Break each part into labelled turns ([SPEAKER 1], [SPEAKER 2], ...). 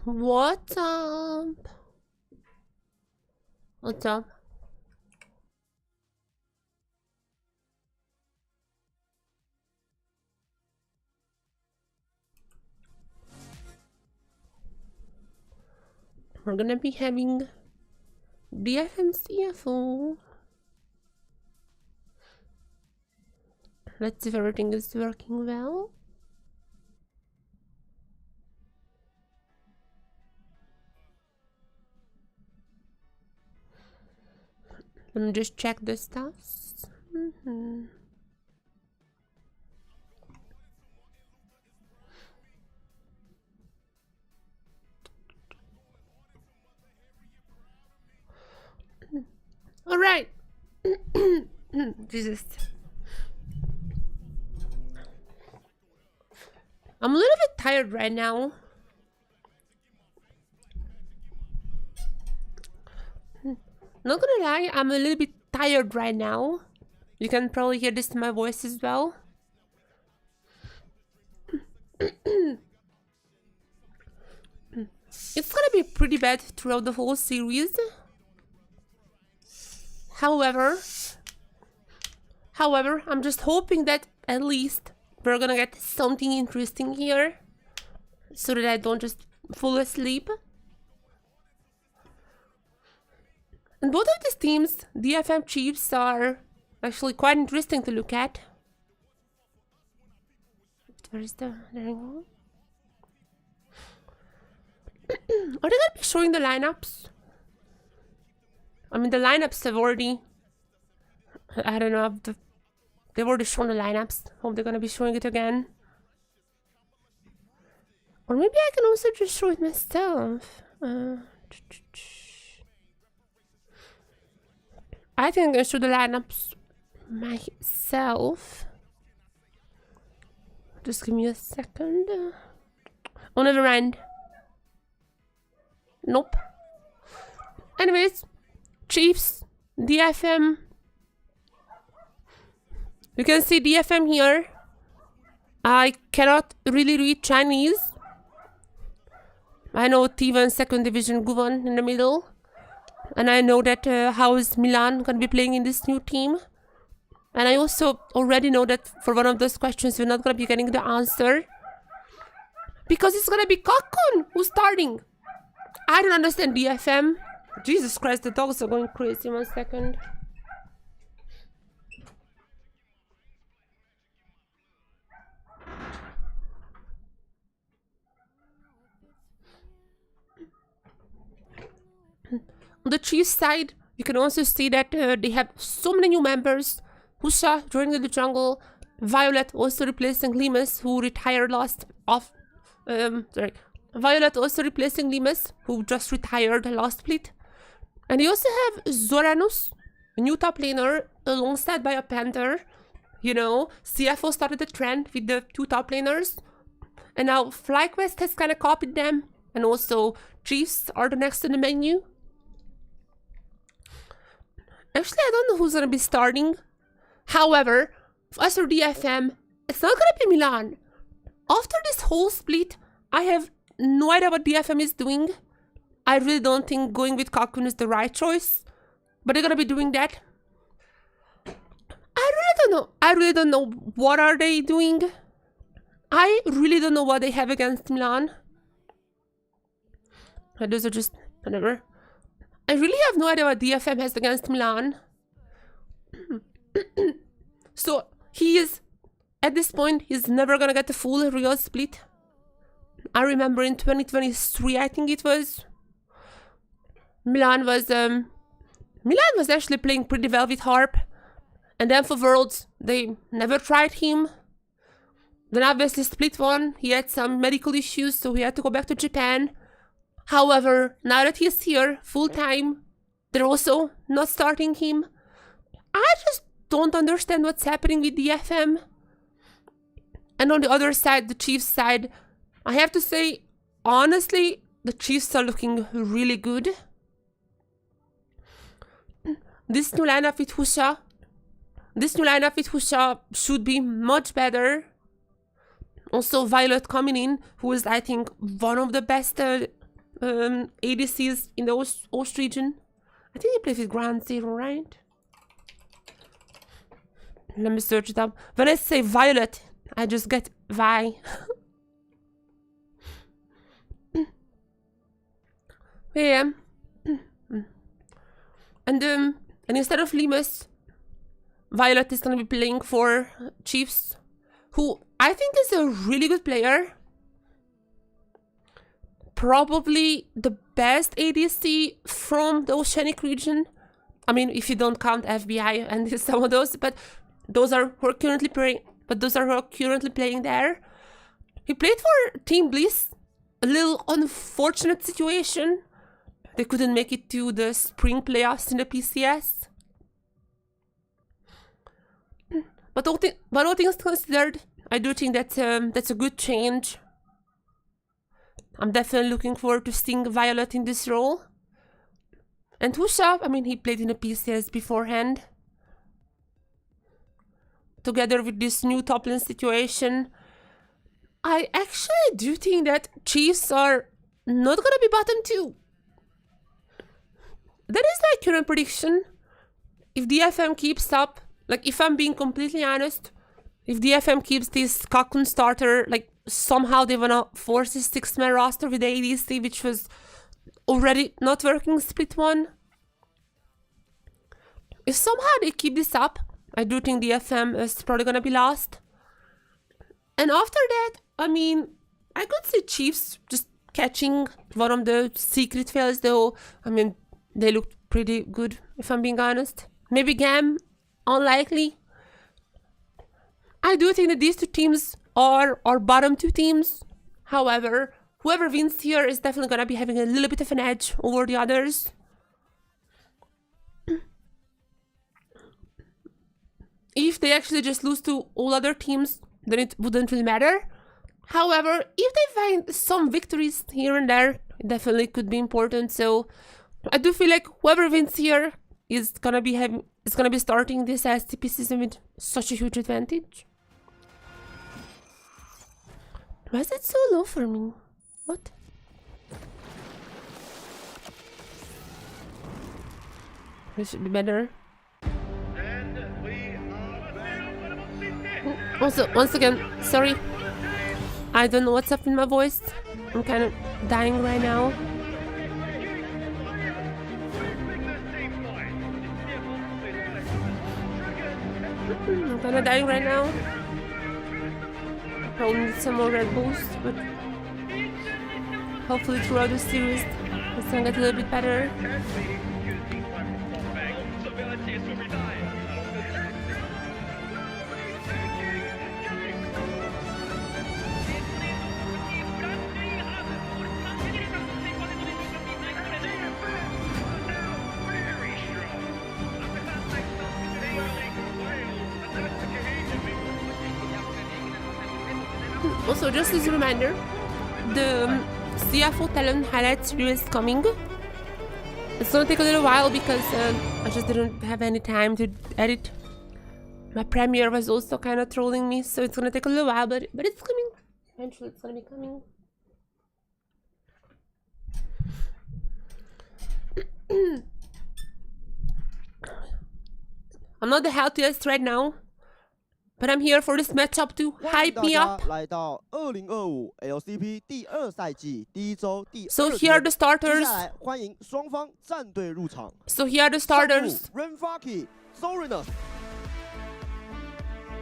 [SPEAKER 1] What's up? What's up? We're gonna be having DFM CFO. Let's see if everything is working well. Let me just check the stats. All right. Jesus. I'm a little bit tired right now. Not gonna lie, I'm a little bit tired right now. You can probably hear this in my voice as well. It's gonna be pretty bad throughout the whole series. However, I'm just hoping that at least we're gonna get something interesting here, so that I don't just fall asleep. And both of these teams, DFM Chiefs, are actually quite interesting to look at. Where is the... there we go. Are they gonna be showing the lineups? I mean, the lineups have already... I don't know, they've already shown the lineups. Hope they're gonna be showing it again. Or maybe I can also just show it myself. I think I'm gonna show the lineups myself. Just give me a second. On the end. Nope. Anyways, Chiefs, DFM. You can see DFM here. I cannot really read Chinese. I know T1 second division Guwon in the middle. And I know that how is Milan gonna be playing in this new team. And I also already know that for one of those questions we're not gonna be getting the answer. Because it's gonna be Kakun who's starting. I don't understand DFM. Jesus Christ, the dogs are going crazy. 1 second. On the Chiefs side, you can also see that they have so many new members. Husha joining the jungle. Violet also replacing Limas, who retired Violet also replacing Limas, who just retired last split. And you also have Zoranus, a new top laner, alongside by a Panther. You know, CFO started the trend with the 2 top laners. And now FlyQuest has kind of copied them. And also Chiefs are the next in the menu. Actually, I don't know who's gonna be starting. However, as for DFM, it's not gonna be Milan. After this whole split, I have no idea what DFM is doing. I really don't think going with Kakun is the right choice. But they're gonna be doing that. I really don't know what are they doing. I really don't know what they have against Milan. But those are just whatever. I really have no idea what DFM has against Milan. So he is, at this point, he's never gonna get the full real split. I remember in 2023, I think it was, Milan was actually playing pretty well with Harp. And then for Worlds, they never tried him. Then obviously split one, he had some medical issues, so he had to go back to Japan. However, now that he's here full time, they're also not starting him. I just don't understand what's happening with DFM. And on the other side, the Chiefs side, I have to say, honestly, the Chiefs are looking really good. This new lineup with Husha should be much better. Also, Violet coming in, who is, I think, one of the best ADCs in the Ost region. I think he plays with Ground Zero, right? Let me search it up. When I say Violet, I just get Vi. Yeah. And instead of Limus, Violet is gonna be playing for Chiefs, who I think is a really good player. Probably the best ADC from the Oceanic region. I mean, if you don't count FBI and some of those, but those are who are currently playing. But those are who are currently playing there. He played for Team Bliss. A little unfortunate situation. They couldn't make it to the spring playoffs in the PCS. But all things considered, I do think that that's a good change. I'm definitely looking forward to seeing Violet in this role. And Husha, I mean, he played in the PCS beforehand. Together with this new top lane situation, I actually do think that Chiefs are not gonna be bottom 2. That is my current prediction. If DFM keeps up, like if I'm being completely honest, if DFM keeps this Cocoon starter, like somehow they wanna force this 6-man roster with the ADC, which was already not working split 1. If somehow they keep this up, I do think DFM is probably gonna be lost. And after that, I mean, I could see Chiefs just catching one of the secret fails though. I mean, they looked pretty good, if I'm being honest. Maybe GAM, unlikely. I do think that these two teams are bottom 2 teams. However, whoever wins here is definitely gonna be having a little bit of an edge over the others. If they actually just lose to all other teams, then it wouldn't really matter. However, if they find some victories here and there, it definitely could be important. So I do feel like whoever wins here is gonna be starting this STP season with such a huge advantage. Why is it so low for me? What? This should be better. Also, once again, sorry. I don't know what's up in my voice. I'm kind of dying right now. I'm kind of dying right now. Probably need some more Red Bulls, but hopefully throughout the series it's gonna get a little bit better. Also, just as a reminder, the CFO Talent Highlight series is coming. It's gonna take a little while because I just didn't have any time to edit. My premiere was also kind of trolling me, so it's gonna take a little while, but it's coming. Eventually, it's gonna be coming. I'm not the healthiest right now, but I'm here for this matchup to hype me up. So here are the starters. So here are the starters.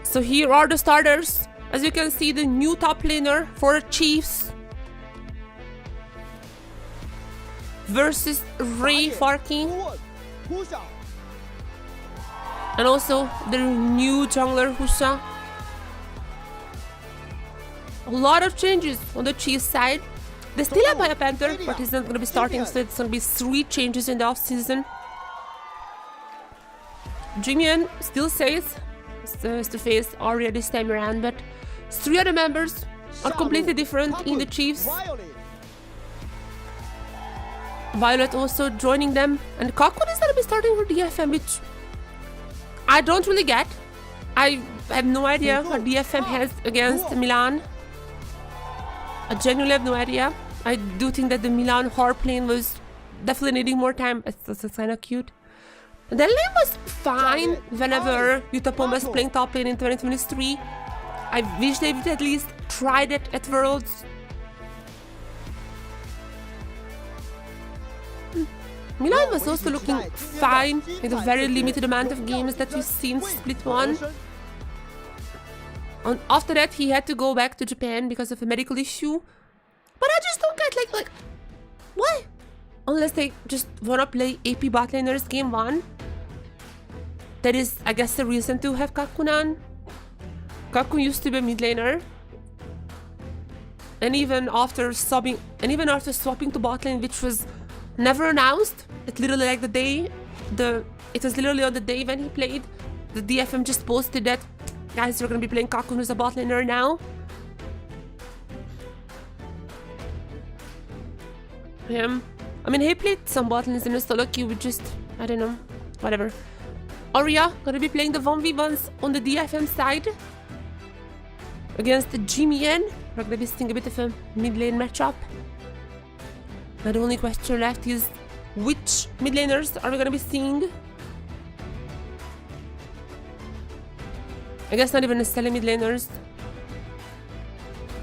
[SPEAKER 1] So here are the starters. As you can see, the new top laner for the Chiefs versus Ray Farking. And also the new jungler Husha. A lot of changes on the Chiefs side. They still have Maya Panther, but he's not going to be starting, so it's going to be 3 changes in the off-season. Jimian still says has to face Arya this time around, but 3 other members are completely different in the Chiefs. Violet also joining them, and Cocoon is going to be starting for DFM, which I don't really get. I have no idea what DFM has against Milan. I genuinely have no idea. I do think that the Milan hard lane was definitely needing more time. It's kind of cute. The lane was fine whenever Utapom was playing top lane in 2023. I wish they would at least try that at Worlds. Milan was also looking fine in the very limited amount of games that we've seen Split 1. And after that, he had to go back to Japan because of a medical issue. But I just don't get, like, why? Unless they just wanna play AP bot laners game 1. That is, I guess, the reason to have Kakunan. Kaku used to be a mid laner. And even after swapping to bot lane, which was never announced, it literally like it was literally on the day when he played. The DFM just posted that, guys, you're gonna be playing Kaku as a bot laner now. I mean, he played some bot lanes in a solo queue with just, I don't know, whatever. Arya gonna be playing the 1v1s on the DFM side against Jimmy N. We're gonna be seeing a bit of a mid lane matchup. Now the only question left is which mid laners are we gonna be seeing? I guess not even necessarily mid laners.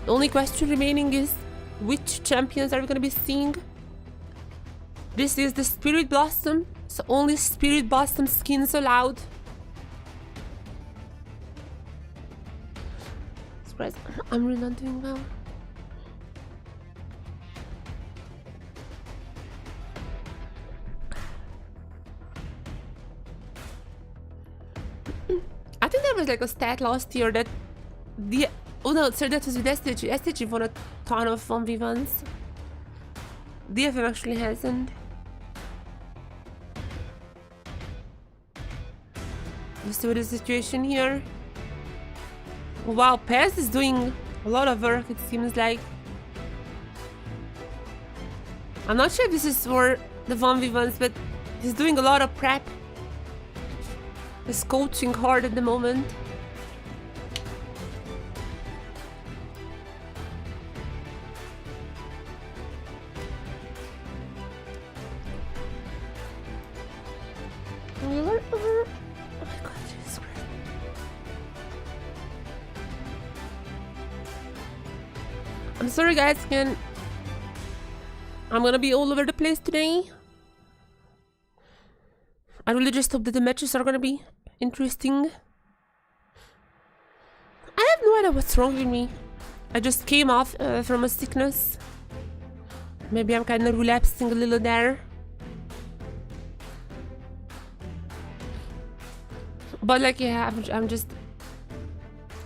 [SPEAKER 1] The only question remaining is which champions are we gonna be seeing? This is the Spirit Blossom, so only Spirit Blossom skins allowed. Surprise, I'm really not doing well. I think there was like a stat last year that oh no, sorry, that was with STG. STG won a ton of 1v1s. DFM actually hasn't. You see what is the situation here? Wow, Pez is doing a lot of work, it seems like. I'm not sure if this is for the 1v1s, but he's doing a lot of prep. He's coaching hard at the moment. Oh my god, Jesus Christ. I'm sorry guys, I'm gonna be all over the place today. I really just hope that the matches are gonna be interesting. I have no idea what's wrong with me. I just came off from a sickness. Maybe I'm kind of relapsing a little there. But like, yeah,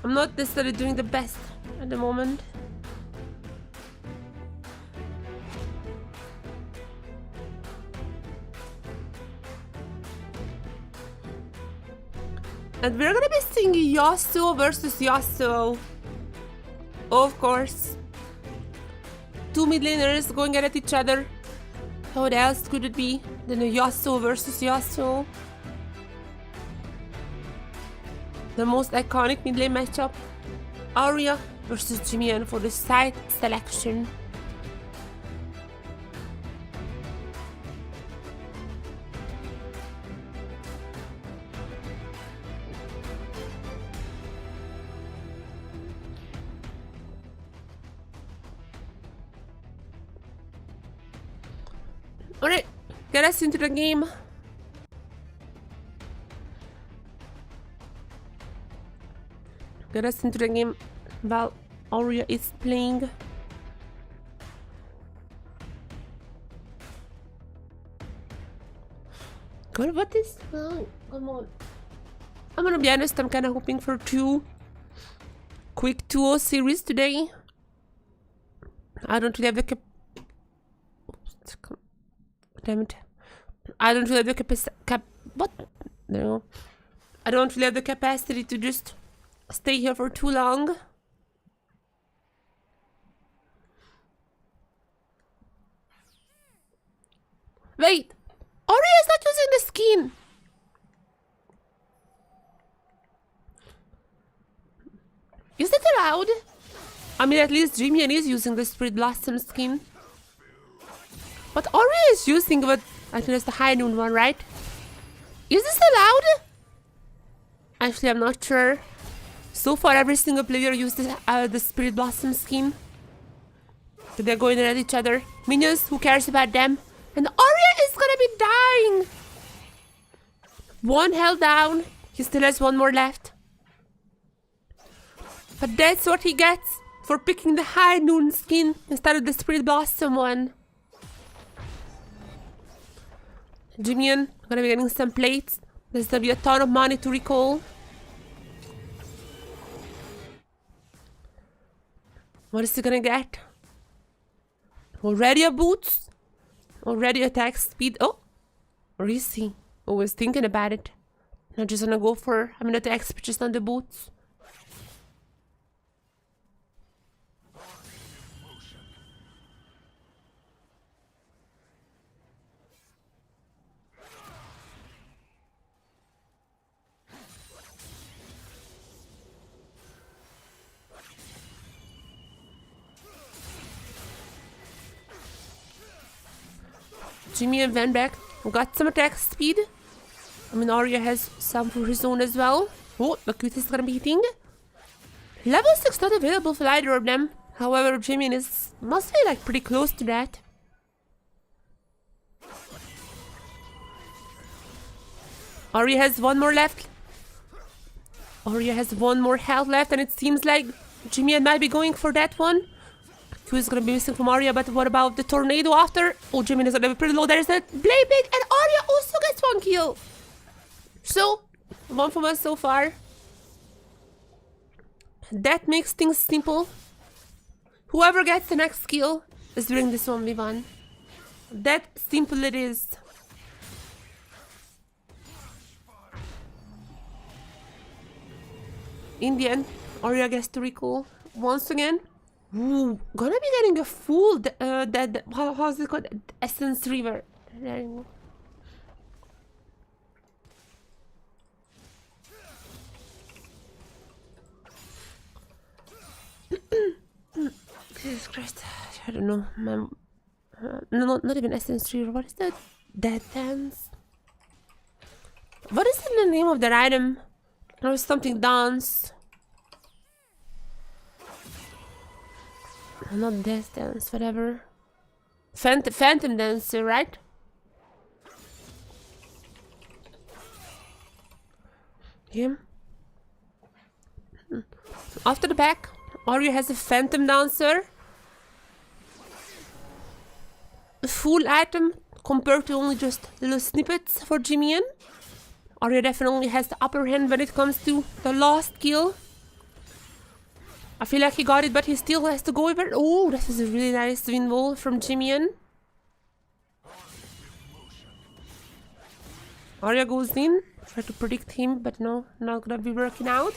[SPEAKER 1] I'm not necessarily doing the best at the moment. And we're gonna be seeing Yasuo versus Yasuo. Of course. Two mid laners going at each other. What else could it be than a Yasuo versus Yasuo? The most iconic mid lane matchup. Arya versus Jimian for the side selection. Alright, get us into the game. Get us into the game while Arya is playing. God, what is wrong? Come on. I'm gonna be honest, I'm kinda hoping for two quick 2-0 series today. I don't really have the damn it. I don't really have the what? No. I don't really have the capacity to just stay here for too long. Wait! Arya is not using the skin! Is that allowed? I mean, at least Jimian is using the Spirit Blossom skin. But Arya is using what I think it's the high noon one, right? Is this allowed? Actually, I'm not sure. So far, every single player used the Spirit Blossom scheme. So they're going at each other. Minions, who cares about them? And Arya is gonna be dying. One held down. He still has one more left. But that's what he gets for picking the high noon skin instead of the Spirit Blossom one. Jimian gonna be getting some plates. There's gonna be a ton of money to recall. What is he gonna get? Already a boots? Already attack speed? Oh! Or is he? Always thinking about it. Not just gonna go for an attack speed just on the boots. Jimmy and Van back got some attack speed. I mean, Arya has some for his own as well. Oh, the cute is gonna be hitting. Level 6 not available for either of them. However, Jimmy must be like pretty close to that. Arya has one more left. Arya has one more health left, and it seems like Jimmy might be going for that one. Q is gonna be missing from Arya, but what about the tornado after? Oh, Jimmy is gonna be pretty low. There's a Blade Blade, and Arya also gets one kill. So, 1 for 1 so far. That makes things simple. Whoever gets the next kill is doing this 1v1. That simple it is. In the end, Arya gets to recall once again. Ooh, gonna be getting a full how's it called? Essence River. There you go. Jesus Christ, I don't know. No, not even Essence River. What is that? Dead Dance. What is the name of that item? Or something dance. Not Death Dance, whatever. Phantom Dancer, right? Yeah. After the back, Arya has a Phantom Dancer. A full item compared to only just little snippets for Jimian. Arya definitely has the upper hand when it comes to the last kill. I feel like he got it, but he still has to go over. Oh, that was a really nice wind wall from Jimian. Arya goes in. Try to predict him, but no, not gonna be working out.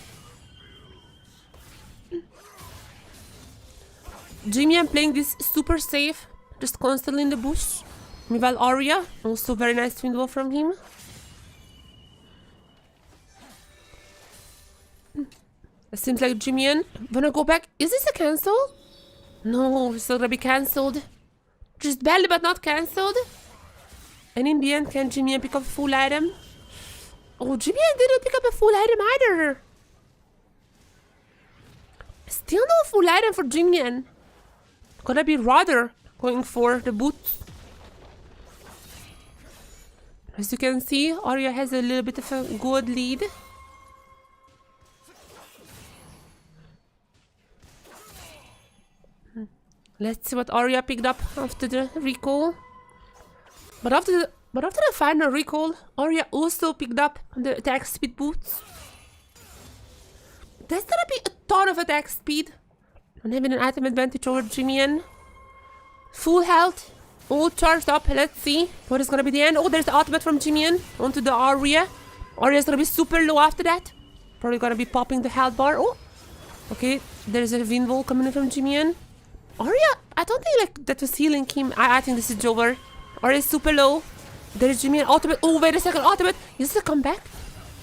[SPEAKER 1] Jimian playing this super safe, just constantly in the bush. Meanwhile, Arya, also very nice wind wall from him. It seems like Jimian wanna go back. Is this a cancel? No, it's not gonna be cancelled. Just barely, but not cancelled. And in the end, can Jimian pick up a full item? Oh, Jimian didn't pick up a full item either. Still no full item for Jimian. Gonna be rather going for the boots. As you can see, Arya has a little bit of a good lead. Let's see what Arya picked up after the recall. But after the final recall, Arya also picked up the attack speed boots. There's gonna be a ton of attack speed. And having an item advantage over Jimian. Full health. All charged up. Let's see what is gonna be the end. Oh, there's the ultimate from Jimian onto the Arya. Arya's gonna be super low after that. Probably gonna be popping the health bar. Oh, okay. There's a wind wall coming in from Jimian. Arya, I don't think like that was healing him. I think this is over. Arya is super low. There is Jimian ultimate. Oh, wait a second, ultimate. Is this a comeback?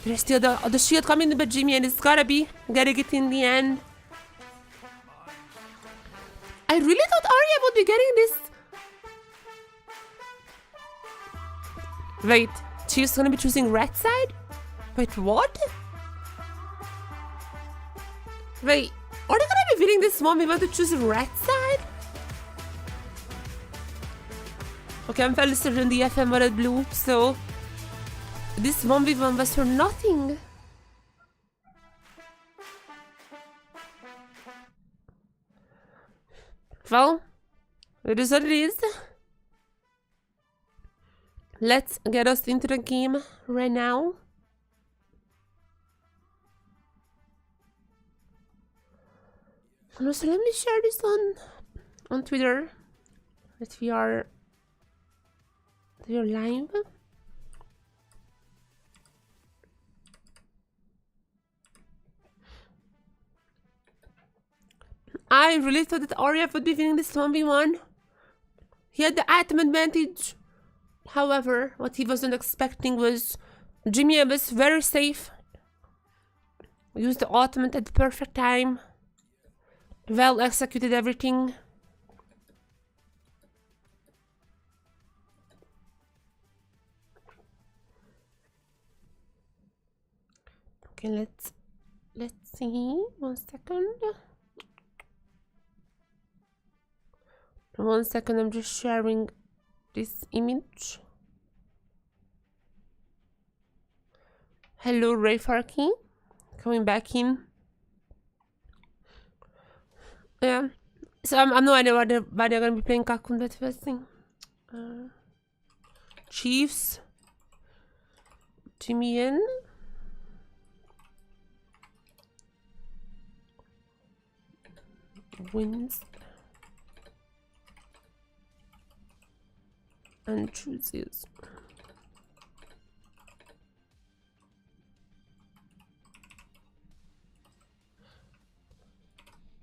[SPEAKER 1] There's still the shield coming in, but Jimian is gotta get in the end. I really thought Arya would be getting this. Wait, Chief's gonna be choosing red side? Wait, what? Wait, are they gonna be winning this one? We want to choose red side? Okay, I'm fairly certain the DFM were at blue, so this 1v1 was for nothing. Well, it is what it is. Let's get us into the game right now. So let me share this on Twitter that we are live. I really thought that Arya would be winning this 1v1. He had the item advantage. However, what he wasn't expecting was Jimmy was very safe. Used the ultimate at the perfect time. Well executed everything. Okay, let's see. 1 second. 1 second, I'm just sharing this image. Hello, Ray Farkey. Coming back in. Yeah. So I'm no idea why they're gonna be playing Kakun that first thing. Chiefs. Jimmy in. Wins. And chooses.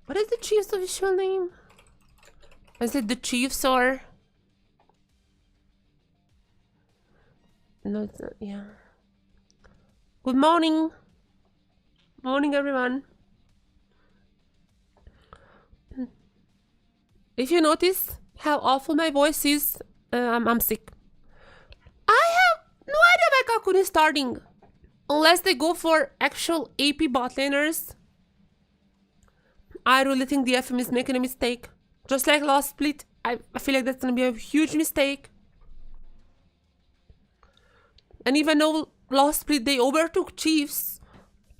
[SPEAKER 1] What is the Chiefs' official name? Is it the Chiefs or? No, it's not. Yeah. Good morning. Morning, everyone. If you notice how awful my voice is, I'm sick. I have no idea why Kakun is starting. Unless they go for actual AP bot laners. I really think the DFM is making a mistake. Just like last split, I feel like that's gonna be a huge mistake. And even though last split they overtook Chiefs,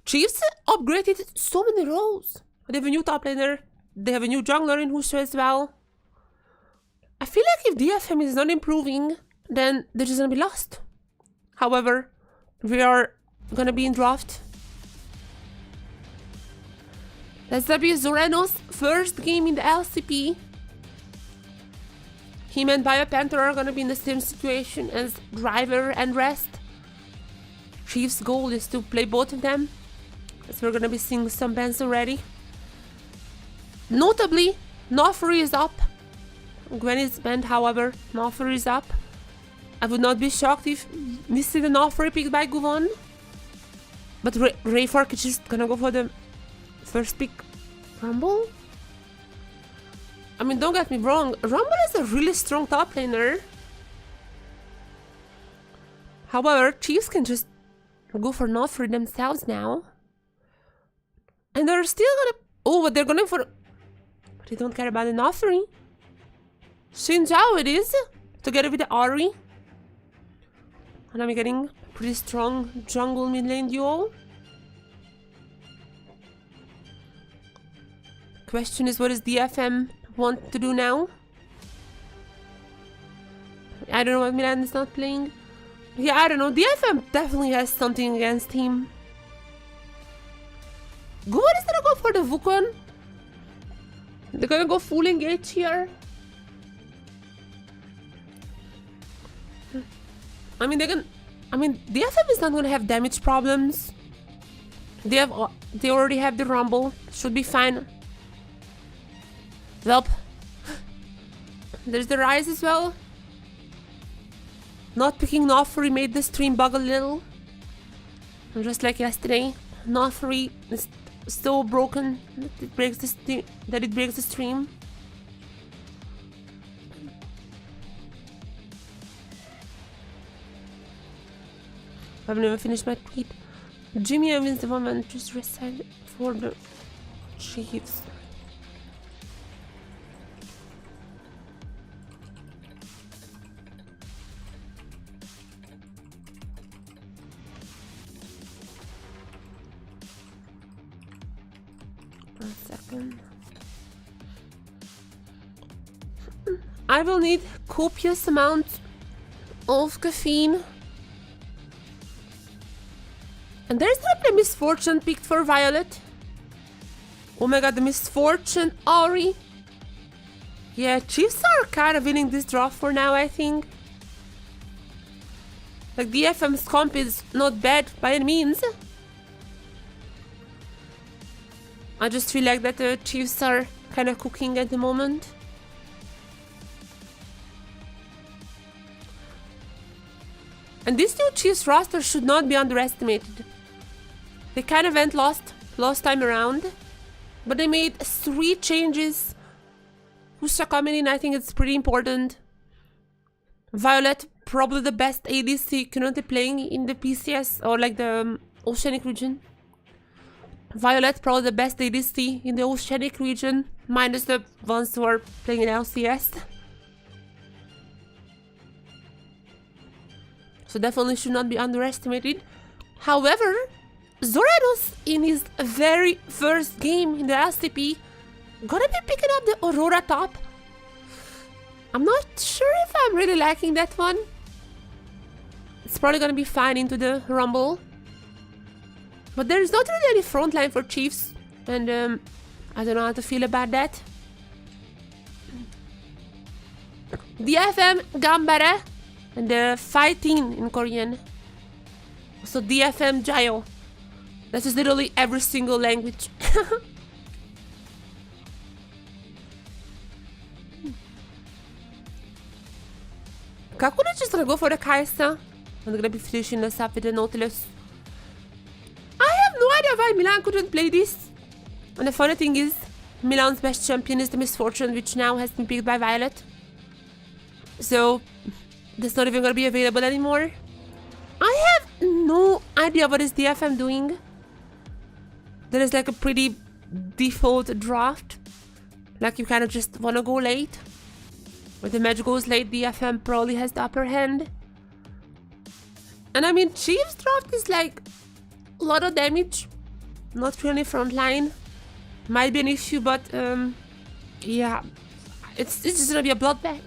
[SPEAKER 1] Chiefs upgraded so many roles. They have a new top laner, they have a new jungler in Hushu as well. I feel like if DFM is not improving, then they're just gonna be lost. However, we are gonna be in draft. That's gonna be Zorano's first game in the LCP. Him and Biopanther are gonna be in the same situation as Driver and Rest. Chief's goal is to play both of them, as we're gonna be seeing some bans already. Notably, Nofri is up. Gwen is banned, however, Nofri is up. I would not be shocked if we see the Nofri picked by Guvon. But Rayfork is just gonna go for the first pick. Rumble? I mean, don't get me wrong, Rumble is a really strong top laner. However, Chiefs can just go for Nofri themselves now. And they're still gonna... Oh, but they're going for... But they don't care about the Nofri. Xin Zhao it is, together with the Ahri. And I'm getting a pretty strong jungle mid lane duo. Question is, what does DFM want to do now? I don't know what Milan is not playing. Yeah, I don't know. DFM definitely has something against him. Guvon is gonna go for the Wukong. They're gonna go full engage here. I mean, DFM is not gonna have damage problems. They already have the Rumble. Should be fine. Welp. There's the Rise as well. Not picking Nofri made the stream bug a little. Just like yesterday. Nofri is so broken that it breaks the stream. haven't even finished my tweet. Jimmy wins the moment, just reset for the Chiefs. One second. I will need copious amount of caffeine. And there's definitely a misfortune picked for Violet. Oh my god, the misfortune, Ori. Yeah, Chiefs are kind of winning this draft for now, I think. Like, DFM's comp is not bad by any means. I just feel like that the Chiefs are kind of cooking at the moment. And this new Chiefs roster should not be underestimated. They kind of went last time around, but they made 3 changes. Husha coming in, I think it's pretty important. Violet, probably the best ADC currently playing in the PCS or like the Oceanic region. Violet, probably the best ADC in the Oceanic region, minus the ones who are playing in LCS. So definitely should not be underestimated. However, Zorados in his very first game in the LCP gonna be picking up the Aurora top. I'm not sure if I'm really liking that one. It's probably gonna be fine into the Rumble. But there's not really any frontline for Chiefs. And I don't know how to feel about that. DFM, Gambare. And the fighting in Korean. So DFM, Jayo. That is literally every single language. Kakuna just gonna go for the Kaisa. I'm gonna be finishing this up with the Nautilus. I have no idea why Milan couldn't play this. And the funny thing is, Milan's best champion is the Misfortune, which now has been picked by Violet. So that's not even gonna be available anymore. I have no idea what is DFM doing. There is like a pretty default draft. Like you kind of just wanna go late. When the match goes late, DFM probably has the upper hand. And I mean, Chiefs draft is like a lot of damage. Not really frontline. Might be an issue, but yeah. It's just gonna be a bloodbath.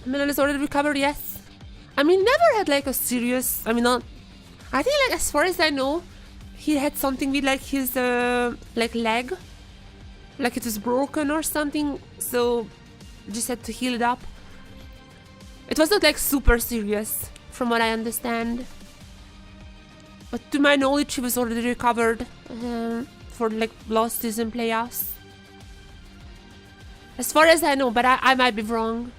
[SPEAKER 1] Milan is already recovered, yes. I mean, never had like a serious, I mean, not, I think like as far as I know, he had something with like his like leg. Like it was broken or something, so just had to heal it up. It was not like super serious, from what I understand. But to my knowledge, he was already recovered for like last season playoffs. As far as I know, but I might be wrong.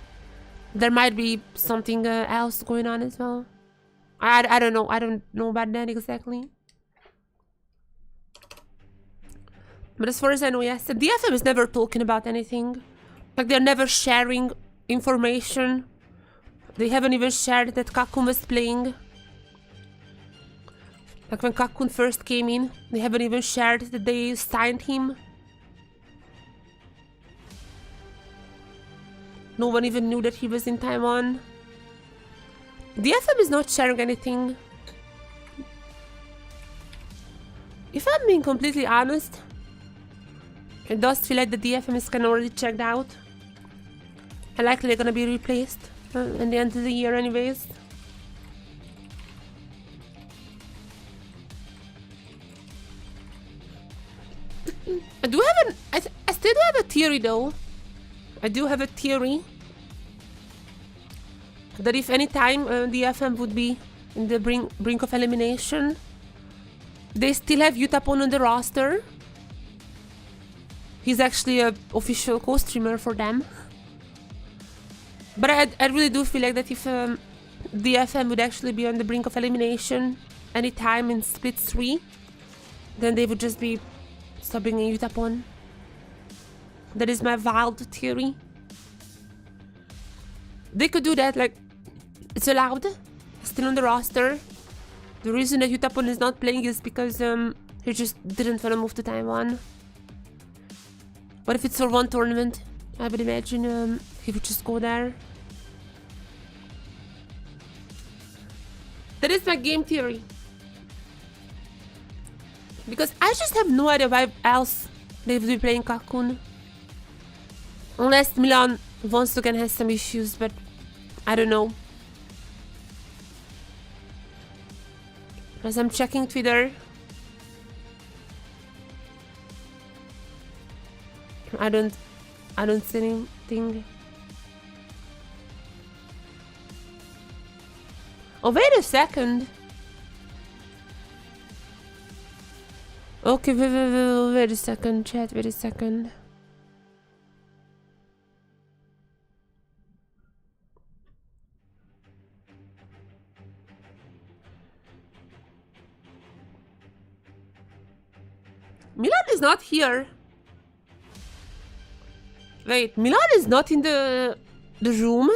[SPEAKER 1] There might be something else going on as well. I don't know. I don't know about that exactly. But as far as I know, yes. The DFM is never talking about anything. Like, they're never sharing information. They haven't even shared that Kakun was playing. Like, when Kakun first came in, they haven't even shared that they signed him. No one even knew that he was in Taiwan. DFM is not sharing anything. If I'm being completely honest, it does feel like the DFM is kind of already checked out. And likely they're gonna be replaced in the end of the year anyways. I do have I still do have a theory though. I do have a theory that if any time DFM would be in the brink of elimination, they still have Utapon on the roster. He's actually an official co-streamer for them. But I really do feel like that if DFM would actually be on the brink of elimination anytime in Split 3, then they would just be subbing in Utapon. That is my wild theory. they could do that, like, it's allowed. Still on the roster. The reason that Utapon is not playing is because he just didn't want to move to Taiwan. But if it's for one tournament, I would imagine he would just go there. That is my game theory. Because I just have no idea why else they would be playing Kakun. Unless Milan once again has some issues, but I don't know. As I'm checking Twitter, I don't see anything. Oh, wait a second. Okay, wait a second, chat, wait a second. Milan is not here. Wait, Milan is not in the room?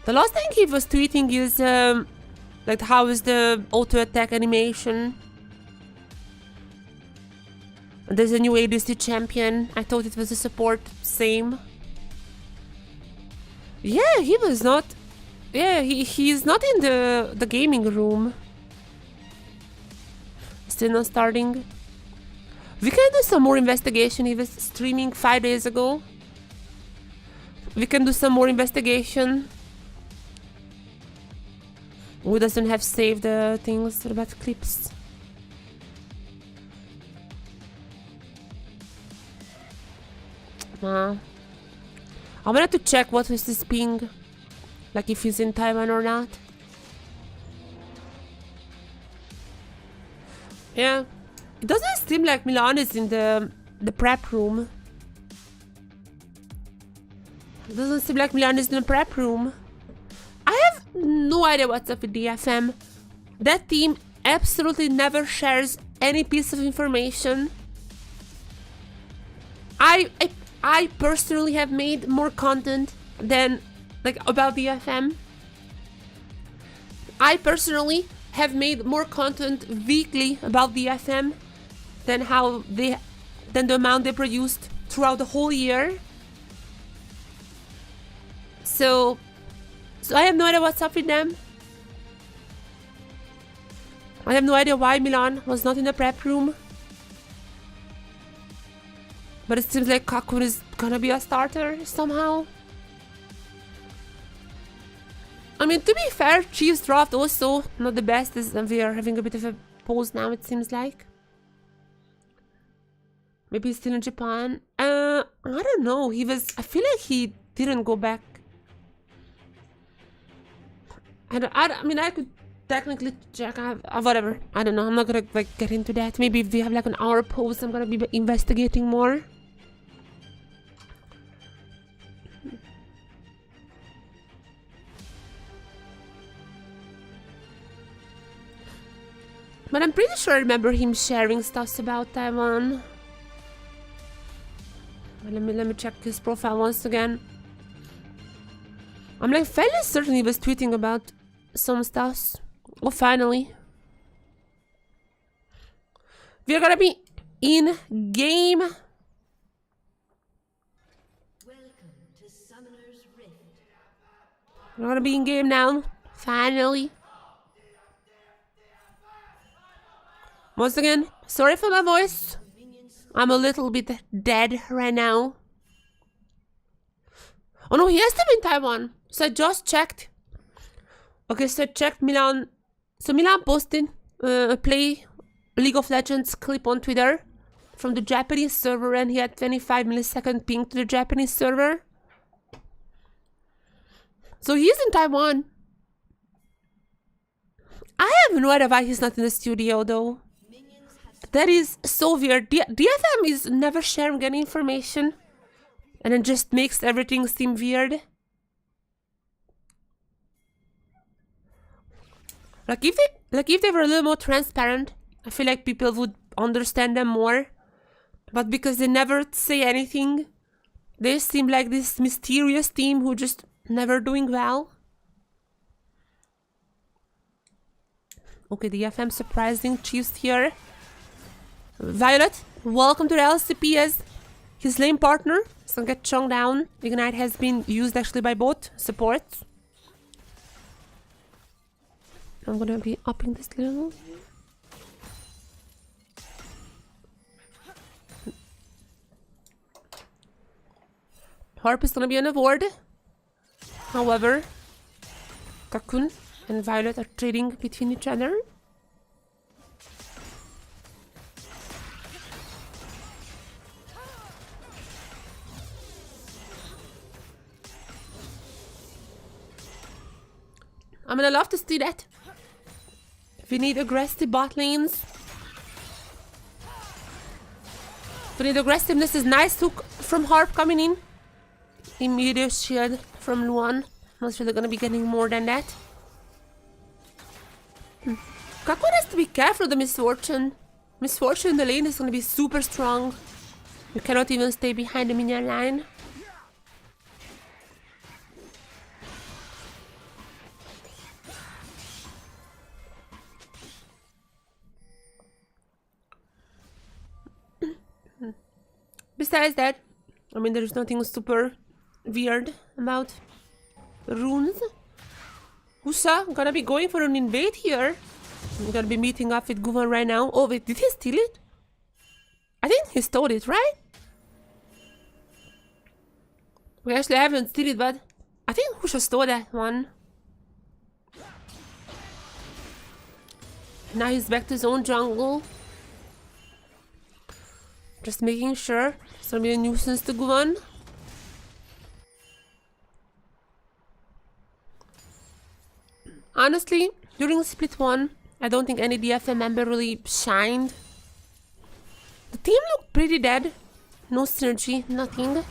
[SPEAKER 1] The last thing he was tweeting is like how is the auto attack animation. There's a new ADC champion. I thought it was a support. Same. Yeah, he was not. Yeah, he's not in the gaming room. Still not starting. We can do some more investigation. He was streaming 5 days ago. We can do some more investigation. Who doesn't have saved things about clips? I wanted to check what was this ping, like if he's in Taiwan or not. Yeah, it doesn't seem like Milan is in the prep room. It doesn't seem like Milan is in the prep room. I have no idea what's up with DFM. That team absolutely never shares any piece of information. I personally have made more content than like about DFM. I personally have made more content weekly about DFM than the amount they produced throughout the whole year. So I have no idea what's up with them. I have no idea why Milan was not in the prep room. But it seems like Kakun is gonna be a starter somehow. I mean, to be fair, Chiefs draft also not the best, as we are having a bit of a pause now, it seems like. Maybe he's still in Japan. I don't know. I feel like he didn't go back. I mean, I could technically check. Whatever. I don't know. I'm not gonna like get into that. Maybe if we have like an hour pause, I'm gonna be investigating more. But I'm pretty sure I remember him sharing stuff about Taiwan. Let me check his profile once again. I'm like fairly certain he was tweeting about some stuff. Oh, finally. We're gonna be in game.
[SPEAKER 2] Welcome to Summoner's Rift.
[SPEAKER 1] We're gonna be in game now. Finally. Once again, sorry for my voice. I'm a little bit dead right now. Oh no, he has to be in Taiwan. So I just checked. Okay, so I checked Milan. So Milan posted a play League of Legends clip on Twitter from the Japanese server, and he had 25 millisecond ping to the Japanese server. So he's in Taiwan. I have no idea why he's not in the studio though. That is so weird. DFM is never sharing any information, and it just makes everything seem weird. Like if they were a little more transparent, I feel like people would understand them more. But because they never say anything, they seem like this mysterious team who just never doing well. Okay, DFM surprising Chiefs here. Violet, welcome to the LCP as his lane partner. So get chunk down. Ignite has been used actually by both supports. I'm gonna be upping this little. Harp is gonna be on a ward. However, Cocoon and Violet are trading between each other. I'm gonna love to see that. We need aggressive bot lanes. We need aggressiveness. Is nice hook from Harp coming in. Immediate shield from Luan. Not really gonna be getting more than that. Kakun has to be careful of the misfortune. Misfortune in the lane is gonna be super strong. You cannot even stay behind the minion line. Besides that, I mean, there's nothing super weird about runes. Husa gonna be going for an invade here. I'm gonna be meeting up with Guvan right now. Oh wait, did he steal it? I think he stole it, right? We actually haven't steal it, but I think Husa stole that one. Now he's back to his own jungle. Just making sure it's gonna be a nuisance to Guvan. Honestly, during split 1, I don't think any DFM member really shined. The team looked pretty dead. No synergy, nothing.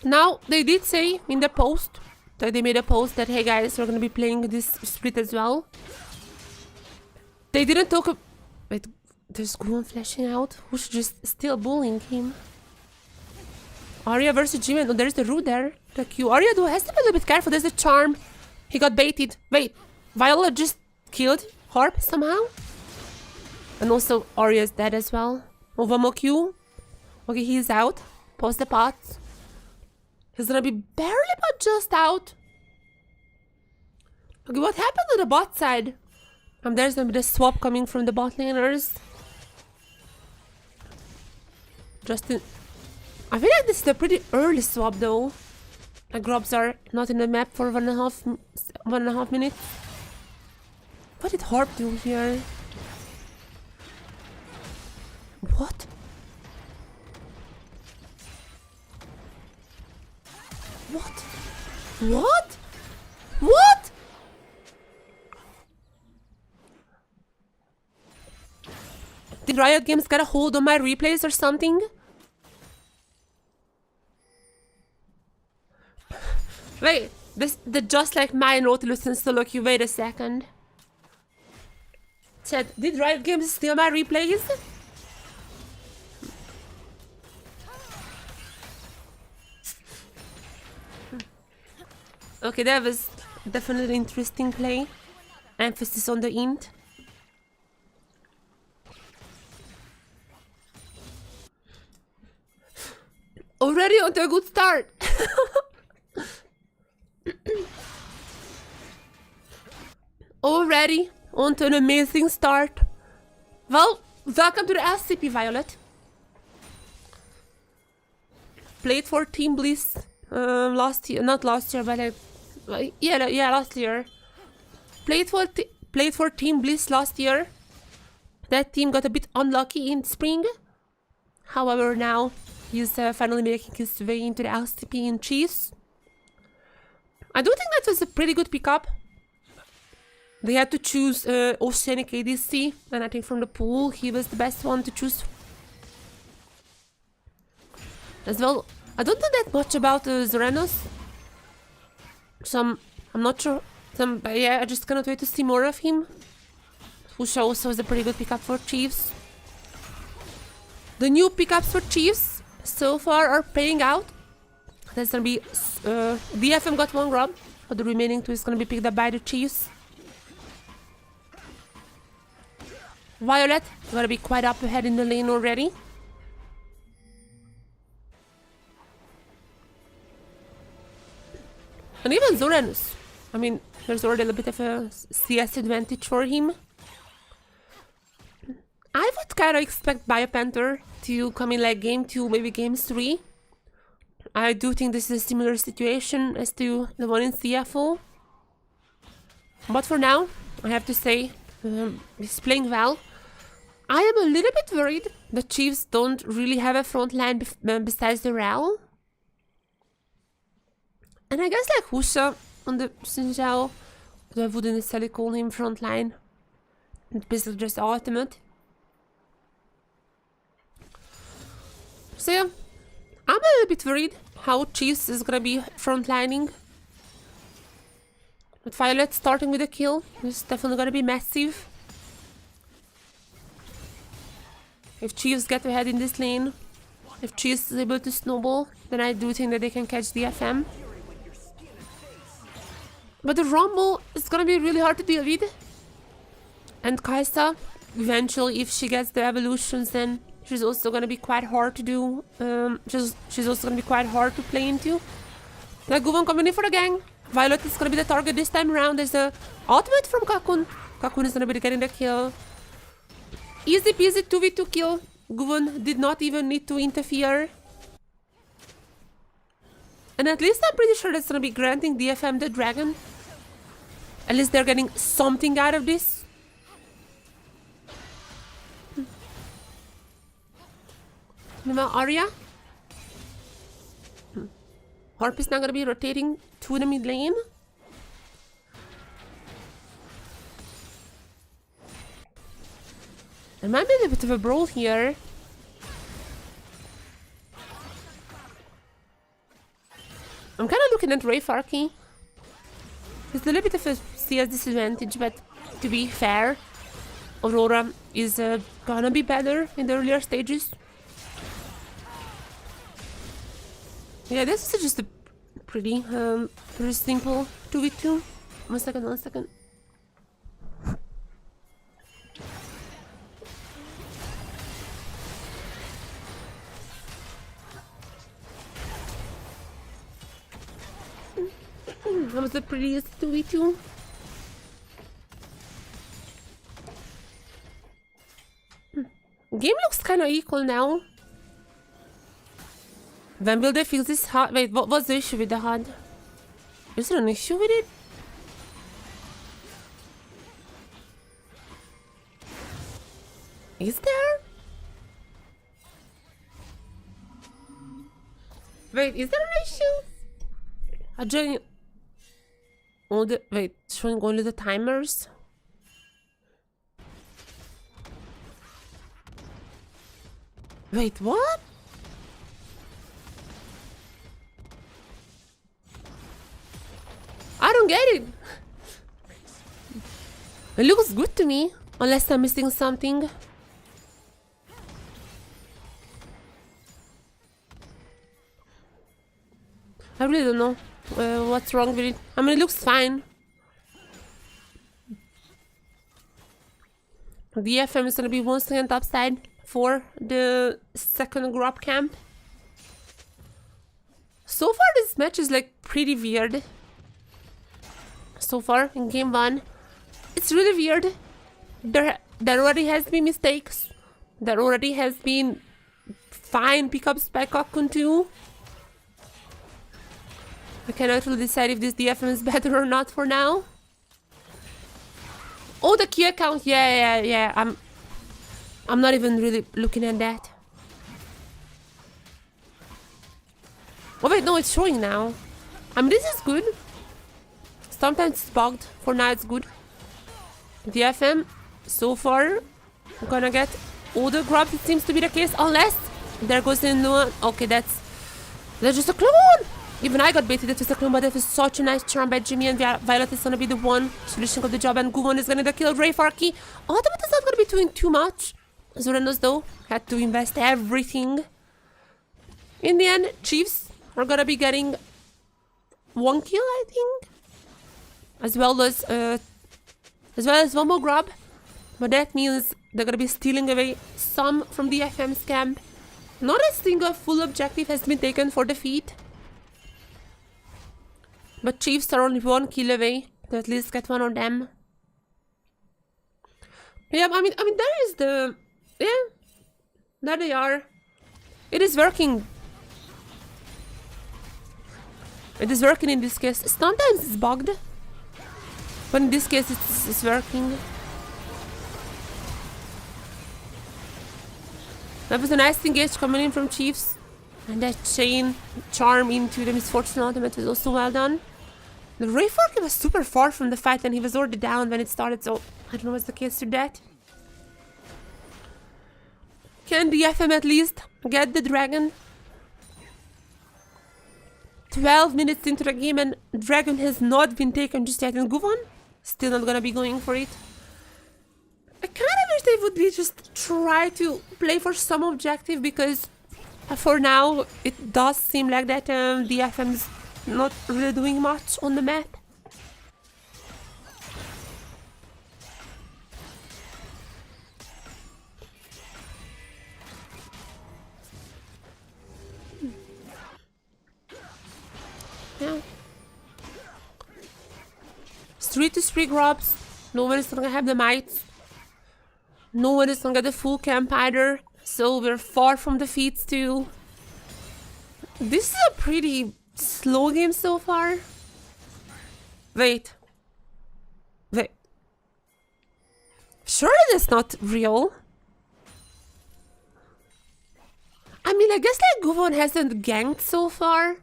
[SPEAKER 1] Now, they did say in the post, that they made a post that, hey guys, we're gonna be playing this split as well. They didn't talk wait, there's Guvan flashing out? Who's just still bullying him? Arya versus Jimin. Oh, there's the root there. The Q. Arya though has to be a little bit careful. There's a charm. He got baited. Wait, Viola just killed Harp somehow? And also Arya's dead as well. Oh, one more Q. Okay, he's out. Pause the pots. He's gonna be barely but just out. Okay, what happened to the bot side? There's gonna be the swap coming from the bot laners. Justin. I feel like this is a pretty early swap though. The grubs are not in the map for 1.5 minutes. What did Harp do here? What? What? What? What? Did Riot Games get a hold on my replays or something? Wait, the just like my Nautilus and Soloki, wait a second. Chat, did Riot Games steal my replays? Okay, that was definitely an interesting play. Emphasis on the int. Already on to a good start. Already on to an amazing start. Well, welcome to the LCP, Violet. Played for Team Bliss last year, not last year, but yeah, last year. Played for Team Bliss last year. That team got a bit unlucky in spring. However, now he's finally making his way into the LCP in Chiefs. I do think that was a pretty good pickup. They had to choose Oceanic ADC, and I think from the pool he was the best one to choose. As well, I don't know that much about Zoranos. So I'm not sure But yeah, I just cannot wait to see more of him. Husha also is a pretty good pickup for Chiefs. The new pickups for Chiefs so far are paying out. That's gonna be DFM got 1 grab, but the remaining 2 is gonna be picked up by the Chiefs. Violet gonna be quite up ahead in the lane already. And even Zoranus. I mean, there's already a bit of a CS advantage for him. I would kind of expect Biopanther to come in like game 2, maybe game 3. I do think this is a similar situation as to the one in CFO. But for now, I have to say, he's playing well. I am a little bit worried the Chiefs don't really have a front line besides the Rao. And I guess like Husha on the Xinjiao, I wouldn't necessarily call him front line. It's basically just ultimate. So yeah, I'm a little bit worried how Chiefs is gonna be frontlining. But Violet starting with a kill is definitely gonna be massive. If Chiefs get ahead in this lane, if Chiefs is able to snowball, then I do think that they can catch DFM. But the Rumble is gonna be really hard to deal with. And Kaisa, eventually, if she gets the evolutions, then she's also gonna be quite hard to do. She's also gonna be quite hard to play into. Like Guvan coming in for the gang. Violet is gonna be the target this time around. There's the ultimate from Kakun. Kakun is gonna be getting the kill. Easy peasy 2v2 kill. Guvan did not even need to interfere. And at least I'm pretty sure that's gonna be granting DFM the dragon. At least they're getting something out of this. Meanwhile, Arya. Harp is now gonna be rotating to the mid lane. There might be a bit of a brawl here. I'm kind of looking at Ray Farkey. There's a little bit of a CS disadvantage, but to be fair, Aurora is gonna be better in the earlier stages. Yeah, this is just a pretty simple 2v2. One second. That was the prettiest 2v2. Game looks kind of equal now. When will they fix this HUD? Wait, what was the issue with the HUD? Is there an issue with it? Is there? Wait, is there an issue? I joined all the showing only the timers. Wait, what? I don't get it. It looks good to me, unless I'm missing something. I really don't know what's wrong with it. I mean, it looks fine. DFM is gonna be 1 second upside for the second grab camp. So far, this match is like pretty weird. So far in game 1, it's really weird. There already has been mistakes. There already has been fine pickups by Cocoon too. I cannot really decide if this DFM is better or not for now. Oh, the key account. Yeah. I'm not even really looking at that. Oh wait, no, it's showing now. I mean, this is good. Sometimes it's bugged. For now, it's good. DFM, so far, I'm gonna get all the grabs. It seems to be the case, unless there goes the new one. Okay, that's just a clone. Even I got baited into second, but it was such a nice charm by Jimmy, and Violet is gonna be the one finishing up the job, and Guvon is gonna kill Ray Farkey. Ultimate is not gonna be doing too much. Zoranos, though, had to invest everything. In the end, Chiefs are gonna be getting 1 kill, I think, as well as one more grab. But that means they're gonna be stealing away some from the DFM's camp. Not a single full objective has been taken for defeat. But Chiefs are only 1 kill away to at least get one of them. Yeah, I mean, there is the... Yeah, there they are. It is working. It is working in this case. Sometimes it's bugged. But in this case, it's working. That was a nice engage coming in from Chiefs. And that chain charm into the Misfortune ultimate was also well done. The Ray Farkey was super far from the fight and he was already down when it started, so I don't know what's the case to that. Can DFM at least get the dragon? 12 minutes into the game and dragon has not been taken just yet, and Guvon still not gonna be going for it. I kind of wish they would just try to play for some objective, because for now it does seem like that DFM is not really doing much on the map. Yeah. 3-3 grabs. No one is gonna have the mites. No one is gonna get the full camp either. So we're far from defeats too. This is a pretty slow game so far. Wait. Surely that's not real. I mean, I guess like Guvon hasn't ganked so far.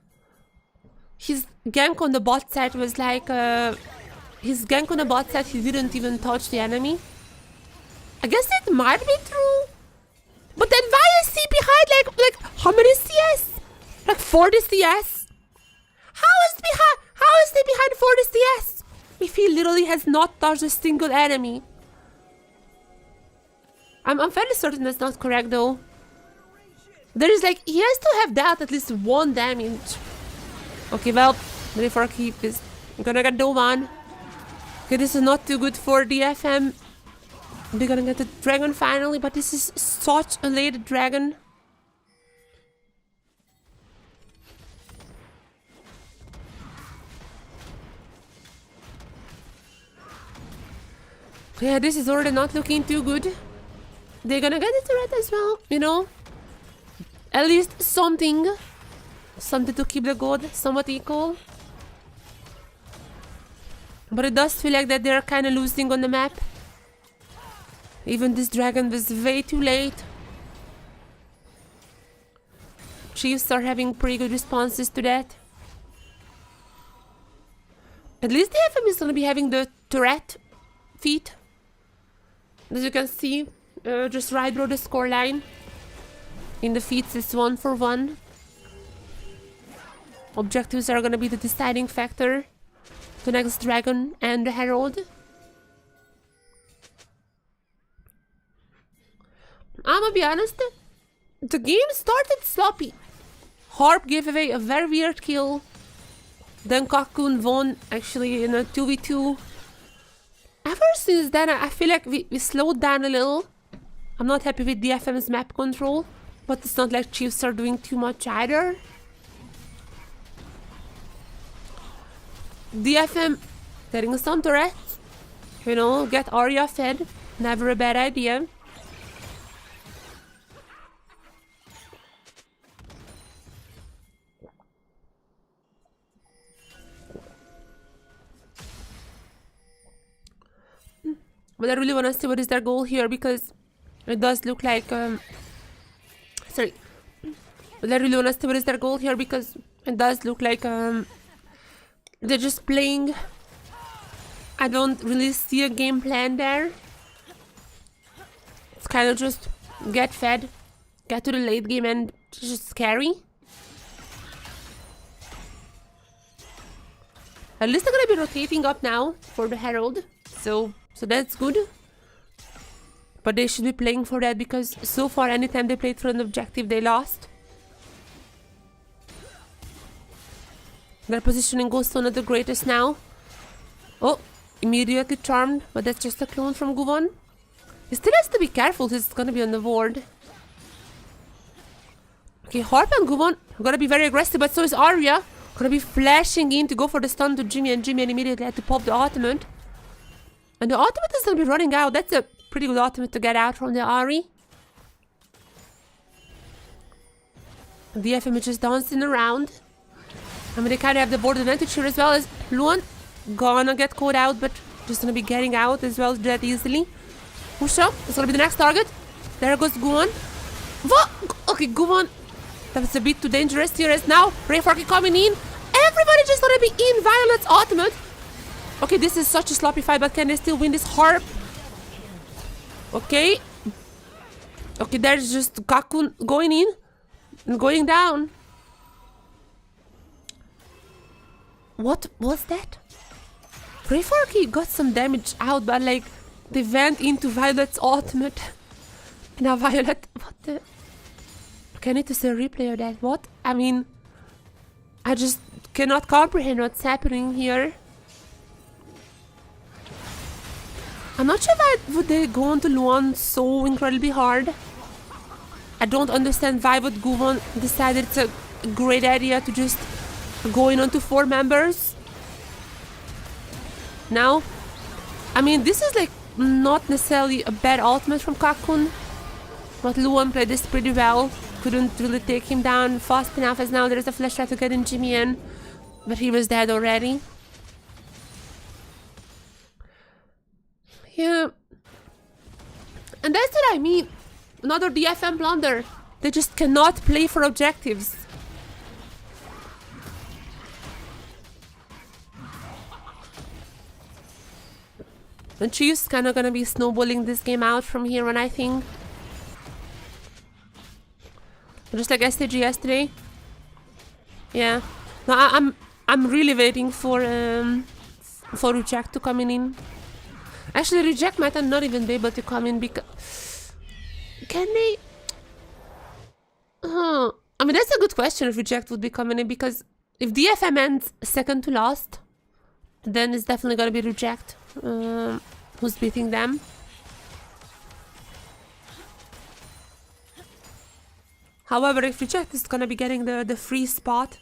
[SPEAKER 1] His gank on the bot side was like his gank on the bot side, he didn't even touch the enemy. I guess it might be true. But then why is he behind like how many CS? Like 40 CS? How is he behind 40 CS? If he literally has not touched a single enemy. I'm fairly certain that's not correct though. There is like, he has to have dealt at least 1 damage. Okay, well, Ray Farkey is gonna get the 1. Okay, this is not too good for DFM. They're gonna get the dragon finally, but this is such a late dragon. Yeah, this is already not looking too good. They're gonna get the turret as well, you know. At least something. Something to keep the gold somewhat equal. But it does feel like that they're kind of losing on the map. Even this dragon was way too late. Chiefs are having pretty good responses to that. At least the FM is gonna be having the turret feat. As you can see, just right below the scoreline. In the feats, it's 1 for 1. Objectives are gonna be the deciding factor. The next dragon and the herald. I'm gonna be honest, the game started sloppy. Harp gave away a very weird kill. Then Cocoon won actually in a 2v2. Ever since then, I feel like we slowed down a little. I'm not happy with DFM's map control, but it's not like Chiefs are doing too much either. DFM getting some turrets. You know, get Arya fed. Never a bad idea. But I really want to see what is their goal here, because it does look like sorry. But I really want to see what is their goal here, because it does look like they're just playing. I don't really see a game plan there. It's kind of just get fed, get to the late game and just carry. At least they're gonna be rotating up now for the Herald. So that's good. But they should be playing for that because so far anytime they played for an objective they lost. Their positioning goes to another greatest now. Oh, immediately charmed, but that's just a clone from Guvon. He still has to be careful, he's gonna be on the ward. Okay, Harp and Guvon are gonna be very aggressive, but so is Arya. Gonna be flashing in to go for the stun to Jimmy, and Jimmy immediately had to pop the ultimate. And the ultimate is gonna be running out. That's a pretty good ultimate to get out from the Ahri. DFM is just dancing around. I mean, they kind of have the board advantage here as well as Luan gonna get caught out, but just gonna be getting out as well that easily. Usha is gonna be the next target. There goes Guwon. What? Okay, Guwon. That was a bit too dangerous here as now Rayforky coming in. Everybody just gonna be in Violet's ultimate. Okay, this is such a sloppy fight, but can they still win this Harp? Okay. Okay, there's just Kakun going in and going down. What was that? Rayforky got some damage out, but like they went into Violet's ultimate. Now Violet, what the? Okay, I need to see a replay of that. What? I mean, I just cannot comprehend what's happening here. I'm not sure why would they go on to Luan so incredibly hard. I don't understand why would Guvon decided it's a great idea to just go in onto 4 members. Now, I mean, this is like not necessarily a bad ultimate from Kakun, but Luan played this pretty well. Couldn't really take him down fast enough as now there's a flash try to get in Jimmy in, but he was dead already. Yeah. And that's what I mean. Another DFM blunder. They just cannot play for objectives. The Chiefs kind of gonna be snowballing this game out from here on, I think. Just like STG yesterday. Yeah. No, I'm really waiting for Reject to come in. Actually, Reject might not even be able to come in because can they? I mean, that's a good question if Reject would be coming in, because if DFM ends second to last, then it's definitely gonna be Reject who's beating them. However, if Reject is gonna be getting the free spot,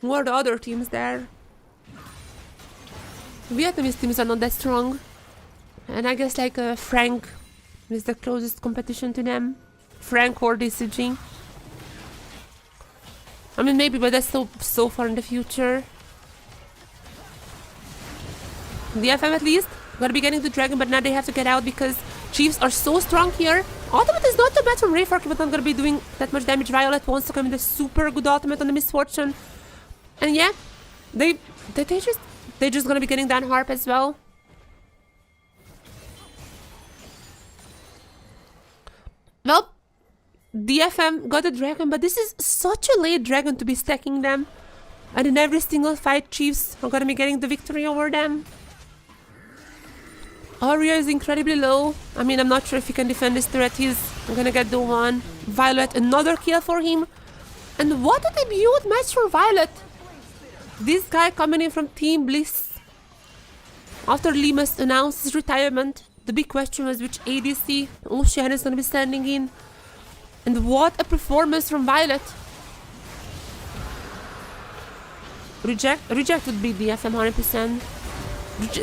[SPEAKER 1] who are the other teams there? Vietnamese teams are not that strong, and I guess like Frank is the closest competition to them. Frank or DCG. I mean, maybe, but that's so far in the future. DFM at least gonna be getting the dragon, but now they have to get out because Chiefs are so strong here. Ultimate is not too bad from Rayforky, but not gonna be doing that much damage. Violet wants to come in the super good ultimate on the Misfortune, and yeah, they just gonna be getting down Harp as well. Well, DFM got a dragon, but this is such a late dragon to be stacking them, and in every single fight, Chiefs are gonna be getting the victory over them. Arya is incredibly low. I mean, I'm not sure if he can defend this turret. He's gonna get the one. Violet, another kill for him. And what a debut match for Violet. This guy coming in from Team Bliss. After Limas announced his retirement, the big question was which ADC Ocean is gonna be standing in. And what a performance from Violet. Reject would be DFM 100%.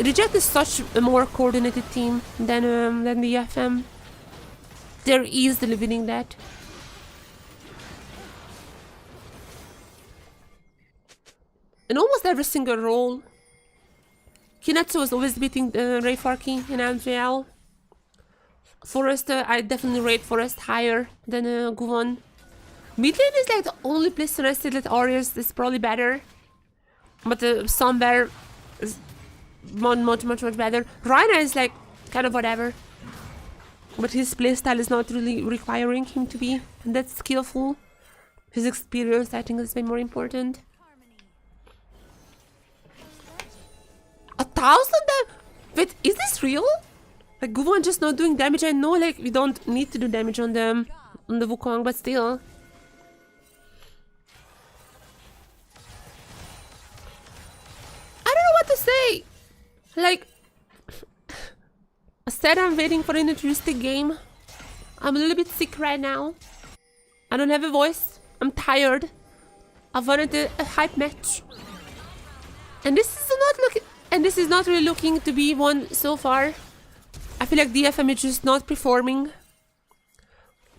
[SPEAKER 1] Reject is such a more coordinated team than DFM. They're easily winning that. In almost every single role, Kinetsu was always beating Rayforky in MJL. Forest, I definitely rate Forest higher than Guvon. Mid lane is like the only place where I say that Arias is probably better. But Somber is much better. Reiner is like kind of whatever. But his playstyle is not really requiring him to be that skillful. His experience, I think, is way more important. 1,000 Wait, is this real? Like, Guvan just not doing damage? I know, like, we don't need to do damage on the Wukong, but still. I don't know what to say. Like, I said I'm waiting for an interesting game. I'm a little bit sick right now. I don't have a voice. I'm tired. I wanted a hype match. And this is not really looking to be one so far. I feel like DFM is just not performing.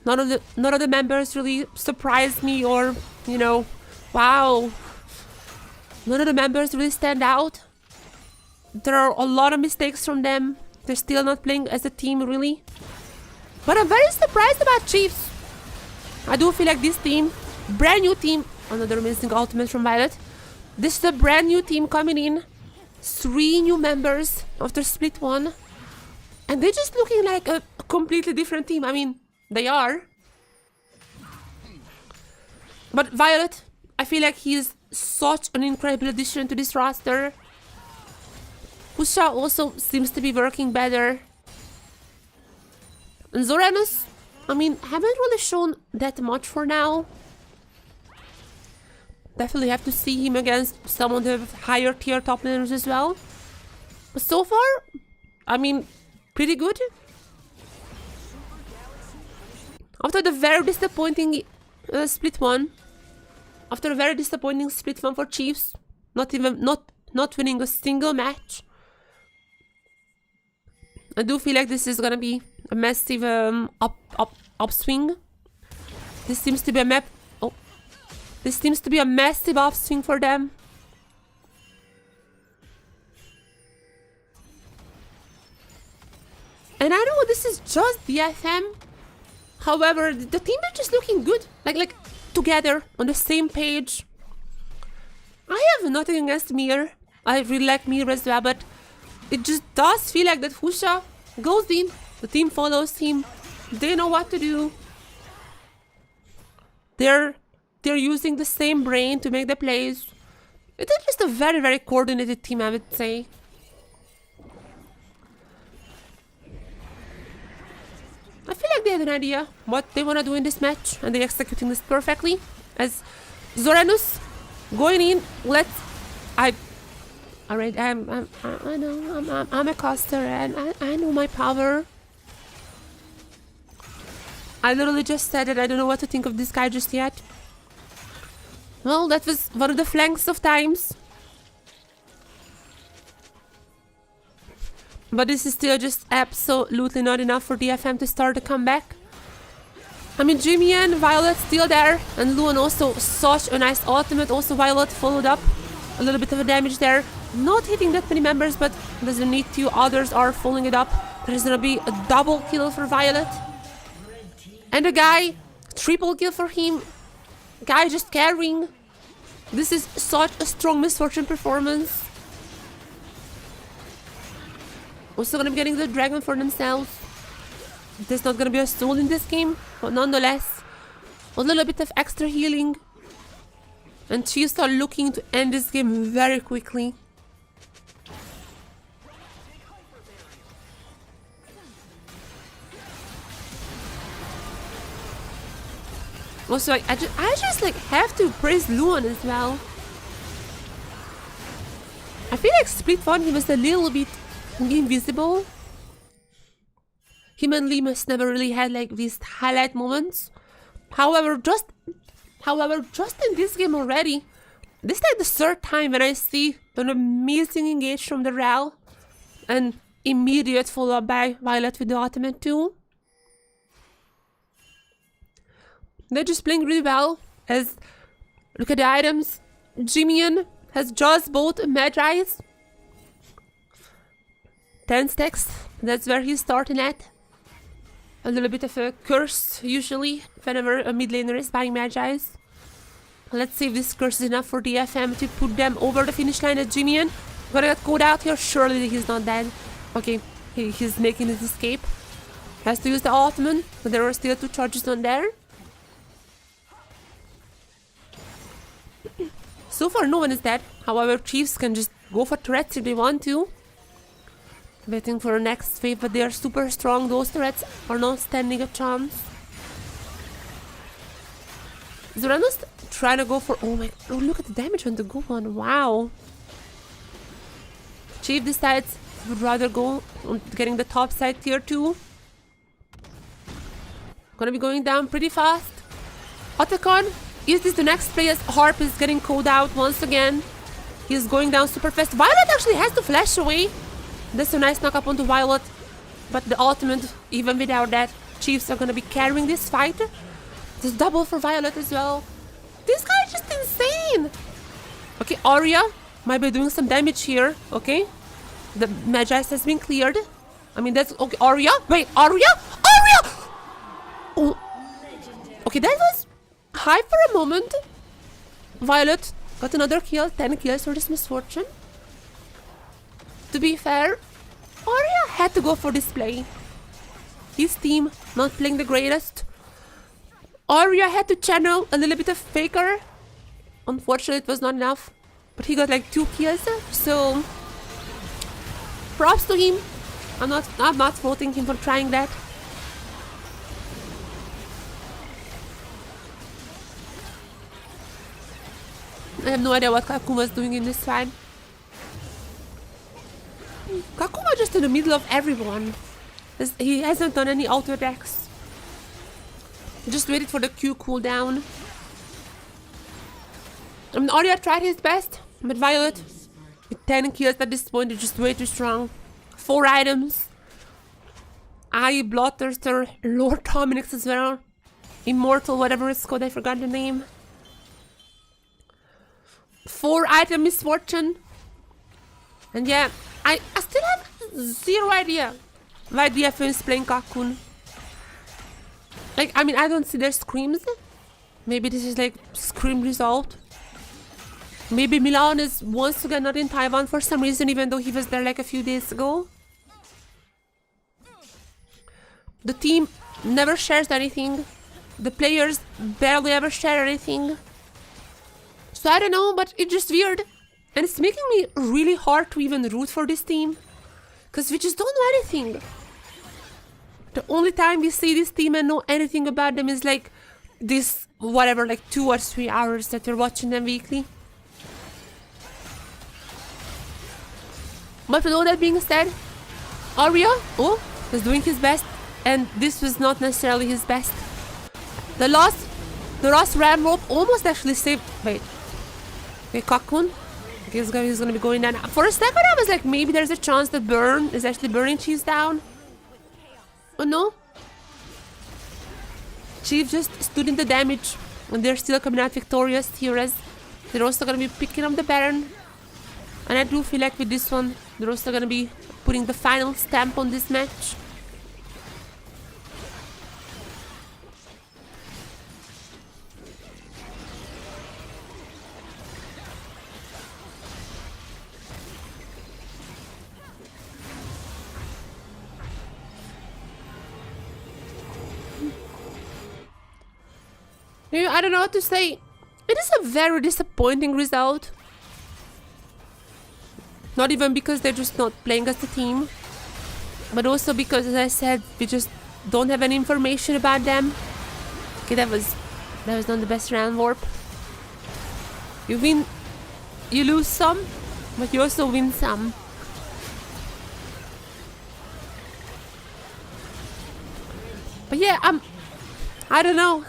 [SPEAKER 1] None of the members really surprised me, or, you know, wow. None of the members really stand out. There are a lot of mistakes from them. They're still not playing as a team, really. But I'm very surprised about Chiefs. I do feel like this team, brand new team, another amazing ultimate from Violet. This is a brand new team coming in. 3 new members after split 1. And they're just looking like a completely different team. I mean, they are. But Violet, I feel like he is such an incredible addition to this roster. Husha also seems to be working better. And Zoranus, I mean, haven't really shown that much for now. Definitely have to see him against some of the higher tier top laners as well. But so far, I mean, pretty good. After the very disappointing split 1. After a very disappointing split 1 for Chiefs. Not winning a single match. I do feel like this is gonna be a massive upswing. This seems to be a map. Oh, this seems to be a massive upswing for them. And I know this is just DFM. However, the team is just looking good, like together on the same page. I have nothing against Mir. I really like Mir as well, but it just does feel like that Husha goes in, the team follows him, they know what to do. They're using the same brain to make the plays. It is just a very, very coordinated team, I would say. I feel like they have an idea what they want to do in this match, and they're executing this perfectly. As Zoranus going in, Alright, I know, I'm a caster and I know my power. I literally just said it, I don't know what to think of this guy just yet. Well, that was one of the flanks of times. But this is still just absolutely not enough for DFM to start a comeback. I mean, Jimmy and Violet still there, and Luan also such a nice ultimate. Also Violet followed up a little bit of a damage there. Not hitting that many members, but doesn't need to. Others are following it up. There's gonna be a double kill for Violet. And a guy, triple kill for him. Guy just carrying. This is such a strong Miss Fortune performance. Also gonna be getting the dragon for themselves. There's not gonna be a soul in this game, but nonetheless, a little bit of extra healing. And Chiefs are looking to end this game very quickly. Also, I just like have to praise Luan as well. I feel like split 1 he was a little bit invisible. Him and Lemus never really had like these highlight moments. However, just in this game already, this is like the 3rd time when I see an amazing engage from the Rel, and immediate follow up by Violet with the ultimate too. They're just playing really well. As look at the items. Jimian has just bought Magi's. 10 stacks. That's where he's starting at. A little bit of a curse usually whenever a mid laner is buying Magi's. Let's see if this curse is enough for DFM to put them over the finish line. At Jimian gonna get caught out here. Surely he's not dead. Okay, he's making his escape. Has to use the ultimate, but there are still 2 charges on there. So far no one is dead. However, Chiefs can just go for turrets if they want to. Waiting for the next wave, but they are super strong. Those turrets are not standing a chance. Zoranos trying to go for... Oh my... Oh, look at the damage on the good one. Wow. Chief decides he would rather go on getting the top side tier 2. Gonna be going down pretty fast. Otacon, is this the next player's harp is getting called out once again. He's going down super fast. Violet actually has to flash away. That's a nice knock up onto Violet. But the ultimate, even without that, Chiefs are gonna be carrying this fight. This double for Violet as well. This guy is just insane. Okay, Arya might be doing some damage here. Okay. The Magi's has been cleared. I mean, that's... Okay, Arya? Wait, Arya? Arya! Oh. Okay, that was high for a moment. Violet got another kill. 10 kills for this misfortune. To be fair, Arya had to go for this play. His team not playing the greatest. Arya had to channel a little bit of Faker. Unfortunately, it was not enough. But he got like 2 kills, so... Props to him. I'm not faulting him for trying that. I have no idea what Kakuma's doing in this fight. Kakuma just in the middle of everyone. He hasn't done any auto attacks. He just waited for the Q cooldown. I mean, Arya tried his best, but Violet, with 10 kills at this point, is just way too strong. 4 items. Bloodthirster, Lord Dominic's as well. Immortal, whatever it's called, I forgot the name. 4 item misfortune. And yeah, I still have zero idea why DFM is playing Kakun. Like, I mean, I don't see their screams. Maybe this is like scream resolved. Maybe Milan is once again not in Taiwan for some reason, even though he was there like a few days ago. The team never shares anything. The players barely ever share anything. So I don't know, but it's just weird. And it's making me really hard to even root for this team. Because we just don't know anything. The only time we see this team and know anything about them is like this, whatever, like 2 or 3 hours that we're watching them weekly. But with all that being said, Arya, was doing his best. And this was not necessarily his best. The last ram rope almost actually saved... Wait. Okay, Kakun. He's gonna be going down. For a second I was like, maybe there's a chance that Burn is actually burning Chiefs down. Oh no. Chief just stood in the damage. And they're still coming out victorious here as they're also gonna be picking up the Baron. And I do feel like with this one, they're also gonna be putting the final stamp on this match. I don't know what to say. It is a very disappointing result. Not even because they're just not playing as a team, but also because, as I said, we just don't have any information about them. Okay, that was not the best round warp. You win, you lose some, but you also win some. But yeah, I don't know.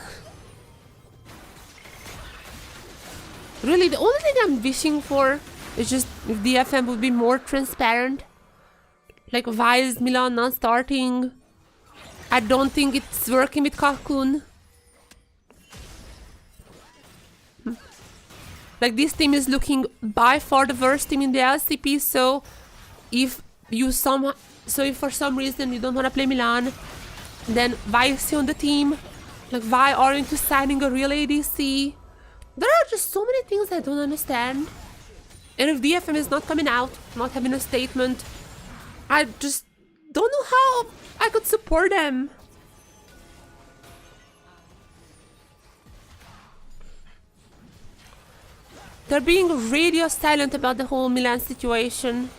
[SPEAKER 1] Really, the only thing I'm wishing for is just if DFM would be more transparent. Like, why is Milan not starting? I don't think it's working with Kakun. Like, this team is looking by far the worst team in the LCP, so if for some reason you don't want to play Milan, then why is he on the team? Like, why aren't you signing a real ADC? There are just so many things I don't understand. And if DFM is not coming out, not having a statement, I just don't know how I could support them. They're being radio silent about the whole Milan situation.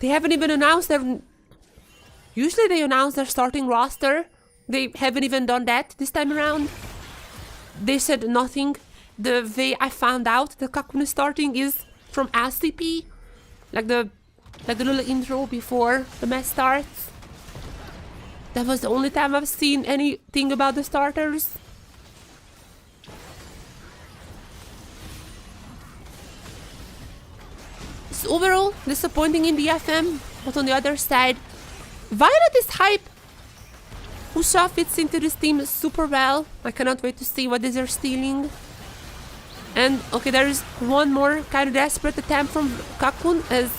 [SPEAKER 1] They haven't even announced their... Usually they announce their starting roster. They haven't even done that this time around. They said nothing. The way I found out that Kakun is starting is from LCP. Like the little intro before the match starts. That was the only time I've seen anything about the starters. It's overall disappointing in DFM, but on the other side, Violet is hype. Husha fits into this team super well. I cannot wait to see what they're stealing. And okay, there is one more kind of desperate attempt from Kakun as,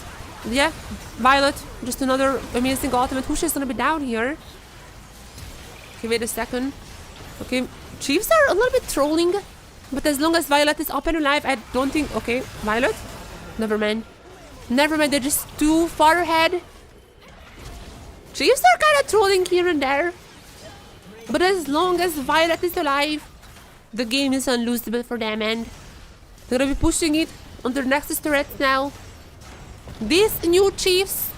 [SPEAKER 1] yeah, Violet, just another amazing ultimate. Husha is gonna be down here. Okay, wait a second. Okay, Chiefs are a little bit trolling, but as long as Violet is up and alive, I don't think... Okay, Violet? Never mind. Never mind, they're just too far ahead. Chiefs are kind of trolling here and there. But as long as Violet is alive, the game is unlosable for them, and they're gonna be pushing it on their next turrets now. These new Chiefs,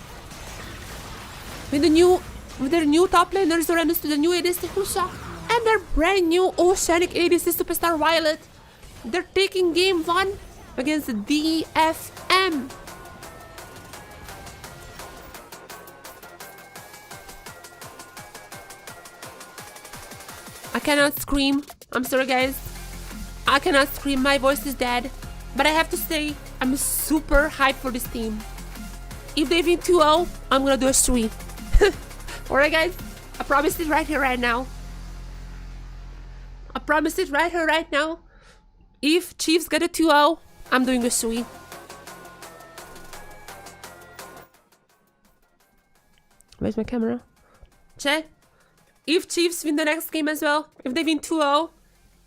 [SPEAKER 1] with their new top laners, Zoranus to the new ADC Husha, and their brand new Oceanic ADC Superstar Violet, they're taking game 1 against DFM. I cannot scream. I'm sorry, guys. I cannot scream. My voice is dead. But I have to say, I'm super hyped for this team. If they win 2-0, I'm gonna do a sweep. Alright, guys. I promise it right here, right now. I promise it right here, right now. If Chiefs get a 2-0, I'm doing a sweep. Where's my camera? Check. If Chiefs win the next game as well, if they win 2-0,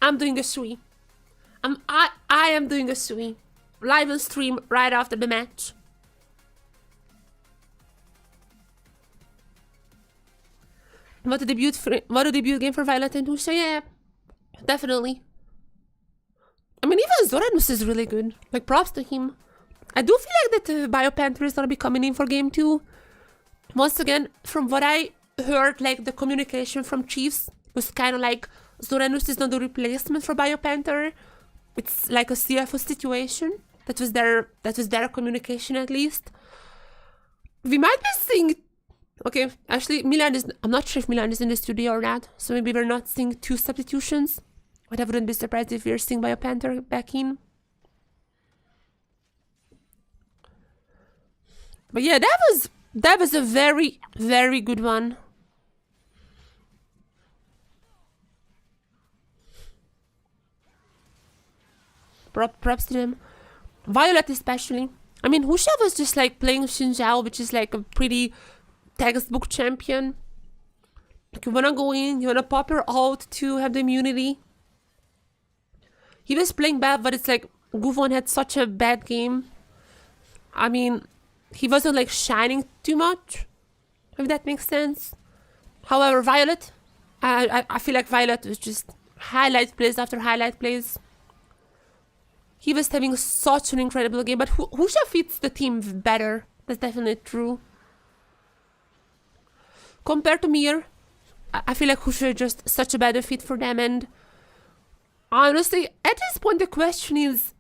[SPEAKER 1] I'm doing a sweep. I am doing a sweep. Live on stream right after the match. What a debut game for Violet and Husha. Yeah, definitely. I mean, even Zoranus is really good. Like, props to him. I do feel like that BioPanther is gonna be coming in for game 2. Once again, from what I heard, like, the communication from Chiefs was kind of like Zoranus is not the replacement for BioPanther. It's like a CFO situation. That was their communication, at least. We might be seeing... Okay, actually, Milan is... I'm not sure if Milan is in the studio or not, so maybe we're not seeing 2 substitutions. But I wouldn't be surprised if we're seeing BioPanther back in. But yeah, that was a very, very good one. Props to them. Violet especially. I mean, Husha was just like playing Xinjiao, which is like a pretty textbook champion. Like, you wanna go in, you wanna pop her out to have the immunity. He was playing bad, but it's like Guvon had such a bad game. I mean, he wasn't like shining too much, if that makes sense. However, Violet, I feel like Violet was just highlight plays after highlight plays. He was having such an incredible game, but Husha fits the team better. That's definitely true. Compared to Mir, I feel like Husha is just such a better fit for them, and honestly, at this point the question is,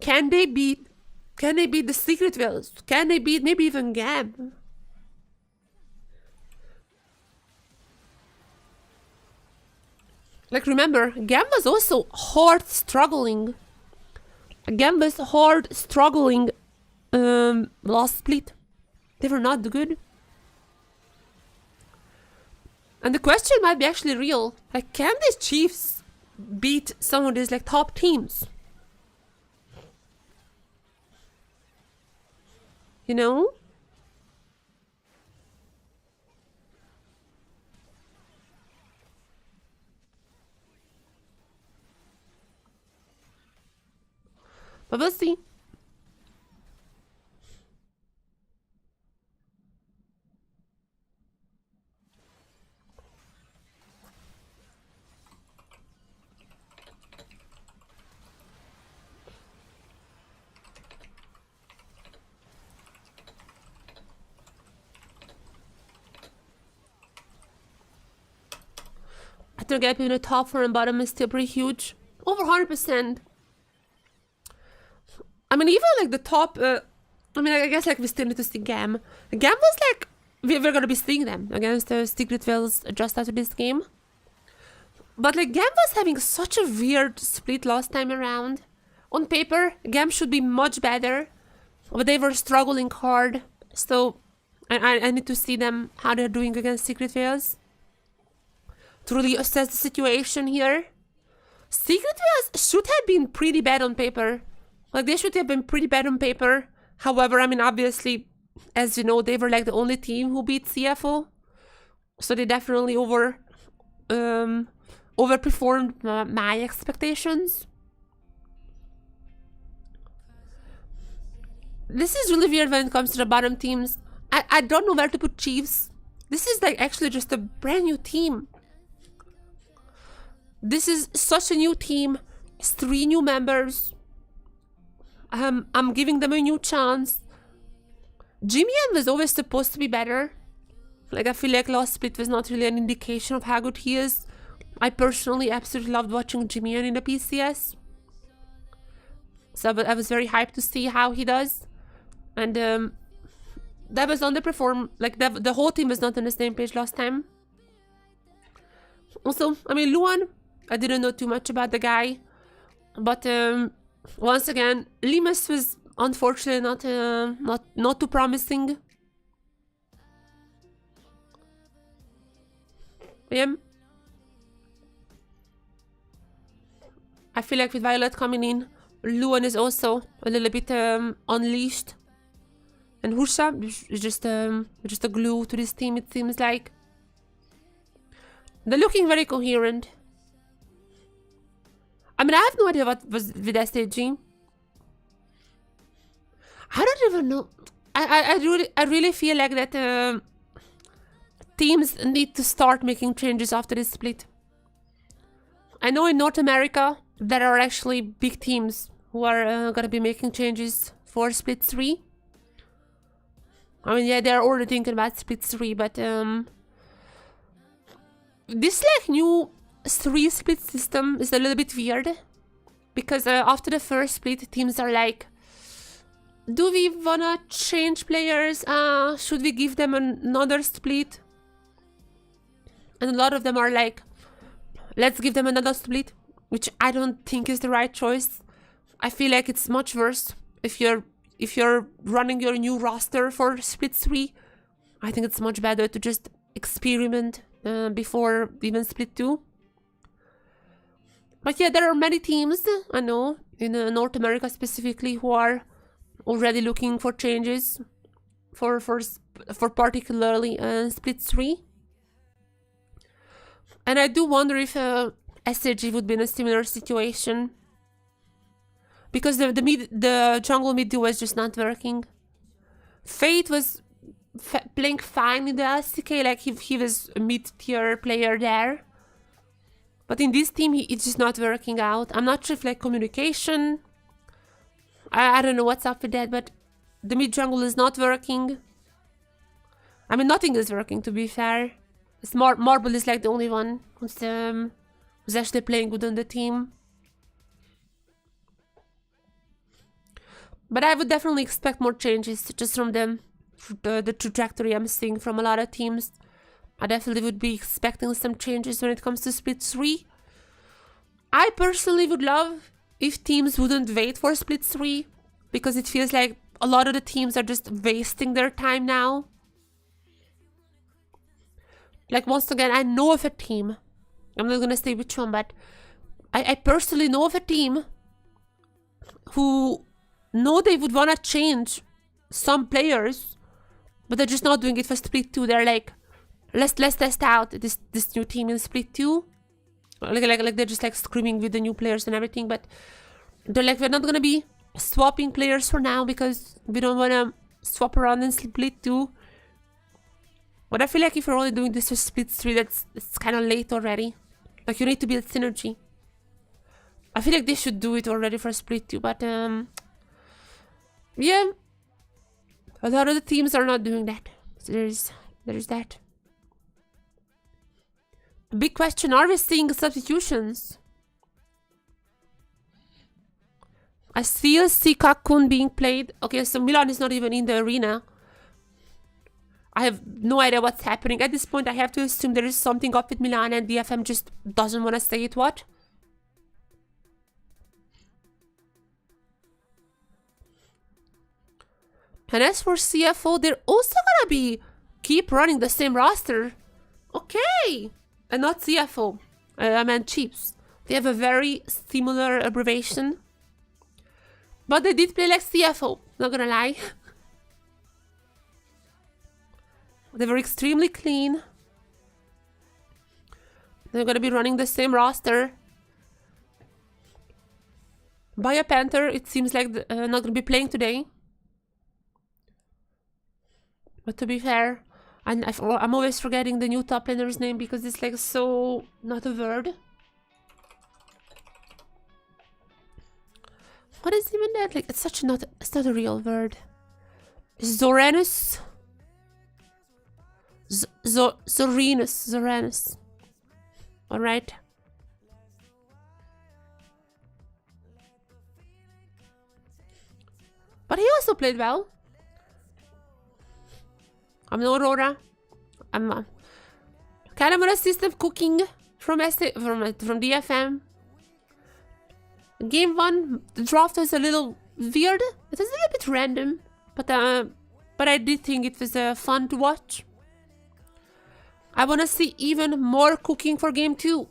[SPEAKER 1] can they beat the Secret Wells? Can they beat maybe even GAM? Like, remember, GAM was also hard struggling. GAM was hard struggling last split. They were not good. And the question might be actually real. Like, can these Chiefs beat some of these like top teams? You know? But we'll see. partner gap in the top 4 and bottom is still pretty huge. Over 100%. I mean, even like the top, I guess like we still need to see GAM. GAM was like, we're gonna be seeing them against the Secret Wells just after this game. But like GAM was having such a weird split last time around. On paper, GAM should be much better, but they were struggling hard. So I need to see them, how they're doing against Secret Wells, to really assess the situation here. Secret Wells should have been pretty bad on paper. Like, they should have been pretty bad on paper. However, I mean, obviously, as you know, they were like the only team who beat CFO. So they definitely overperformed my expectations. This is really weird when it comes to the bottom teams. I don't know where to put Chiefs. This is like actually just a brand new team. This is such a new team. It's 3 new members. I'm giving them a new chance. Jimmy was always supposed to be better. Like, I feel like last split was not really an indication of how good he is. I personally absolutely loved watching Jimmy in the PCS. So I was very hyped to see how he does. And that was underperformed. Like, the whole team was not on the same page last time. Also, I mean, Luan, I didn't know too much about the guy. But once again, Limas was unfortunately not too promising. Yeah. I feel like with Violet coming in, Luan is also a little bit unleashed. And Husha is just a glue to this team, it seems like. They're looking very coherent. I mean, I have no idea what was with SAG. I don't even know. I really feel like that teams need to start making changes after this split. I know in North America there are actually big teams who are gonna be making changes for split 3. I mean, yeah, they're already thinking about split 3, but this like new 3 split system is a little bit weird, because after the first split, teams are like, do we wanna change players? Should we give them another split? And a lot of them are like, let's give them another split, which I don't think is the right choice. I feel like it's much worse if you're running your new roster for split 3. I think it's much better to just experiment before even split 2. But yeah, there are many teams, I know, in North America specifically, who are already looking for changes for particularly split 3. And I do wonder if SAG would be in a similar situation, because the jungle mid duo is just not working. Fate was playing fine in the LCK, like he was a mid-tier player there. But in this team, it's just not working out. I'm not sure if like communication, I don't know what's up with that, but the mid jungle is not working. I mean, nothing is working, to be fair. It's Marble is like the only one who's actually playing good on the team. But I would definitely expect more changes just from the trajectory I'm seeing from a lot of teams. I definitely would be expecting some changes when it comes to split 3. I personally would love if teams wouldn't wait for split 3, because it feels like a lot of the teams are just wasting their time now. Like, once again, I know of a team, I'm not gonna say which one, but I personally know of a team who know they would wanna change some players, but they're just not doing it for split 2. They're like, let's test out this new team in split 2. Like they're just like screaming with the new players and everything, but they're like, we're not gonna be swapping players for now because we don't wanna swap around in split 2. But I feel like if you're only doing this for split 3, it's kind of late already. Like, you need to build synergy. I feel like they should do it already for split 2, but yeah, a lot of the teams are not doing that. So there's that. Big question, are we seeing substitutions? I still see Kakun being played. Okay, so Milan is not even in the arena. I have no idea what's happening. At this point, I have to assume there is something up with Milan and DFM just doesn't want to say it. What? And as for CFO, they're also gonna keep running the same roster. Okay! And not CFO. I meant Chiefs. They have a very similar abbreviation. But they did play like CFO, not gonna lie. They were extremely clean. They're gonna be running the same roster. Bio Panther, it seems like not gonna be playing today. But to be fair, I'm always forgetting the new top laner's name because it's like so not a word. What is even that? Like it's not a real word. Zoranus. Zoranus. Alright. But he also played well. I'm no Aurora. I'm kind of an assistant cooking from DFM. Game 1, the draft was a little weird. It was a little bit random, but I did think it was fun to watch. I want to see even more cooking for Game 2.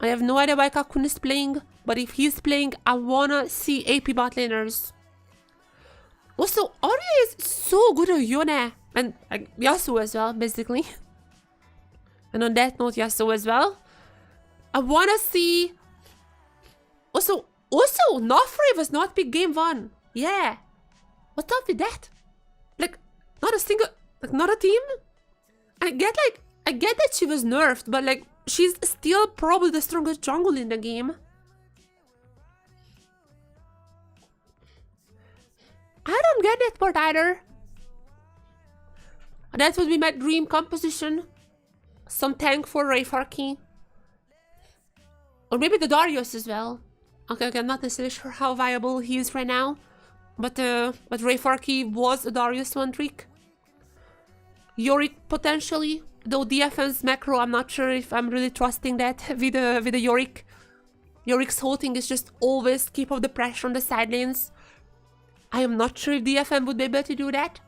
[SPEAKER 1] I have no idea why Kakun is playing, but if he's playing, I want to see AP bot laners. Also, Arya is so good at Yone. And Yasuo as well, basically. And on that note, Yasuo as well. I want to see... Also, Nofri was not big Game 1. Yeah. What's up with that? Like, not a single... Like, not a team? I get that she was nerfed, but like, she's still probably the strongest jungle in the game. I don't get that part either. That would be my dream composition. Some tank for Rayfarki. Or maybe the Darius as well. Okay, I'm not necessarily sure how viable he is right now. But Rayfarki was a Darius one trick. Yorick potentially. Though DFM's macro, I'm not sure if I'm really trusting that with the Yorick. Yorick's whole thing is just always keep up the pressure on the side lanes. I am not sure if DFM would be able to do that.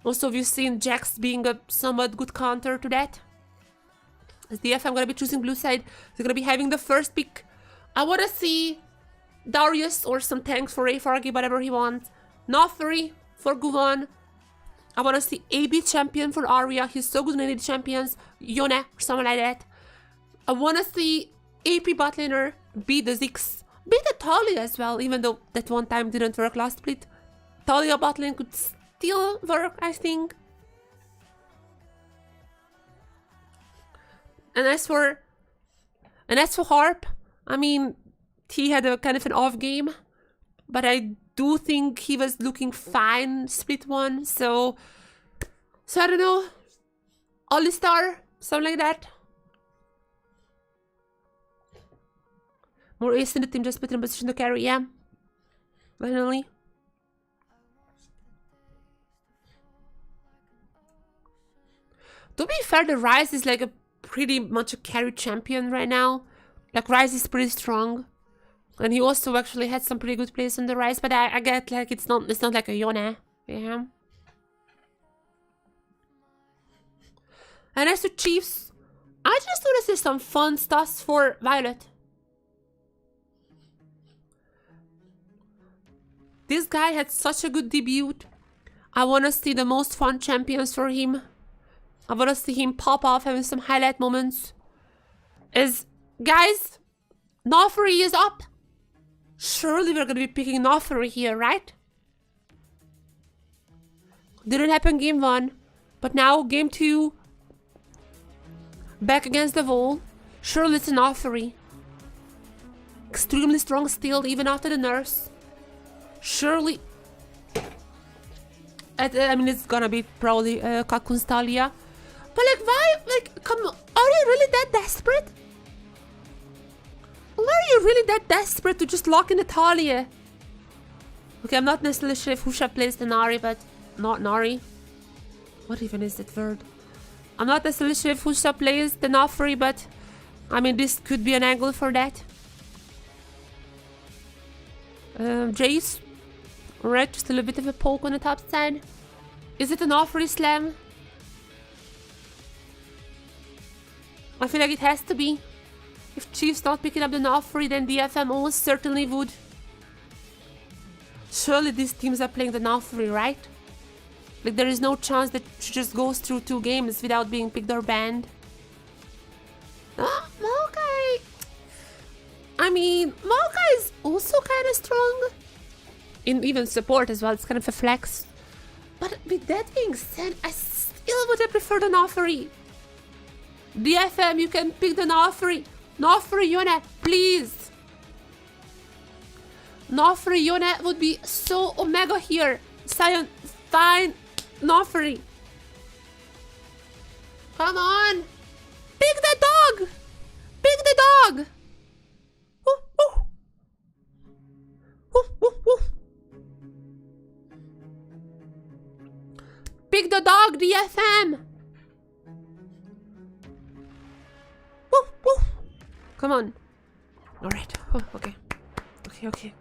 [SPEAKER 1] Also, we've seen Jax being a somewhat good counter to that. As DFM gonna be choosing blue side, they're gonna be having the first pick. I wanna see Darius or some tanks for Rayfarki, whatever he wants. Nofri for Guvan. I wanna see AB champion for Arya. He's so good in AD champions. Yone or someone like that. I wanna see AP bot laner be the Ziggs. Be the Talia as well, even though that one time didn't work last split. Talia bot lane could still work, I think. And as for Harp, I mean, he had a kind of an off game, but I do think he was looking fine split one. So I don't know, All-Star, something like that. More ace in the team, just put in a position to carry, yeah. Finally. To be fair, the Ryze is like a pretty much a carry champion right now. Like, Ryze is pretty strong. And he also actually had some pretty good plays on the Ryze, but I get like it's not like a Yone. Yeah. And as to Chiefs, I just want to see some fun stuff for Violet. This guy had such a good debut. I want to see the most fun champions for him. I want to see him pop off, having some highlight moments. Guys, Nofri is up. Surely we're going to be picking Nofri here, right? Didn't happen game 1. But now game 2. Back against the wall. Surely it's Nofri. Extremely strong still, even after the nerfs. Surely. I mean, it's gonna be probably Kakun's Talia. But like, why? Like, come on. Arya you really that desperate? Were you really that desperate to just lock in the Talia? Okay, I'm not necessarily sure if Husha plays the Nari, but not Nari. What even is that word? I'm not necessarily sure if Husha plays the Nafri, but I mean, this could be an angle for that. Jace. Alright, just a little bit of a poke on the top side. Is it an Nafri slam? I feel like it has to be. If Chief's not picking up the Nafri, then DFM almost certainly would. Surely these teams are playing the Nafri, right? Like, there is no chance that she just goes through 2 games without being picked or banned. Maokai. I mean, Maokai is also kind of strong. In even support as well, it's kind of a flex. But with that being said, I still would have preferred the Nafri. DFM, you can pick the Nafri. Nafri Yone, please. Nafri Yone would be so omega here. Sion, fine. Nafri. Come on. Pick the dog. Pick the dog. Woo, woo. Woo, woo, woo. Pick the dog, DFM. Woo, woo. Come on. Alright. Oh, okay. Okay.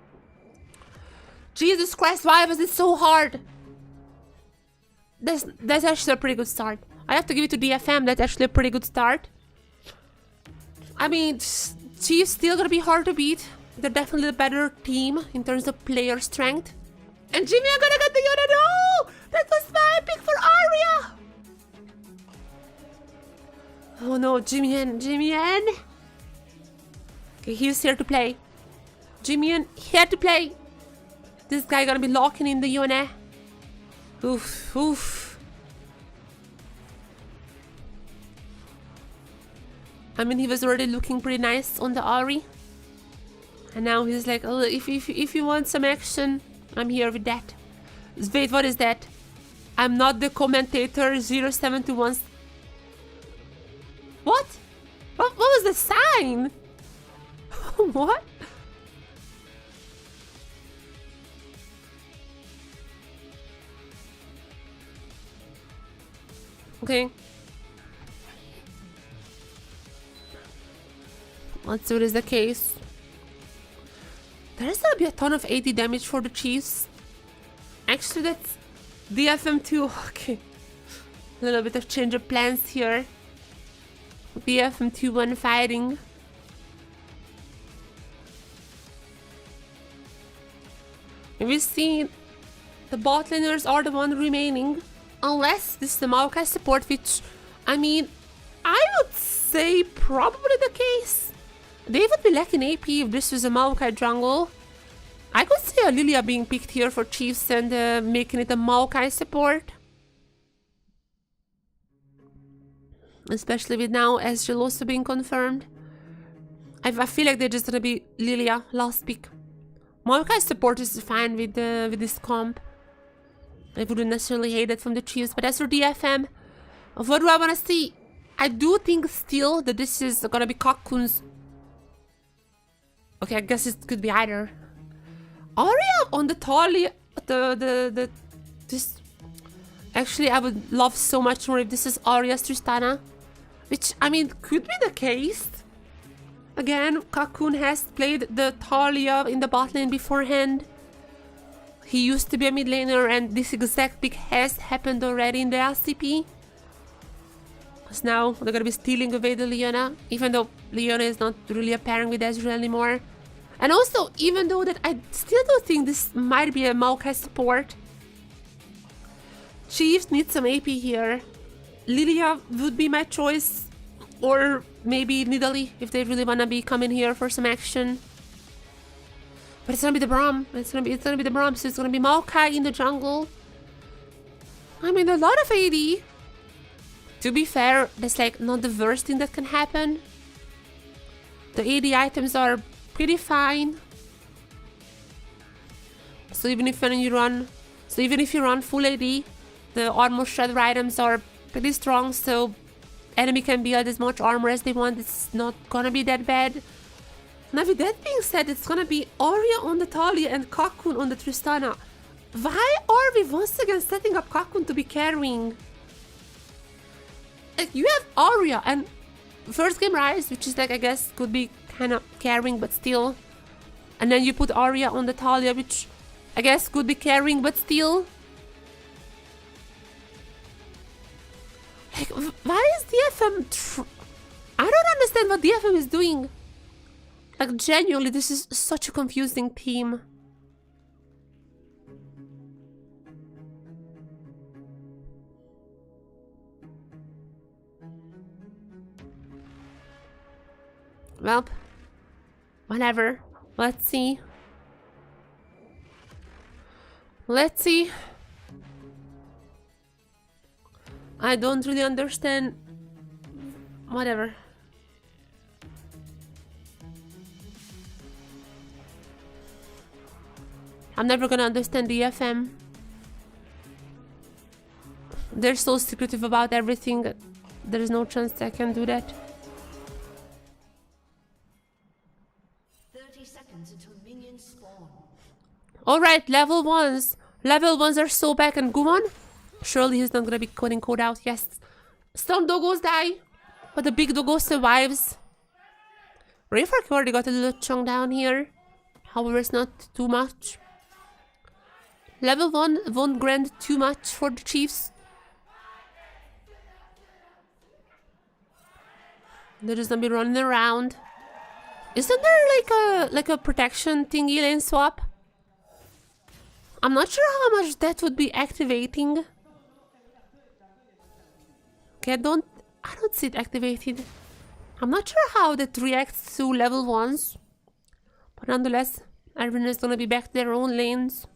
[SPEAKER 1] Jesus Christ, why was it so hard? That's actually a pretty good start. I have to give it to DFM, that's actually a pretty good start. I mean, Chief's still gonna be hard to beat. They're definitely the better team in terms of player strength. And Jimmy, I'm gonna get the Yoda. No! That was my pick for Arya! Oh no, Jimmy N. Okay, he's here to play. Jimmy N, here to play. This guy gonna be locking in the Yone. Oof, oof. I mean, he was already looking pretty nice on the Ari. And now he's like, oh, if you want some action, I'm here with that. Wait, what is that? I'm not the commentator 0721. What? What was the sign? What? Okay. Let's see what is the case. There's gonna be a ton of AD damage for the Chiefs. Actually, that's DFM 2. Okay. A little bit of change of plans here. DFM 2-1 fighting. And we've seen the bot laners are the one remaining. Unless this is the Maokai support, which, I mean, I would say probably the case. They would be lacking AP if this was a Maokai jungle. I could see a Lilia being picked here for Chiefs and making it a Maokai support. Especially with now Ezreal also being confirmed. I feel like they're just gonna be Lilia last pick. Maokai support is fine with this comp. I wouldn't necessarily hate it from the Chiefs, but as for DFM, what do I want to see? I do think still that this is gonna be Kakun's. Okay, I guess it could be either. Arya on the Talia, this. Actually, I would love so much more if this is Arya's Tristana, which I mean could be the case. Again, Kakun has played the Talia in the bot lane beforehand. He used to be a mid laner, and this exact pick has happened already in the LCP. So now they're gonna be stealing away the Leona, even though Leona is not really a pairing with Ezreal anymore. And also, even though that I still don't think this might be a Maokai support. Chiefs need some AP here. Lilia would be my choice, or maybe Nidalee if they really wanna be coming here for some action. But it's gonna be the Braum. It's gonna be the Braum. So it's gonna be Maokai in the jungle. I mean, a lot of AD. To be fair, that's like not the worst thing that can happen. The AD items are pretty fine. So even if you run full AD, the armor shredder items are pretty strong. So enemy can build as much armor as they want. It's not gonna be that bad. Now with that being said, it's gonna be Arya on the Talia and Cocoon on the Tristana. Why are we once again setting up Cocoon to be carrying? Like, you have Arya and first game Rise, which is like, I guess, could be kind of carrying, but still. And then you put Arya on the Talia, which I guess could be carrying, but still. Like, why is DFM... I don't understand what DFM is doing. Like, genuinely, this is such a confusing team. Well, whatever. Let's see. Let's see. I don't really understand. Whatever. I'm never gonna understand DFM. They're so secretive about everything. There's no chance I can do that.
[SPEAKER 2] 30 seconds until minions spawn.
[SPEAKER 1] Alright, level 1s. Level 1s are so back, and Guman? Surely he's not gonna be coding code out. Yes. Some doggos die, but the big doggo survives. Rayfark already got a little chunk down here. However, it's not too much. Level 1 won't grant too much for the Chiefs. They're just gonna be running around. Isn't there like a protection thingy lane swap? I'm not sure how much that would be activating. Okay, I don't see it activated. I'm not sure how that reacts to level 1s. But nonetheless, everyone is gonna be back to their own lanes.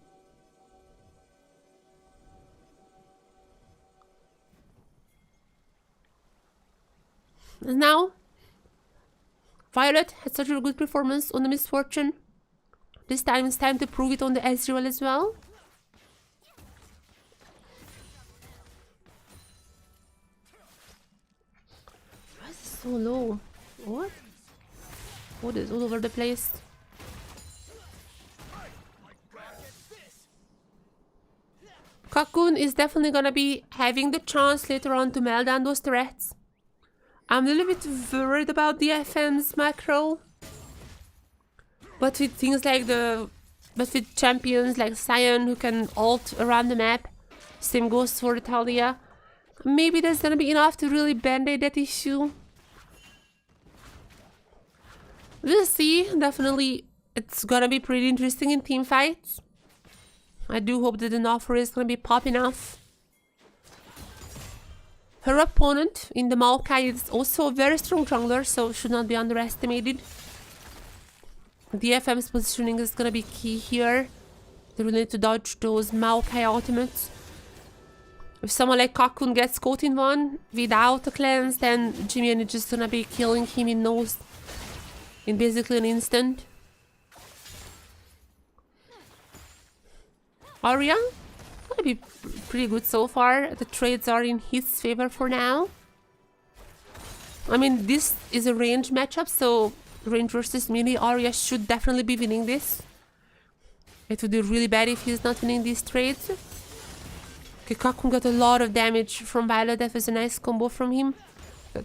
[SPEAKER 1] And now, Violet had such a good performance on the Misfortune. This time it's time to prove it on the Ezreal as well. Why is it so low? What? What is all over the place? Cocoon is definitely gonna be having the chance later on to melt down those threats. I'm a little bit worried about the DFM's macro. But with things like with champions like Sion who can ult around the map, same goes for Talia. Maybe that's gonna be enough to really band-aid that issue. We'll see. Definitely, it's gonna be pretty interesting in team fights. I do hope that the Noffer is gonna be popping off. Her opponent in the Maokai is also a very strong jungler, so should not be underestimated. DFM's positioning is gonna be key here. They really need to dodge those Maokai ultimates. If someone like Cocoon gets caught in one without a cleanse, then Jimian is just gonna be killing him in basically an instant. Arya? Gonna be pretty good so far. The trades are in his favor for now. I mean, this is a range matchup, so range versus melee, Arya should definitely be winning this. It would be really bad if he's not winning these trades. Okay, Cocoon got a lot of damage from Violet. That was a nice combo from him.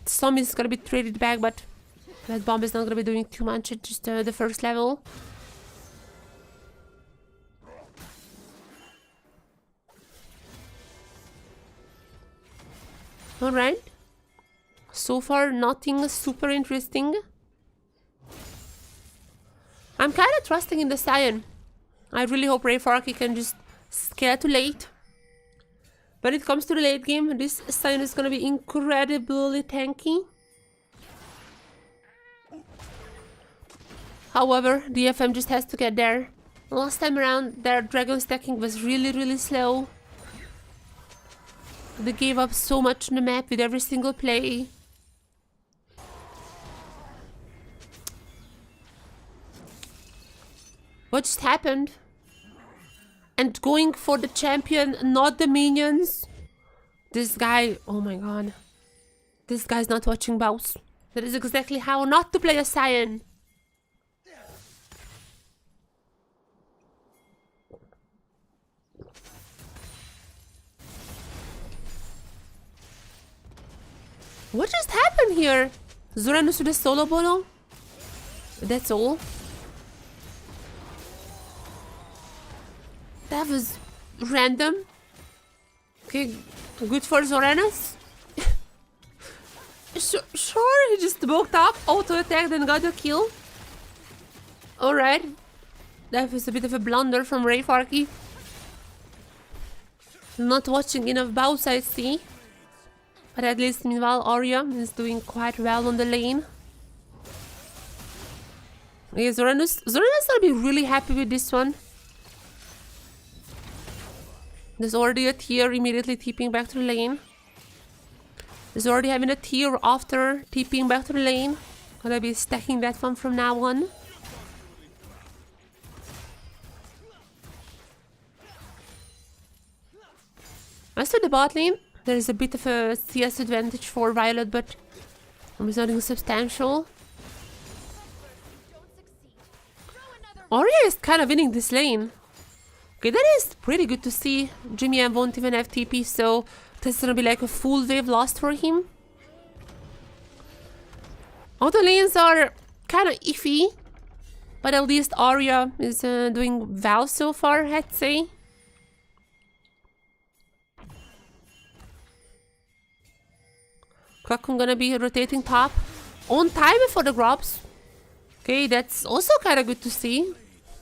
[SPEAKER 1] Some is gonna be traded back, but that bomb is not gonna be doing too much at just the first level. Alright. So far, nothing super interesting. I'm kind of trusting in the Sion. I really hope Rayfark can just scale to late. When it comes to the late game, this Sion is gonna be incredibly tanky. However, DFM just has to get there. Last time around, their dragon stacking was really slow. They gave up so much on the map with every single play. What just happened? And going for the champion, not the minions. This guy, oh my god. This guy's not watching bows. That is exactly how not to play a Saiyan. What just happened here? Zoranus with a solo bolo? That's all? That was random. Okay, good for Zoranus. Sure, he just woke up, auto-attacked and got a kill. Alright. That was a bit of a blunder from Rayfarky. Not watching enough bows, I see. But at least, meanwhile, Arya is doing quite well on the lane. Okay, Zoranus will be really happy with this one. There's already a tier immediately TPing back to the lane. There's already having a tier after TPing back to the lane. Gonna be stacking that one from now on. As to the bot lane, there is a bit of a CS advantage for Violet, but it's nothing substantial. Arya is kind of winning this lane. Okay, that is pretty good to see. Jimmy and won't even have TP, so that's gonna be like a full wave lost for him. Auto lanes are kind of iffy, but at least Arya is doing well so far, I'd say. Kakun gonna be rotating top on time for the grubs. Okay, that's also kind of good to see.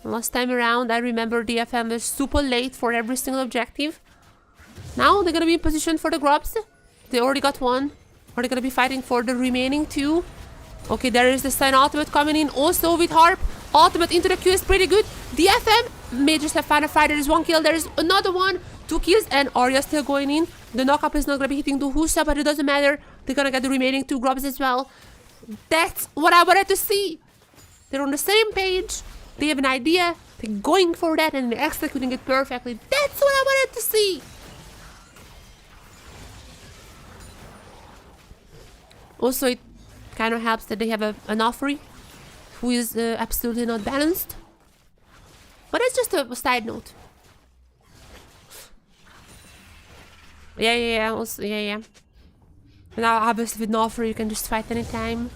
[SPEAKER 1] Last time around, I remember DFM was super late for every single objective. Now they're gonna be in position for the grubs. They already got one. Are they gonna be fighting for the remaining two? Okay, there is the Sign ultimate coming in. Also with Harp. Ultimate into the Q is pretty good. DFM may just have found a fight. There is one kill. There is another one. 2 kills and Arya still going in. The knockup is not gonna be hitting the Husa, but it doesn't matter. They're gonna get the remaining 2 grubs as well. That's what I wanted to see. They're on the same page. They have an idea. They're going for that and they're executing it perfectly. That's what I wanted to see. Also, it kind of helps that they have an Offrey who is absolutely not balanced. But it's just a side note. Yeah. Also, yeah. Now, obviously, with no Offrey, you can just fight anytime.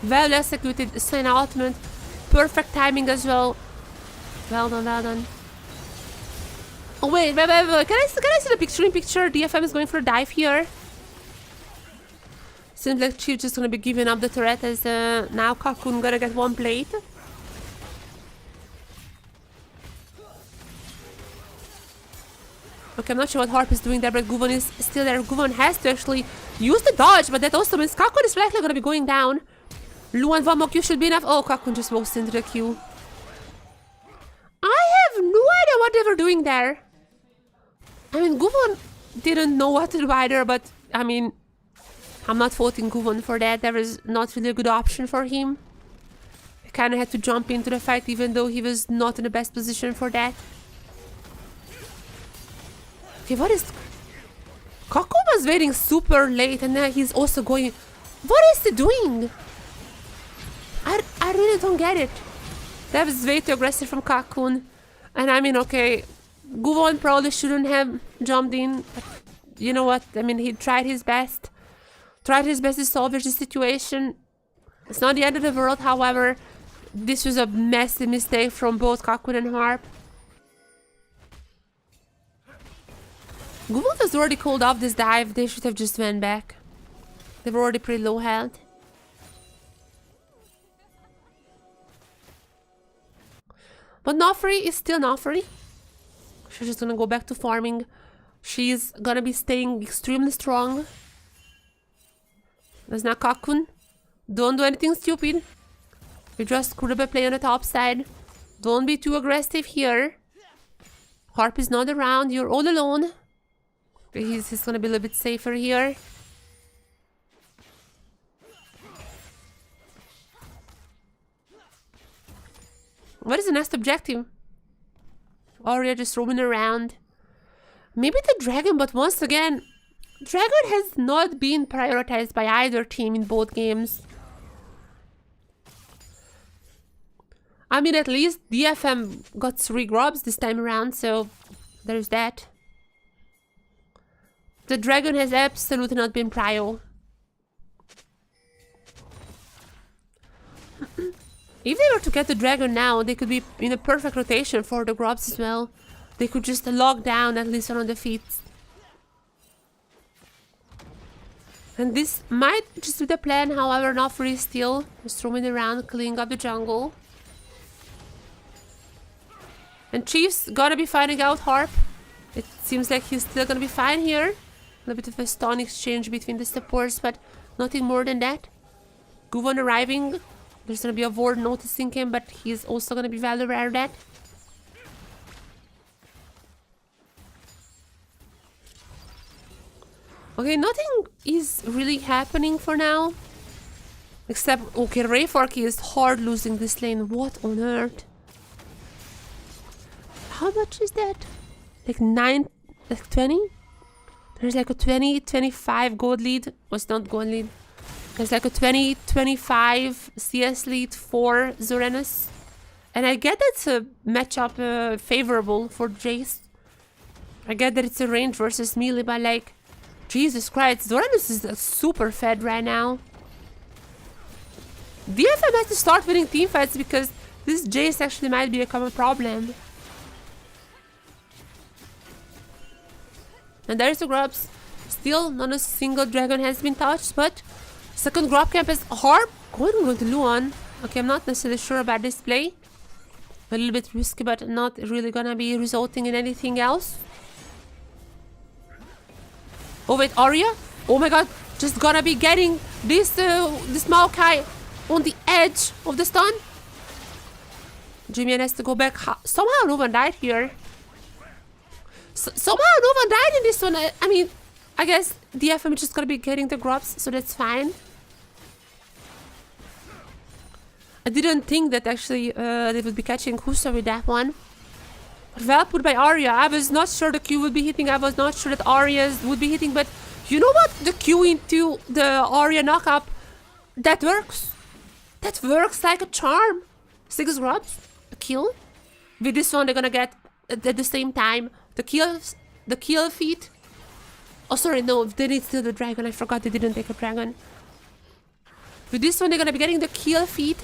[SPEAKER 1] Well executed, Sign ultimate. Perfect timing as well. Well done. Oh wait. Can I see the picture in picture? DFM is going for a dive here. Seems like Chief just gonna be giving up the turret as now Kakun gonna get one plate. Okay, I'm not sure what Harp is doing there, but Guvon is still there. Guvon has to actually use the dodge, but that also means Kakun is likely gonna be going down. Luan one more Q should be enough. Oh, Kakun just walks into the Q. I have no idea what they were doing there. I mean, Guvon didn't know what to do either, but I mean, I'm not faulting Guvon for that. There was not really a good option for him. He kind of had to jump into the fight, even though he was not in the best position for that. Okay, what is... Kakun was waiting super late, and now he's also going... What is he doing? I really don't get it. That was way too aggressive from Kakun. And I mean, okay, Guvon probably shouldn't have jumped in. But you know what? I mean, he tried his best. Tried his best to salvage the situation. It's not the end of the world, however. This was a massive mistake from both Kakun and Harp. Guvon has already called off this dive. They should have just went back. They were already pretty low health. But Nofri is still Nofri. She's just gonna go back to farming. She's gonna be staying extremely strong. There's now Kakun. Don't do anything stupid. You just could have play on the top side. Don't be too aggressive here. Harp is not around. You're all alone. He's gonna be a little bit safer here. What is the next objective? Arya just roaming around. Maybe the dragon, but once again, dragon has not been prioritized by either team in both games. I mean, at least DFM got 3 grubs this time around, so there's that. The dragon has absolutely not been prio. If they were to get the dragon now, they could be in a perfect rotation for the grubs as well. They could just lock down at least one of the feats. And this might just be the plan, however, not free still. Just roaming around, cleaning up the jungle. And Chief's gotta be finding out Harp. It seems like he's still gonna be fine here. A little bit of a stun exchange between the supports, but nothing more than that. Guvon arriving. There's gonna be a ward noticing him, but he's also gonna be well aware of that. Okay, nothing is really happening for now. Except, okay, Rayfork is hard losing this lane. What on earth? How much is that? Like 9, like 20? There's like a 20-25 gold lead. Oh, it's not gold lead. There's like a 20-25 CS lead for Zoranus. And I get that's a matchup favorable for Jace. I get that it's a range versus melee, but like, Jesus Christ, Zoranus is super fed right now. DFM has to start winning teamfights because this Jace actually might become a problem. And there's the grubs. Still, not a single dragon has been touched, but second grub camp is Harp going to Luan. Okay, I'm not necessarily sure about this play. A little bit risky, but not really gonna be resulting in anything else. Oh wait, Arya? Oh my god, just gonna be getting this Maokai on the edge of the stun. Jimian has to go back. Somehow no one died here. Somehow no one died in this one. I mean, I guess DFM is just gonna be getting the grubs, so that's fine. I didn't think that actually they would be catching Husa with that one. Well put by Arya. I was not sure the Q would be hitting. I was not sure that Arya's would be hitting, but you know what? The Q into the Arya knockup, that works. That works like a charm. 6 grubs, a kill. With this one, they're gonna get at the same time the kill feat. Oh, sorry, no, they did steal the dragon. I forgot they didn't take a dragon. With this one, they're gonna be getting the kill feat,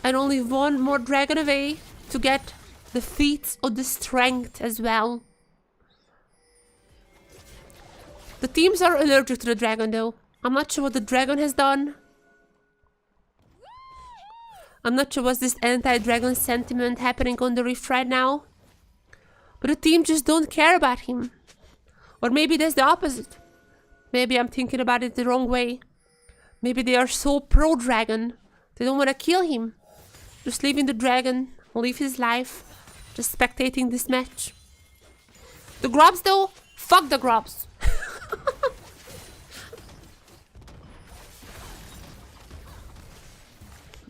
[SPEAKER 1] and only one more dragon away to get the feats of the strength as well. The teams are allergic to the dragon though. I'm not sure what the dragon has done. I'm not sure what's this anti-dragon sentiment happening on the Rift right now. But the team just don't care about him. Or maybe that's the opposite. Maybe I'm thinking about it the wrong way. Maybe they are so pro-dragon. They don't want to kill him. Just leaving the dragon, live his life. Just spectating this match. The grubs though? Fuck the grubs.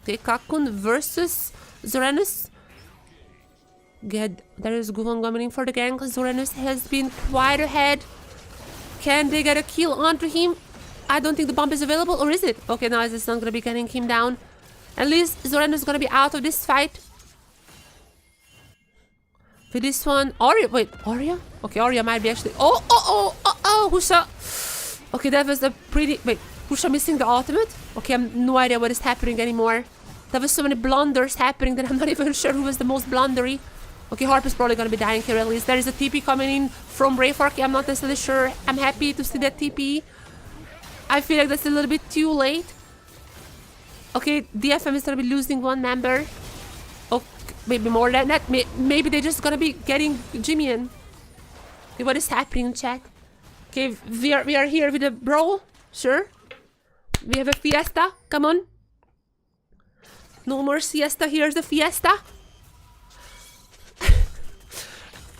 [SPEAKER 1] Okay, Kakun versus Zoranus. Good. There is Guvon coming for the gank. Zoranus has been quite ahead. Can they get a kill onto him? I don't think the bomb is available, or is it? Okay, no, it's not gonna be getting him down. At least Zoranus is gonna be out of this fight. For this one, Arya. Wait, Arya? Okay, Arya might be actually. Oh, Husha. Okay, that was a pretty. Wait, Husha missing the ultimate? Okay, I have no idea what is happening anymore. There was so many blunders happening that I'm not even sure who was the most blundery. Okay, Harp is probably gonna be dying here at least. There is a TP coming in from Rayfork. I'm not necessarily sure. I'm happy to see that TP. I feel like that's a little bit too late. Okay, DFM is gonna be losing one member. Okay, maybe more than that. Maybe they're just gonna be getting Jimmy in. Okay, what is happening in chat? Okay, we are here with a brawl. Sure. We have a fiesta. Come on. No more siesta. Here's the fiesta.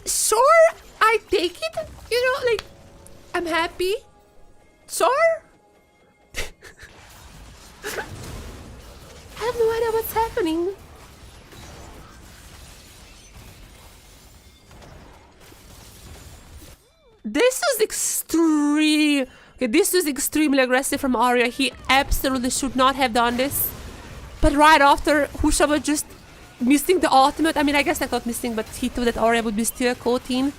[SPEAKER 1] Sure, I take it. You know, like, I'm happy. Sure. I have no idea what's happening. was extreme. Okay, this was extremely aggressive from Arya. He absolutely should not have done this. But right after, Husha was just missing the ultimate. I mean, I guess I thought missing, but he thought that Arya would be still caught in.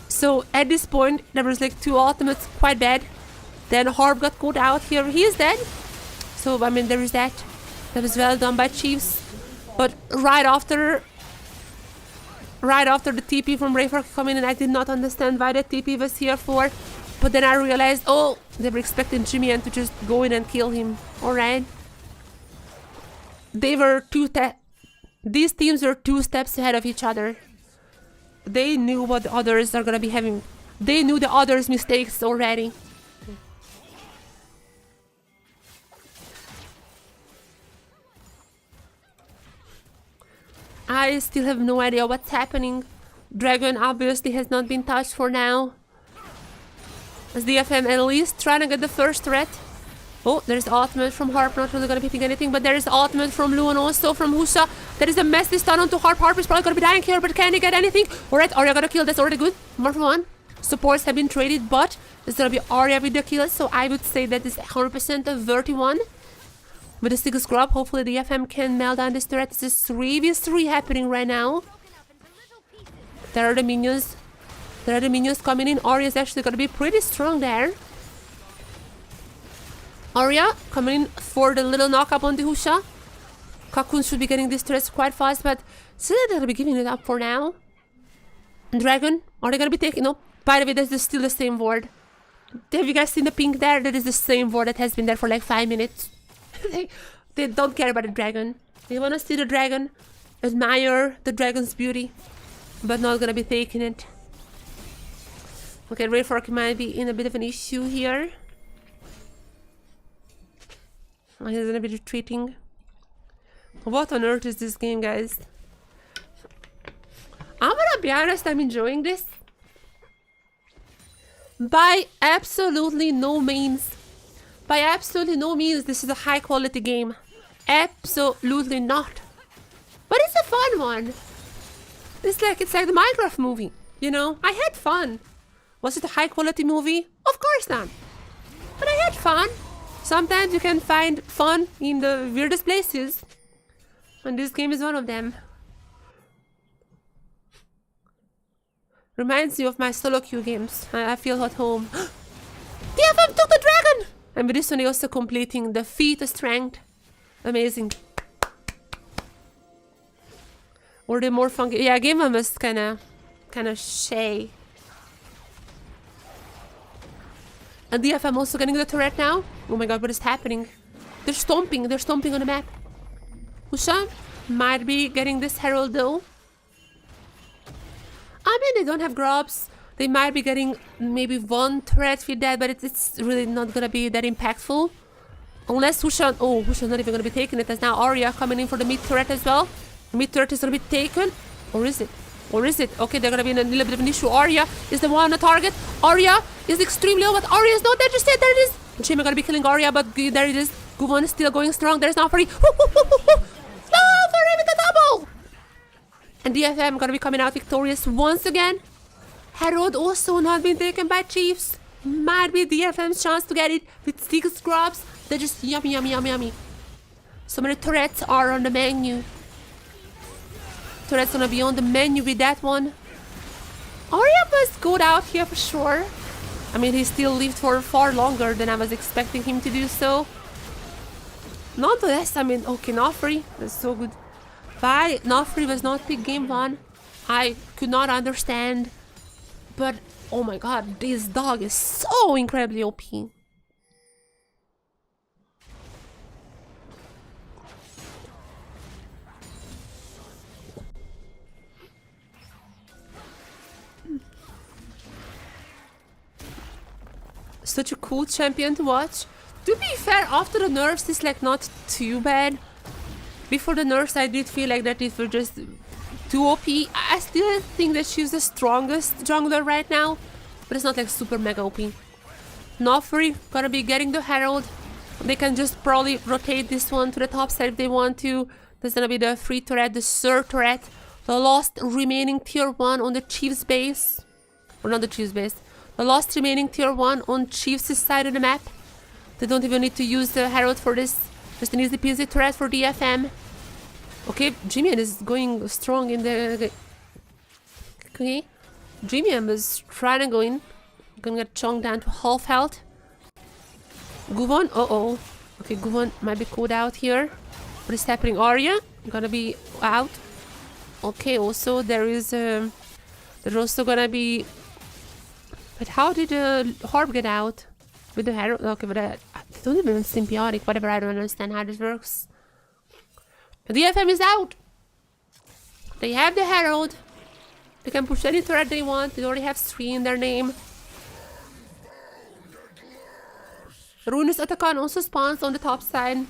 [SPEAKER 1] So at this point, there was like 2 ultimates, quite bad. Then Harp got caught out here. He is dead. So, I mean, there is that. That was well done by Chiefs. But right after the TP from Rayford come in, and I did not understand why the TP was here for. But then I realized, oh, they were expecting Jimmy to just go in and kill him. Alright. They were these teams were 2 steps ahead of each other. They knew what the others are gonna be having. They knew the others' mistakes already. I still have no idea what's happening. Dragon obviously has not been touched for now. As DFM at least trying to get the first threat. Oh, there's ultimate from Harp, not really gonna be hitting anything, but there is ultimate from Lu and also from Husha. There is a massive stun onto Harp. Harp is probably gonna be dying here, but can he get anything? Alright, Arya got a kill, that's already good. 1 for 1. Supports have been traded, but it's gonna be Arya with the kill, so I would say that is 100% a 31. With a 6 grub, hopefully the DFM can melt down this turret. This is 3v3 happening right now. There are the minions. There are the minions coming in. Arya is actually gonna be pretty strong there. Arya coming in for the little knock-up on the Husha. Cocoon should be getting this turret quite fast, but still they're gonna be giving it up for now. Dragon, are they gonna be taking? No. By the way, this is still the same ward. Have you guys seen the pink there? That is the same ward that has been there for like 5 minutes. They don't care about the dragon. They wanna see the dragon, admire the dragon's beauty, but not gonna be taking it. Okay, Rayfork might be in a bit of an issue here. He's gonna be retreating. What on earth is this game, guys? I'm gonna be honest, I'm enjoying this. By absolutely no means. By absolutely no means this is a high quality game. Absolutely not. But it's a fun one. It's like the Minecraft movie, you know? I had fun. Was it a high quality movie? Of course not. But I had fun. Sometimes you can find fun in the weirdest places. And this game is one of them. Reminds me of my solo queue games. I feel at home. DFM took the dragon! And with this one, also completing the feat of strength. Amazing. Or the more funky. Yeah, game one was kinda shay. And DFM also getting the turret now. Oh my god, what is happening? They're stomping on the map. Husha might be getting this herald though. I mean, they don't have grubs. They might be getting maybe 1 turret with that, but it's really not gonna be that impactful. Unless Husha... Oh, Husha's not even gonna be taking it, as now Arya coming in for the mid turret as well. The mid turret is gonna be taken. Or is it? Or is it? Okay, they're gonna be in a little bit of an issue. Arya is the one on the target. Arya is extremely low, but Arya is not there. Just there it is. Jimmy gonna be killing Arya, but there it is. Guvon is still going strong. There's now Furry. No, Furry with the double! And DFM gonna be coming out victorious once again. Herald also not been taken by Chiefs. Might be DFM's chance to get it with 6 grubs. They're just yummy, yummy, yummy, yummy. So many turrets are on the menu. Turret's gonna be on the menu with that one. Arya was good out here for sure. I mean, he still lived for far longer than I was expecting him to do so. Nonetheless, I mean, okay, Nofri, that's so good. Why Nofri was not picked game 1, I could not understand. But, oh my god, this dog is so incredibly OP. Such a cool champion to watch. To be fair, after the nerfs, it's like not too bad. Before the nerfs, I did feel like that it was just too OP. I still think that she's the strongest jungler right now, but it's not like super mega OP. Nofri gonna be getting the Herald. They can just probably rotate this one to the top side if they want to. There's gonna be the free turret, the Sir turret, the last remaining tier 1 on the Chief's base. Or not the Chief's base. The last remaining tier 1 on Chiefs' side of the map. They don't even need to use the Herald for this. Just an easy peasy threat for DFM. Okay, Jimian is going strong in the... Okay. Jimian is trying to go in. Gonna get chunked down to half health. Guvon, uh-oh. Okay, Guvon might be caught out here. What is happening? Arya gonna be out. Okay, also there is... there's also gonna be... But how did Harp get out? With the Herald? Okay, but I don't even symbiotic. Whatever, I don't understand how this works. The DFM is out. They have the Herald. They can push any threat they want. They already have 3 in their name. Ruinous Atakan also spawns on the top side.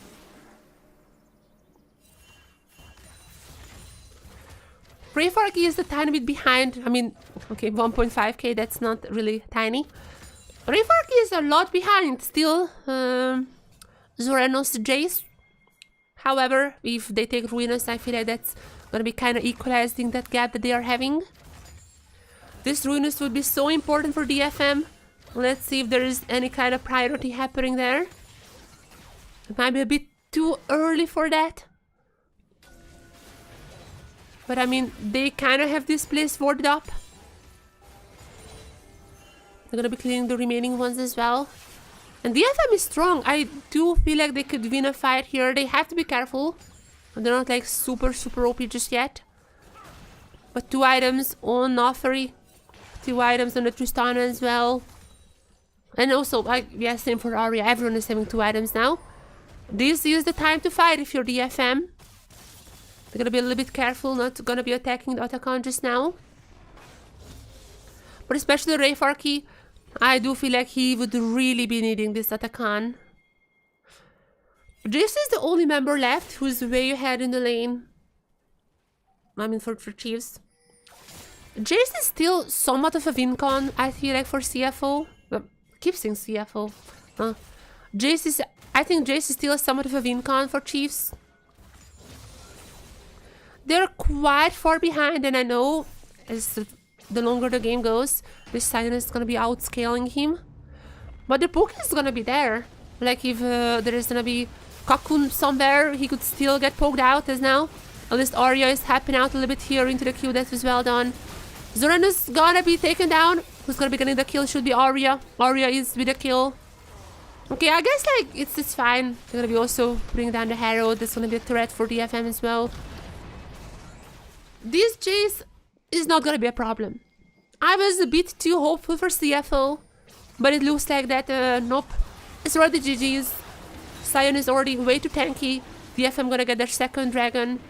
[SPEAKER 1] Rayfarky is a tiny bit behind. I mean, okay, 1.5k, that's not really tiny. Rayfarky is a lot behind still. Zoranos Jace. However, if they take Ruinous, I feel like that's gonna be kind of equalizing that gap that they are having. This Ruinous would be so important for DFM. Let's see if there is any kind of priority happening there. It might be a bit too early for that. But I mean, they kind of have this place warded up. They're gonna be cleaning the remaining ones as well. And DFM is strong. I do feel like they could win a fight here. They have to be careful. They're not like super OP just yet. But 2 items on Nothri. 2 items on the Tristana as well. And also, like, yeah, same for Arya. Everyone is having 2 items now. This is the time to fight if you're DFM. They're gonna be a little bit careful, not gonna be attacking the Atakan just now. But especially Rayfarky, I do feel like he would really be needing this Atakan. Jace is the only member left who's way ahead in the lane. I mean, for Chiefs. Jace is still somewhat of a win con, I feel like, for CFO. Well, keep saying CFO. Jace is... I think Jace is still somewhat of a win con for Chiefs. They're quite far behind, and I know as the longer the game goes, this Sion is gonna be outscaling him. But the poke is gonna be there. Like if there is gonna be Cocoon somewhere, he could still get poked out as now. At least Arya is helping out a little bit here into the queue. That was well done. Zoran is gonna be taken down. Who's gonna be getting the kill should be Arya. Arya is with the kill. Okay, I guess like it's fine. They're gonna be also bringing down the Herald. That's gonna be a threat for DFM as well. This Jace is not gonna be a problem. I was a bit too hopeful for CFO, but it looks like that, nope. It's already GG's. Sion is already way too tanky. DFM gonna get their 2nd dragon.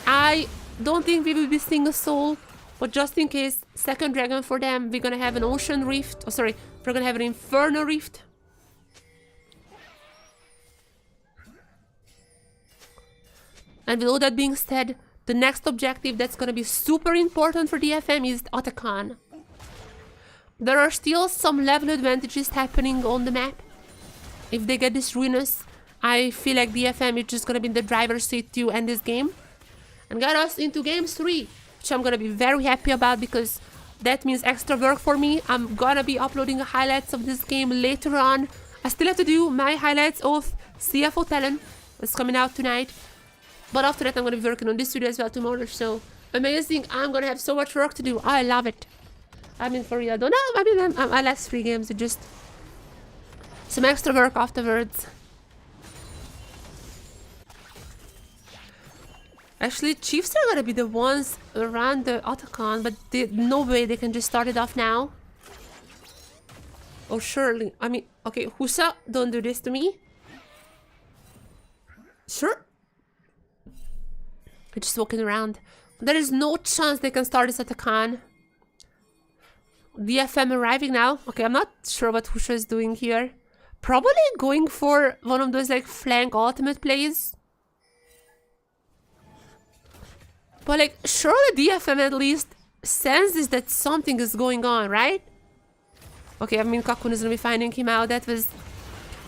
[SPEAKER 1] I don't think we will be seeing a soul, but just in case, 2nd dragon for them, we're gonna have an Ocean Rift. Oh, sorry, we're gonna have an Inferno Rift. And with all that being said, the next objective that's gonna be super important for DFM is Atakan. There are still some level advantages happening on the map. If they get this Ruinous, I feel like DFM is just gonna be in the driver's seat to end this game. And get us into game 3, which I'm gonna be very happy about because that means extra work for me. I'm gonna be uploading highlights of this game later on. I still have to do my highlights of CFO Talon. It's coming out tonight. But after that, I'm gonna be working on this video as well tomorrow. So amazing! I'm gonna have so much work to do. I love it. I mean, for real. Don't know. I mean, I last 3 games. It's just some extra work afterwards. Actually, Chiefs are gonna be the ones around the Atakan, but no way they can just start it off now. Oh, surely. I mean, okay, Husa, don't do this to me. Sure. They're just walking around. There is no chance they can start this Atakan. DFM arriving now. Okay, I'm not sure what Husha is doing here. Probably going for one of those like flank ultimate plays. But like, surely DFM at least senses that something is going on, right? Okay, I mean, Cocoon is gonna be finding him out. That was...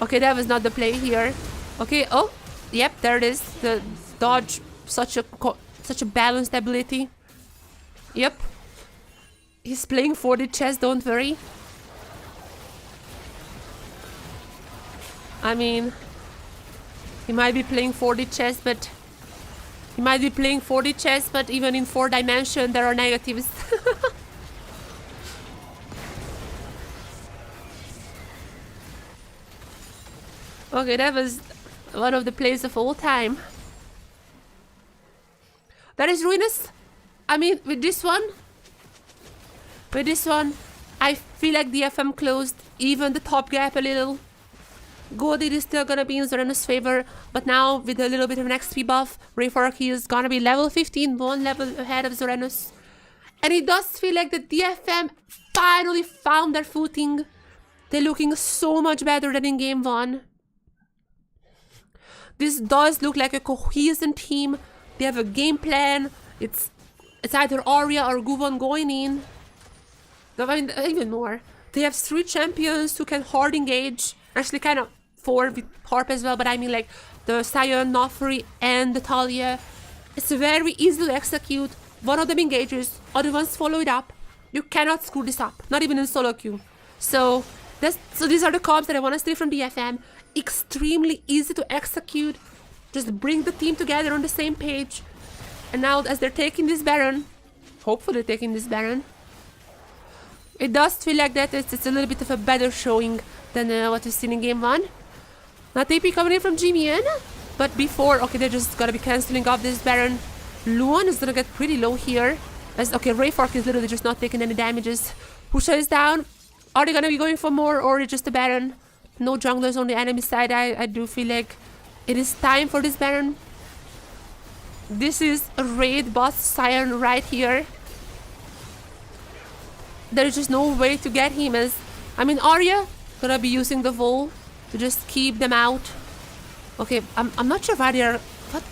[SPEAKER 1] Okay, that was not the play here. Okay, oh, yep, there it is. The dodge, such a balanced ability. Yep. He's playing for the chess, don't worry. I mean, he might be playing 4D chess, but even in 4 dimension there are negatives. Okay, that was one of the plays of all time. That is ruinous. I mean, with this one, I feel like DFM closed even the top gap a little. Goldie is still gonna be in Zorena's favor, but now with a little bit of an XP buff, Rayforky is gonna be level 15, 1 level ahead of Zorenos. And it does feel like the DFM finally found their footing. They're looking so much better than in game 1. This does look like a cohesive team. They have a game plan. It's either Arya or Guvon going in. I mean, even more. They have 3 champions who can hard engage. Actually, kind of 4 with Harp as well, but I mean like the Sion, Nofri, and the Talia. It's very easy to execute. One of them engages, other ones follow it up. You cannot screw this up, not even in solo queue. So these are the comps that I want to see from DFM. Extremely easy to execute. Just bring the team together on the same page. And now as they're taking this Baron, hopefully taking this Baron, it does feel like that it's a little bit of a better showing than what we've seen in game 1. Now TP coming in from GMN, but before, okay, they're just gonna be cancelling off this Baron. Luan is gonna get pretty low here. As okay, Rayfork is literally just not taking any damages. Pusha is down. Are they gonna be going for more, or just a Baron? No junglers on the enemy side. I do feel like it is time for this Baron. This is a raid boss Sion right here. There's just no way to get him, as I mean Arya gonna be using the Vol to just keep them out. Okay, I'm not sure why they're, but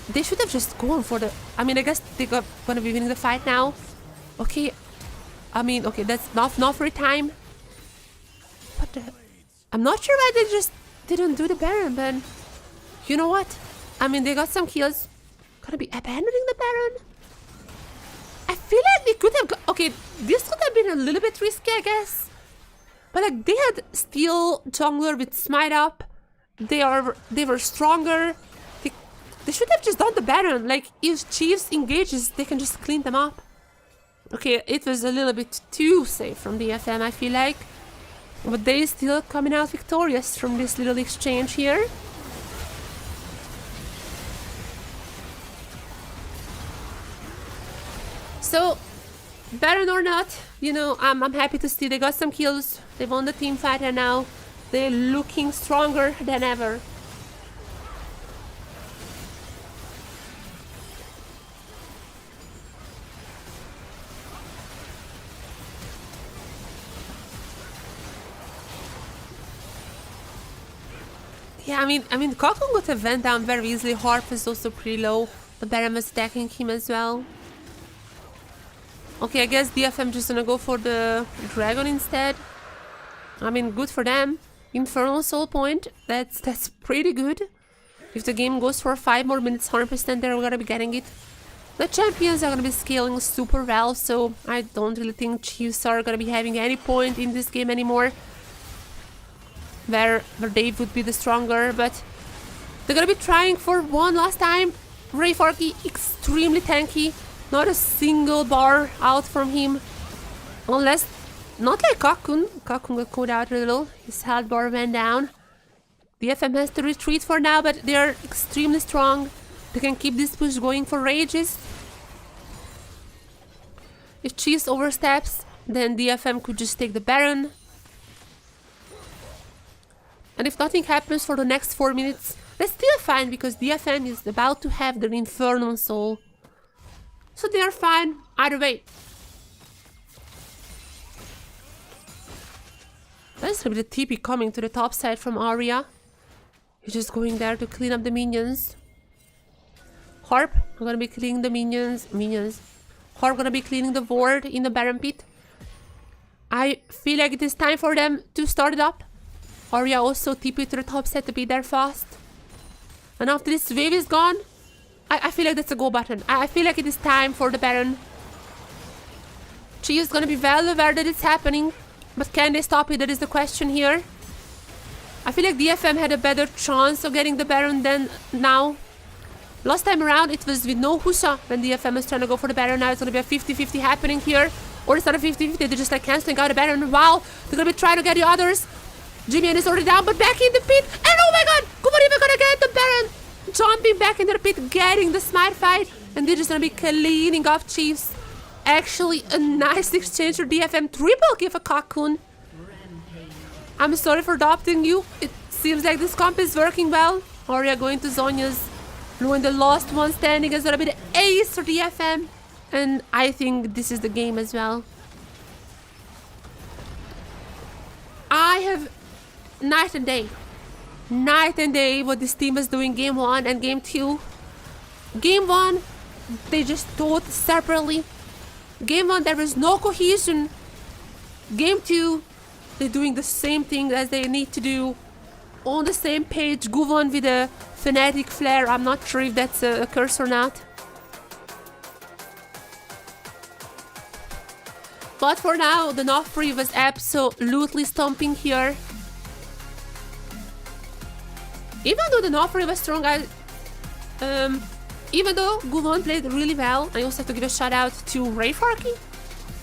[SPEAKER 1] they should have just gone for the, I mean I guess they're gonna be winning the fight now. Okay, I mean okay, that's not for time. What the, I'm not sure why they just didn't do the Baron, but you know what? I mean they got some kills. Gonna be abandoning the Baron? I feel like they could have okay, this could have been a little bit risky, I guess. But like they had Steel jungler with Smite up. They were stronger. They should have just done the Baron. Like if Chiefs engages, they can just clean them up. Okay, it was a little bit too safe from DFM, I feel like. But they still coming out victorious from this little exchange here. So, Baron or not, you know, I'm happy to see they got some kills. They won the team fight and now they're looking stronger than ever. Yeah, I mean, Kokon would have went down very easily. Harp was also pretty low. The Baron was attacking him as well. Okay, I guess DFM just gonna go for the Dragon instead. I mean, good for them. Infernal Soul Point, that's pretty good. If the game goes for 5 more minutes, 100% they're gonna be getting it. The champions are gonna be scaling super well, so I don't really think Chiefs are gonna be having any point in this game anymore. Where Dave would be the stronger, but they're gonna be trying for one last time. Rayforky, extremely tanky. Not a single bar out from him. Unless, not like Kakun. Kakun got caught out a little. His health bar went down. The FM has to retreat for now, but they are extremely strong. They can keep this push going for ages. If Chiefs oversteps, then DFM could just take the Baron. And if nothing happens for the next 4 minutes, that's still fine because DFM is about to have their Infernal Soul. So they are fine either way. That's a bit of TP coming to the top side from Arya. He's just going there to clean up the minions. Harp, I'm gonna be cleaning the minions. Harp gonna be cleaning the ward in the Baron pit. I feel like it is time for them to start it up. Arya also TP to the top side to be there fast. And after this wave is gone, I feel like that's a go button. I feel like it is time for the Baron. She is gonna be well aware that it's happening, but can they stop it? That is the question here. I feel like DFM had a better chance of getting the Baron than now. Last time around, it was with no Husa when DFM was trying to go for the Baron. Now it's going to be a 50-50 happening here. Or it's not a 50-50, they're just like cancelling out the Baron. Wow, they're going to be trying to get the others. Jimmy is already down, but back in the pit. And oh my god, Guvan even going to get the Baron. Jumping back into the pit, getting the smite fight. And they're just going to be cleaning up Chiefs. Actually, a nice exchange for DFM. Triple kill for Cocoon. I'm sorry for adopting you. It seems like this comp is working well. Arya going to Zonya's. Ruin the last one standing is gonna be the ace for DFM. And I think this is the game as well. I have night and day. Night and day what this team is doing game 1 and game 2. Game 1, they just thought separately. Game 1, there was no cohesion. Game 2, they're doing the same thing as they need to do. On the same page, Guvan with a Fnatic flare. I'm not sure if that's a curse or not. But for now, the Nofri was absolutely stomping here. Even though the Nofri was strong, even though Guvan played really well, I also have to give a shout out to Rayfarky.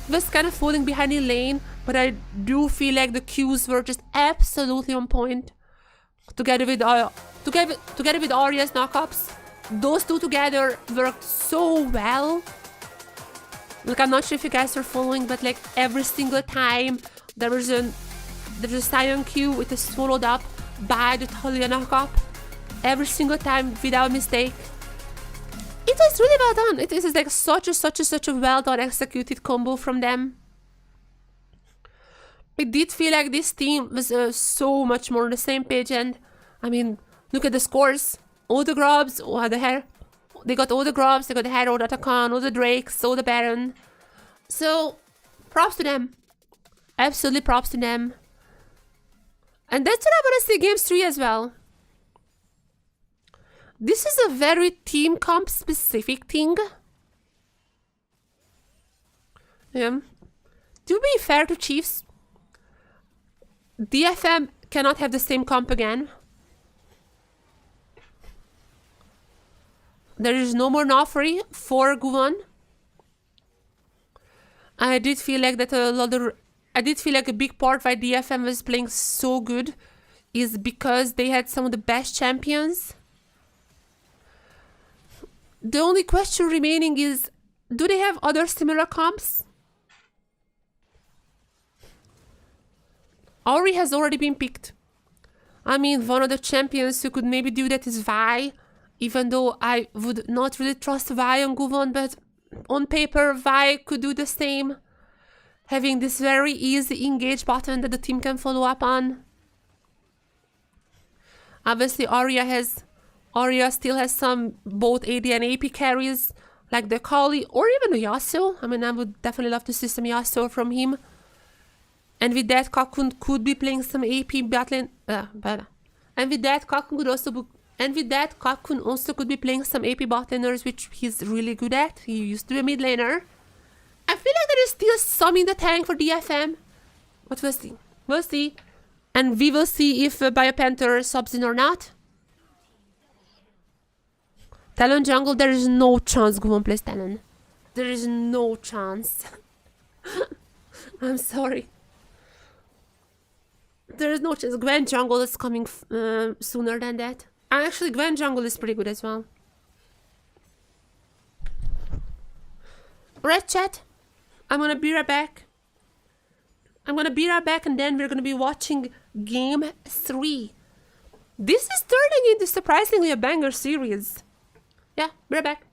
[SPEAKER 1] He was kind of falling behind in lane, but I do feel like the Qs were just absolutely on point. Together with Arya's knockups, those two together worked so well. Like, I'm not sure if you guys are following, but like every single time there's a Sion Q with a swallowed up by the Talia knockup, every single time without mistake. It was really well done. It is like such a well done executed combo from them. It did feel like this team was so much more on the same page, and I mean, look at the scores. All the grubs, all the hair. They got all the grubs, they got the Herald, Atakan, all the Drakes, all the Baron. So, props to them. Absolutely props to them. And that's what I want to see Games 3 as well. This is a very team comp specific thing. To be fair to Chiefs, DFM cannot have the same comp again. There is no more Nofri for Guvan. I did feel like that a big part why DFM was playing so good is because they had some of the best champions. The only question remaining is, do they have other similar comps? Ori has already been picked. I mean, one of the champions who could maybe do that is Vi. Even though I would not really trust Vi on Guvan, but on paper, Vi could do the same. Having this very easy engage button that the team can follow up on. Obviously, Arya still has some both AD and AP carries, like the Kali or even the Yasuo. I mean, I would definitely love to see some Yasuo from him. And with that, Cocoon could be playing some AP battling. And with that, Cocoon also could be playing some AP bot laners, which he's really good at. He used to be a mid laner. I feel like there is still some in the tank for DFM. But we'll see. We'll see. And we will see if Biopanther subs in or not. Talon jungle, there is no chance Guvan plays Talon. There is no chance. I'm sorry. There is no chance. Gwen jungle is coming sooner than that. Actually, Gwen jungle is pretty good as well. Alright, chat. I'm gonna be right back. And then we're gonna be watching Game 3. This is turning into surprisingly a banger series. Yeah, be right back.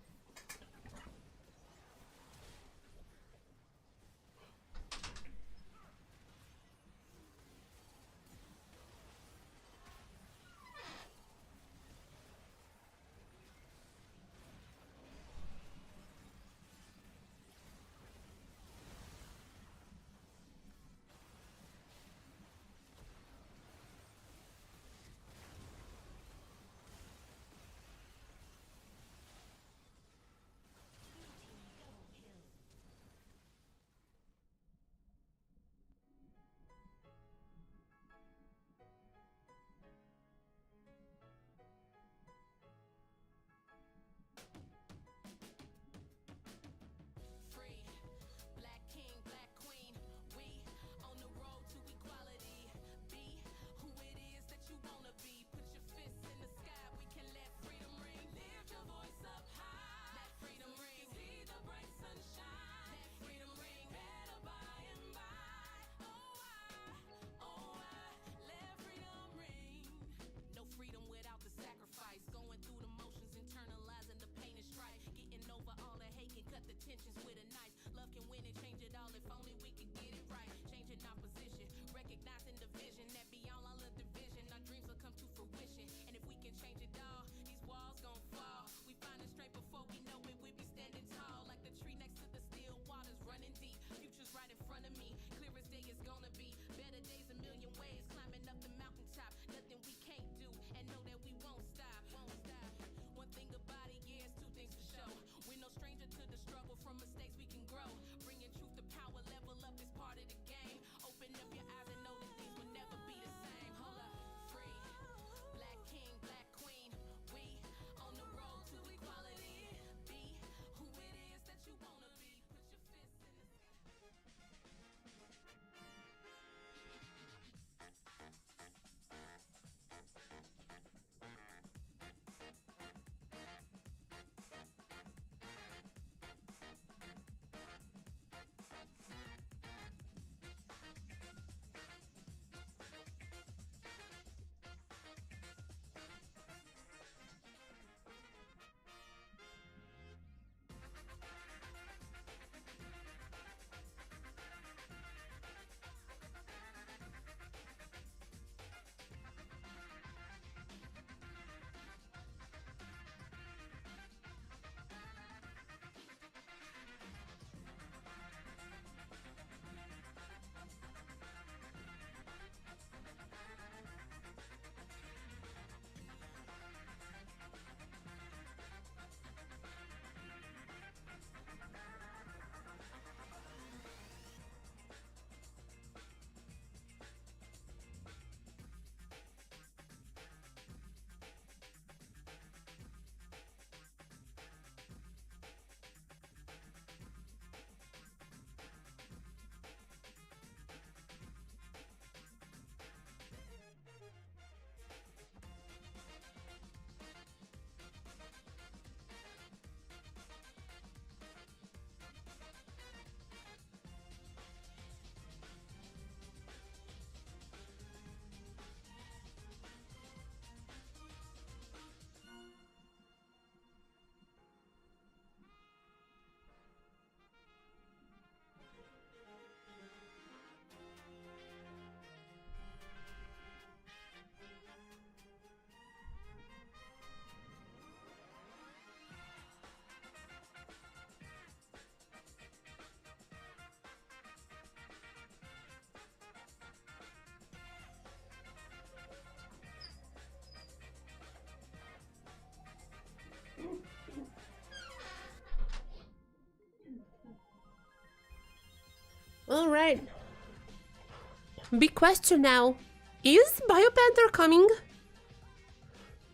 [SPEAKER 1] Big question now. Is BioPanther coming?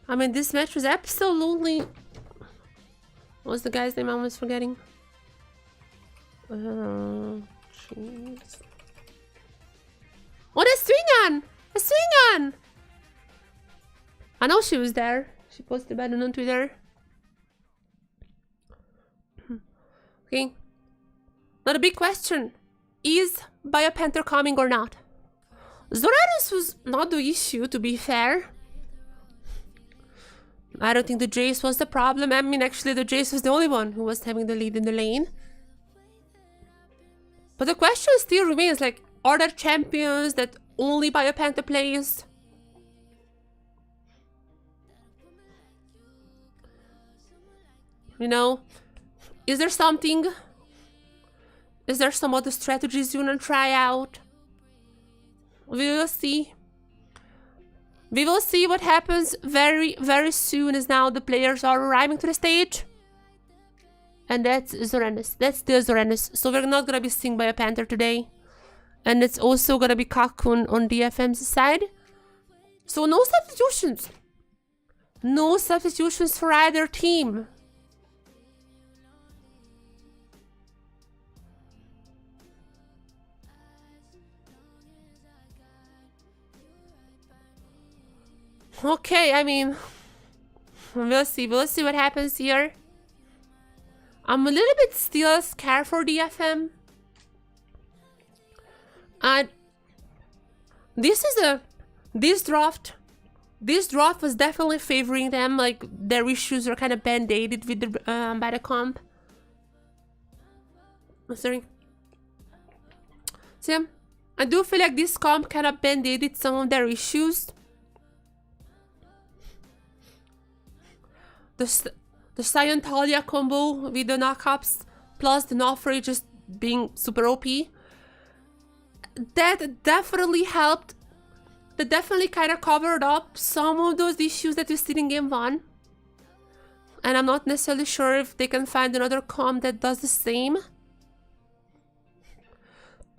[SPEAKER 1] I mean, this match was absolutely... What's the guy's name? I was forgetting. Jeez. Oh, that's Swingan! That's Swingan! I know she was there. She posted about it on Twitter. Okay. Now the big question. Is BioPanther coming or not? Zoranis was not the issue, to be fair. I don't think the Jace was the problem. I mean, actually, the Jace was the only one who was having the lead in the lane. But the question still remains, like, are there champions that only BioPanther plays? You know, is there something? Is there some other strategies you wanna try out? We will see. We will see what happens very, very soon, as now the players are arriving to the stage. And that's Zoranis. That's the Zoranis. So we're not gonna be seeing BioPanther today. And it's also gonna be Kakun on DFM's side. So no substitutions. No substitutions for either team. Okay, I mean, we'll see what happens here. I'm a little bit still scared for DFM. And this draft was definitely favoring them. Like, their issues are kind of band-aided with the by the comp. Sorry. So yeah, I do feel like this comp kind of band-aided some of their issues. The Scientalia combo with the knockups plus the Nofre just being super OP. That definitely helped. That definitely kind of covered up some of those issues that we see in game 1. And I'm not necessarily sure if they can find another comp that does the same.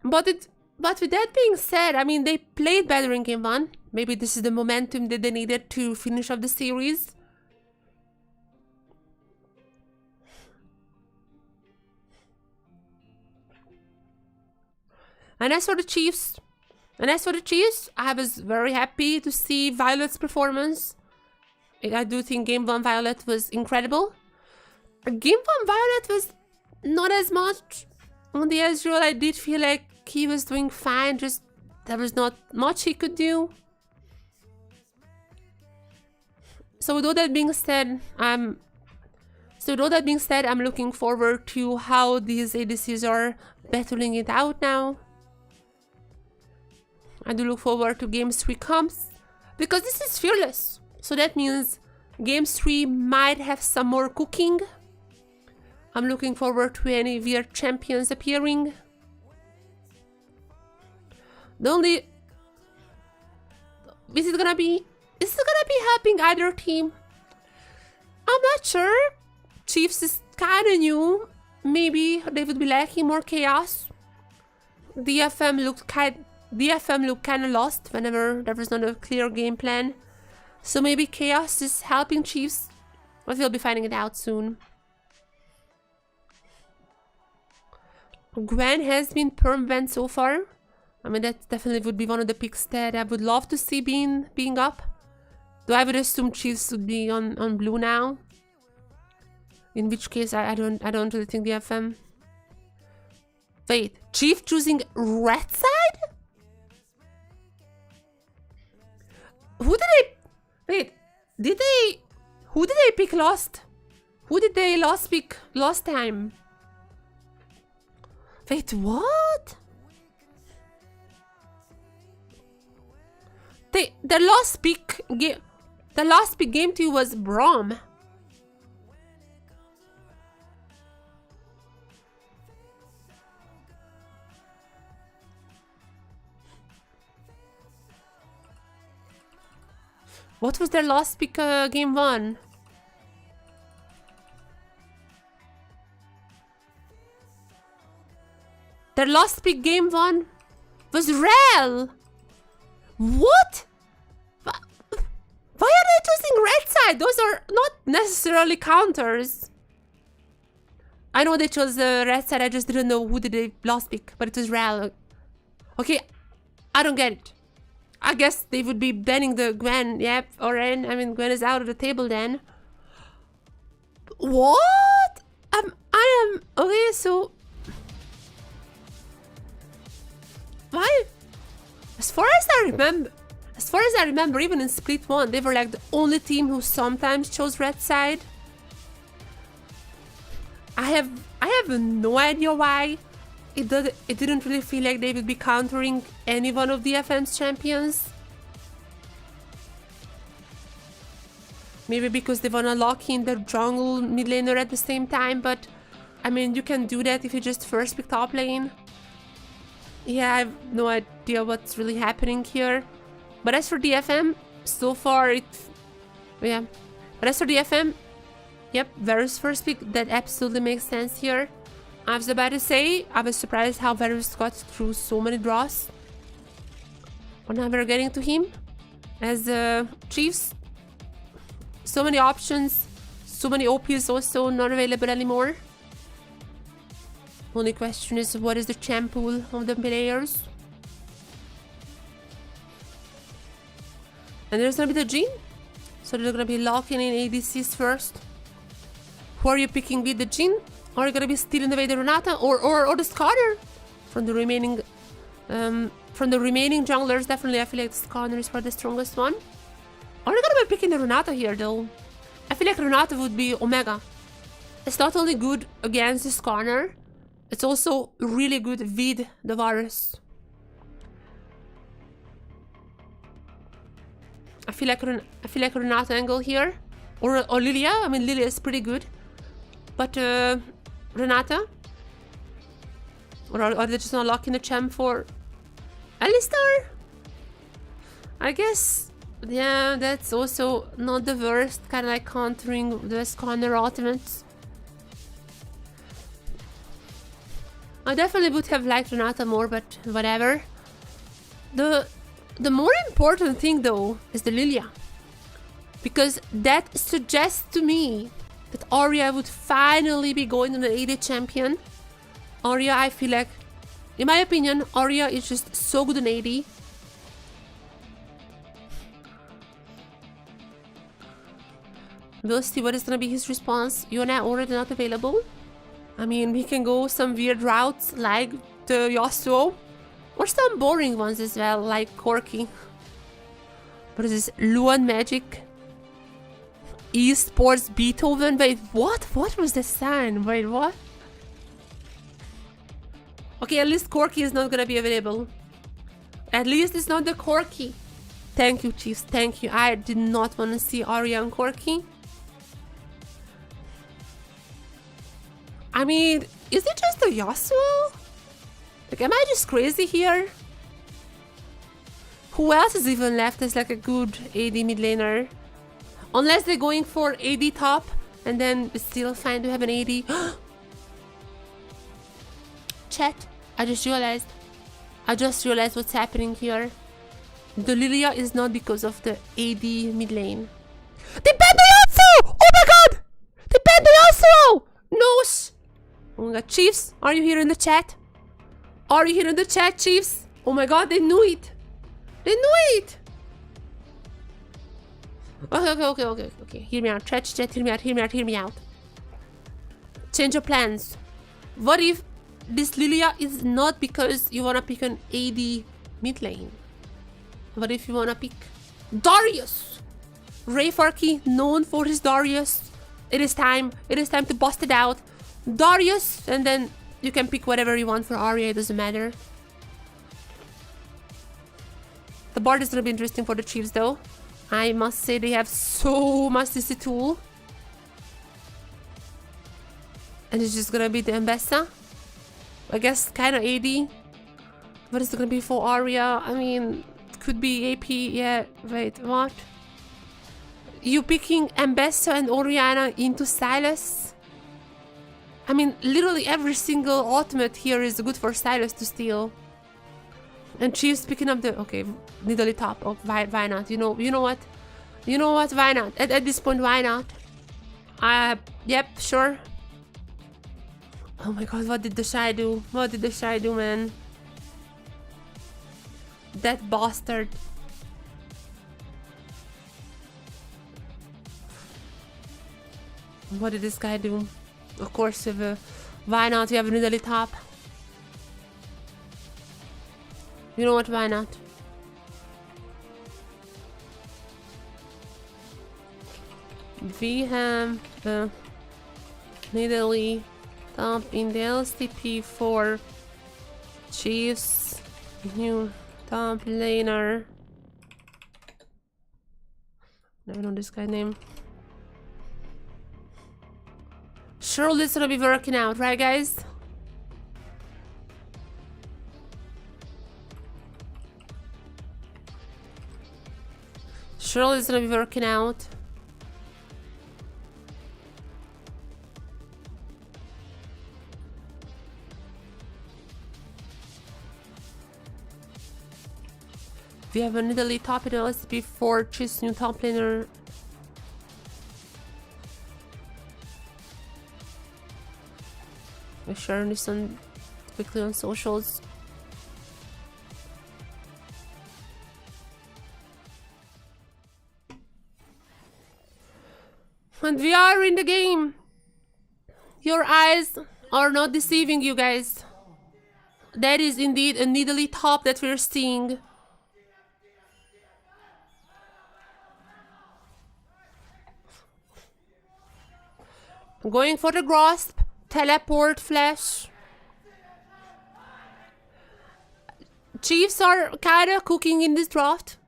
[SPEAKER 1] But with that being said, I mean, they played better in game 1. Maybe this is the momentum that they needed to finish off the series. And as for the Chiefs, I was very happy to see Violet's performance. I do think Game 1 Violet was incredible. Game 1 Violet was not as much on the Ezreal. I did feel like he was doing fine, just there was not much he could do. So with all that being said, I'm looking forward to how these ADCs are battling it out now. I do look forward to Game 3 comes, because this is Fearless. So that means Game 3 might have some more cooking. I'm looking forward to any weird champions appearing. Is it gonna be helping either team? I'm not sure. Chiefs is kinda new. Maybe they would be lacking more chaos. DFM looked kind of lost whenever there was not a clear game plan. So maybe chaos is helping Chiefs. But we'll be finding it out soon. Gwen has been perm banned so far. I mean, that definitely would be one of the picks that I would love to see being up. Though I would assume Chiefs would be on blue now. In which case I don't really think DFM. Wait, Chief choosing red side? Who did they pick last? Who did they last pick last time? Wait, what? The last pick game 2 was Braum. What was their last pick game 1? Their last pick game 1 was Rel. What? Why are they choosing red side? Those are not necessarily counters. I know they chose the red side, I just didn't know who did they last pick, but it was Real. Okay, I don't get it. I guess they would be banning the Gwen, yep, or Ren. I mean, Gwen is out of the table then. What? I am, okay, so... Why? As far as I remember, even in Split 1, they were like the only team who sometimes chose red side. I have no idea why. It didn't really feel like they would be countering any one of DFM's champions. Maybe because they wanna lock in their jungle mid laner at the same time, but I mean, you can do that if you just first pick top lane. Yeah, I have no idea what's really happening here. But as for DFM, so far yeah. But as for DFM, yep, Varus first pick, that absolutely makes sense here. I was about to say, I was surprised how Varus got through so many draws. But now we're getting to him. As Chiefs, so many options, so many OPs also not available anymore. Only question is, what is the champ pool of the players? And there's gonna be the Jhin. So they're gonna be locking in ADCs first. Who are you picking with the Jhin? Are you gonna be stealing away the Renata or the Skarner from the remaining junglers? Definitely, I feel like the Skarner is for the strongest one. Are you gonna be picking the Renata here though? I feel like Renata would be Omega. It's not only good against the Skarner, it's also really good with the Varus. I feel like Renata angle here, or Lilia. I mean, Lilia is pretty good, but Renata, or are they just not locking the champ for Alistar? I guess, yeah, that's also not the worst, kind of like countering the Skarner ultimates. I definitely would have liked Renata more, but whatever. The more important thing though is the Lilia, because that suggests to me that Arya would finally be going to the AD champion. Arya, I feel like, in my opinion, Arya is just so good in AD. We'll see what is gonna be his response. Yona already not available. I mean, he can go some weird routes like the Yasuo, or some boring ones as well, like Corki. What is this? Luan Magic? Esports Beethoven? Wait, what? What was the sign? Wait, what? Okay, at least Corki is not gonna be available. At least it's not the Corki. Thank you, Chiefs. Thank you. I did not want to see Arya and Corki. I mean, is it just the Yasuo? Like, am I just crazy here? Who else is even left as like a good AD mid laner? Unless they're going for AD top and then it's still fine to have an AD. Chat, I just realized what's happening here. The Lilia is not because of the AD mid lane. They banned the Yasuo! Oh my god! They banned the Yasuo! No! Oh my god, Chiefs, are you here in the chat? Are you here in the chat, Chiefs? Oh my god, they knew it! They knew it! Okay. Hear me out. Chat, hear me out. Change your plans. What if this Lilia is not because you wanna pick an AD mid lane? What if you wanna pick Darius? Rayfarky, known for his Darius. It is time to bust it out. Darius, and then you can pick whatever you want for Arya, it doesn't matter. The board is gonna be interesting for the Chiefs though. I must say they have so much CC tool. And it's just gonna be the Mbessa. I guess kinda AD. What is it gonna be for Arya? I mean, could be AP, yeah, wait, what? You picking Mbessa and Orianna into Sylas? I mean, literally every single ultimate here is good for Sylas to steal. And Chief's picking up the... Okay, Nidalee top. Oh, why not? You know what? You know what? Why not? At this point, why not? Yep, sure. Oh my god, what did the Shy do? What did the Shy do, man? That bastard. What did this guy do? Of course, why not? We have a Nidalee top. You know what? Why not? We have the Nidalee top in the LCP for Chiefs new top laner. I don't know this guy's name. Surely it's gonna be working out, right, guys? Surely it's gonna be working out. We have a Nidalee top in LSP for Chiefs new top laner. I'm sharing this on quickly on socials. And we are in the game. Your eyes are not deceiving you guys. That is indeed a Nidalee top that we're seeing. Going for the grasp, teleport, flash. Chiefs are kinda cooking in this draft.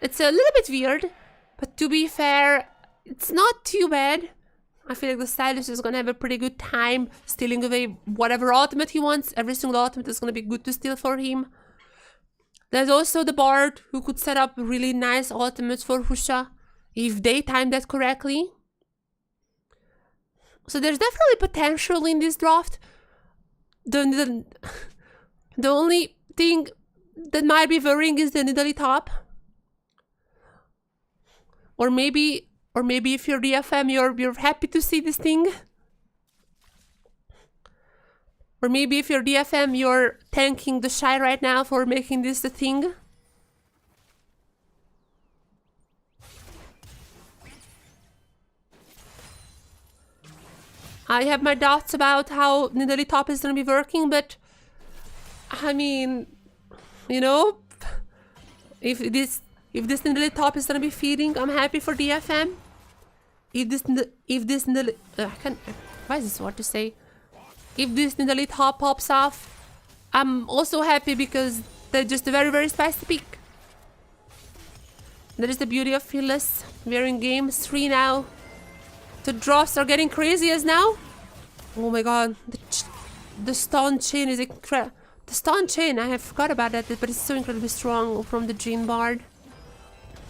[SPEAKER 1] It's a little bit weird, but to be fair, it's not too bad. I feel like the stylist is gonna have a pretty good time stealing away whatever ultimate he wants. Every single ultimate is gonna be good to steal for him. There's also the Bard who could set up really nice ultimates for Husha if they time that correctly. So there's definitely potential in this draft. The only thing that might be worrying is the Nidalee top. Or maybe if you're DFM, you're happy to see this thing. Or maybe if you're DFM, you're thanking the Shy right now for making this a thing. I have my doubts about how Nidalee top is gonna be working, but I mean, you know, if this Nidalee top is gonna be feeding, I'm happy for DFM. If this Nidalee, why is this hard to say? If this Nidalee top pops off, I'm also happy because they're just a very, very spicy pick. That is the beauty of Fearless. We're in game 3 now. The drafts are getting crazy as now. Oh my god, the stun chain is incredible. The stun chain, I have forgot about that, but it's so incredibly strong from the Jin Bard.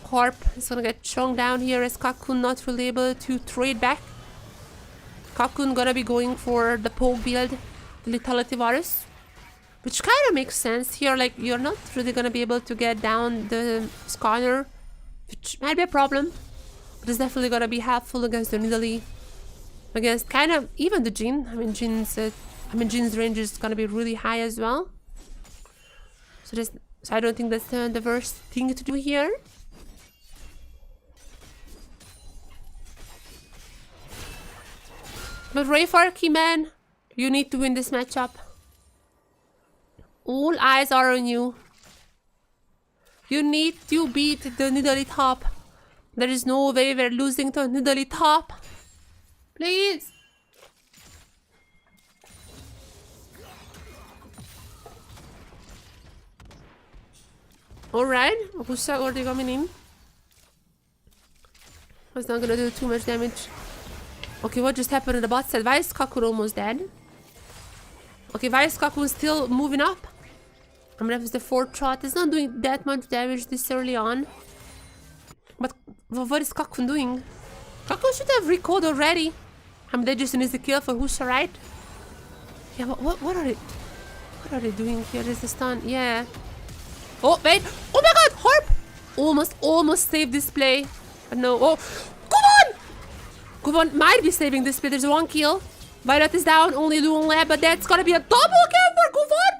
[SPEAKER 1] Corp is gonna get chonged down here as Cocoon not really able to trade back. Cocoon gonna be going for the poke build, the Lethality Virus, which kind of makes sense here. Like, you're not really gonna be able to get down the Scanner, which might be a problem. But it's definitely gonna be helpful against the Nidalee. Against kind of even the Jin. I mean Jin's range is gonna be really high as well. So I don't think that's the worst thing to do here. But Rayfarky, man, you need to win this matchup. All eyes are on you. You need to beat the Nidalee top. There is no way we're losing to Nidalee top. Please. Alright, Husha already coming in. It's not gonna do too much damage. Okay, what just happened on the bot side? Why is Kaku almost dead? Okay, why is Kaku still moving up? I'm gonna have the 4th shot. It's not doing that much damage this early on. But what is Kaku doing? Kaku should have recalled already. I mean, they just need the kill for Husha, right? Yeah, what are they doing here? Is the stun? Yeah. Oh, wait. Oh my god, Harp! Almost saved this play. But no. Oh, Guvon! Guvon might be saving this play. There's one kill. Violet is down, only Luon left, but that's gonna be a double kill for Guvon!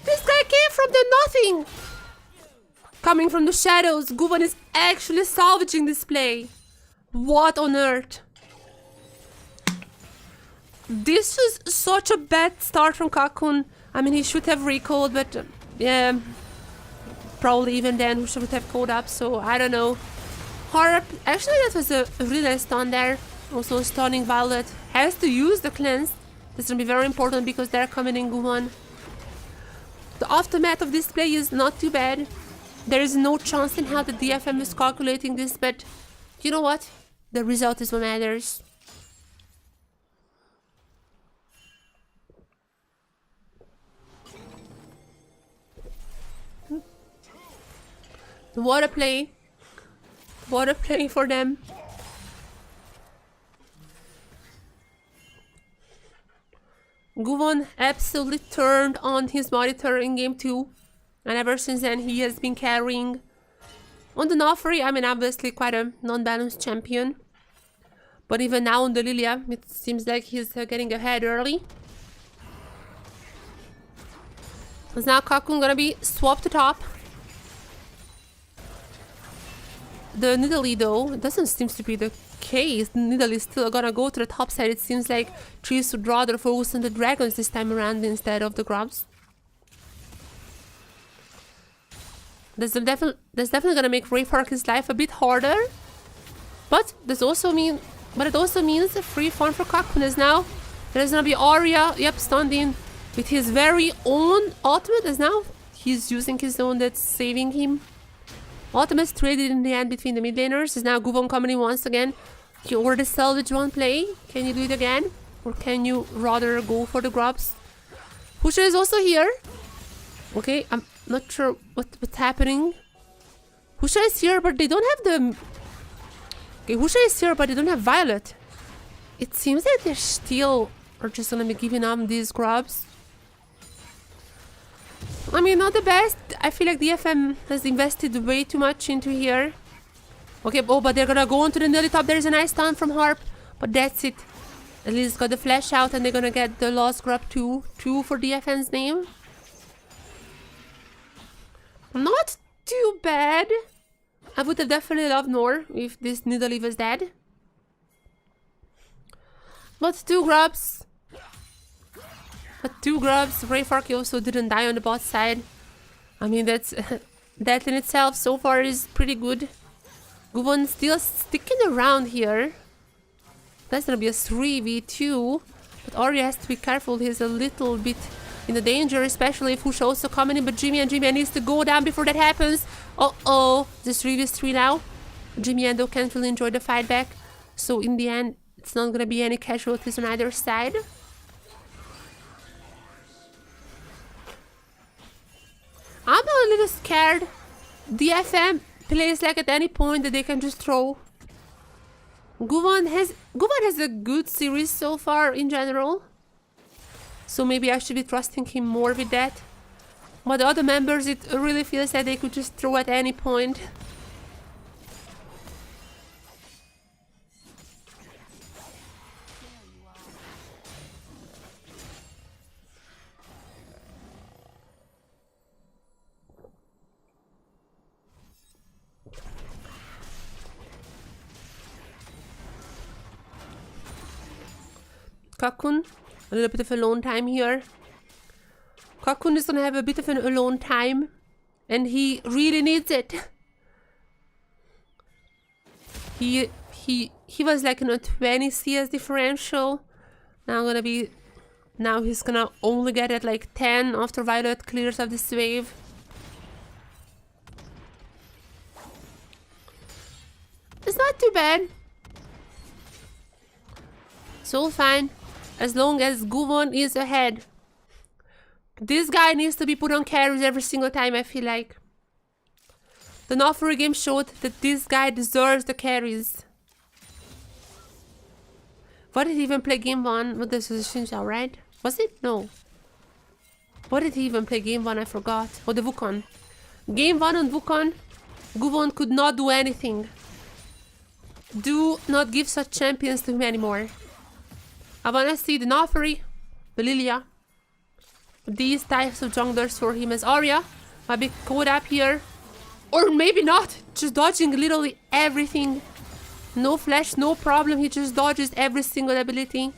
[SPEAKER 1] This guy came from the nothing! Coming from the shadows, Guvon is actually salvaging this play. What on earth? This was such a bad start from Kakun. I mean, he should have recalled, but yeah, probably even then we should have called up, so I don't know. Harp, actually that was a really nice stun there. Also stunning Violet. Has to use the cleanse. This will be very important because they're coming in Guvon. The aftermath of this play is not too bad. There is no chance in how the DFM is calculating this, but you know what? The result is what matters. What a play. What a play for them. Guvon absolutely turned on his monitor in game 2. And ever since then he has been carrying. On the Nofri, I mean obviously quite a non-balanced champion. But even now on the Lilia, it seems like he's getting ahead early. Is now Kakun gonna be swapped to top. The Nidalee though, it doesn't seem to be the case. Nidalee is still gonna go to the top side. It seems like Trees would rather focus on the dragons this time around instead of the grubs. That's definitely gonna make Rayfark's life a bit harder. But it also means a free farm for Kakun as now. There's gonna be Arya, yep, stunned in with his very own ultimate as now he's using his own that's saving him. Ultimates traded in the end between the mid laners. Is now Guvon coming in once again. You already salvaged one play. Can you do it again? Or can you rather go for the grubs? Pusha is also here. Okay, I'm not sure what's happening. Pusha is here, but they don't have the... Okay, Pusha is here, but they don't have Violet. It seems like they're still... are just gonna be giving up these grubs. I mean, not the best. I feel like DFM has invested way too much into here. Okay, oh, but they're gonna go onto the nearly top. There's a nice stun from Harp, but that's it. At least got the flash out, and they're gonna get the lost grub 2 for DFM's name. Not too bad. I would have definitely loved more if this Nidalee was dead. But 2 grubs. But 2 grubs. Rayfark also didn't die on the bot side. I mean, that's that in itself so far is pretty good. Guvon still sticking around here. That's gonna be a 3v2. But Arya has to be careful. He's a little bit in the danger, especially if Husha also coming in. But Jimmy needs to go down before that happens. Uh-oh. This 3v3 now. Jimmy though can't really enjoy the fight back. So in the end, it's not gonna be any casualties on either side. I'm a little scared. DFM plays like at any point that they can just throw. Guvon has a good series so far in general. So maybe I should be trusting him more with that. But the other members, it really feels like they could just throw at any point. Kakun, a little bit of alone time here. Kakun is gonna have a bit of an alone time, and he really needs it. He was like in a 20 CS differential. Now he's gonna only get at like 10 after Violet clears up this wave. It's not too bad. It's all fine. As long as Guvon is ahead. This guy needs to be put on carries every single time, I feel like. The Nofuri game showed that this guy deserves the carries. What did he even play game 1? What this was Shinja, right? Was it? No. What did he even play? Game 1, I forgot. Oh, the Wukong. Game 1 on Wukong, Guvon could not do anything. Do not give such champions to him anymore. I wanna see the Naafiri, the Lilia. These types of junglers for him as Arya. Might be caught up here. Or maybe not. Just dodging literally everything. No flash, no problem. He just dodges every single ability.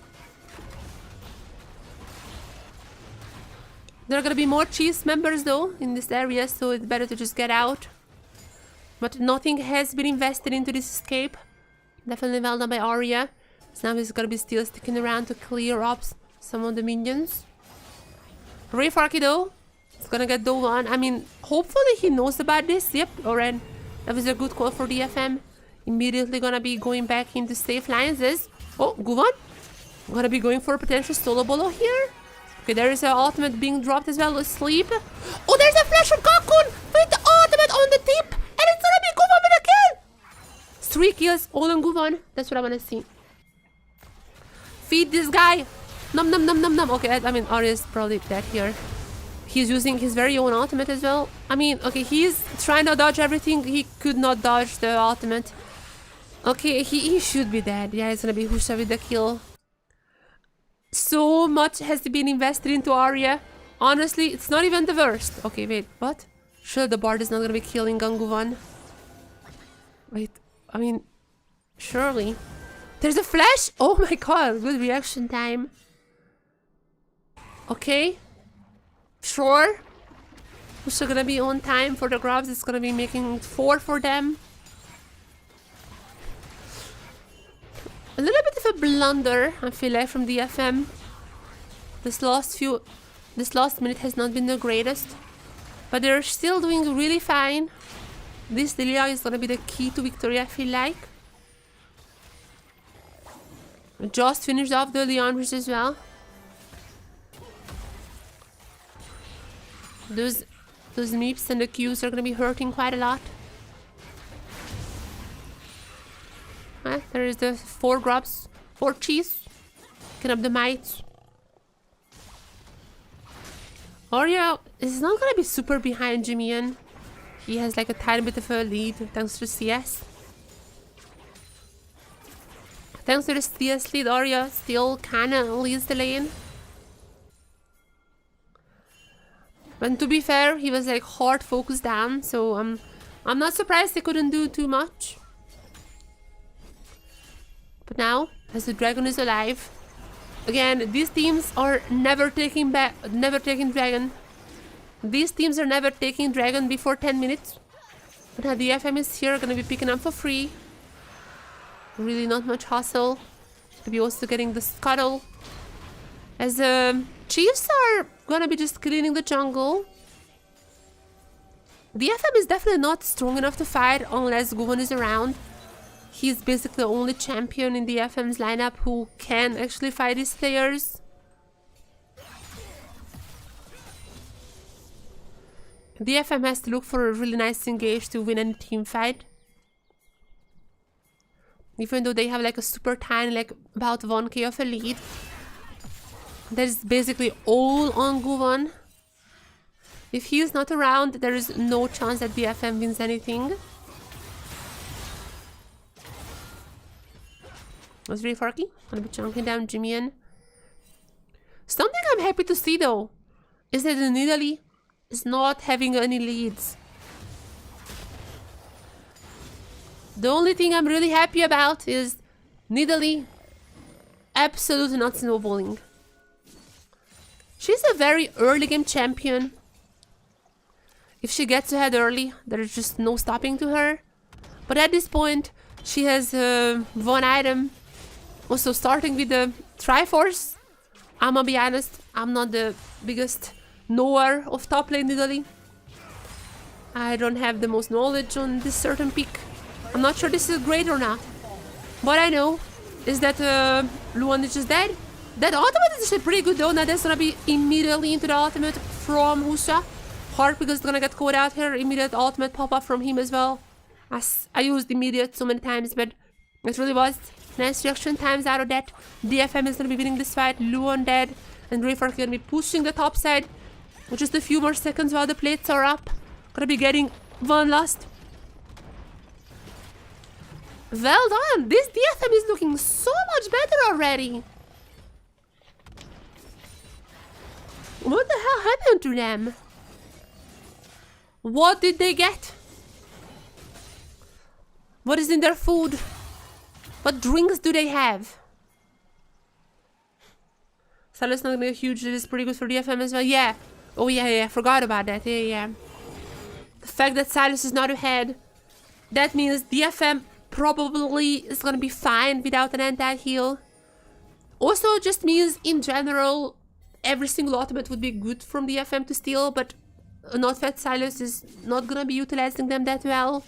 [SPEAKER 1] There are gonna be more Chiefs members though in this area, so it's better to just get out. But nothing has been invested into this escape. Definitely well done by Arya. So now he's gonna be still sticking around to clear up some of the minions. Ray Farky though, it's gonna get Dove on. I mean, hopefully he knows about this. Yep, alright. That was a good call for DFM. Immediately gonna be going back into safe lines. Oh, Guvon. Gonna be going for a potential solo bolo here. Okay, there is an ultimate being dropped as well. Sleep. Oh, there's a flash from Cocoon with the ultimate on the tip. And it's gonna be Guvon with a kill. 3 kills all on Guvon. That's what I wanna see. Feed this guy. Num num num num num. Okay, I mean, Arya's probably dead here. He's using his very own ultimate as well. I mean, okay, he's trying to dodge everything. He could not dodge the ultimate. Okay, he should be dead. Yeah, it's gonna be Husha with the kill. So much has been invested into Arya. Honestly, it's not even the worst. Okay, wait, what? Sure, the Bard is not gonna be killing Ganguvan. Wait, I mean, surely. There's a flash! Oh my god, good reaction time. Okay. Sure. Husha gonna be on time for the grabs. It's gonna be making 4 for them. A little bit of a blunder, I feel like, from DFM. This last minute has not been the greatest. But they're still doing really fine. This Lilia is gonna be the key to victory, I feel like. Just finished off the Leandris as well. Those meeps and the Qs are gonna be hurting quite a lot. There is the 4 grubs, 4 cheese. Picking up the mites. Arya is not gonna be super behind Jimian. He has like a tiny bit of a lead thanks to CS. Thanks to the CS lead, Arya still kinda leads the lane. But to be fair, he was like hard focused down, so I'm not surprised they couldn't do too much. But now, as the dragon is alive, again, these teams are never taking dragon. These teams are never taking dragon before 10 minutes. But now the FM is here, gonna be picking up for free. Really not much hustle. Maybe also getting the scuttle. As the Chiefs are gonna be just cleaning the jungle. The FM is definitely not strong enough to fight unless Guvon is around. He's basically the only champion in the FM's lineup who can actually fight these players. The FM has to look for a really nice engage to win any team fight. Even though they have like a super tiny, like about 1k of a lead. That is basically all on Guvon. If he is not around, there is no chance that the FM wins anything. Was really Farky. Gonna be chunking down Jimian. Something I'm happy to see though is that the Nidalee is not having any leads. The only thing I'm really happy about is Nidalee absolutely not snowballing. She's a very early game champion. If she gets ahead early, there's just no stopping to her. But at this point, she has 1 item. Also starting with the Triforce. I'm gonna be honest, I'm not the biggest knower of top lane Nidalee. I don't have the most knowledge on this certain pick. I'm not sure this is great or not. What I know is that Luan is just dead. That ultimate is actually pretty good though. Now that's gonna be immediately into the ultimate from Husha. Hard because it's gonna get caught out here. Immediate ultimate pop up from him as well. As I used immediate so many times, but it really was. Nice reaction times out of that. DFM is gonna be winning this fight. Luan dead. And Rayford gonna be pushing the top side. Just a few more seconds while the plates are up. Gonna be getting one last. Well done! This DFM is looking so much better already. What the hell happened to them? What did they get? What is in their food? What drinks do they have? Silas not gonna be huge. It is pretty good for DFM as well. Yeah. Oh yeah. Forgot about that. Yeah. The fact that Silas is not ahead, that means DFM probably is gonna be fine without an anti-heal. Also, it just means in general, every single ultimate would be good from DFM to steal, but not Fat Silas is not gonna be utilizing them that well.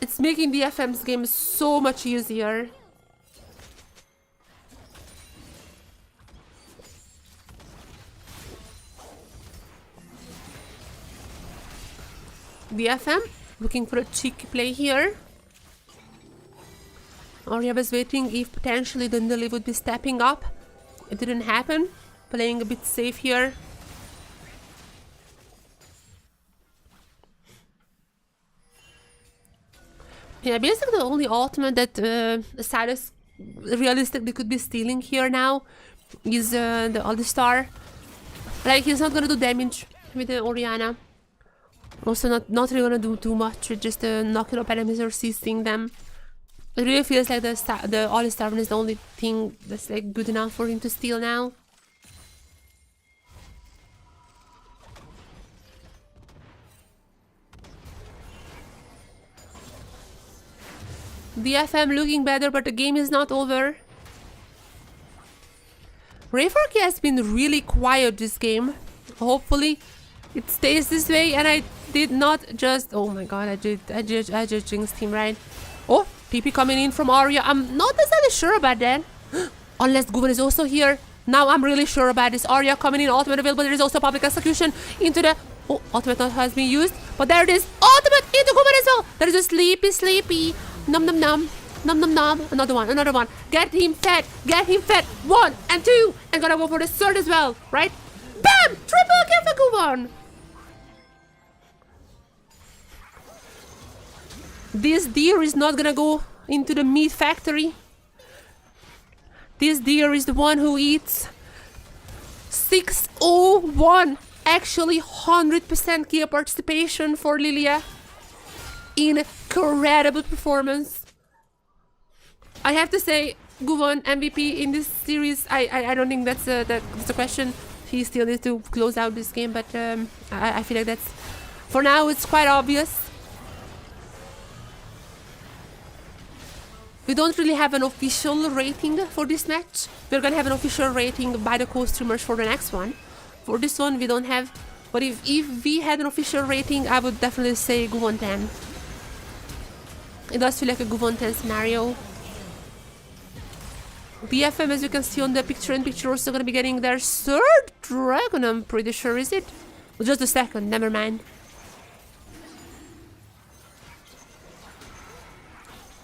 [SPEAKER 1] It's making DFM's game so much easier. DFM looking for a cheeky play here. Arya was waiting if potentially Dundali would be stepping up. It didn't happen. Playing a bit safe here. Yeah, basically the only ultimate that Silas realistically could be stealing here now is the All-Star. Like, he's not gonna do damage with the Orianna. Also not really gonna do too much with just knocking up enemies or CCing them. It really feels like the All-Star one is the only thing that's like good enough for him to steal now. DFM looking better, but the game is not over. Rayforky has been really quiet this game. Hopefully it stays this way, and I did not just... Oh my god, I just jinxed him, right? Oh, PP coming in from Arya. I'm not exactly sure about that. Unless Guven is also here. Now I'm really sure about this. Arya coming in, ultimate available. There is also public execution into the... Oh, ultimate not has been used. But there it is. Ultimate into Guven as well. There is a sleepy. Nom nom nom. Nom nom nom. Another one. Get him fed. 1 and 2. And gonna go for the third as well, right? Bam! Triple kill for Guven. This deer is not gonna go into the meat factory. This deer is the one who eats 601. Actually 100% kill participation for Lilia. Incredible performance. I have to say, Guven MVP in this series. I don't think that's a question. He still needs to close out this game, but I feel like that's... For now, it's quite obvious. We don't really have an official rating for this match. We're gonna have an official rating by the co-streamers for the next one. For this one, we don't have. But if we had an official rating, I would definitely say Guven 10. It does feel like a Guven 10 scenario. DFM, as you can see on the picture-in-picture, also gonna be getting their third dragon, I'm pretty sure, is it? Just a second, never mind.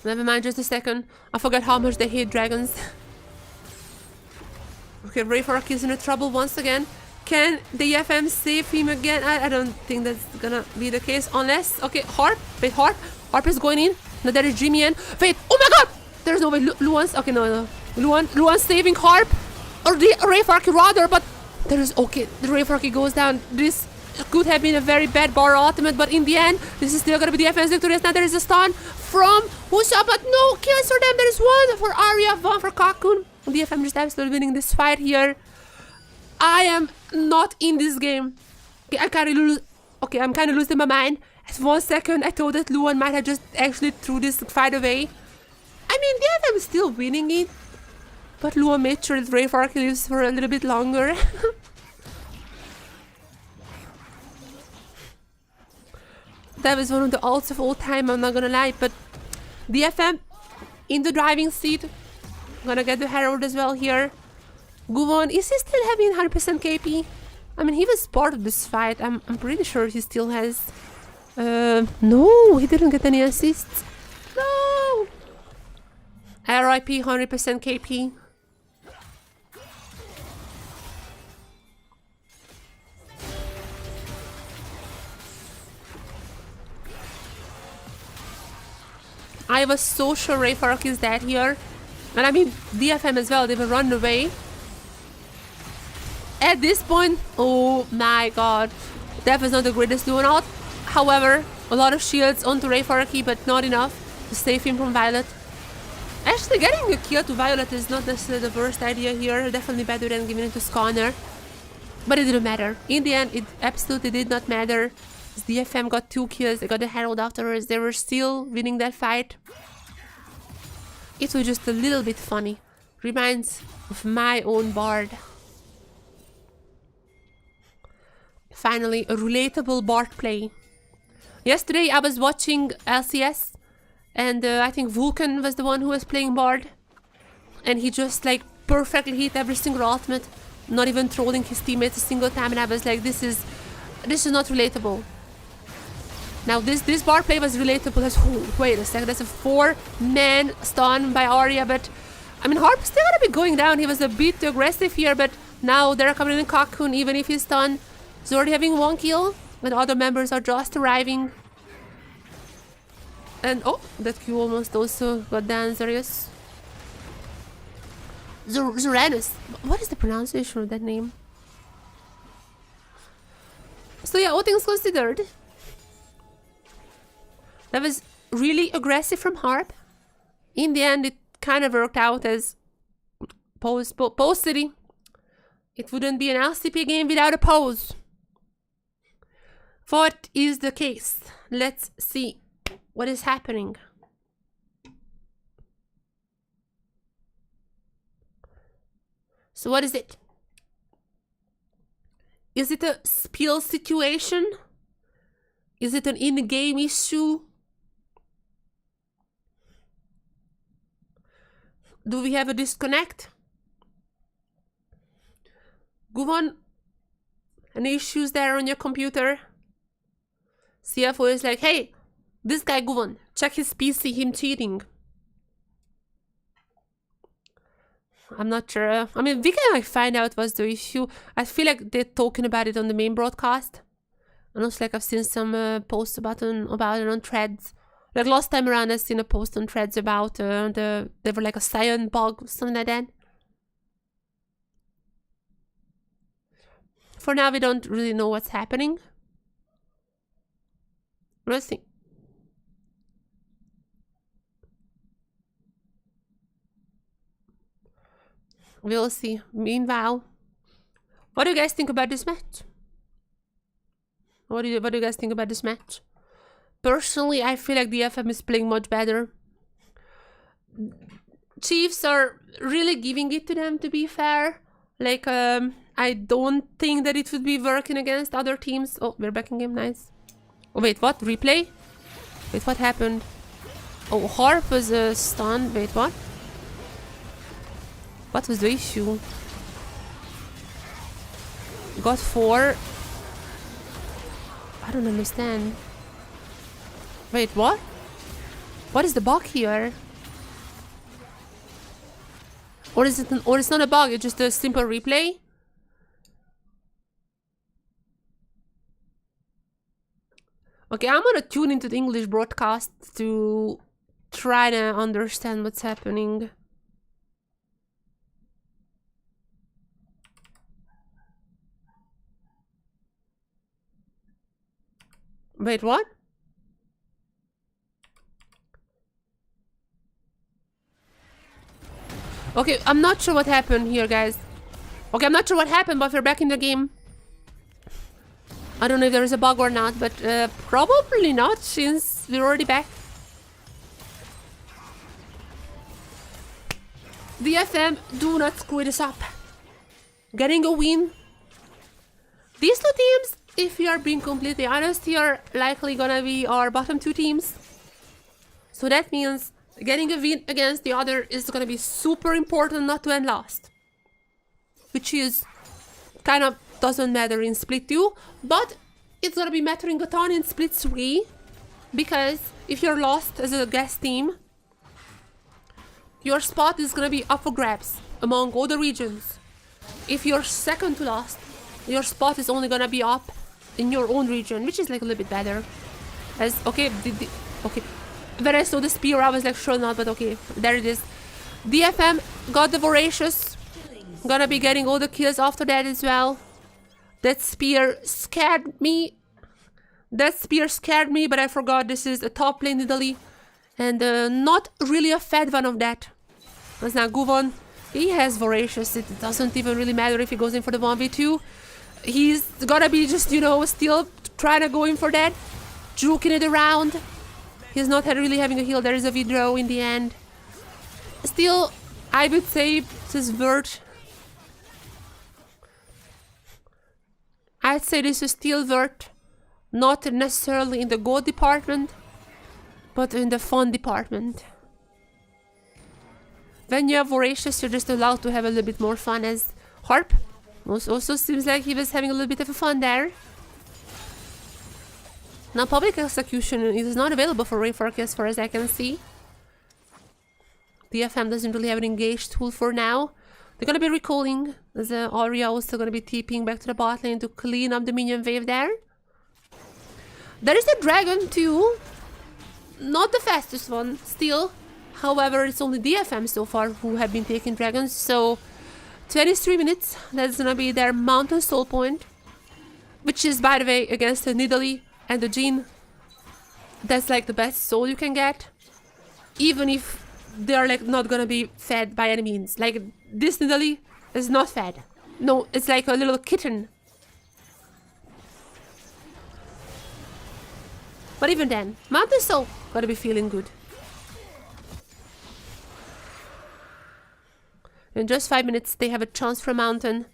[SPEAKER 1] Never mind, just a second. I forgot how much they hate dragons. Okay, Rayfork is in trouble once again. Can the DFM save him again? I don't think that's gonna be the case. Unless... Okay, Harp. Wait, Harp. Harp is going in. No, there is Jimmy in. Wait, oh my god! There's no way. Luan's... Okay, no. Luan's saving Harp. Or the Rayfork rather, but... There is... Okay, the Rayfork goes down. This could have been a very bad bar ultimate, but in the end, this is still gonna be the DFM's victorious. Now there is a stun from Husa, but no kills for them. There is one for Arya, one for Kakun. DFM just absolutely winning this fight here. I am not in this game. Okay, I'm kind of losing my mind. At 1 second, I thought that Luan might have just actually threw this fight away. I mean, DFM is still winning it, but Luan made sure that Rayfork lives for a little bit longer. That was one of the ults of all time, I'm not gonna lie, but DFM in the driving seat. Gonna get the Herald as well here. Guven, is he still having 100% KP? I mean, he was part of this fight. I'm pretty sure he still has. No, he didn't get any assists. No! RIP 100% KP. was so sure Rayfark is dead here. And I mean, DFM as well, they were run away. At this point, oh my god, that was not the greatest do not. However, a lot of shields onto Rayfark, but not enough to save him from Violet. Actually, getting a kill to Violet is not necessarily the worst idea here. Definitely better than giving it to Scanner. But it didn't matter. In the end, it absolutely did not matter. DFM got 2 kills, they got the Herald afterwards. They were still winning that fight. It was just a little bit funny. Reminds of my own Bard. Finally, a relatable Bard play. Yesterday I was watching LCS. And I think Vulcan was the one who was playing Bard. And he just like perfectly hit every single ultimate. Not even trolling his teammates a single time. And I was like, this is not relatable. Now this Bard play was relatable as, oh, wait a second, that's a 4-man stun by Arya, but I mean Harp's still gonna be going down. He was a bit too aggressive here, but now they're coming in Cocoon even if he's stunned. He's already having 1 kill, and other members are just arriving. And oh, that Q almost also got down Zarius. Zoranus. What is the pronunciation of that name? So yeah, all things considered, that was really aggressive from Harp. In the end, it kind of worked out as Pose City. It wouldn't be an LCP game without a pose. What is the case? Let's see what is happening. So what is it? Is it a spill situation? Is it an in-game issue? Do we have a disconnect? Guvon, any issues there on your computer? CFO is like, hey, this guy Guvon, check his PC, him cheating. I'm not sure. I mean, we can like find out what's the issue. I feel like they're talking about it on the main broadcast. And also like I've seen some posts about it on Threads. Like last time around, I've seen a post on Threads about they were like a cyan bug, something like that. For now, we don't really know what's happening. We'll see. We'll see. Meanwhile, what do you guys think about this match? What do you guys think about this match? Personally, I feel like DFM is playing much better. Chiefs are really giving it to them, to be fair. Like, I don't think that it would be working against other teams. Oh, we're back in game, nice. Oh, wait, what? Replay? Wait, what happened? Oh, Harp was stunned. Wait, what? What was the issue? Got 4. I don't understand. Wait, what? What is the bug here? Or is it or it's not a bug, it's just a simple replay? Okay, I'm gonna tune into the English broadcast to try to understand what's happening. Wait, what? Okay, I'm not sure what happened here, guys. Okay, I'm not sure what happened, but we're back in the game. I don't know if there is a bug or not, but probably not, since we're already back. DFM, do not screw this up. Getting a win. These two teams, if we are being completely honest here, likely gonna be our bottom 2 teams. So that means getting a win against the other is gonna be super important not to end last. Which is kind of doesn't matter in split 2, but it's gonna be mattering a ton in split 3, because if you're lost as a guest team, your spot is gonna be up for grabs among all the regions. If you're second to last, your spot is only gonna be up in your own region, which is like a little bit better. As okay, okay, When I saw the spear, I was like, sure not, but okay, there it is. DFM got the Voracious. Gonna be getting all the kills after that as well. That spear scared me. That spear scared me, but I forgot this is a top lane Italy. And not really a fed one of that. That's not Guvon. He has Voracious. It doesn't even really matter if he goes in for the 1v2. He's gotta be just, you know, still trying to go in for that. Juking it around. He's not really having a heal. There is a withdraw in the end. Still, I would say this is worth. I'd say this is still worth. Not necessarily in the gold department, but in the fun department. When you have Voracious, you're just allowed to have a little bit more fun, as Harp also seems like he was having a little bit of fun there. Now, Public Execution is not available for Rayfork as far as I can see. DFM doesn't really have an engaged tool for now. They're gonna be recalling. There's Aria also gonna be TPing back to the bot lane to clean up the minion wave there. There is a dragon too. Not the fastest one, still. However, it's only DFM so far who have been taking dragons, so 23 minutes, that's gonna be their Mountain Soul Point. Which is, by the way, against the Nidalee and the Jean. That's like the best soul you can get. Even if they're like not gonna be fed by any means. Like, this Nidalee is not fed. No, it's like a little kitten. But even then, Mountain Soul gotta be feeling good. In just 5 minutes, they have a chance for Mountain.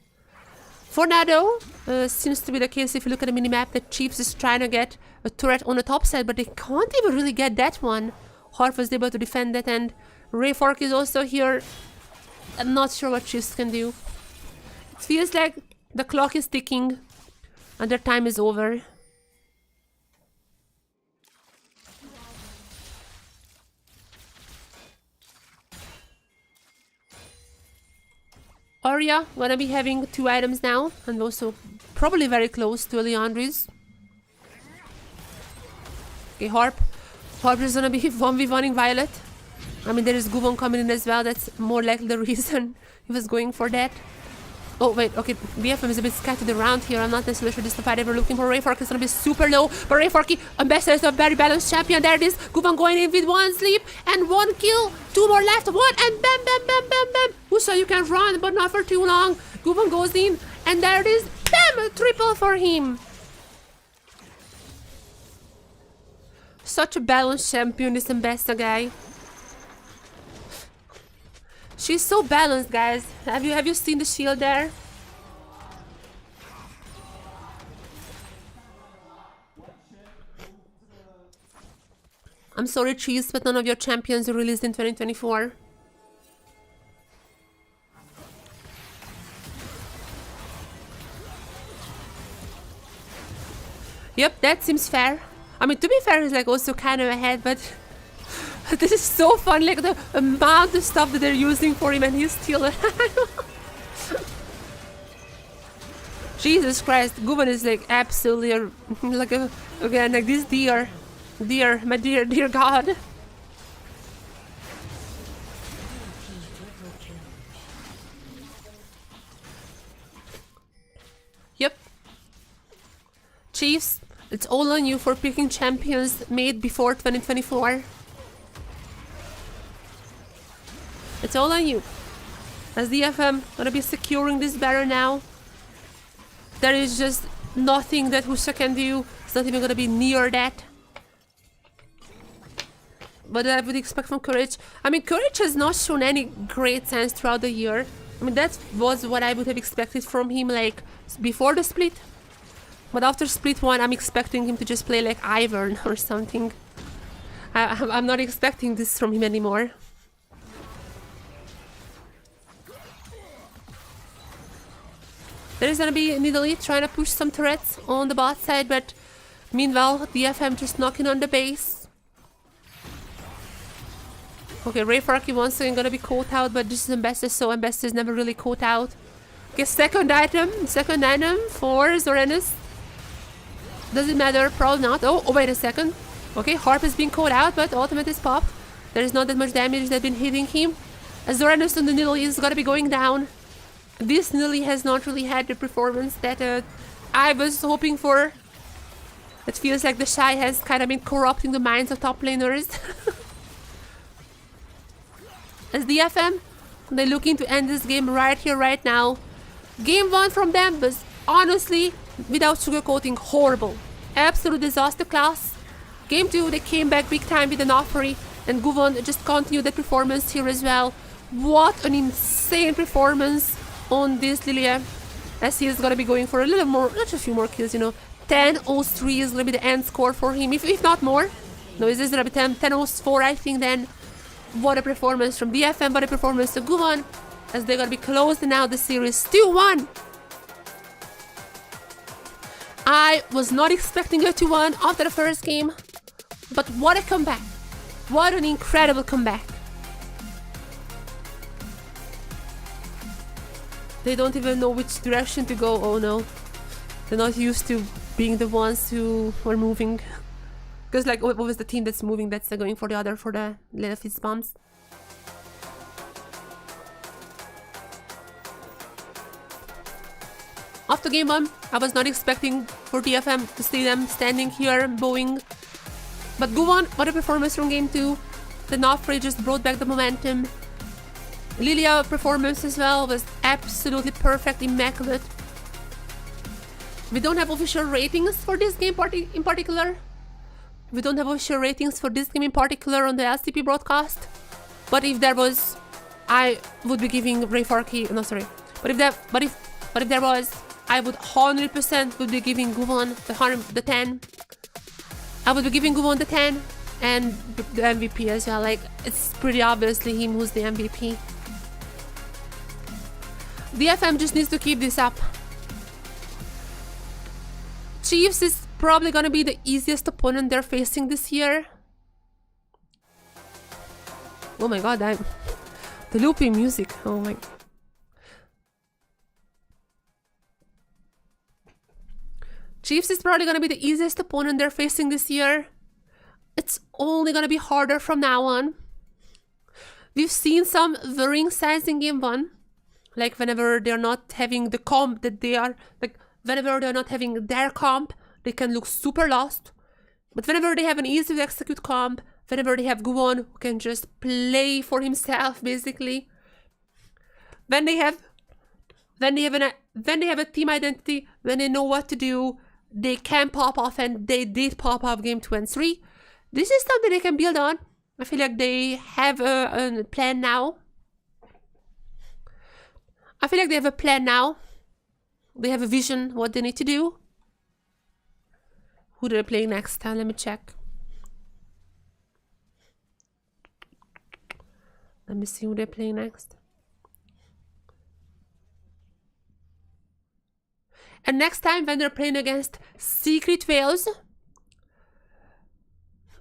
[SPEAKER 1] For now, though, seems to be the case if you look at the minimap that Chiefs is trying to get a turret on the top side, but they can't even really get that one. Harp was able to defend that, and Rayfork is also here. I'm not sure what Chiefs can do. It feels like the clock is ticking and their time is over. Aria gonna be having 2 items now, and also probably very close to Leandri's. Okay, Harp. Harp is gonna be 1v1ing Violet. I mean, there is Guvon coming in as well. That's more likely the reason he was going for that. Oh, wait, okay. DFM is a bit scattered around here. I'm not necessarily sure this is the fight ever looking for. Rayfork is gonna be super low. But Rayfork, Ambassador is a very balanced champion. There it is. Guvon going in with 1 sleep and 1 kill. 2 more left. 1 and bam, bam, bam, bam, bam. Uso, you can run, but not for too long. Guvon goes in, and there it is. Bam! A triple for him. Such a balanced champion, this Ambassador guy. She's so balanced, guys. Have you seen the shield there? I'm sorry, Cheese, but none of your champions are released in 2024. Yep, that seems fair. I mean, to be fair, it's like also kind of ahead, but this is so fun, like the amount of stuff that they're using for him, and he's still Jesus Christ, Guvon is like absolutely like again like this my dear God. Yep. Chiefs, it's all on you for picking champions made before 2024. It's all on you. As DFM gonna be securing this barrier now. There is just nothing that Husa can do. It's not even gonna be near that. But I would expect from Courage. I mean, Courage has not shown any great signs throughout the year. I mean, that was what I would have expected from him, like, before the split. But after split 1, I'm expecting him to just play like Ivern or something. I'm not expecting this from him anymore. There is gonna be Nidalee trying to push some turrets on the bot side, but meanwhile, DFM just knocking on the base. Okay, Rayfork once again gonna be caught out, but this is Ambassador, so Ambassador is never really caught out. Okay, second item for Zoranis. Does it matter? Probably not. Oh, wait a second. Okay, Harp is being called out, but ultimate is popped. There is not that much damage that's been hitting him. As Zoranus on the Nidalee is gonna be going down. This Nidalee has not really had the performance that I was hoping for. It feels like the Shy has kind of been corrupting the minds of top laners. As DFM, they're looking to end this game right here, right now. Game 1 from them was honestly, without sugarcoating, horrible. Absolute disaster class. Game 2, they came back big time with an offering, and Guvon just continued that performance here as well. What an insane performance on this Lilia, as he is gonna be going for a little more, not a few more kills, you know. 10-0-3 is gonna be the end score for him, if not more. No, is this gonna be 10-0-4, I think then. What a performance from DFM, what a performance to Guvon, as they're gonna be closing out the series 2-1. I was not expecting a 2-1 after the first game, but what a comeback. What an incredible comeback. They don't even know which direction to go. Oh no. They're not used to being the ones who were moving. Because like, what was the team that's moving that's going for the other, for the little fist bumps? After game 1, I was not expecting for DFM to see them standing here, bowing. But Guvon, what a performance from game 2. The Nofre just brought back the momentum. Lilia performance as well was absolutely perfect, immaculate. We don't have official ratings for this game in particular. We don't have official ratings for this game in particular on the LCP broadcast. But if there was, I would be giving Rayfarki, no sorry. But if there was, I would 100% would be giving Guvon the 10. I would be giving Guvon the 10 and the MVP as well. Like, it's pretty obviously him who's the MVP. DFM just needs to keep this up. Chiefs is probably gonna be the easiest opponent they're facing this year. Oh my god, the looping music, oh my. Chiefs is probably gonna be the easiest opponent they're facing this year. It's only gonna be harder from now on. We've seen some varying signs in game 1. Like whenever they're not having the comp that they are, like whenever they're not having their comp, they can look super lost. But whenever they have an easy to execute comp, whenever they have Guvon who can just play for himself basically, when they have a team identity, when they know what to do, they can pop off, and they did pop off game 2 and 3. This is something they can build on. I feel like they have a plan now. I feel like they have a plan now. They have a vision what they need to do. Who do they play next? Let me check. Let me see who they're playing next. And next time when they're playing against Secret Whales,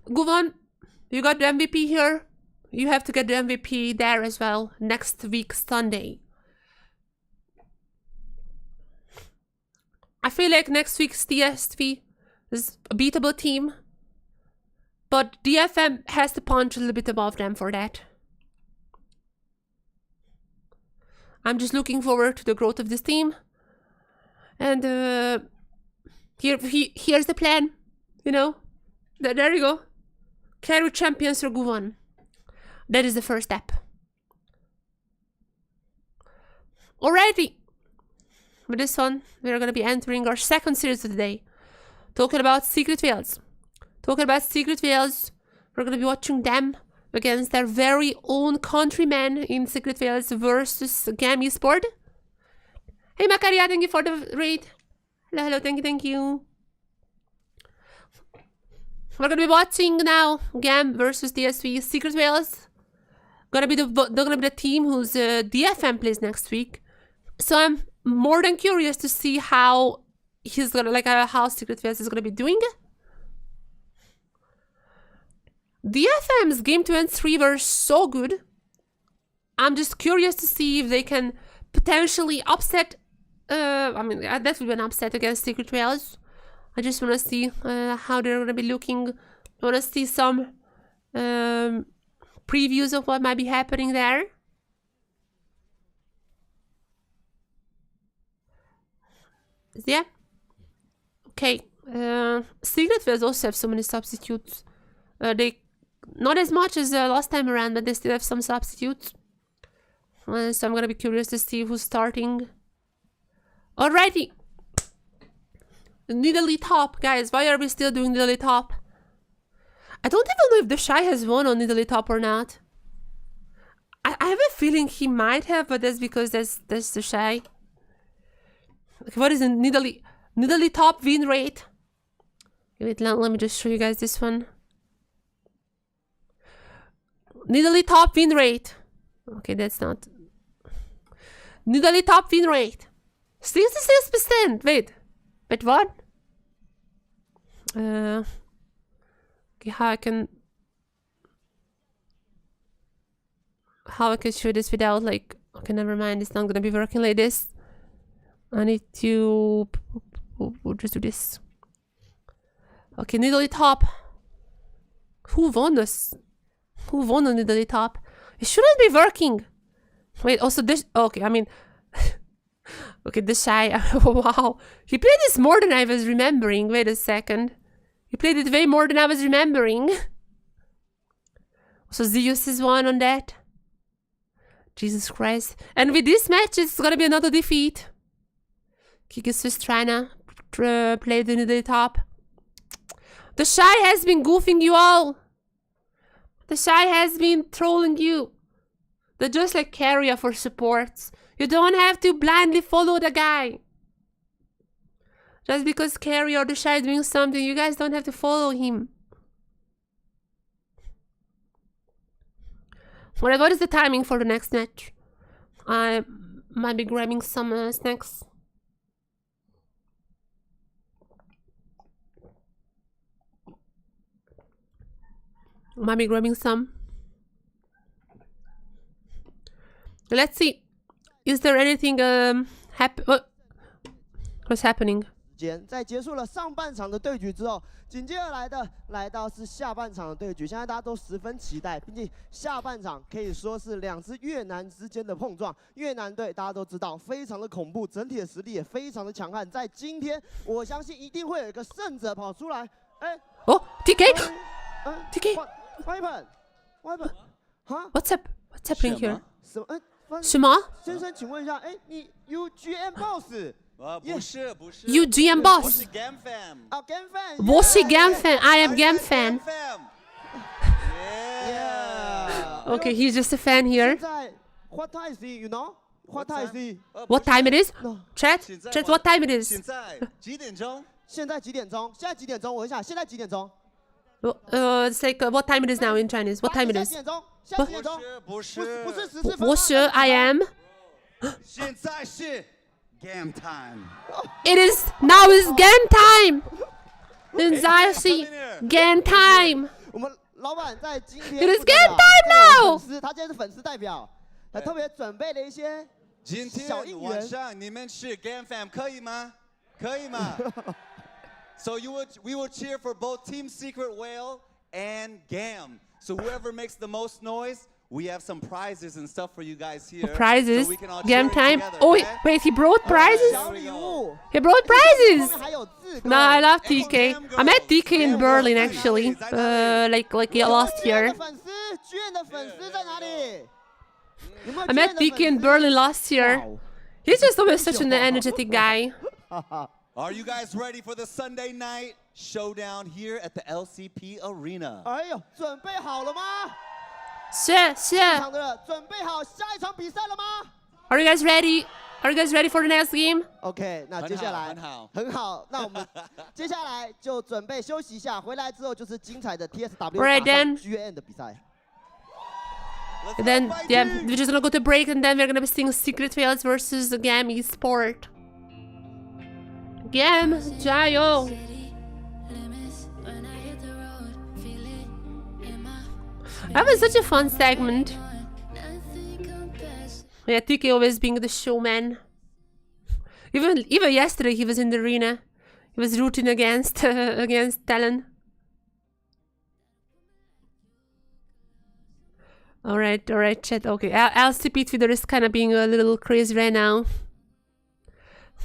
[SPEAKER 1] Guvon, you got the MVP here. You have to get the MVP there as well next week, Sunday. I feel like next week's TSW is a beatable team, but DFM has to punch a little bit above them for that. I'm just looking forward to the growth of this team. And here's the plan, you know. There you go. Carry champions for Guvon. That is the first step. Alrighty. With this one, we're going to be entering our second series of the day. Talking about Secret Whales. We're going to be watching them against their very own countrymen in Secret Whales versus GAM Jesport. Hey Makaria, thank you for the raid. Hello, thank you. We're going to be watching now GAM versus TSW Secret Whales. They're going to be the team whose DFM plays next week. So I'm more than curious to see how he's gonna how Secret Whales is gonna be doing. DFM's game 2 and 3 were so good. I'm just curious to see if they can potentially upset. I mean, that would be an upset against Secret Whales. I just want to see how they're gonna be looking want to see some previews of what might be happening there. Yeah. Okay. Signet Fairs also have so many substitutes. They not as much as last time around, but they still have some substitutes. So I'm gonna be curious to see who's starting. Alrighty. Nidalee top, guys. Why are we still doing Nidalee top? I don't even know if the Shy has won on Nidalee top or not. I have a feeling he might have, but that's because that's the Shy. Okay, what is it? Nidalee top win rate. Wait, let me just show you guys this one. Nidalee top win rate. Okay, that's not. Nidalee top win rate. 66%. Wait, what? Okay, how I can show this without like. Okay, never mind. It's not gonna be working like this. I need to we'll just do this. Okay, Nidalee top. Who won this? Who won on Nidalee top? It shouldn't be working. Wait, also this. Okay, I mean. Okay, the Shy. Wow. He played this more than I was remembering. Wait a second. He played it way more than I was remembering. So Zeus is one on that. Jesus Christ. And with this match, it's gonna be another defeat. Kikis is trying to play the Nidalee top. The Shy has been goofing you all. The Shy has been trolling you. They're just like carrier for supports. You don't have to blindly follow the guy. Just because Carrie or the Shy is doing something, you guys don't have to follow him. Alright, what is the timing for the next match? I might be grabbing some snacks. Might be grabbing some. Let's see. Is there anything what's happening?
[SPEAKER 3] 在结束了上半场的对局之后，紧接着来到是下半场的对局。现在大家都十分期待，毕竟下半场可以说是两支越南之间的碰撞。越南队大家都知道非常的恐怖，整体的实力也非常的强悍。在今天，我相信一定会有一个胜者跑出来。哎，
[SPEAKER 1] 哦 ，TK，TK，
[SPEAKER 3] What happened？ 哈
[SPEAKER 1] ？What's happening here？
[SPEAKER 3] 什么？
[SPEAKER 1] 什么？
[SPEAKER 3] 先生，请问一下，哎，你 UGM Boss？
[SPEAKER 4] 不是
[SPEAKER 1] UGM Boss。
[SPEAKER 4] 我是 GAM fan。
[SPEAKER 3] 啊 ，GAM fan。
[SPEAKER 1] 我是 GAM fan，I am GAM fan。
[SPEAKER 3] Yeah.
[SPEAKER 1] Okay, he's just a fan here.
[SPEAKER 3] 现在 What time is it? You know? What time is it?
[SPEAKER 1] What time it is?
[SPEAKER 3] No.
[SPEAKER 1] Chat, what time it is?
[SPEAKER 4] 现在几点钟？
[SPEAKER 3] 现在几点钟？现在几点钟？我问一下，现在几点钟？
[SPEAKER 1] It's like what time it is now in Chinese? What time it
[SPEAKER 3] 现在
[SPEAKER 1] is?
[SPEAKER 3] 几点钟？现在几点钟？
[SPEAKER 4] 不
[SPEAKER 3] 不是14分。
[SPEAKER 1] 我是 I am.
[SPEAKER 4] 现在是 GAM time。
[SPEAKER 1] It is now is GAN time. 现在是 GAN time.
[SPEAKER 3] 我们老板在今天
[SPEAKER 1] It is GAN time now.
[SPEAKER 3] 他今天是粉丝代表，还特别准备了一些
[SPEAKER 4] 今天
[SPEAKER 3] 小应援。
[SPEAKER 4] 晚上你们是 GAM fan 可以吗？可以吗？So we will cheer for both Team Secret Whale and GAM. So whoever makes the most noise, we have some prizes and stuff for you guys here.
[SPEAKER 1] Prizes?
[SPEAKER 4] So we can all
[SPEAKER 1] GAM
[SPEAKER 4] cheer
[SPEAKER 1] time?
[SPEAKER 4] together,
[SPEAKER 1] Oh,
[SPEAKER 4] okay?
[SPEAKER 1] wait, he brought prizes?
[SPEAKER 3] 小礼物，
[SPEAKER 1] He brought
[SPEAKER 3] 后
[SPEAKER 1] prizes!
[SPEAKER 3] 面还有字
[SPEAKER 1] No, I
[SPEAKER 3] 格。
[SPEAKER 1] love TK. I met TK in Berlin actually. Like last year.
[SPEAKER 3] 粉丝，剧院的粉丝在哪里？有没有
[SPEAKER 1] I met TK in Berlin last year. He's just always such an energetic guy.
[SPEAKER 4] Are you guys ready for the Sunday night showdown here at the LCP Arena?
[SPEAKER 3] 哎呦，准备好了吗？
[SPEAKER 1] 是。
[SPEAKER 3] 场的准备好下一场比赛了吗
[SPEAKER 1] Are you guys ready? Are you guys ready for the next game?
[SPEAKER 3] ？OK， 那接下来
[SPEAKER 4] 很好。
[SPEAKER 3] 那我们接下来就准备休息一下，回来之后就是精彩的 TSW
[SPEAKER 1] Right
[SPEAKER 3] 打
[SPEAKER 1] then.
[SPEAKER 3] 上 GAM 的比赛。
[SPEAKER 1] And then, yeah, we're just gonna go to break and then we're gonna be seeing Secret Fails versus the GAM Esport. GAM, 加油! That was such a fun segment. Yeah, TK always being the showman. Even yesterday he was in the arena. He was rooting against Talon. Alright, chat. Okay, LCP Twitter is kind of being a little crazy right now.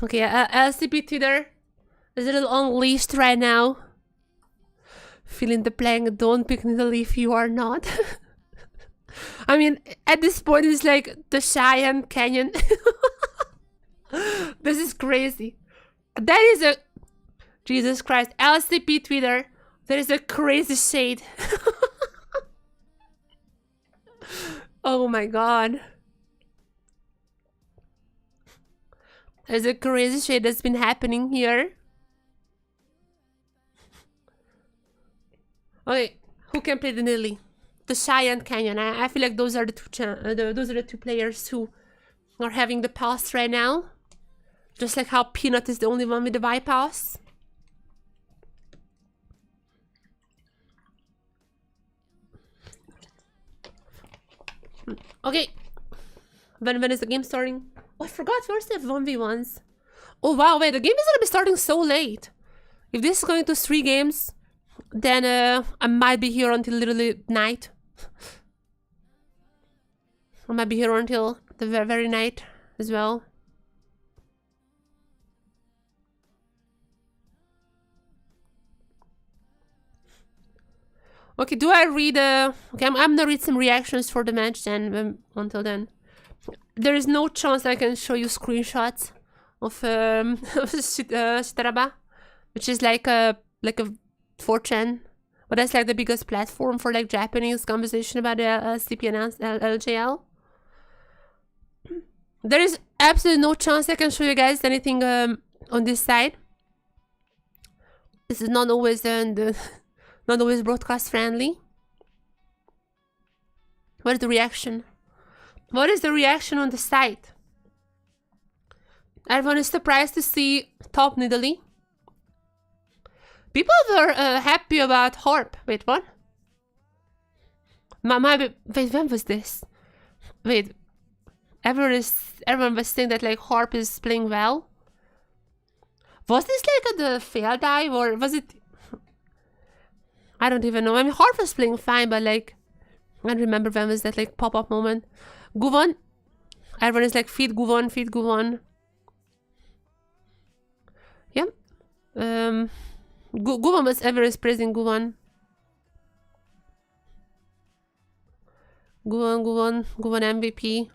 [SPEAKER 1] Okay, LCP Twitter is a little unleashed right now. Feeling the plank, don't pick needle if you are not. I mean, at this point, it's like the Cheyenne Canyon. This is crazy. That is a... Jesus Christ. LCP Twitter. There is a crazy shade. Oh my god. There's a crazy shade that's been happening here. Okay, who can play the Nilly? The Cheyenne Canyon. I feel like those are the two players who are having the pass right now. Just like how Peanut is the only one with the bypass. Okay. When is the game starting? Oh, I forgot. We also have 1v1s. Oh wow, wait, the game is gonna be starting so late. If this is going to 3 games, then I might be here until literally night. I might be here until the very night as well. Okay, do I read... okay, I'm gonna read some reactions for the match then, until then. There is no chance I can show you screenshots of Shitaraba, which is like a 4chan. But that's like the biggest platform for like Japanese conversation about the LCP and LJL. There is absolutely no chance I can show you guys anything on this side. This is not always not always broadcast friendly. What is the reaction? What is the reaction on the site? Everyone is surprised to see top Nidalee. People were happy about Harp. Wait, what? Wait, when was this? Wait, everyone was saying that like Harp is playing well. Was this like at the fail dive or was it? I don't even know. I mean, Harp was playing fine, but like I don't remember when was that like pop-up moment. Guvon, everyone is like feed Guvon, feed Guvon. Yeah. Guvon was ever praising Guvon. Guvon MVP.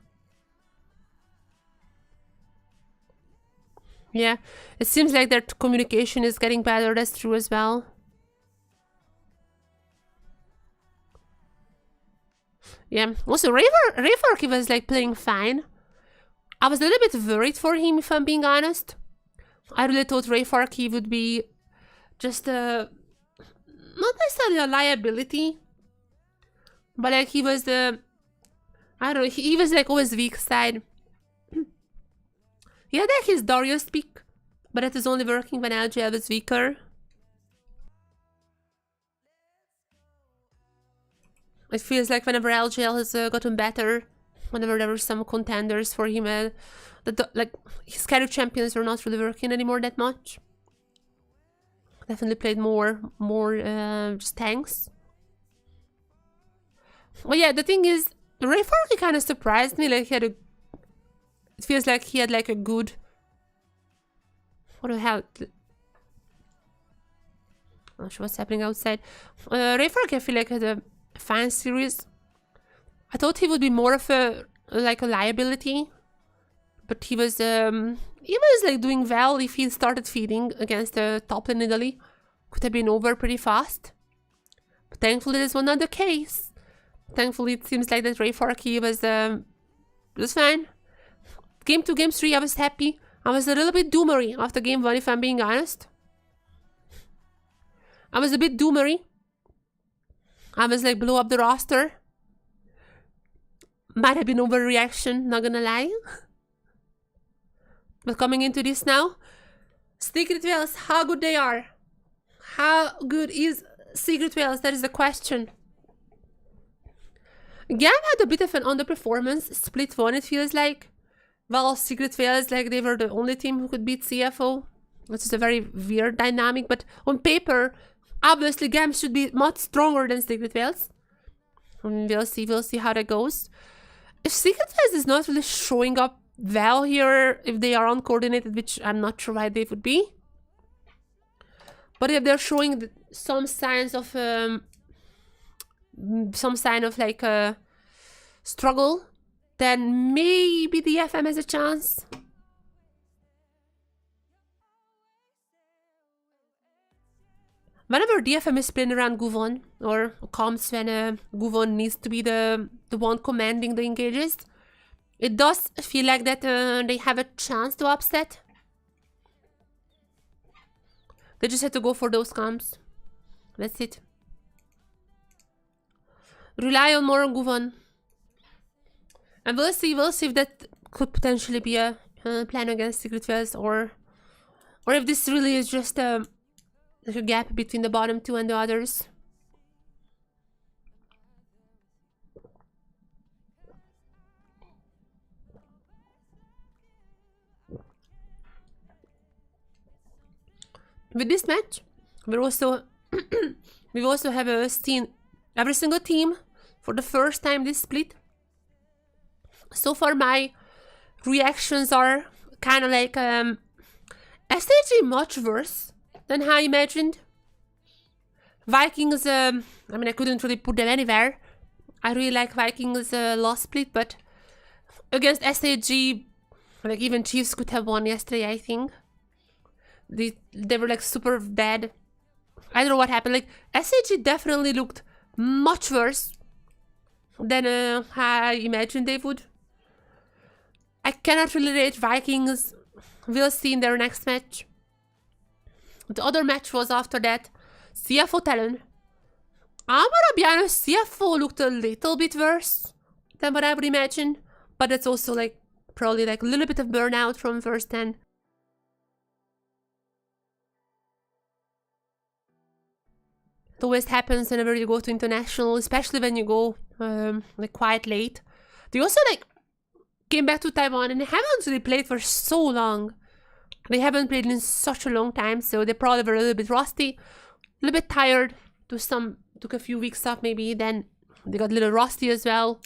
[SPEAKER 1] Yeah, it seems like their communication is getting better. That's true as well. Yeah. Also, Rayfork was like playing fine. I was a little bit worried for him, if I'm being honest. I really thought Rayfork would be just not necessarily a liability, but like he was the I don't know. He was like always weak side. He had like his Darius pick, but that is only working when LGL was weaker. It feels like whenever LGL has gotten better, whenever there were some contenders for him, like his carry champions are not really working anymore that much. Definitely played more just tanks. Well, yeah, the thing is, Rayfork kind of surprised me. Like it feels like he had like a good. What the hell? I'm not sure what's happening outside. Rayfork, I feel like had a fine series. I thought he would be more of a liability, but he was like doing well. If he started feeding against the top lane Nidalee, could have been over pretty fast. But thankfully, this was not the case. Thankfully, it seems like that Rayfork was fine. Game 2, game 3, I was happy. I was a little bit doomery after game 1, if I'm being honest. I was a bit doomery. I was like, blow up the roster. Might have been overreaction, not gonna lie. But coming into this now, Secret Whales, how good they are. How good is Secret Whales? That is the question. GAM had a bit of an underperformance. Split 1, it feels like. Well, Secret Whales, like they were the only team who could beat CFO. Which is a very weird dynamic, but on paper, obviously GAM should be much stronger than Secret Whales. We'll see how that goes. If Secret Phase is not really showing up well here, if they are uncoordinated, which I'm not sure why they would be, but if they're showing some signs of like a struggle, then maybe the DFM has a chance. Whenever DFM is playing around Guvon, or comes when Guvon needs to be the one commanding the engages, it does feel like that they have a chance to upset. They just had to go for those comps. That's it. Rely on more on Guvon. And we'll see if that could potentially be a plan against Secret Phase, or if this really is just there's a gap between the bottom two and the others. With this match, we also have seen every single team for the first time this split. So far, my reactions are kind of like SAG much worse than I imagined. Vikings, I mean, I couldn't really put them anywhere. I really like Vikings last split, but against SAG, like even Chiefs could have won yesterday, I think. They were like super bad. I don't know what happened. Like SAG definitely looked much worse than I imagined they would. I cannot really rate Vikings. We'll see in their next match. The other match was after that. CFO Talon. I'm gonna be honest, CFO looked a little bit worse than what I would imagine. But that's also like probably like a little bit of burnout from first 10. It always happens whenever you go to international, especially when you go like quite late. They also like came back to Taiwan and they haven't really played for so long. They haven't played in such a long time, so they probably were a little bit rusty, a little bit tired. Took a few weeks off maybe, then they got a little rusty as well.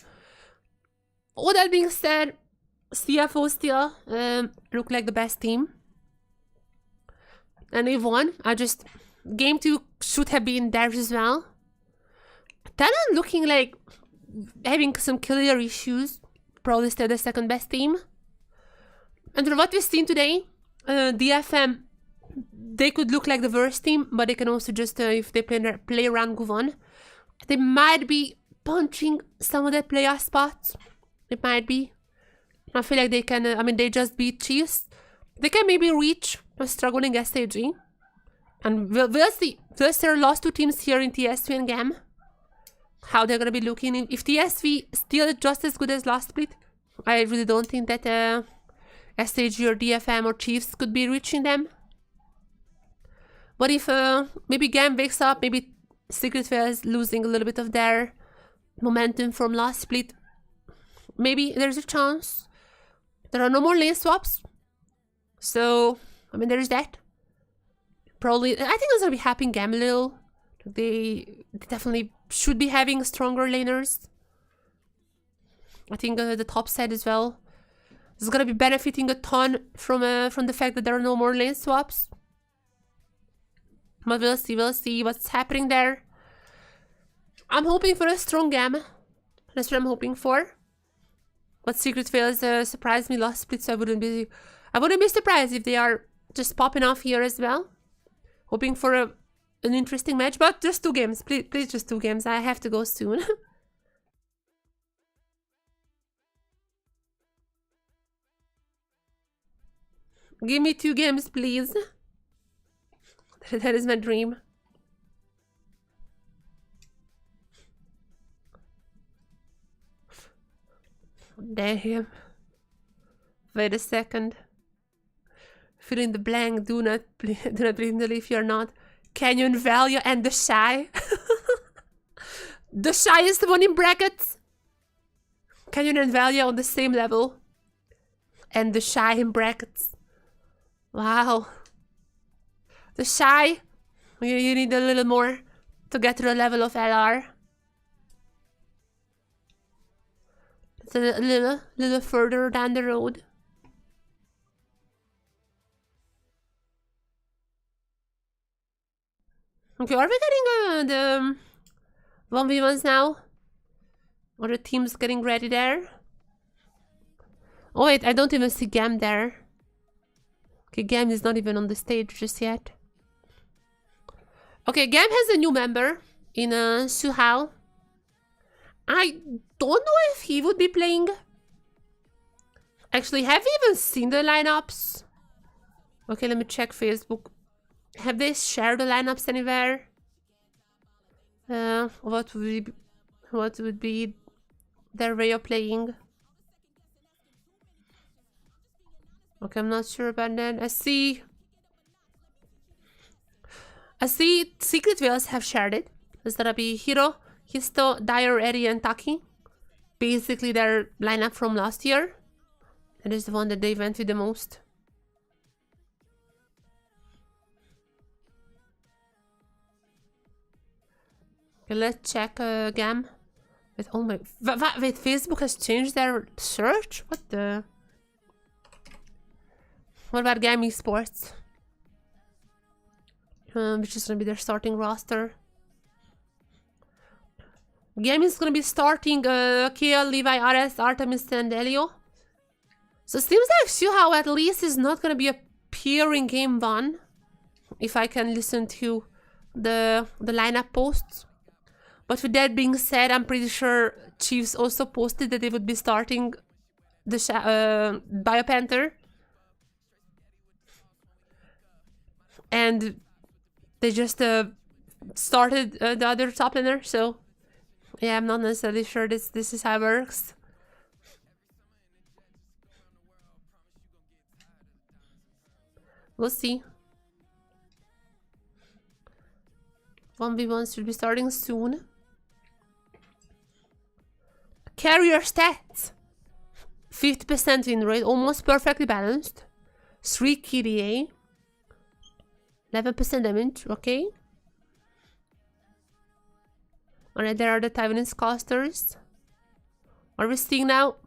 [SPEAKER 1] All that being said, CFO still look like the best team. And they won. Game 2 should have been theirs as well. Talon looking like having some killer issues. Probably still the second best team. And from what we've seen today, DFM, they could look like the worst team, but they can also just, if they play around Guvon, they might be punching some of their playoff spots. It might be. I feel like they can, I mean, they just beat Chiefs. They can maybe reach a struggling SAG. And we'll see. First, there are last two teams here in TSW and GAM. How they're going to be looking. If TSV still just as good as last split, I really don't think that SAG or DFM or Chiefs could be reaching them. But if maybe GAM wakes up, maybe Secret Phase losing a little bit of their momentum from last split, maybe there's a chance. There are no more lane swaps. So, I mean, there's that. Probably, I think it's going to be helping GAM a little. They definitely should be having stronger laners. I think the top side as well is going to be benefiting a ton from the fact that there are no more lane swaps. But we'll see what's happening there. I'm hoping for a strong GAM. That's what I'm hoping for. But Secret Phase surprised me last split, so I wouldn't be surprised if they are just popping off here as well. Hoping for an interesting match, but just 2 games. Please just 2 games. I have to go soon. Give me 2 games, please. That is my dream. Damn. Wait a second. Fill in the blank. Do not believe in the leaf. You're not. Canyon Value and the Shy. The Shy is the one in brackets. Canyon and Value on the same level. And the Shy in brackets. Wow. The Shy. You need a little more to get to the level of LR. It's a little further down the road. Okay, are we getting the 1v1s now? Or the team's getting ready there? Oh wait, I don't even see GAM there. Okay, GAM is not even on the stage just yet. Okay, GAM has a new member in Suhao. I don't know if he would be playing. Actually, have you even seen the lineups? Okay, let me check Facebook. Have they shared the lineups anywhere? What would be their way of playing? Okay, I'm not sure about that. I see Secret Whales have shared it. It's gonna be Hiro, Histo, Dyer, Eddie, and Taki. Basically their lineup from last year. That is the one that they went with the most. Okay, let's check GAM. Wait, oh my... Wait, Facebook has changed their search? What the... What about GAM Esports? Which is gonna be their starting roster. GAM is gonna be starting Kiel, Levi, Ares, Artemis, and Elio. So it seems like Suhao at least is not gonna be appearing game 1. If I can listen to the lineup posts. But with that being said, I'm pretty sure Chiefs also posted that they would be starting the Biopanther. And they just started the other top laner, so yeah, I'm not necessarily sure this is how it works. We'll see. 1v1 should be starting soon. Carrier stats. 50% win rate, almost perfectly balanced. 3 KDA. 11% damage, okay. Alright, there are the Taiwanese casters. What are we seeing now?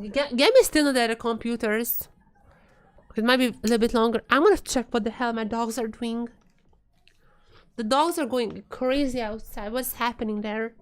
[SPEAKER 1] Game is still not at the computers. It might be a little bit longer. I'm gonna check what the hell my dogs are doing. The dogs are going crazy outside. What's happening there?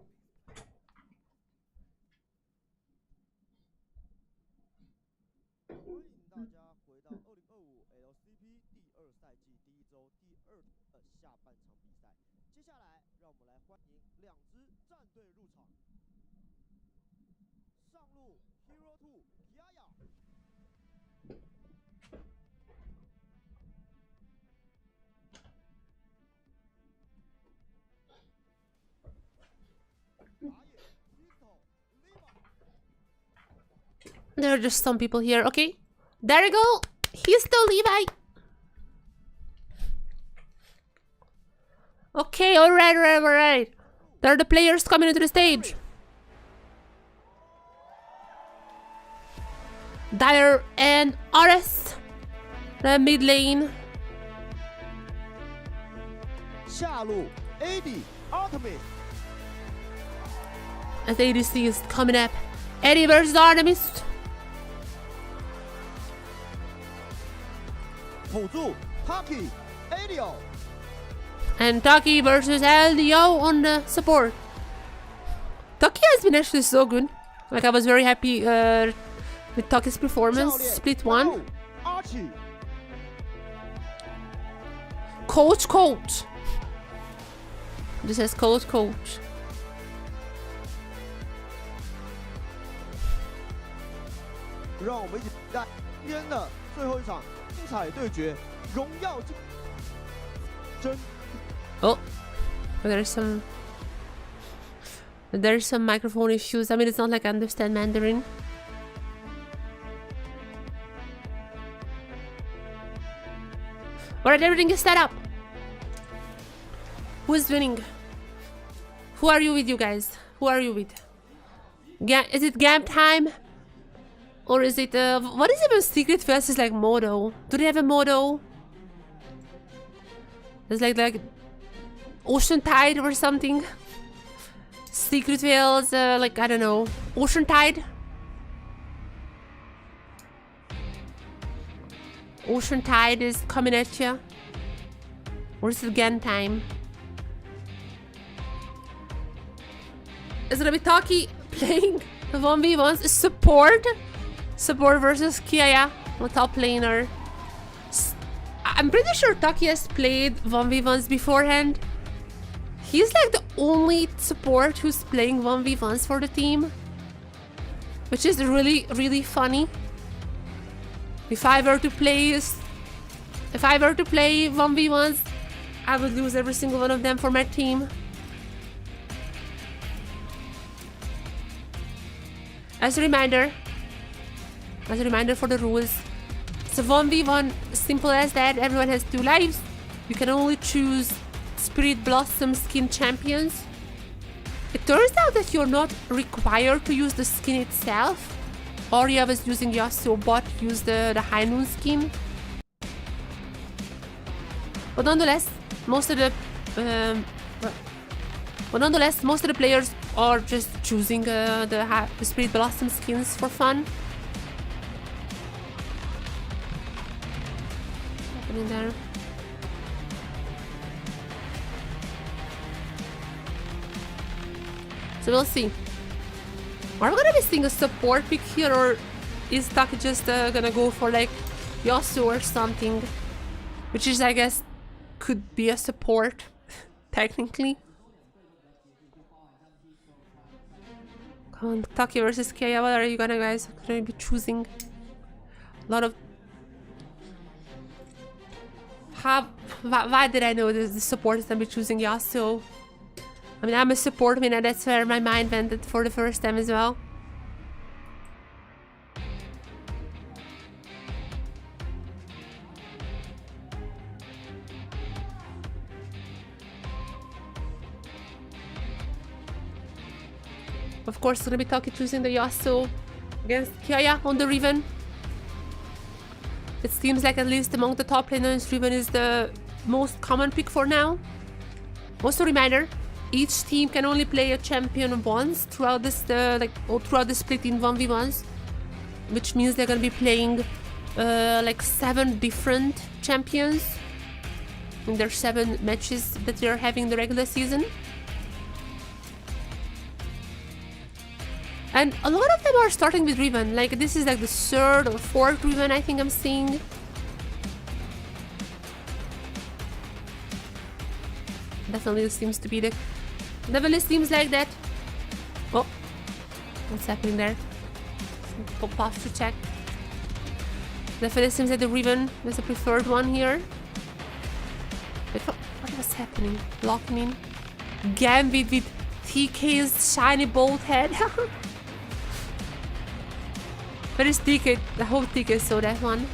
[SPEAKER 1] There are just some people here. Okay, there you go. He's still Levi. Okay, alright. There are the players coming into the stage. Dyer and Ares. The mid lane.
[SPEAKER 3] 下路 AD Ultimate.
[SPEAKER 1] As ADC is coming up. Eddie versus Artemis.
[SPEAKER 3] 辅助 Taki Elio.
[SPEAKER 1] And Taki versus LDO on the support. Taki has been actually so good. Like, I was very happy with Taki's performance. Split 1.
[SPEAKER 3] Archie.
[SPEAKER 1] Coach. This says coach.
[SPEAKER 3] 让我们一起期待今天的最后一场精彩对决，荣耀争。
[SPEAKER 1] Oh, there's some microphone issues. I mean, it's not like I understand Mandarin. Alright, everything is set up. Who is winning? Who are you with, you guys? Who are you with? Is it GAM time? Or is it, what is even Secret versus like Modo? Do they have a Modo? It's like Ocean Tide or something. Secret Whales, like, I don't know, Ocean Tide. Ocean Tide is coming at you. Or is it again time? It's gonna be Taki playing 1v1s. Support versus Kiaya, the top laner. I'm pretty sure Taki has played 1v1s beforehand. He's like the only support who's playing 1v1s for the team, which is really, really funny. If I were to play 1v1s, I would lose every single one of them for my team. As a reminder for the rules, it's a 1v1, simple as that. Everyone has 2 lives. You can only choose Spirit Blossom skin champions. It turns out that you're not required to use the skin itself. Arya was using Yasuo, bot used the High Noon skin. But nonetheless, most of the players are just choosing the Spirit Blossom skins for fun. What's happening there? So we'll see. Are we gonna be seeing a support pick here, or is Taki just gonna go for like Yasuo or something? Which is, I guess, could be a support, technically. Come on, Taki versus Kaya, what are you guys gonna be choosing? A lot of... Why did I know the support is gonna be choosing Yasuo? I mean, I'm a support winner, that's where my mind went for the first time as well. Of course, it's gonna be Taki choosing the Yasuo against Kiaya on the Riven. It seems like at least among the top laners, Riven is the most common pick for now. Also a reminder, each team can only play a champion once throughout this throughout the split in 1v1s, which means they're gonna be playing like 7 different champions in their 7 matches that they're having in the regular season. And a lot of them are starting with Riven. Like, this is like the 3rd or 4th Riven I think I'm seeing. Definitely seems to be the... Definitely seems like that. Oh, what's happening there? Pop off to check. Definitely seems like the Riven is the preferred one here. Wait, what was happening? Locking in. Gambit with TK's shiny bolt head. Where is TK? The whole TK saw that one.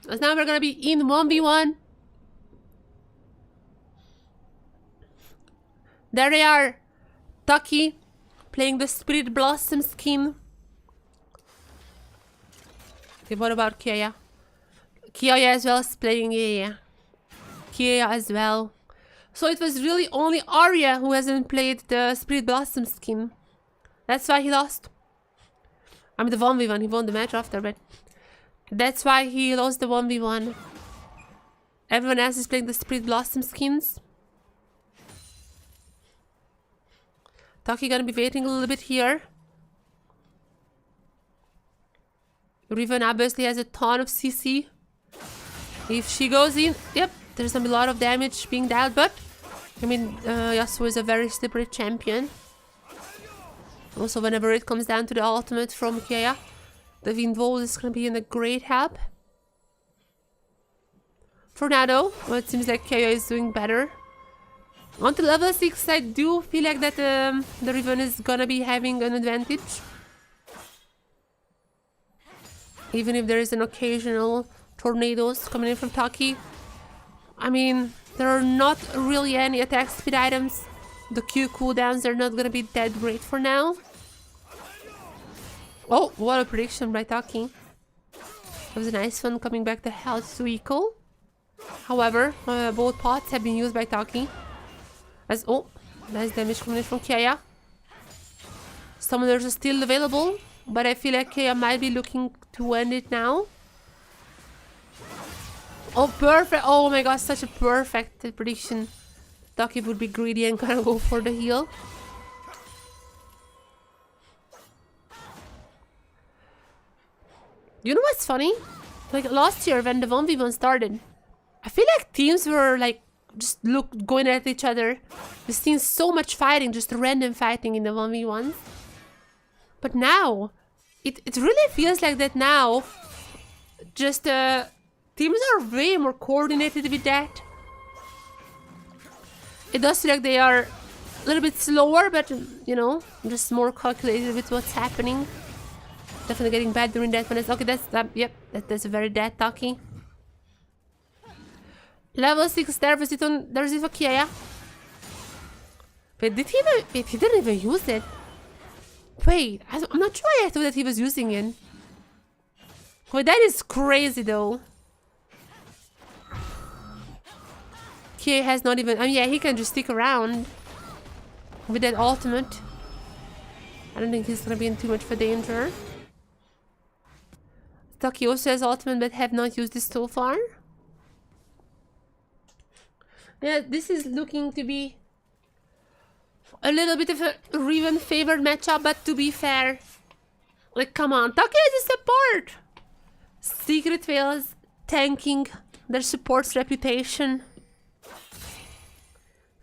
[SPEAKER 1] So now we're gonna be in 1v1. There they are. Taki playing the Spirit Blossom skin. Okay, what about Kiaya? Kiaya as well is playing, yeah. Kiaya as well. So it was really only Arya who hasn't played the Spirit Blossom skin. That's why he lost. I mean the 1v1, he won the match after, but that's why he lost the 1v1. Everyone else is playing the Spirit Blossom skins. Taki gonna be waiting a little bit here. Riven obviously has a ton of CC. If she goes in, yep, there's gonna be a lot of damage being dealt, but I mean, Yasuo is a very slippery champion. Also, whenever it comes down to the ultimate from Kiaya, the Wind Wall is gonna be in a great help. For now though, well, it seems like Kiaya is doing better. On to level 6, I do feel like that the Riven is gonna be having an advantage. Even if there is an occasional tornadoes coming in from Taki. I mean, there are not really any attack speed items. The Q cooldowns are not gonna be that great for now. Oh, what a prediction by Taki. That was a nice one coming back to health to equal. However, both pots have been used by Taki. As oh, nice damage coming in from Kaya. Summoners are still available, but I feel like Kaya might be looking to end it now. Oh, perfect! Oh my god, such a perfect prediction. Taki would be greedy and gonna go for the heal. You know what's funny? Like last year when the 1v1 started, I feel like teams were like just going at each other. We've seen so much fighting, just random fighting in the 1v1s. But now, it really feels like that now. Just teams are way more coordinated with that. It does feel like they are a little bit slower, but you know, just more calculated with what's happening. Definitely getting bad during that one. Okay, that's yep, that's a very dead Taki. Level 6 there was it on there's it for Kaya. Wait, did he even he didn't even use it. Wait, I'm not sure I thought that he was using it. Wait, that is crazy though. Kaya has not even yeah, he can just stick around with that ultimate. I don't think he's gonna be in too much for danger. Taki also has ultimate but have not used this so far. Yeah, this is looking to be a little bit of a Riven favored matchup, but to be fair, like come on, Taki is a support. Secret Whales tanking their support's reputation.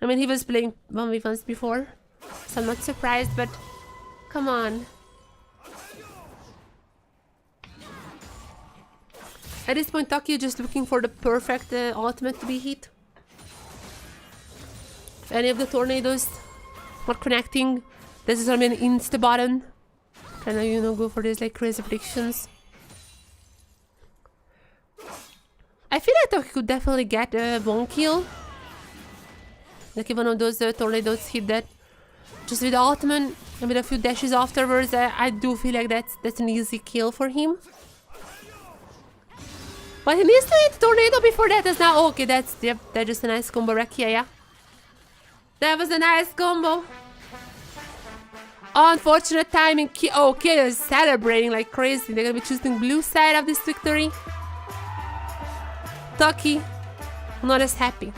[SPEAKER 1] I mean, he was playing 1v1s before, so I'm not surprised, but come on. At this point, Taki is just looking for the perfect ultimate to be hit. If any of the tornadoes are connecting, this is gonna be an insta button. Kind of, you know, go for these like crazy predictions. I feel like Taki could definitely get one kill. Like if one of those tornadoes hit that, just with the ultimate and with a few dashes afterwards, I do feel like that's an easy kill for him. But he needs to hit tornado before that is now okay. That's just a nice combo, Rakia, yeah. That was a nice combo. Unfortunate timing. Oh, Kia is celebrating like crazy. They're gonna be choosing blue side of this victory. Taki, not as happy.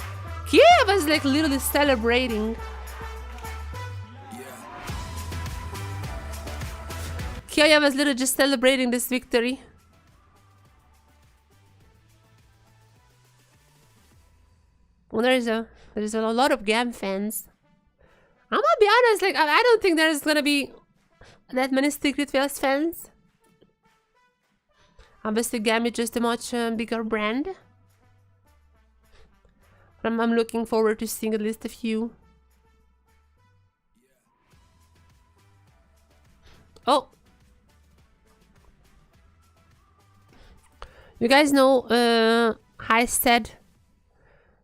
[SPEAKER 1] Kia was like literally celebrating. Kia was literally just celebrating this victory. Well, there is a lot of GAM fans. I'm gonna be honest, like I don't think there's gonna be that many Secret Whales fans. Obviously, GAM is just a much bigger brand. But I'm looking forward to seeing at least a few. Oh, you guys know High said.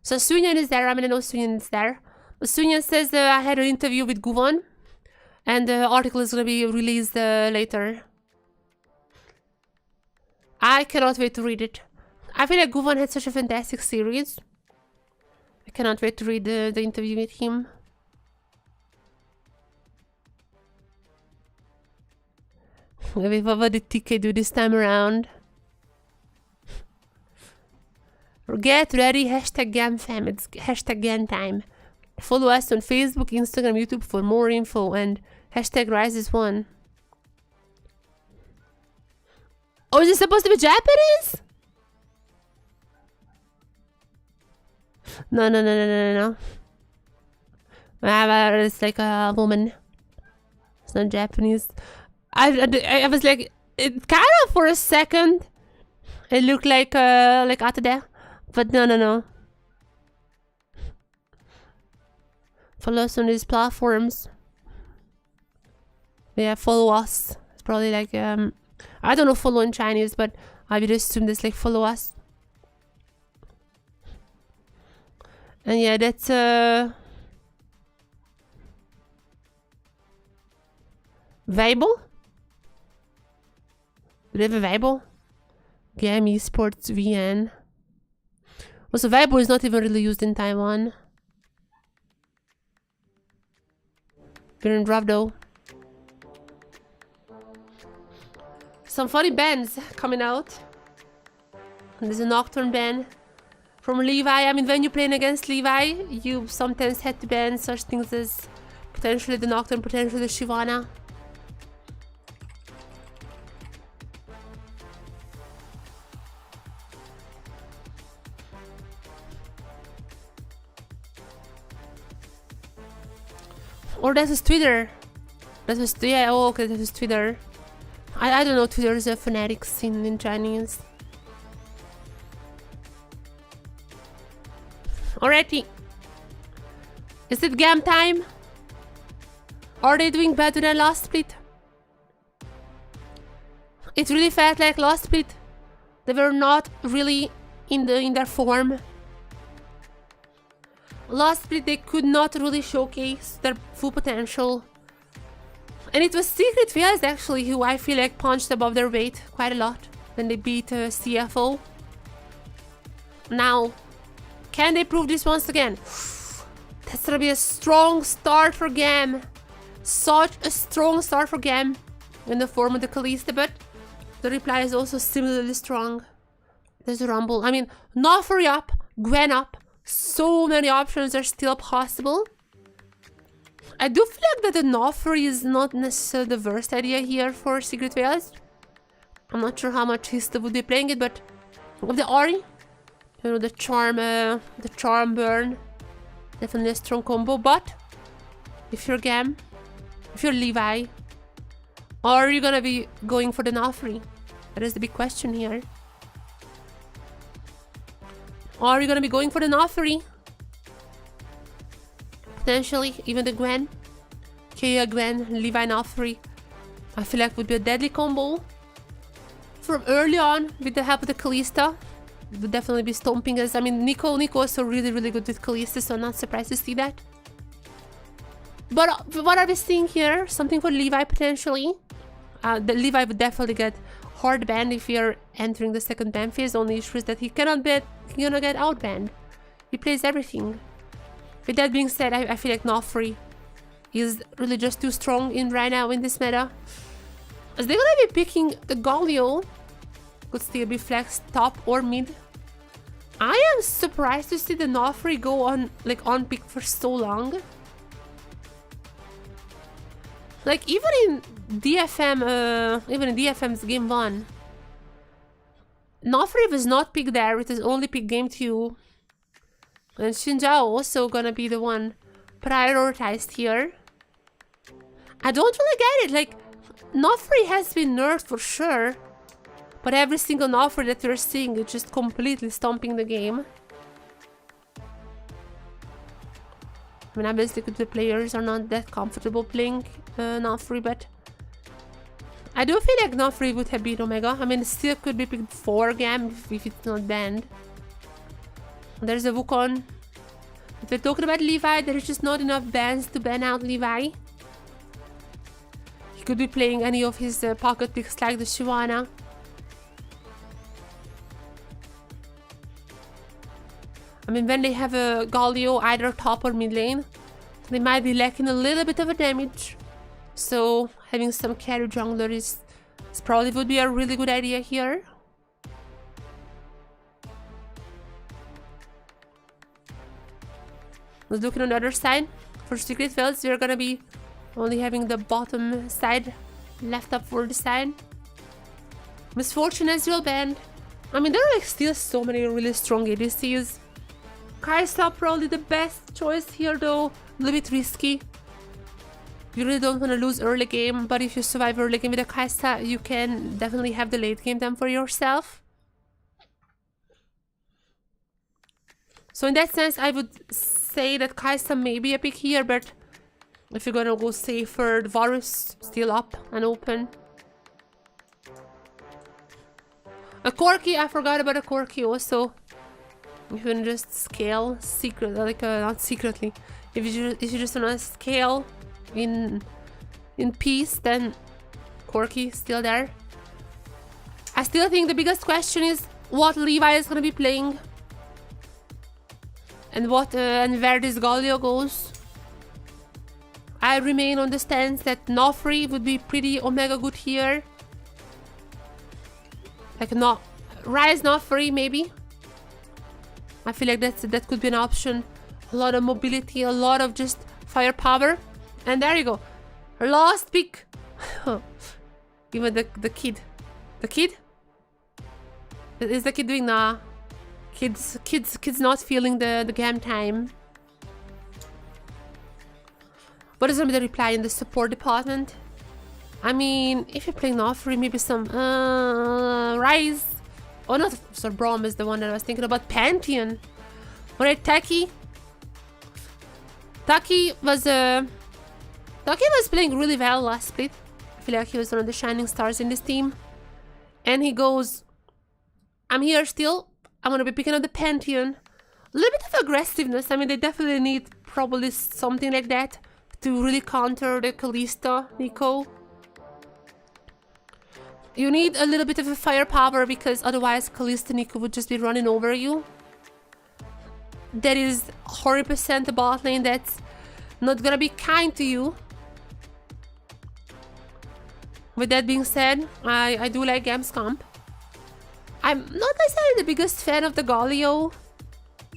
[SPEAKER 1] So Sunyan is there. I mean, I know Sunyan is there. But Sunyan says I had an interview with Guvan, and the article is gonna be released later. I cannot wait to read it. I feel like Guvan had such a fantastic series. I cannot wait to read the interview with him. Maybe what did TK do this time around? Get ready, hashtag GAMFam, it's hashtag GAM time. Follow us on Facebook, Instagram, YouTube for more info, and hashtag Rises1. Oh, is it supposed to be Japanese? No. It's like a woman. It's not Japanese. I was like, it kind of for a second, it looked like Atade. But no. Follow us on these platforms. Yeah, follow us. It's probably like I don't know follow in Chinese, but I would assume this like follow us. And yeah, that's Weibo? Do they have a Weibo? GAM Esports VN. Also, Weibo is not even really used in Taiwan. We're in draft though. Some funny bands coming out. And there's a Nocturne ban from Levi. I mean, when you're playing against Levi, you sometimes had to ban such things as potentially the Nocturne, potentially the Shyvana. Or that was Twitter. That was, yeah, oh, okay, that was Twitter. I don't know, Twitter is a Fnatic scene in Chinese. Alrighty. Is it GAM time? Are they doing better than last split? It really felt like last split. They were not really in their form. Last split they could not really showcase their full potential. And it was Secret Fields actually who I feel like punched above their weight quite a lot when they beat CFO. Now, can they prove this once again? That's gonna be a strong start for GAM. Such a strong start for GAM in the form of the Kalista, but the reply is also similarly strong. There's a Rumble. I mean, Nofuri up, Gwen up. So many options are still possible. I do feel like that the Nofuri is not necessarily the worst idea here for Secret Fields. I'm not sure how much Hista would be playing it, but with the Ori, you know, the charm burn, definitely a strong combo. But if you're GAM, if you're Levi, are you gonna be going for the Nofuri? That is the big question here. Are you gonna be going for the Nofuri? Potentially, even the Gwen. Kea Gwen, Levi Nofuri. I feel like would be a deadly combo. From early on, with the help of the Kalista, it would definitely be stomping us. I mean, Nico is also really, really good with Kalista, so I'm not surprised to see that. But what are we seeing here? Something for Levi potentially. The Levi would definitely get hard banned if we are entering the second ban phase. Only issue is that he cannot get out banned. He plays everything. With that being said, I feel like Nofuri is really just too strong in right now in this meta. As they're gonna be picking the Galio, could still be flexed top or mid. I am surprised to see the Nofuri go on pick for so long. Like even in DFM's game 1, Nofuri was not picked there, it was only picked game 2. And Xinjiao also gonna be the one prioritized here. I don't really get it, like, Nofuri has been nerfed for sure, but every single Nofuri that we're seeing is just completely stomping the game. I mean, obviously the players are not that comfortable playing Nofuri, but I do feel like Nofuri would have beat Omega. I mean, it still could be picked for GAM if it's not banned. There's a Wukong. If we're talking about Levi, there's just not enough bans to ban out Levi. He could be playing any of his pocket picks like the Shyvana. I mean, when they have a Galio either top or mid lane, they might be lacking a little bit of a damage. So having some carry jungler is probably would be a really good idea here. Let's look on the other side. For Secret Fields, we're gonna be only having the bottom side left up for the side. Misfortune Ezreal banned. I mean, there are like still so many really strong ADCs. Kai'Sa probably the best choice here though. A little bit risky. You really don't want to lose early game, but if you survive early game with a Kai'Sa, you can definitely have the late game done for yourself. So in that sense, I would say that Kai'Sa may be a pick here, but if you're gonna go safer, the Varus still up and open. A Corki, I forgot about a Corki also. You can just scale not secretly. If you just wanna scale in peace, then Corki still there. I still think the biggest question is what Levi is gonna be playing. And and where this Galio goes. I remain on the stance that Nofri would be pretty Omega good here. Like Rise Nofri maybe. I feel like that could be an option. A lot of mobility, a lot of just firepower. And there you go. Last pick. Even the kid. The kid? Is the kid doing nah? Kids not feeling the GAM time. What is gonna be the reply in the support department? I mean, if you're playing Nofri, maybe some Rise. Oh, not Sir Brom is the one that I was thinking about. Pantheon. Alright, Taki. Taki was playing really well last split. I feel like he was one of the shining stars in this team. And he goes, I'm here still. I'm gonna be picking up the Pantheon. A little bit of aggressiveness. I mean, they definitely need probably something like that to really counter the Kalista Nico. You need a little bit of a firepower because otherwise Kalista Nico would just be running over you. There is 100% the bot lane that's not gonna be kind to you. With that being said, I do like GAM's comp. I'm not necessarily the biggest fan of the Galio,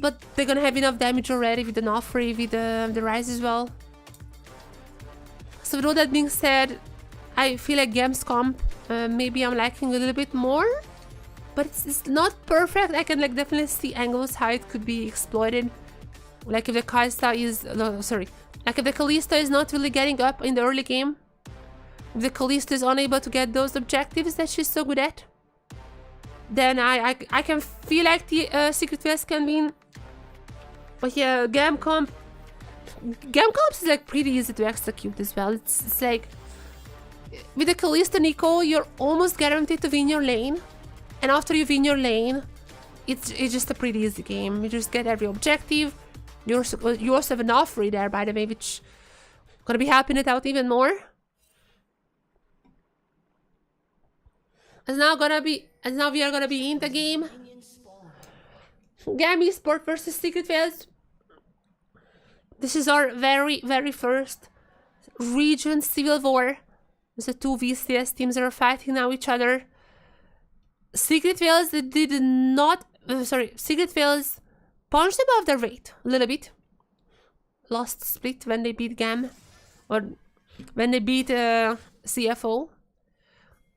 [SPEAKER 1] but they're gonna have enough damage already with the Nofri, with the Rise as well. So with all that being said, I feel like GAM's comp, maybe I'm liking a little bit more, but it's not perfect. I can like definitely see angles how it could be exploited. Like if the Kalista is, like if the Kalista is not really getting up in the early game, if the Kalista is unable to get those objectives that she's so good at, then I can feel like the Secret Phase can win. But yeah, GAM comps is like pretty easy to execute as well. It's like with the Kalista Nico, you're almost guaranteed to win your lane, and after you win your lane, it's just a pretty easy game. You just get every objective. You also have an Nofri there, by the way, which gonna be helping it out even more. As now we are gonna be in the game. GAM Esport versus Secret Phase. This is our very first region civil war. The two VCS teams that are fighting now each other. Secret Phase did not. Secret Phase punched above their weight a little bit. Lost split when they beat GAM, or when they beat CFO.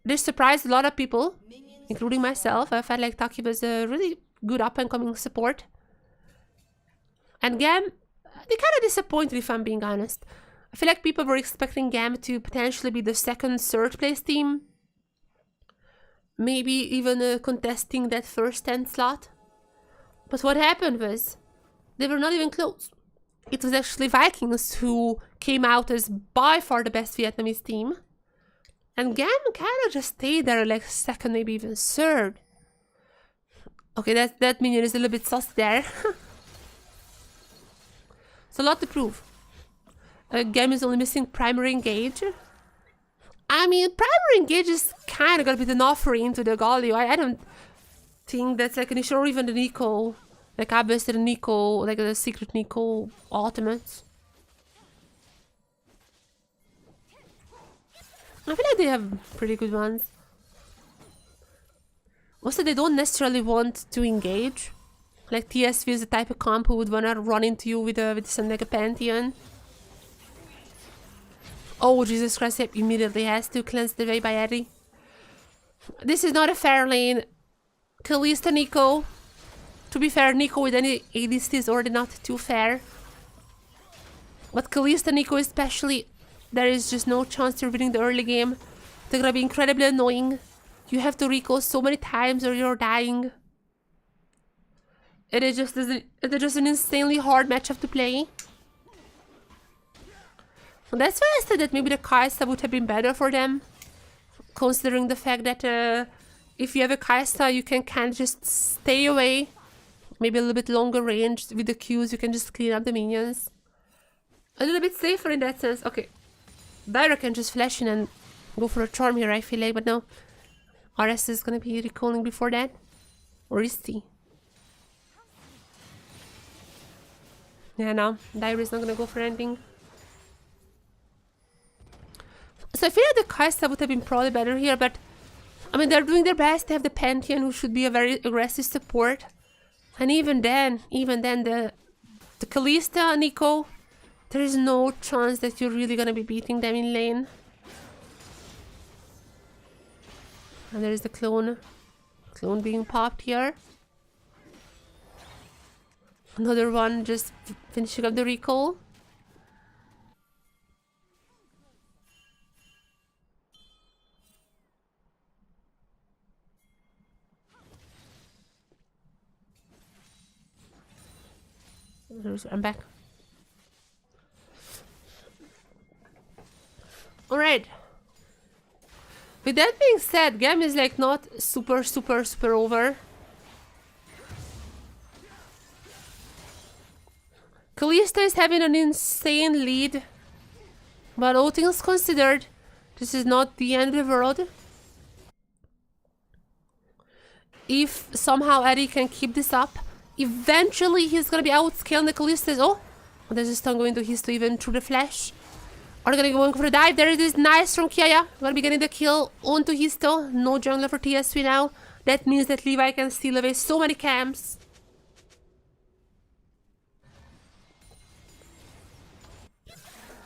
[SPEAKER 1] This surprised a lot of people, including myself. I felt like Taki was a really good up-and-coming support. And GAM, they kind of disappointed if I'm being honest. I feel like people were expecting GAM to potentially be the second, third place team. Maybe even contesting that first 10 slot. But what happened was, they were not even close. It was actually Vikings who came out as by far the best Vietnamese team. And GAM kind of just stayed there like second, maybe even third. Okay, that minion is a little bit sus there. It's a lot to prove. GAM is only missing primary engage. I mean, primary engage is kind of gonna be the Nofri into the Galio. I don't think that's like an issue, or even the Nico. Like obviously the Nico, like the secret Nico ultimates. I feel like they have pretty good ones. Also, they don't necessarily want to engage. Like TSW is the type of comp who would wanna run into you with some like a Pantheon. Oh Jesus Christ! Yep, immediately has to cleanse the way by Eddie. This is not a fair lane. Kalista Nico. To be fair, Nico with any ADC is already not too fair. But Kalista Nico especially, there is just no chance you're winning the early game. They're gonna be incredibly annoying. You have to recall so many times or you're dying. It is just an insanely hard matchup to play. That's why I said that maybe the Kaisa would have been better for them. Considering the fact that if you have a Kaisa, you can kind of just stay away. Maybe a little bit longer range with the Qs, you can just clean up the minions. A little bit safer in that sense. Okay. Dyra can just flash in and go for a charm here, I feel like, but no. RS is gonna be recalling before that. Or is he? Yeah, no. Diary's not gonna go for anything. So I feel like the Kai'Sa would have been probably better here, but I mean, they're doing their best. They have the Pantheon, who should be a very aggressive support. And even then, the Kalista, Nico, there is no chance that you're really gonna be beating them in lane. And there is the clone. Clone being popped here. Another one just finishing up the recall. I'm back. Alright. With that being said, GAM is like not super over. Kalista is having an insane lead. But all things considered, this is not the end of the world. If somehow Eddie can keep this up, eventually he's gonna be outscaling the Kalistas. Oh, there's a stun going to his to even through the flash. Are gonna go for the dive. There it is, nice from Kiaya. Gonna be getting the kill onto Histo. No jungler for TSW now. That means that Levi can steal away so many camps.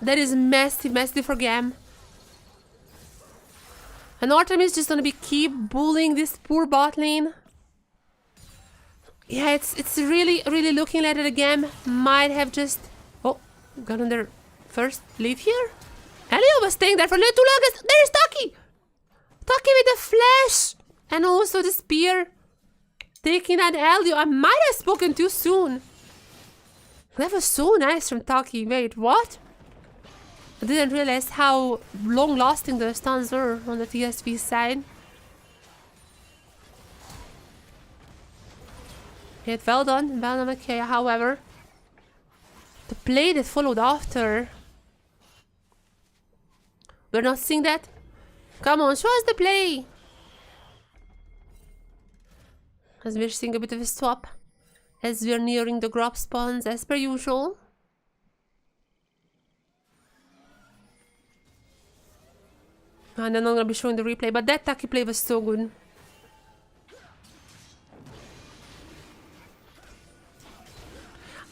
[SPEAKER 1] That is messy for GAM. And Artemis just gonna be keep bullying this poor bot lane. Yeah, it's really looking like the GAM might have just got on their first lead here. Elio was staying there for a little too long. There's Taki! Taki with the flash! And also the spear. Taking out Elio. I might have spoken too soon. That was so nice from Taki. Wait, what? I didn't realize how long-lasting the stuns were on the TSV side. Yet well done Makaya, however. The play that followed after. We're not seeing that? Come on, show us the play! As we're seeing a bit of a swap. As we're nearing the grab spawns as per usual. And I'm not gonna be showing the replay, but that Taki play was so good.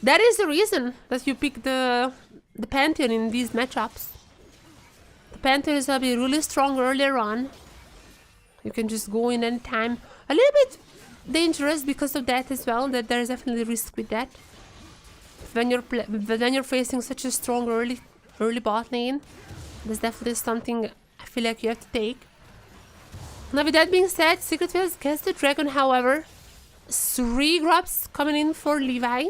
[SPEAKER 1] That is the reason that you pick the Pantheon in these matchups. The Pantheon is gonna be really strong earlier on. You can just go in any time. A little bit dangerous because of that as well, that there's definitely risk with that. When you're facing such a strong early bot lane, there's definitely something I feel like you have to take. Now with that being said, Secret Fields gets the dragon, however. 3 grabs coming in for Levi.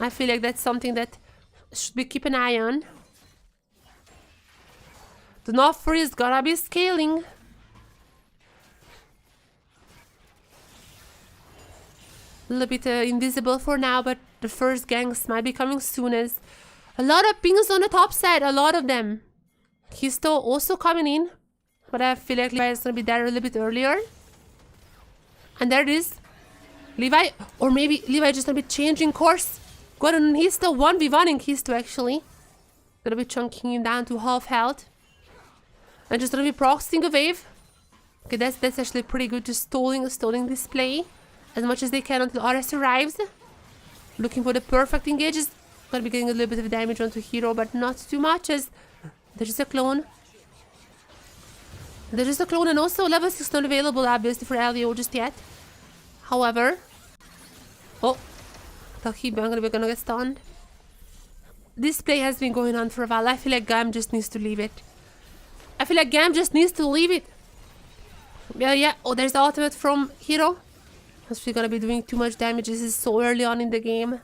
[SPEAKER 1] I feel like that's something that should be keep an eye on. The Nofri is gonna be scaling. A little bit invisible for now, but the first ganks might be coming soon, as a lot of pings on the top side, a lot of them. Histo also coming in, but I feel like Levi is gonna be there a little bit earlier. And there it is. Levi, or maybe Levi just gonna be changing course. Got on Histo, 1v1ing Histo actually. Gonna be chunking him down to half health. And just gonna be proxying a wave. Okay, that's actually pretty good, just stalling this play as much as they can until RS arrives. Looking for the perfect engages. Gonna be getting a little bit of damage onto Hero, but not too much, as there's a clone. There's just a clone, and also level 6 not available obviously for Elio just yet. However, Taki gonna get stunned. This play has been going on for a while. I feel like GAM just needs to leave it. Yeah. Oh, there's the ultimate from Hero. She's gonna be doing too much damage. This is so early on in the game.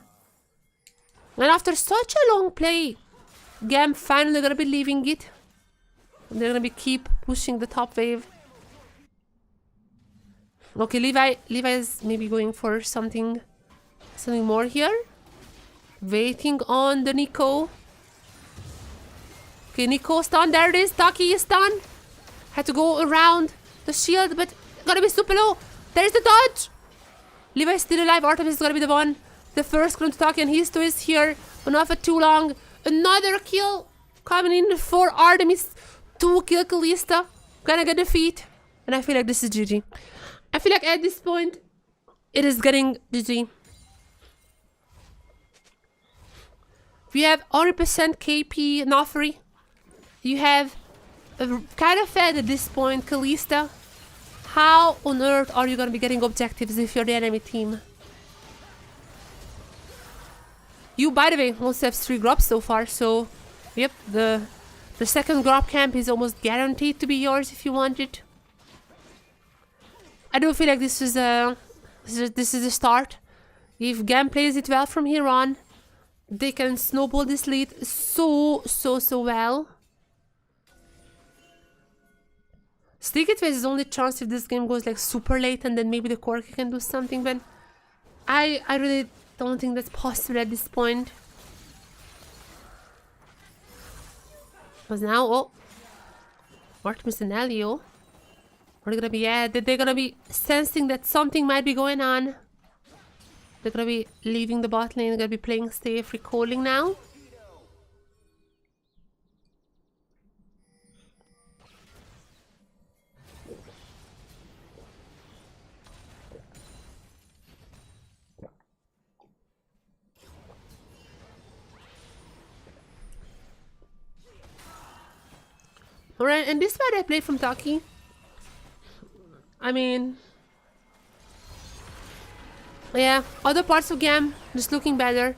[SPEAKER 1] And after such a long play, GAM finally gonna be leaving it. They're gonna be keep pushing the top wave. Okay, Levi is maybe going for something more here. Waiting on the Nico. Okay, Nico stunned. There it is. Taki is stunned. Had to go around the shield, but gonna be super low. There's the dodge. Levi's still alive. Artemis is gonna be the one. The first Gruntaki, and Histo is here, but not for too long. Another kill coming in for Artemis. 2 kill Kalista. Gonna get defeat. And I feel like this is GG. I feel like at this point, it is getting GG. We have 100% KP Nofri. You have kind of fed at this point Kalista. How on earth are you gonna be getting objectives if you're the enemy team? You, by the way, also have 3 grubs so far, so yep, the second grub camp is almost guaranteed to be yours if you want it. I do feel like this is a start. If GAM plays it well from here on, they can snowball this lead so well. Stick is only chance if this game goes like super late and then maybe the Corki can do something, but I really don't think that's possible at this point. Because now, oh, Artemis and Elio are gonna be, yeah, they're gonna be sensing that something might be going on. They're gonna be leaving the bot lane, they're gonna be playing safe, recalling now. Alright, and this part I played from Taki. I mean, yeah, other parts of GAM just looking better.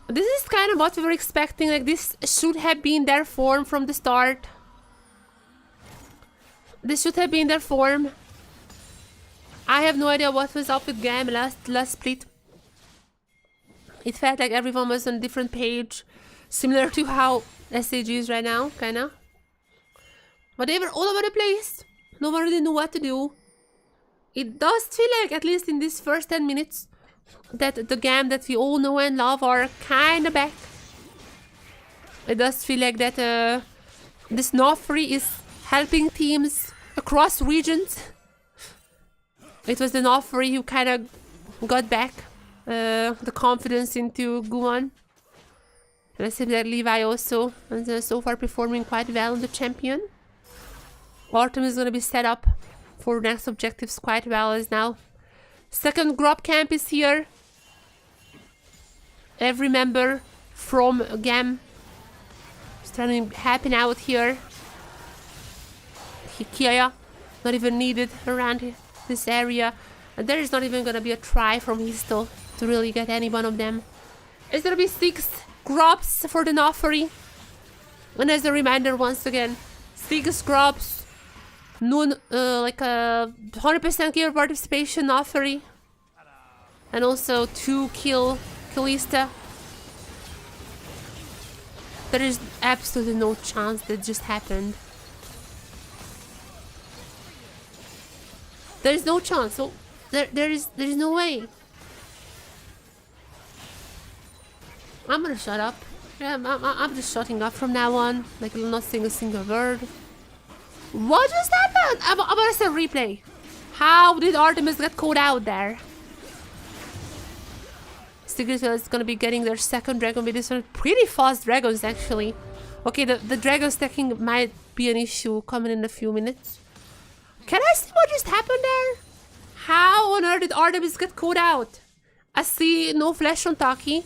[SPEAKER 1] This is kind of what we were expecting. Like, this should have been their form from the start. This should have been their form. I have no idea what was up with GAM last split. It felt like everyone was on a different page, similar to how SAG is right now, kinda. But they were all over the place. No one really knew what to do. It does feel like, at least in these first 10 minutes, that the GAM that we all know and love are kinda back. It does feel like that this Nofri is helping teams across regions. It was the Nofri who kinda got back the confidence into Guan. And I see that Levi also is so far performing quite well on the champion. Artemis is going to be set up for next objectives quite well as now. Second grub camp is here. Every member from GAM is trying to happen out here. Kia, not even needed around this area. And there is not even going to be a try from Histo to really get any one of them. It's going to be 6 grubs for the Nofri. And as a reminder, once again, 6 grubs. Like a 100% kill participation Nofri. And also 2 kill Kalista. There is absolutely no chance that just happened. There is no chance. So there is no way. I'm gonna shut up. Yeah, I'm just shutting up from now on. Like, not saying a single word. What just happened? I'm gonna say replay. How did Artemis get caught out there? Secret is gonna be getting their second dragon with these pretty fast dragons actually. Okay, the dragon stacking might be an issue coming in a few minutes. Can I see what just happened there? How on earth did Artemis get caught out? I see no flash on Taki.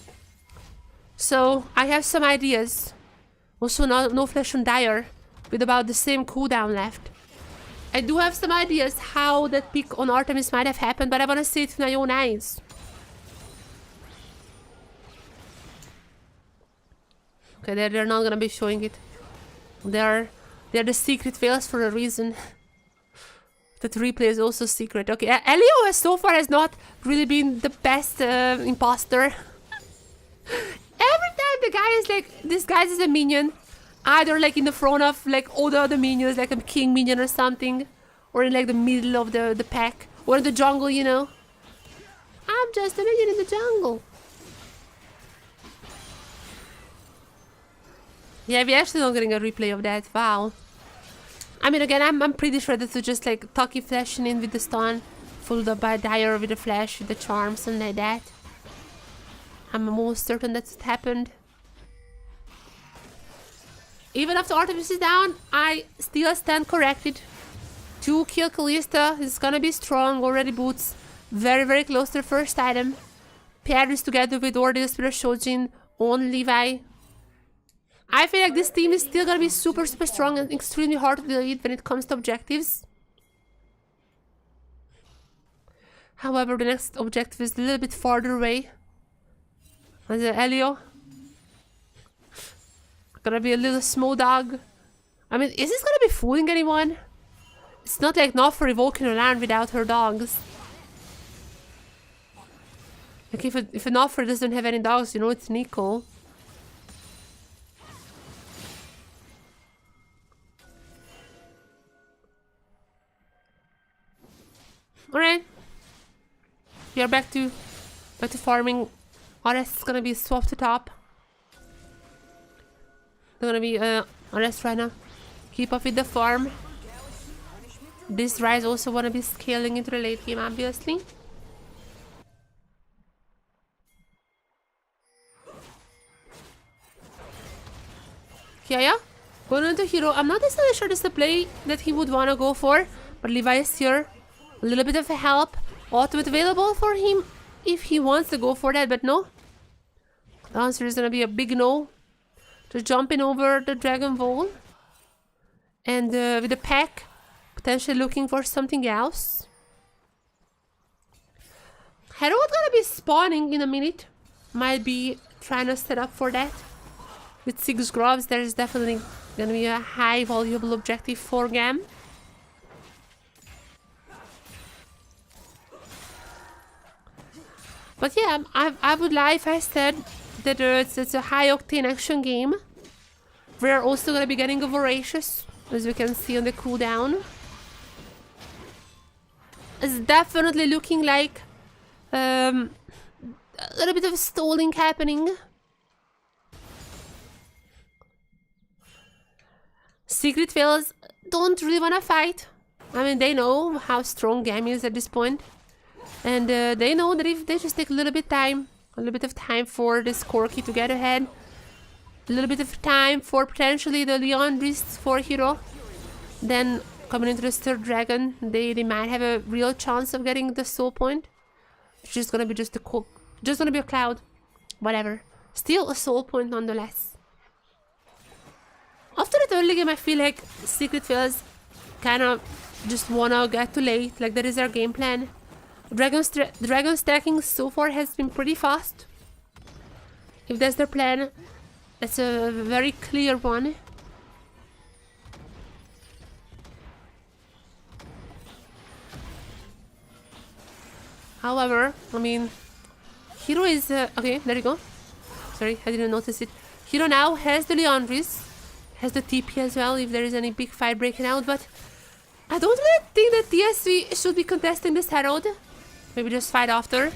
[SPEAKER 1] So I have some ideas. Also no flash on Dire, with about the same cooldown left. I do have some ideas how that pick on Artemis might have happened, but I want to see it with my own eyes. Okay, they're not gonna be showing it. They're the secret fails for a reason. That replay is also secret. Okay, Elio so far has not really been the best imposter. Every time the guy is like, this guy is a minion, either like in the front of like all the other minions, like a king minion or something, or in like the middle of the pack, or in the jungle, you know. I'm just a minion in the jungle. Yeah, we're actually not getting a replay of that. Wow. I mean, again, I'm pretty sure that to just like Taki flashing in with the stun, followed up by Dire with the flash, with the charm, something like that. I'm almost certain that's what happened. Even after Artemis is down, I still stand corrected. 2 kill Kalista is gonna be strong. Already boots very, very close to the first item. Paired this together with Ordeus with a Shojin on Levi. I feel like this team is still gonna be super, super strong and extremely hard to delete when it comes to objectives. However, the next objective is a little bit farther away. And the Elio. Gonna be a little small dog. I mean, is this gonna be fooling anyone? It's not like Nofri evoking a land without her dogs. Like if a Nofri doesn't have any dogs, you know it's Nico. Alright. We are back to farming. RS is gonna be swapped to top. They're gonna be RS right now. Keep up with the farm. This Rise also wanna be scaling into the late game, obviously. Kiaya, going into hero. I'm not necessarily sure this is the play that he would wanna go for, but Levi is here. A little bit of a help. Ultimate available for him if he wants to go for that, but no. The answer is gonna be a big no. Just jumping over the Dragon Ball. And with the pack, potentially looking for something else. Herald gonna be spawning in a minute. Might be trying to set up for that. With 6 grubs, there's definitely gonna be a high valuable objective for GAM. But yeah, I would lie if I said that it's a high octane action game. We're also gonna be getting a Voracious, as we can see on the cooldown. It's definitely looking like a little bit of stalling happening. Secret Fails don't really wanna fight. I mean, they know how strong GAM is at this point. And they know that if they just take a little bit of time for this Corki to get ahead, a little bit of time for potentially the Leandris for hero, then coming into this third dragon, they might have a real chance of getting the soul point. It's just gonna be just gonna be a cloud, whatever. Still a soul point nonetheless. After the early game, I feel like Secret Fails kind of just wanna get to late, like that is their game plan. Dragon stacking so far has been pretty fast. If that's their plan, that's a very clear one. However, I mean, Hero is... okay, there you go. Sorry, I didn't notice it. Hero now has the Leandris, has the TP as well if there is any big fight breaking out, but I don't really think that TSW should be contesting this Herald. Maybe just fight after.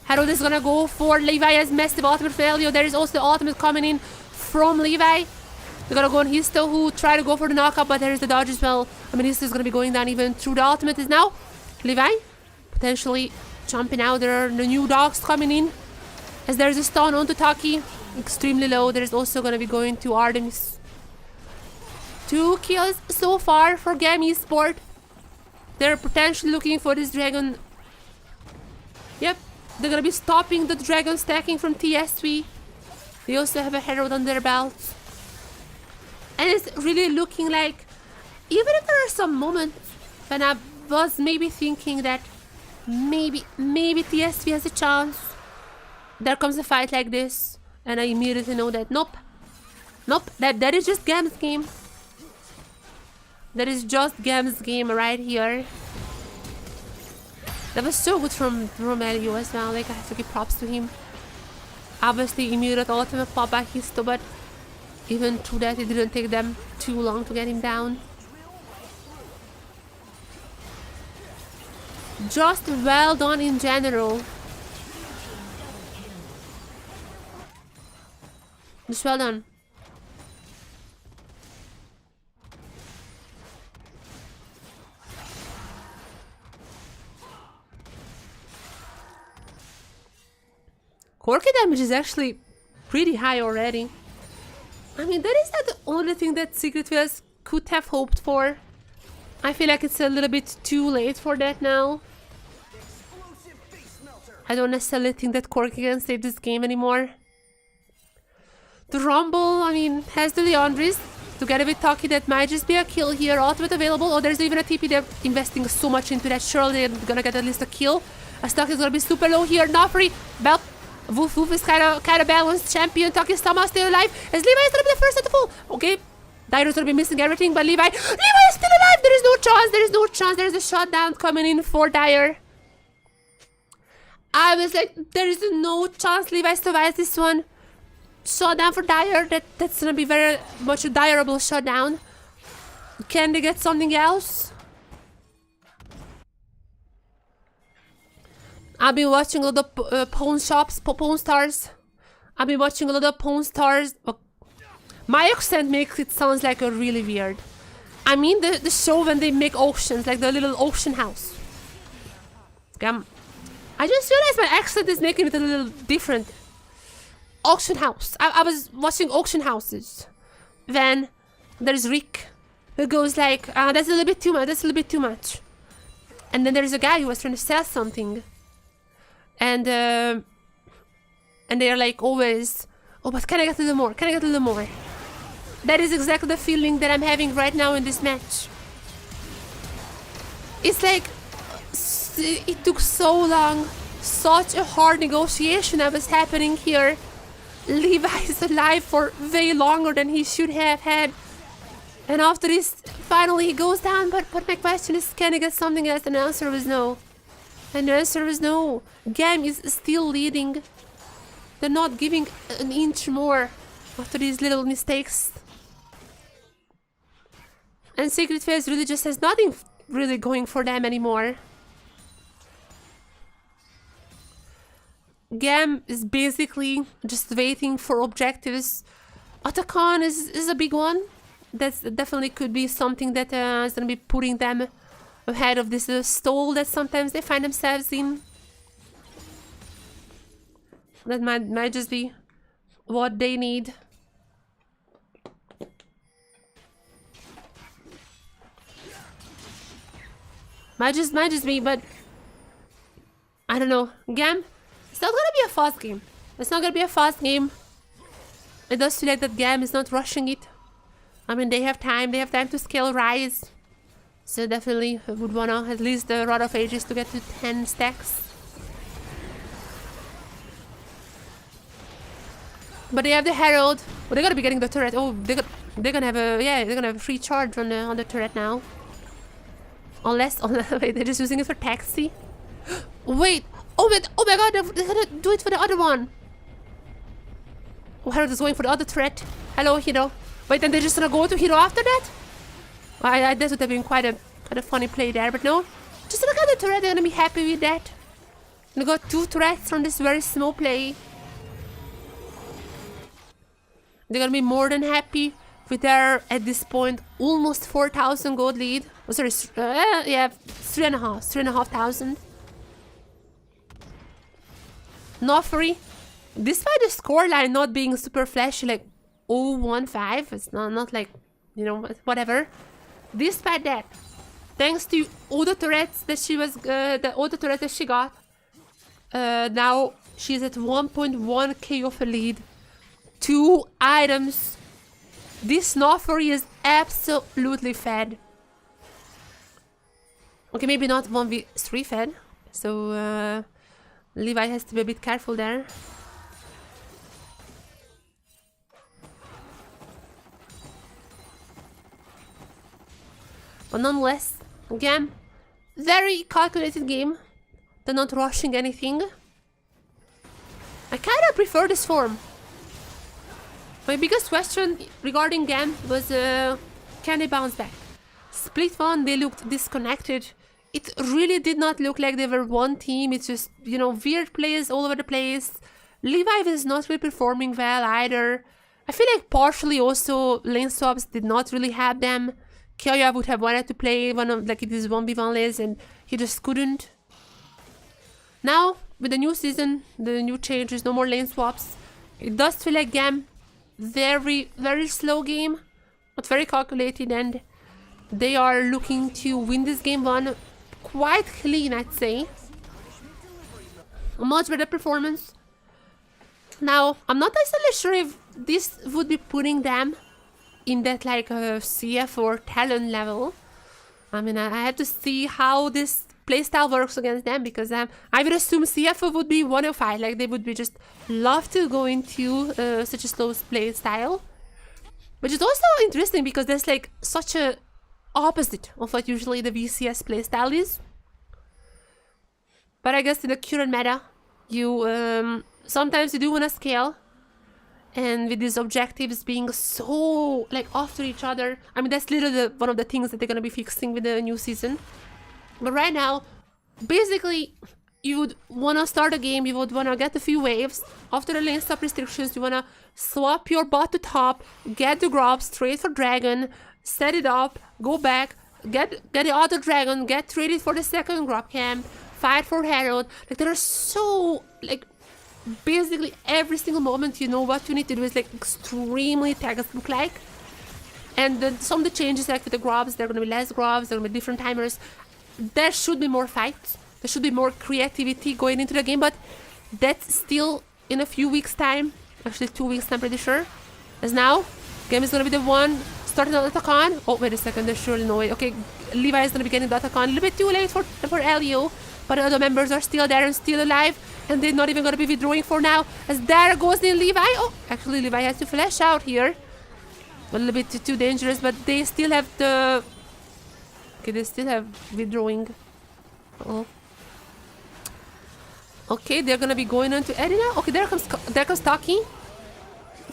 [SPEAKER 1] Herald is gonna go for Levi as massive ultimate failure. There is also the ultimate coming in from Levi. They're gonna go on Histo, who try to go for the knockup, but there is the dodge as well. I mean, Histo is gonna be going down even through the ultimate is now. Levi potentially jumping out. There are the new dogs coming in. As there's a stun onto Taki. Extremely low. There's also gonna be going to Artemis. 2 kills so far for GAM Esport. They're potentially looking for this dragon. Yep, they're gonna be stopping the dragon stacking from TSW. They also have a Herald on their belt. And it's really looking like, even if there are some moments when I was maybe thinking that maybe TSW has a chance, there comes a fight like this, and I immediately know that nope, that is just GAM's game. That is just GAM's game right here. That was so good from Elio as well. Like, I have to give props to him. Obviously, immediate ultimate pop by Histo, but even through that, it didn't take them too long to get him down. Just well done in general. Just well done. Corki damage is actually pretty high already. I mean, that is not the only thing that Secret Wales could have hoped for. I feel like it's a little bit too late for that now. I don't necessarily think that Corki can save this game anymore. The Rumble, I mean, has the Leandris. Together with Taki, that might just be a kill here. Ultimate available. Oh, there's even a TP. They're investing so much into that. Surely they're gonna get at least a kill. As Taki is gonna be super low here. Not free. Woof Woof is kind of balanced champion. Taki somehow still alive. As Levi is gonna be the first at the full. Okay. Dairo's gonna be missing everything, but Levi is still alive. There is no chance. There is no chance. There is a shutdown coming in for Dire. I was like, there is no chance Levi survives this one. Shutdown for Dire. That's gonna be very much a direable shutdown. Can they get something else? I've been watching a lot of pawn shops, pawn stars. I've been watching a lot of pawn stars. My accent makes it sound like a really weird. I mean the show when they make auctions, like the little auction house. GAM. I just realized my accent is making it a little different. Auction house. I was watching auction houses. Then there's Rick, who goes like, that's a little bit too much, that's a little bit too much. And then there's a guy who was trying to sell something. And they're like always, oh, but can I get a little more? Can I get a little more? That is exactly the feeling that I'm having right now in this match. It's like, it took so long. Such a hard negotiation that was happening here. Levi is alive for way longer than he should have had. And after this, finally he goes down. But my question is, can he get something else? And the answer was no. And the answer was no. GAM is still leading. They're not giving an inch more after these little mistakes. And Secret Wales really just has nothing really going for them anymore. GAM is basically just waiting for objectives. Otacon is a big one. That definitely could be something that is going to be putting them ahead of this stall that sometimes they find themselves in. That might just be what they need. Might just be, but I don't know. GAM, it's not gonna be a fast game. It's not gonna be a fast game. It does feel like that GAM is not rushing it. I mean, they have time to scale Rise. So definitely would wanna at least the Rod of Ages to get to 10 stacks. But they have the Herald. Oh, they're gonna be getting the turret. Oh, they're gonna have a free charge on the turret now. Unless wait, they're just using it for taxi. Wait, oh my god, they're gonna do it for the other one. Oh, Herald is going for the other turret. Hello, Hero. Wait, then they're just gonna go to Hero after that? That would have been quite a funny play there, but no. Just look at the turret, they're gonna be happy with that. They got 2 turrets from this very small play. They're gonna be more than happy with their, at this point, almost 4,000 gold lead. Oh, sorry, yeah, 3,500. Nofri, despite the scoreline not being super flashy, like 0-1-5, it's not like, you know, whatever. Despite that, thanks to all the turrets that she was, all the turrets that she got, now she's at 1.1k of a lead. 2 items. This Nofri is absolutely fed. Okay, maybe not 1v3 fed. So Levi has to be a bit careful there. But nonetheless, again, very calculated game. They're not rushing anything. I kinda prefer this form. My biggest question regarding GAM was, can they bounce back? Split 1, they looked disconnected. It really did not look like they were one team. It's just, you know, weird plays all over the place. Levi was not really performing well either. I feel like partially also lane swaps did not really have them. Kyoya would have wanted to play one of, like, this 1v1 lanes and he just couldn't. Now, with the new season, the new changes, no more lane swaps, it does feel like GAM very, very slow game, but very calculated, and they are looking to win this game one quite clean, I'd say. A much better performance. Now, I'm not necessarily sure if this would be putting them in that like CF or talent level. I mean, I had to see how this playstyle works against them, because I would assume CF would be 105, like they would be just love to go into such a slow playstyle. Which is also interesting because there's like such a opposite of what usually the VCS playstyle is. But I guess in the current meta, you sometimes you do want to scale, and with these objectives being so like after each other, I mean that's literally one of the things that they're gonna be fixing with the new season. But right now, basically, you would want to start a game, you would want to get a few waves. After the lane stop restrictions, you want to swap your bot to top, get the grabs, trade for dragon, set it up, go back, get the other dragon, get traded for the second grab camp, fight for Herald. Like there are so like basically every single moment you know what you need to do is like extremely textbook like. And some of the changes like with the grabs, there are going to be less grabs, there are going to be different timers. There should be more fights, there should be more creativity going into the game, but that's still in a few weeks time, actually 2 weeks I'm pretty sure. As now, GAM is going to be the one starting the Datacon. Oh wait a second, there's surely no way. Okay, Levi is going to be getting Datacon, a little bit too late for Elio, but the other members are still there and still alive, and they're not even going to be withdrawing for now, as there goes in Levi. Oh, actually Levi has to flash out here. A little bit too dangerous, but they still have the... Okay, they still have withdrawing. Oh. Okay, they're gonna be going on to Arena. Okay, there comes Taki.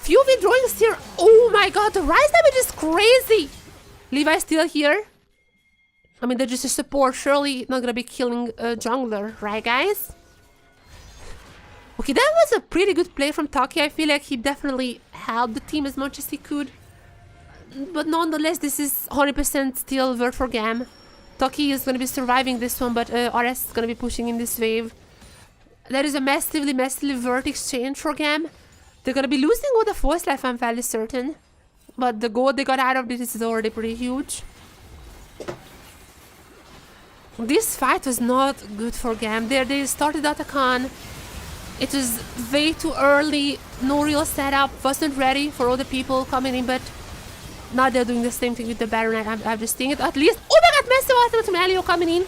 [SPEAKER 1] Few withdrawings here. Oh my god, the rise damage is crazy. Levi's still here. I mean, they're just a support. Surely not gonna be killing a jungler, right, guys? Okay, that was a pretty good play from Taki. I feel like he definitely helped the team as much as he could. But nonetheless, this is 100% still worth for GAM. Taki is going to be surviving this one, but RS is going to be pushing in this wave. That is a massively worth exchange for GAM. They're going to be losing with the force life, I'm fairly certain. But the gold they got out of this is already pretty huge. This fight was not good for GAM. They started Datacon. It was way too early. No real setup. Wasn't ready for all the people coming in, but... Now they're doing the same thing with the Baron. I'm just seeing it at least. Oh my god, massive ultimate from Elio coming in.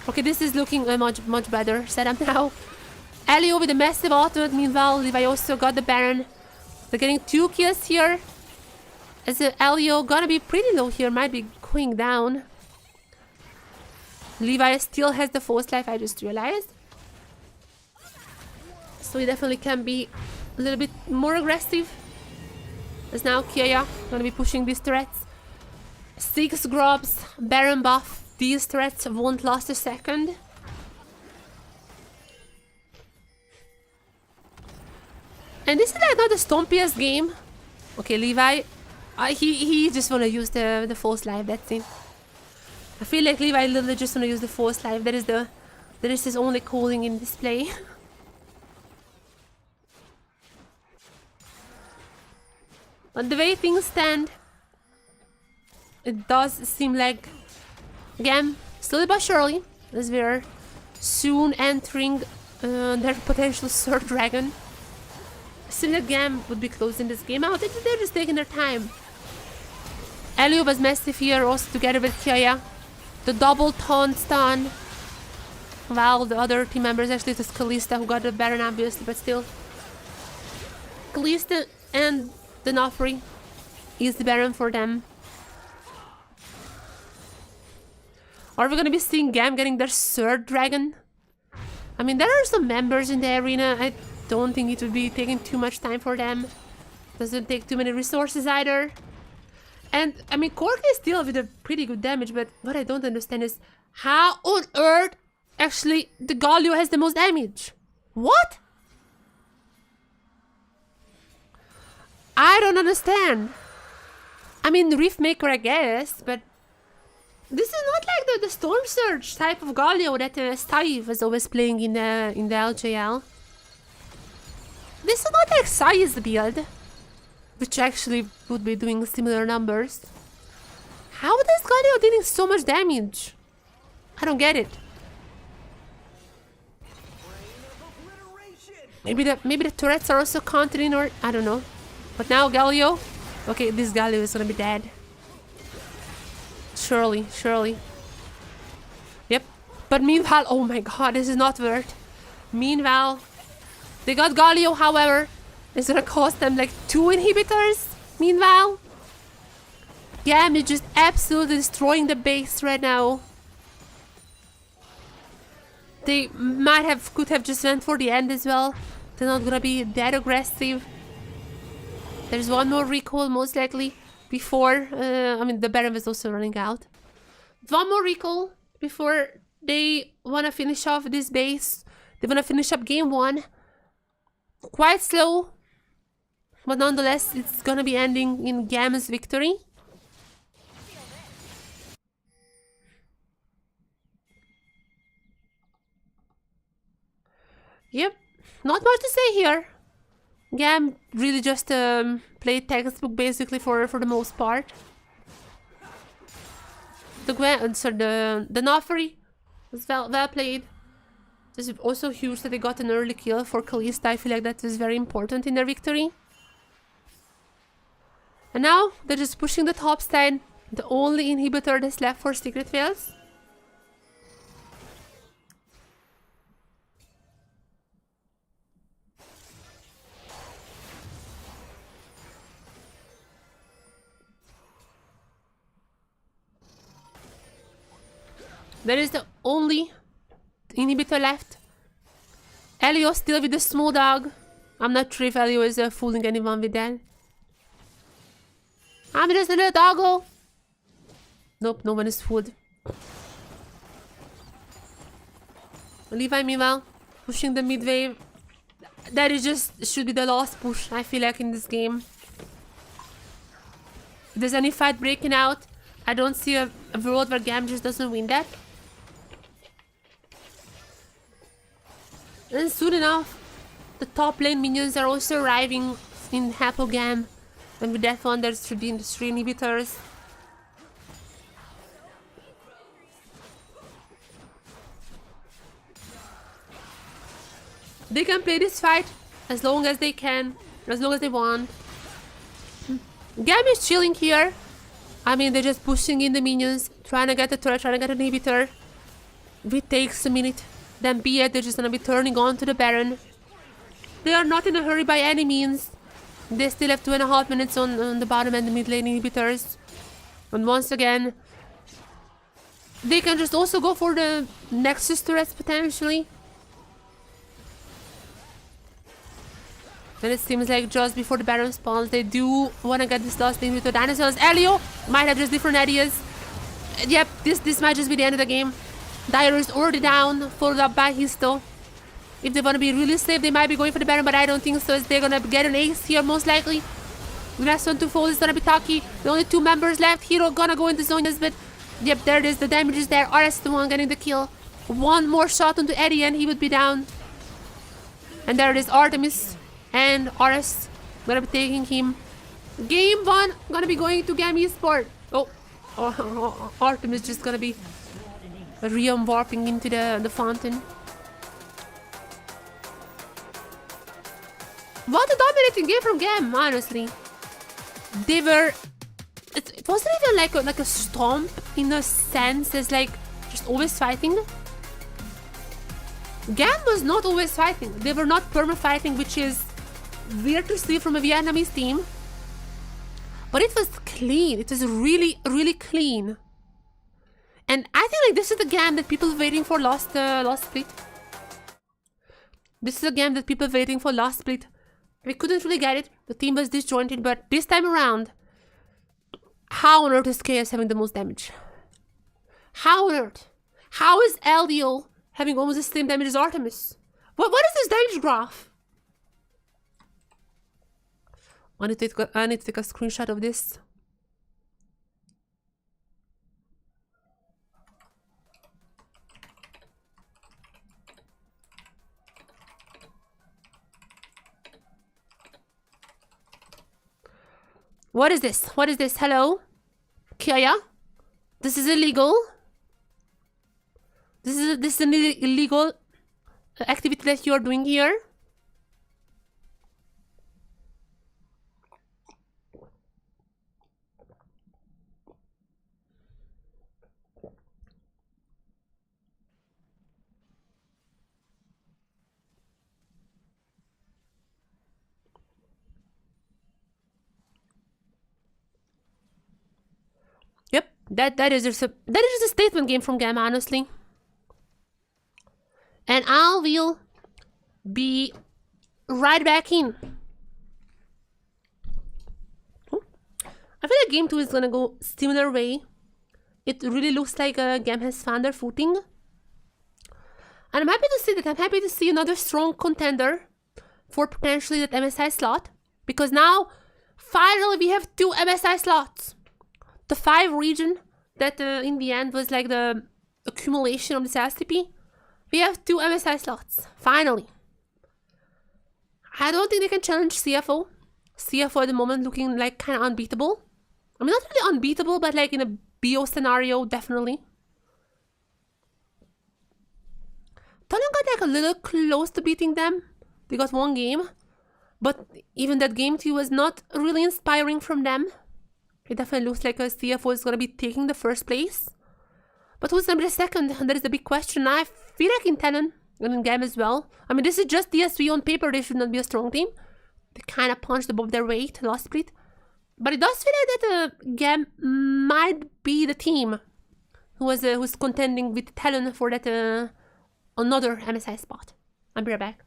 [SPEAKER 1] Okay, this is looking a much better setup now. Elio with a massive ultimate. Meanwhile, Levi also got the Baron. They're getting 2 kills here. As Elio gonna be pretty low here. Might be going down. Levi still has the force life, I just realized. So he definitely can be a little bit more aggressive. As now Kiaya gonna be pushing these threats. 6 grubs, Baron buff. These threats won't last a second. And this is like not the stompiest game. Okay, Levi, he just wanna use the false life. That's it. I feel like Levi literally just wanna use the false life. That is his only calling in this play. But the way things stand, it does seem like GAM, slowly but surely, as we're soon entering their potential third dragon. It seems like GAM would be closing this game out. They're just taking their time. Elio was massive here, also together with Kiaya. The double taunt stun. While the other team members, actually it was Kalista who got the Baron obviously, but still. Kalista and the Nofri is the Baron for them. Are we gonna be seeing GAM getting their third dragon? I mean, there are some members in the arena. I don't think it would be taking too much time for them. Doesn't take too many resources either. And I mean, Cork is still with a pretty good damage, but what I don't understand is how on earth actually the Galio has the most damage. What? I don't understand. I mean, Riftmaker, I guess, but This is not like the Storm Surge type of Galio that Sai was always playing in the LJL. This is not like Sai's build, which actually would be doing similar numbers. How is Galio dealing so much damage? I don't get it. Maybe the turrets are also countering, or I don't know. But now Galio, okay, this Galio is gonna be dead. Surely. Yep. But meanwhile, oh my god, this is not worth. Meanwhile, they got Galio, however. It's gonna cost them like 2 inhibitors. Meanwhile, GAM is just absolutely destroying the base right now. They could have just went for the end as well. They're not gonna be that aggressive. There's one more recall most likely before, I mean the Baron was also running out. One more recall before they wanna finish off this base. They wanna finish up game 1. Quite slow, but nonetheless it's gonna be ending in GAM's victory. Yep, not much to say here. GAM really just played textbook basically for the most part. The Nofri was well played. It's also huge that they got an early kill for Kalista. I feel like that was very important in their victory. And now they're just pushing the top side. The only inhibitor that's left for Secret Fails. That is the only inhibitor left. Elio still with the small dog. I'm not sure if Elio is fooling anyone with that. I'm just a little doggo. Nope, no one is fooled. Levi meanwhile pushing the mid wave. That is just should be the last push, I feel like, in this game. If there's any fight breaking out, I don't see a world where GAM just doesn't win that. And soon enough, the top lane minions are also arriving in Hapo GAM. And with that one, there should be the 3 inhibitors. They can play this fight as long as they can, as long as they want. GAM is chilling here. I mean, they're just pushing in the minions, trying to get the turret, trying to get an inhibitor. If it takes a minute, then be it, they're just gonna be turning on to the Baron. They are not in a hurry by any means. They still have 2.5 minutes on the bottom and the mid lane inhibitors. And once again, they can just also go for the Nexus turrets potentially. And it seems like just before the Baron spawns, they do want to get this last inhibitor down, as well as Elio might have just different ideas. Yep, this might just be the end of the game. Dire is already down, followed up by Histo. If they want to be really safe, they might be going for the Baron, but I don't think so, as they're gonna get an ace here most likely. The last one to fall is gonna be Taki. The only 2 members left. Hero gonna go into zone, but yep, there it is. The damage is there. RS the one getting the kill. One more shot onto Eddie and he would be down. And there it is, Artemis and RS gonna be taking him. Game 1 gonna be going to GAM Esport. Oh, Artemis just gonna be warping into the fountain. What a dominating game from GAM, honestly. They were... It wasn't even like a stomp in a sense, as like just always fighting. GAM was not always fighting. They were not perma-fighting, which is weird to see from a Vietnamese team. But it was clean. It was really, really clean. And I think like this is the GAM that people were waiting for last split. This is a game that people were waiting for last split. We couldn't really get it. The team was disjointed, but this time around, how on earth is KS having the most damage? How on earth? How is LDO having almost the same damage as Artemis? What is this damage graph? I need to take a screenshot of this. What is this? What is this? Hello? Kaya? This is illegal. This is an illegal activity that you're doing here. Yep, that is just a statement game from GAM, honestly. And I will be right back in. I feel like game 2 is gonna go similar way. It really looks like GAM has found their footing. And I'm happy to see that. I'm happy to see another strong contender for potentially that MSI slot. Because now, finally, we have 2 MSI slots. The 5 region that in the end was like the accumulation of the CHF. We have 2 MSI slots. Finally. I don't think they can challenge CFO. CFO at the moment looking like kind of unbeatable. I mean, not really unbeatable, but like in a BO scenario, definitely. Talon got like a little close to beating them. They got 1 game. But even that game too was not really inspiring from them. It definitely looks like a CFO is going to be taking the first place. But who's going to be the second? That is the big question. I feel like in Talon and in GAM as well. I mean, this is just DSW on paper. They should not be a strong team. They kind of punched above their weight last split. But it does feel like that GAM might be the team who's contending with Talon for that another MSI spot. I'll be right back.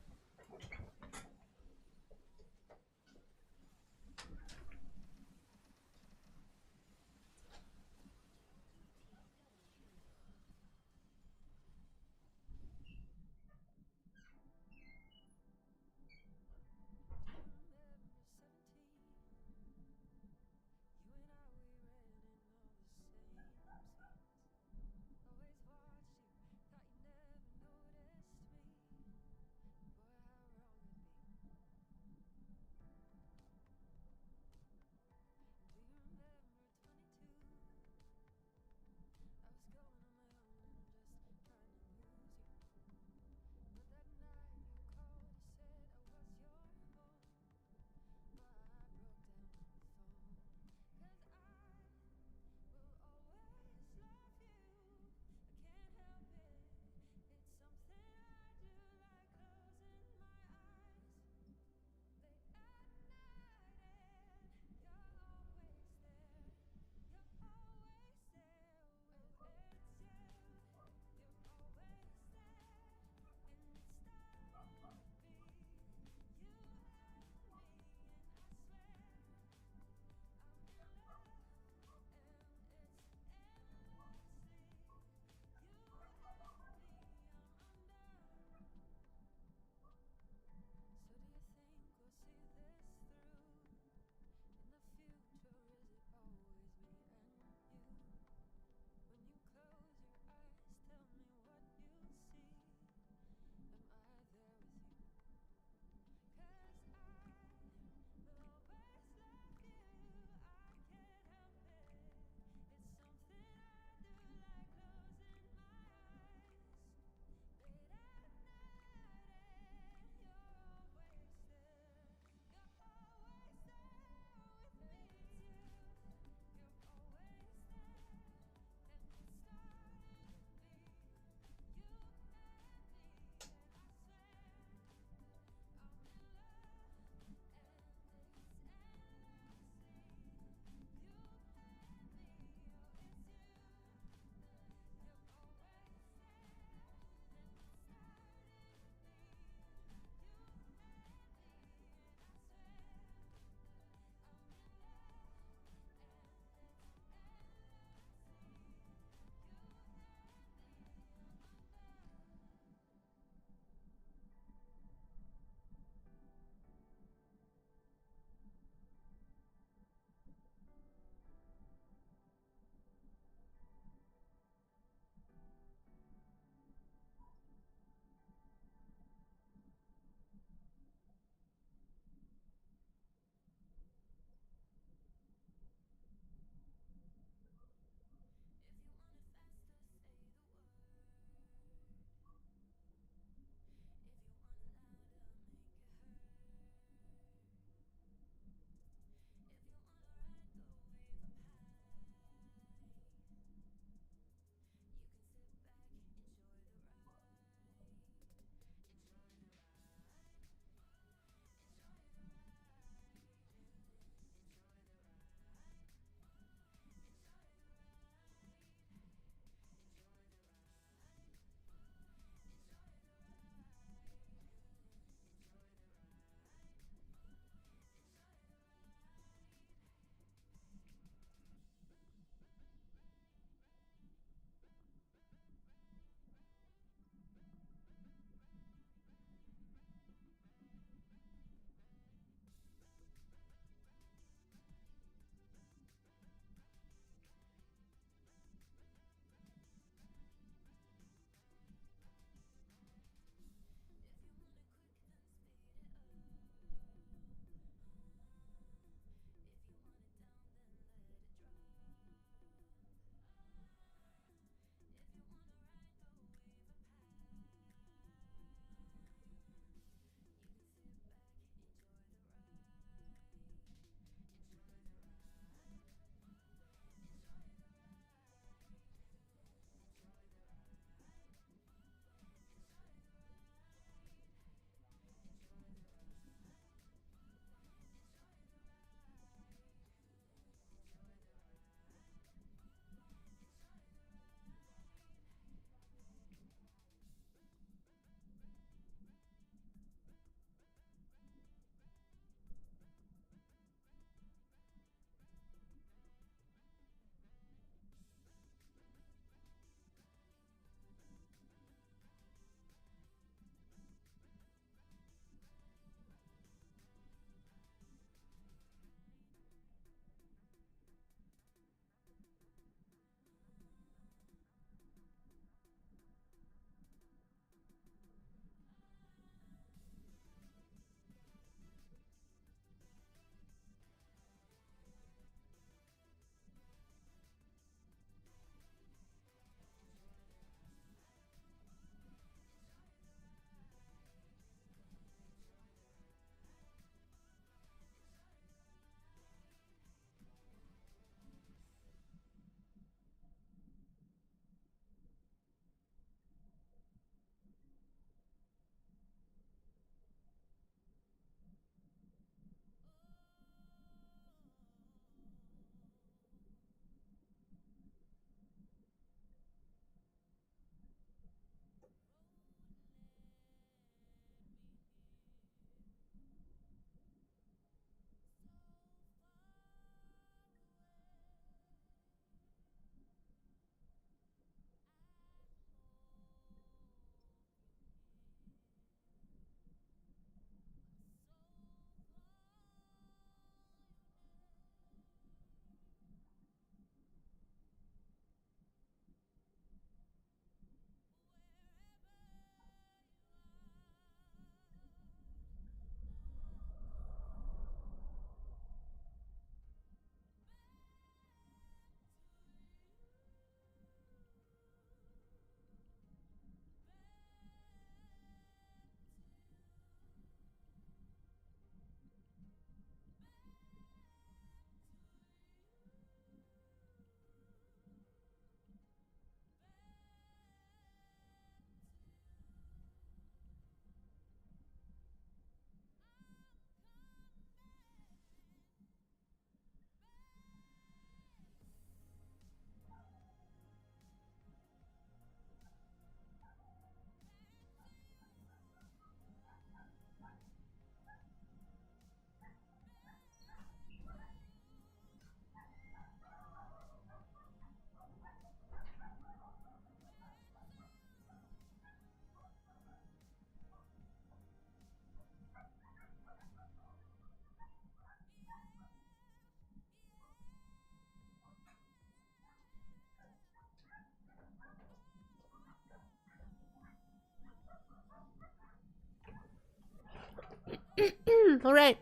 [SPEAKER 1] Alright.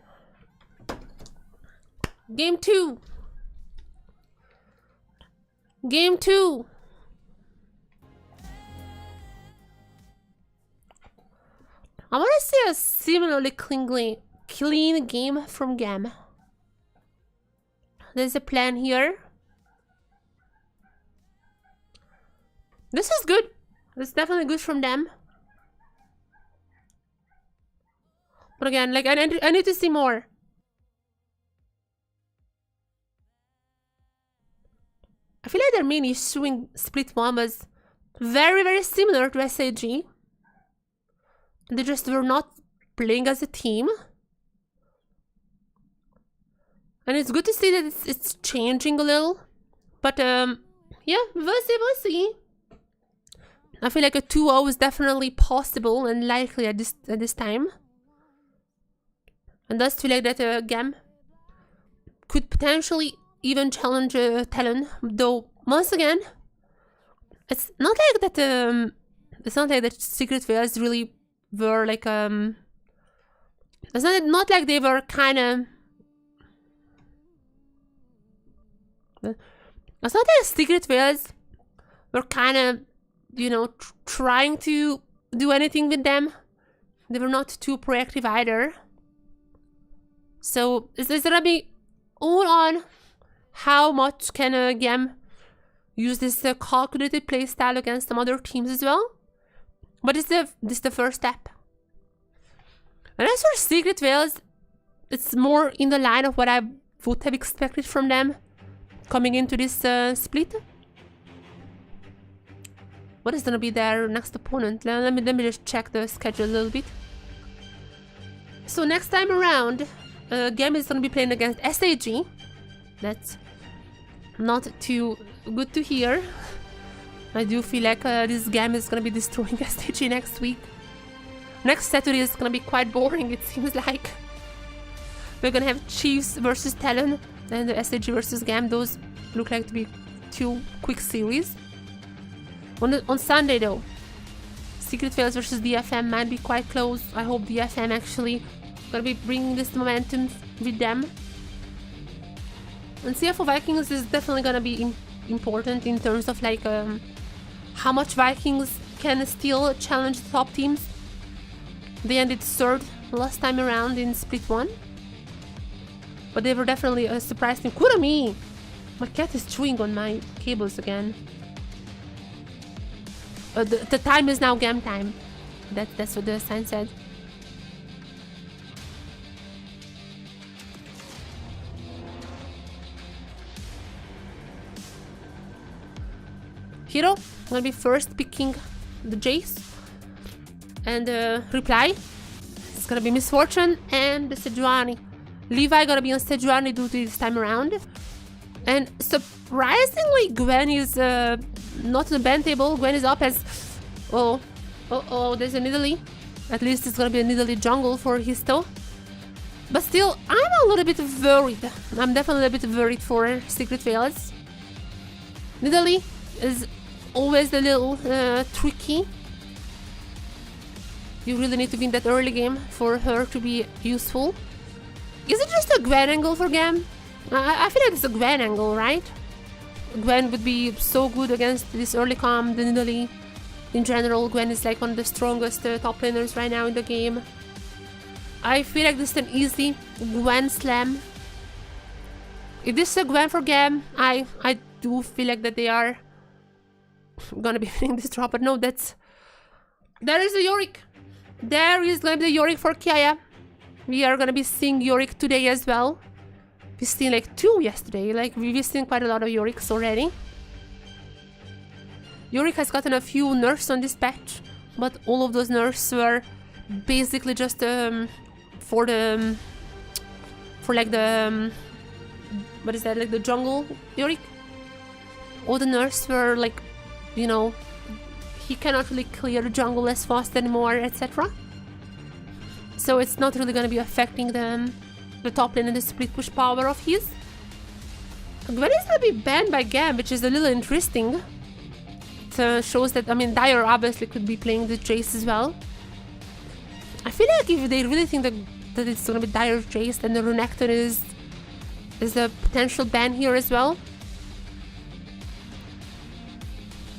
[SPEAKER 1] Game 2. Game 2. I want to see a similarly clean game from GAM. There's a plan here. This is good. It's definitely good from them. But again, like I need to see more. I feel like their main issue in Split 1 was very, very similar to SAG. They just were not playing as a team. And it's good to see that it's changing a little. But yeah, we'll see. I feel like a 2-0 is definitely possible and likely at this time. And does feel like that GAM could potentially even challenge Talon, though once again, it's not like that. It's not like that Secret Fairs really were like It's not like they were kind of. It's not like Secret Fairs were kind of, you know, trying to do anything with them. They were not too proactive either. So it's gonna be all on how much can GAM use this calculated playstyle against some other teams as well. But this is the first step. And as for Secret Whales, it's more in the line of what I would have expected from them coming into this split. What is gonna be their next opponent? Let me just check the schedule a little bit. So next time around, GAM is gonna be playing against SAG. That's not too good to hear. I do feel like this GAM is gonna be destroying SAG next week. Next Saturday is gonna be quite boring, it seems like. We're gonna have Chiefs versus Talon and the SAG versus GAM. Those look like to be two quick series. On Sunday though, Secret Fails versus DFM might be quite close. I hope DFM actually gonna be bringing this momentum with them. And CFO Vikings is definitely gonna be important in terms of like how much Vikings can still challenge the top teams. They ended third last time around in Split 1. But they were definitely a surprise team. Kurami! My cat is chewing on my cables again. The time is now GAM time. That's what the sign said. Hero will be first picking the Jace. And Reply. It's gonna be Misfortune and the Sejuani. Levi gonna be on Sejuani duty this time around. And surprisingly, Gwen is not on the ban table. Gwen is up as... Oh, there's a Nidalee. At least it's gonna be a Nidalee jungle for Histo. But still, I'm a little bit worried. I'm definitely a bit worried for Secret Fails. Nidalee is always a little tricky. You really need to win that early game for her to be useful. Is it just a Gwen angle for GAM? I feel like it's a Gwen angle, right? Gwen would be so good against this early comp, the Nidalee. In general, Gwen is like one of the strongest top laners right now in the game. I feel like this is an easy Gwen slam. If this is a Gwen for GAM, I do feel like that they are gonna be winning this drop, but no, there is a Yorick. There is gonna be the Yorick for Kiaya. We are gonna be seeing Yorick today as well. We've seen like 2 yesterday, like we've seen quite a lot of Yoricks already. Yorick has gotten a few nerfs on this patch, but all of those nerfs were basically just for like the what is that, like the jungle Yorick. All the nerfs were like, you know, he cannot really clear the jungle as fast anymore, etc. So it's not really gonna be affecting the top lane and the split push power of his. Gwen is gonna be banned by GAM, which is a little interesting. It shows that, I mean, Dire obviously could be playing the Jace as well. I feel like if they really think that that it's gonna be Dire Jace, and the Renekton is a potential ban here as well.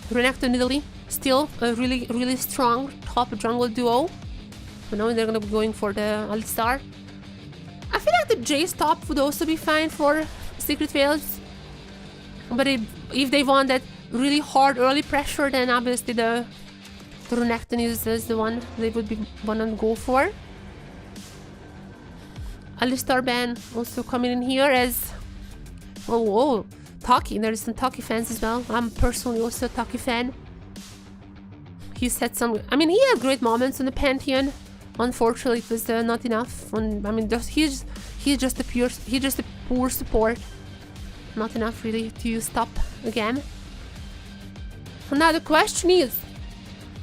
[SPEAKER 1] Renekton Italy still a really strong top jungle duo. So now they're gonna be going for the Alistar. I feel like the Jace top would also be fine for Secret Veils. But if they want that really hard early pressure, then obviously the Renekton is the one they would be wanna go for. Alistar ban also coming in here as whoa, Taki. There's some Taki fans as well. I'm personally also a Taki fan. He's had some. I mean, he had great moments in the Pantheon. Unfortunately, it was not enough. And I mean, he's just a poor support. Not enough really to stop the GAM. Now the question is,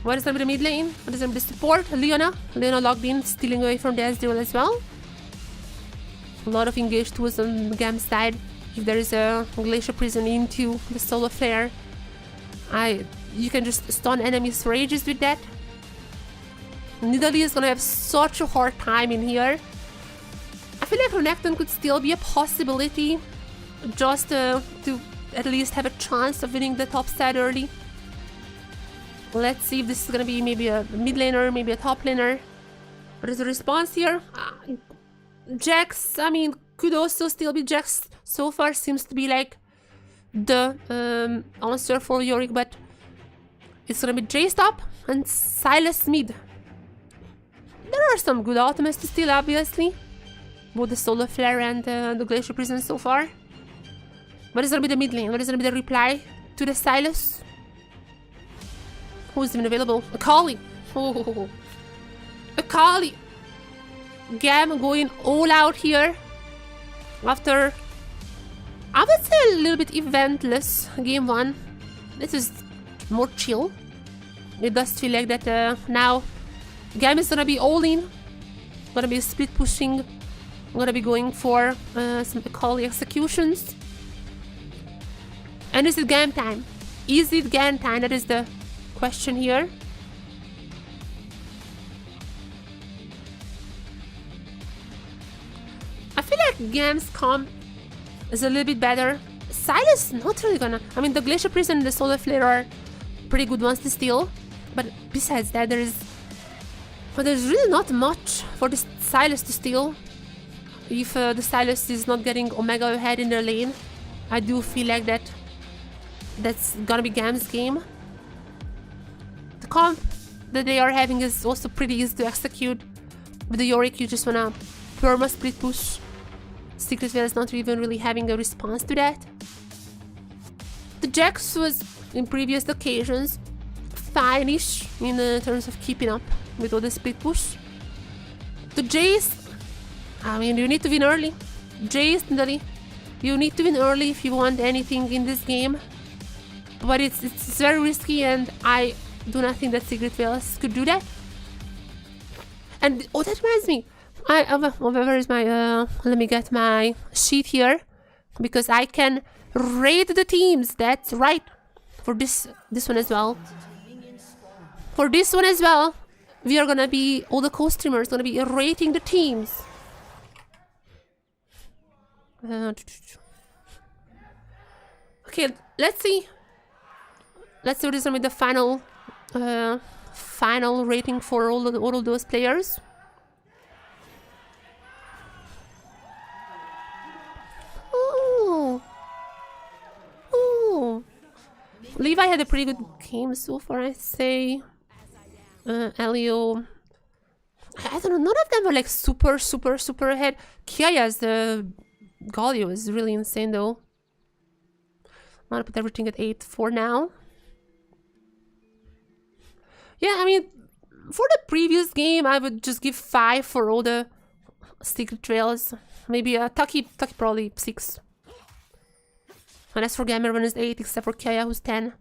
[SPEAKER 1] what is gonna be the mid lane? What is gonna be the support? Leona logged in, stealing away from the S-Duel as well. A lot of engaged tools on the GAM side. If there is a Glacier Prison into the Solar Flare, you can just stun enemies for ages with that. Nidalee is gonna have such a hard time in here. I feel like Renekton could still be a possibility, just to at least have a chance of winning the top side early. Let's see if this is gonna be maybe a mid laner, maybe a top laner. What is the response here? Jax, I mean, could also still be Jax. So far seems to be like the answer for Yorick, but it's gonna be Jace top and Sylas mid. There are some good ultimates to steal, obviously. Both the Solar Flare and the Glacier Prison so far. What is gonna be the mid lane? What is gonna be the reply to the Sylas? Who's even available? Akali. Oh, Akali. GAM going all out here. After, I would say, a little bit eventless game 1. This is more chill. It does feel like that now GAM is gonna be all in. Gonna be split pushing. Gonna be going for some Akali executions. And is it GAM time? Is it GAM time? That is the question here. I feel like GAM's comp is a little bit better. Sylas not really gonna. I mean, the Glacier Prison and the Solar Flare are pretty good ones to steal. But besides that, there's really not much for the Sylas to steal. If the Sylas is not getting Omega ahead in their lane, I do feel like that's gonna be GAM's game. The comp that they are having is also pretty easy to execute. With the Yorick, you just wanna perma split push. Secret Veil is not even really having a response to that. The Jax was, in previous occasions, fine-ish in terms of keeping up with all the split push. The Jace, I mean, you need to win early. Jace, Nidalee, you need to win early if you want anything in this game. But it's very risky, and I do not think that Secret Veils could do that. And oh, that reminds me. Where is my let me get my sheet here, because I can rate the teams. That's right. For this one as well. For this one as well, we are gonna be, all the co-streamers gonna be rating the teams. Okay, let's see. Let's do this with the final rating for all of those players. Ooh. Levi had a pretty good game so far, I'd say. Elio, I don't know, none of them were like super ahead. Kiaya's Galio is really insane though. I'm gonna put everything at 8 for now. Yeah, I mean, for the previous game, I would just give 5 for all the Secret Trails. Maybe Taki probably 6. And as for GAM, everyone is 8 except for Kaya, who's 10.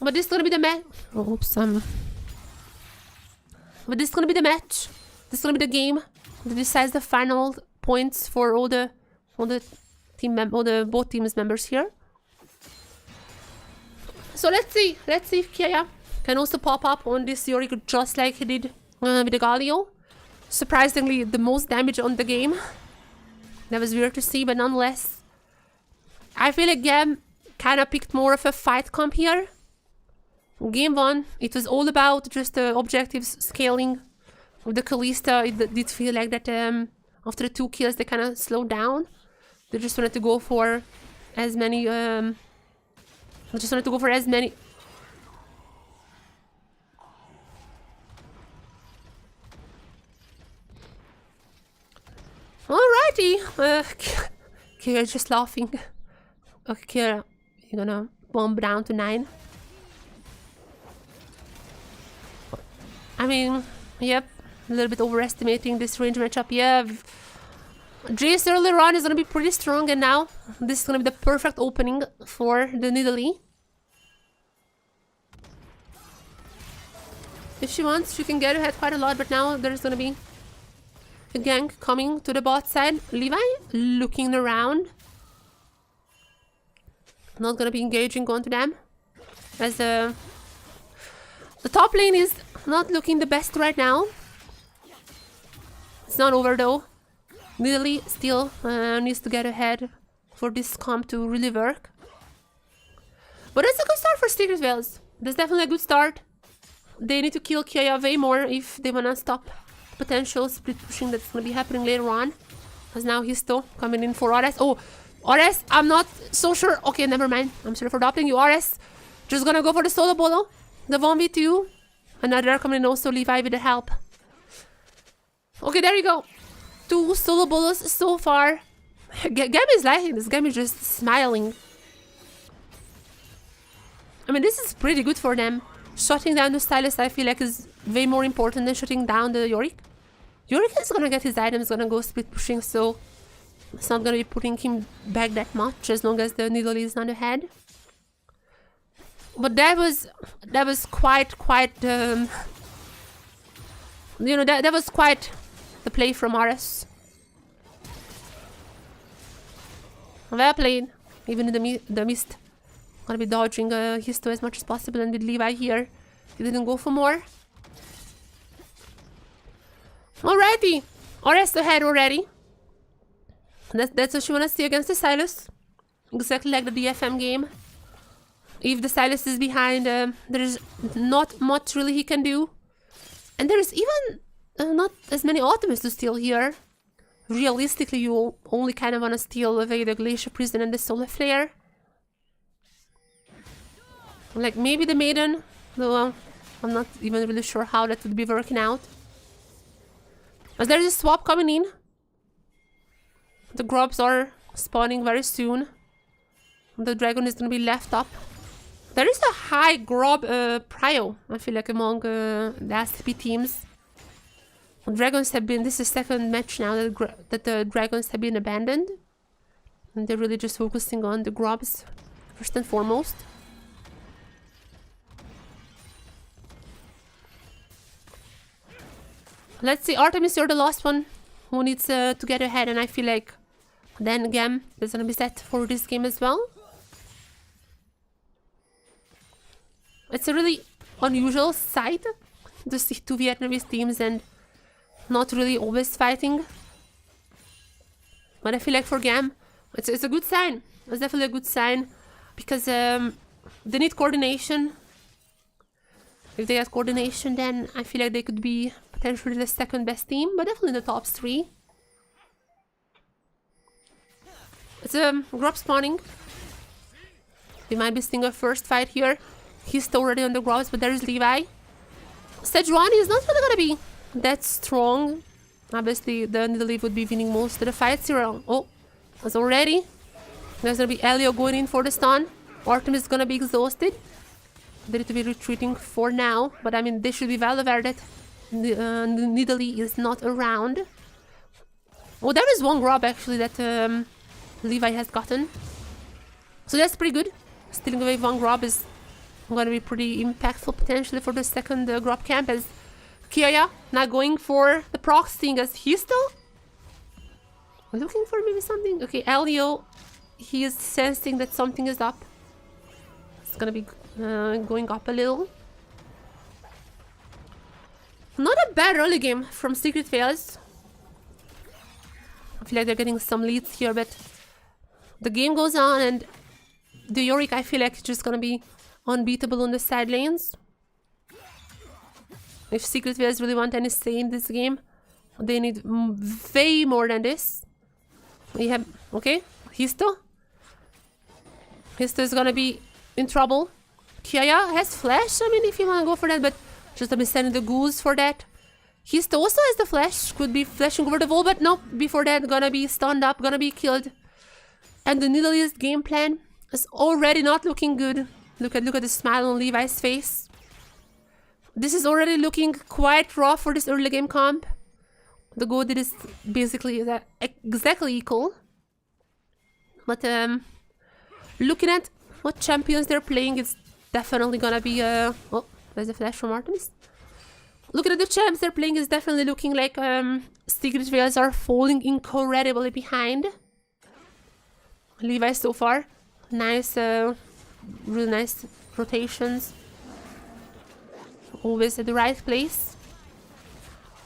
[SPEAKER 1] But this is gonna be the match. Oh, oops, But this is gonna be the match. This is gonna be the game that decides the final points for all the both teams members here. So let's see if Kaya can also pop up on this Yorick just like he did with the Galio. surprisingly the most damage on the game. That was weird to see, but nonetheless, I feel like GAM kind of picked more of a fight comp here. Game 1, it was all about just the objectives scaling. With the Kalista, it did feel like that after the 2 kills they kind of slowed down. They just wanted to go for as many Alrighty, Kira's just laughing. Okay, Kira, you're gonna bomb down to 9. I mean, yep, a little bit overestimating this range matchup. Yeah, Jace earlier on is gonna be pretty strong, and now this is gonna be the perfect opening for the Nidalee. If she wants, she can get ahead quite a lot, but now there's gonna be a gank coming to the bot side. Levi looking around. Not gonna be engaging onto them. As the top lane is not looking the best right now. It's not over though. Nidalee still needs to get ahead for this comp to really work. But it's a good start for Secret Veils. That's definitely a good start. They need to kill Kiaya way more if they wanna stop potential split pushing that's gonna be happening later on. As now he's still coming in for RS. Oh, RS, I'm not so sure. Okay, never mind. I'm sorry for adopting you, RS. Just gonna go for the solo bolo. The 1v2. Another coming in also, Levi with the help. Okay, there you go. 2 solo bolos so far. GAM is liking this. GAM is just smiling. I mean, this is pretty good for them. Shutting down the Stylus, I feel like, is way more important than shutting down the Yorick. Yorick is gonna get his items, gonna go split pushing, so it's not gonna be putting him back that much as long as the Nidalee is not ahead. But that was quite you know, that was quite the play from RS. Well played, even in the mist. Gonna be dodging Histo as much as possible, and with Levi here, he didn't go for more. Alrighty, RS ahead already. That's what you wanna see against the Silas. Exactly like the DFM game. If the Silas is behind, there's not much really he can do. And there's even not as many items to steal here. Realistically, you only kind of wanna steal away the Glacier Prison and the Solar Flare. Like maybe the Maiden, though I'm not even really sure how that would be working out. As there's a swap coming in. The grubs are spawning very soon. The dragon is gonna be left up. There is a high grub prio, I feel like, among the LCP teams. Dragons have been, this is the second match now that the dragons have been abandoned. And they're really just focusing on the grubs first and foremost. Let's see, Artemis, you're the last one who needs to get ahead, and I feel like then GAM is gonna be set for this game as well. It's a really unusual sight to see 2 Vietnamese teams and not really always fighting. But I feel like for GAM, it's a good sign. It's definitely a good sign because they need coordination. If they had coordination, then I feel like they could be potentially the second best team, but definitely in the top 3. It's a grub spawning. They might be seeing a first fight here. He's still already on the grubs, but there is Levi. Sejuani is not really gonna be that strong. Obviously, the Nidalee would be winning most of the fights here. Oh, as already. There's gonna be Elio going in for the stun. Artemis is gonna be exhausted. They need to be retreating for now, but I mean, they should be well aware that Nidalee is not around. Oh, there is one grub actually that Levi has gotten. So that's pretty good. Stealing away one grub is going to be pretty impactful potentially for the second grub camp, as Kiaya now going for the proc, seeing as he's still looking for maybe something. Okay, Elio, he is sensing that something is up. It's gonna be going up a little. Not a bad early game from Secret Fails. I feel like they're getting some leads here, but the game goes on, and the Yorick, I feel like, is just gonna be unbeatable on the side lanes. If Secret Fails really want any say in this game, they need way more than this. We have... Okay, Histo. Histo is gonna be in trouble. Kiaya has flash, I mean, if you wanna go for that, but just be sending the ghouls for that. Histo also has the flash, could be flashing over the wall, but no, before that, gonna be stunned up, gonna be killed. And the Nidalee game plan is already not looking good. Look at the smile on Levi's face. This is already looking quite rough for this early game comp. The goal is basically exactly equal. But looking at what champions they're playing, it's definitely gonna be oh, there's a flash from Artemis. Looking at the champs they're playing, is definitely looking like Secret Fails are falling incredibly behind. Levi so far, nice, really nice rotations. Always at the right place.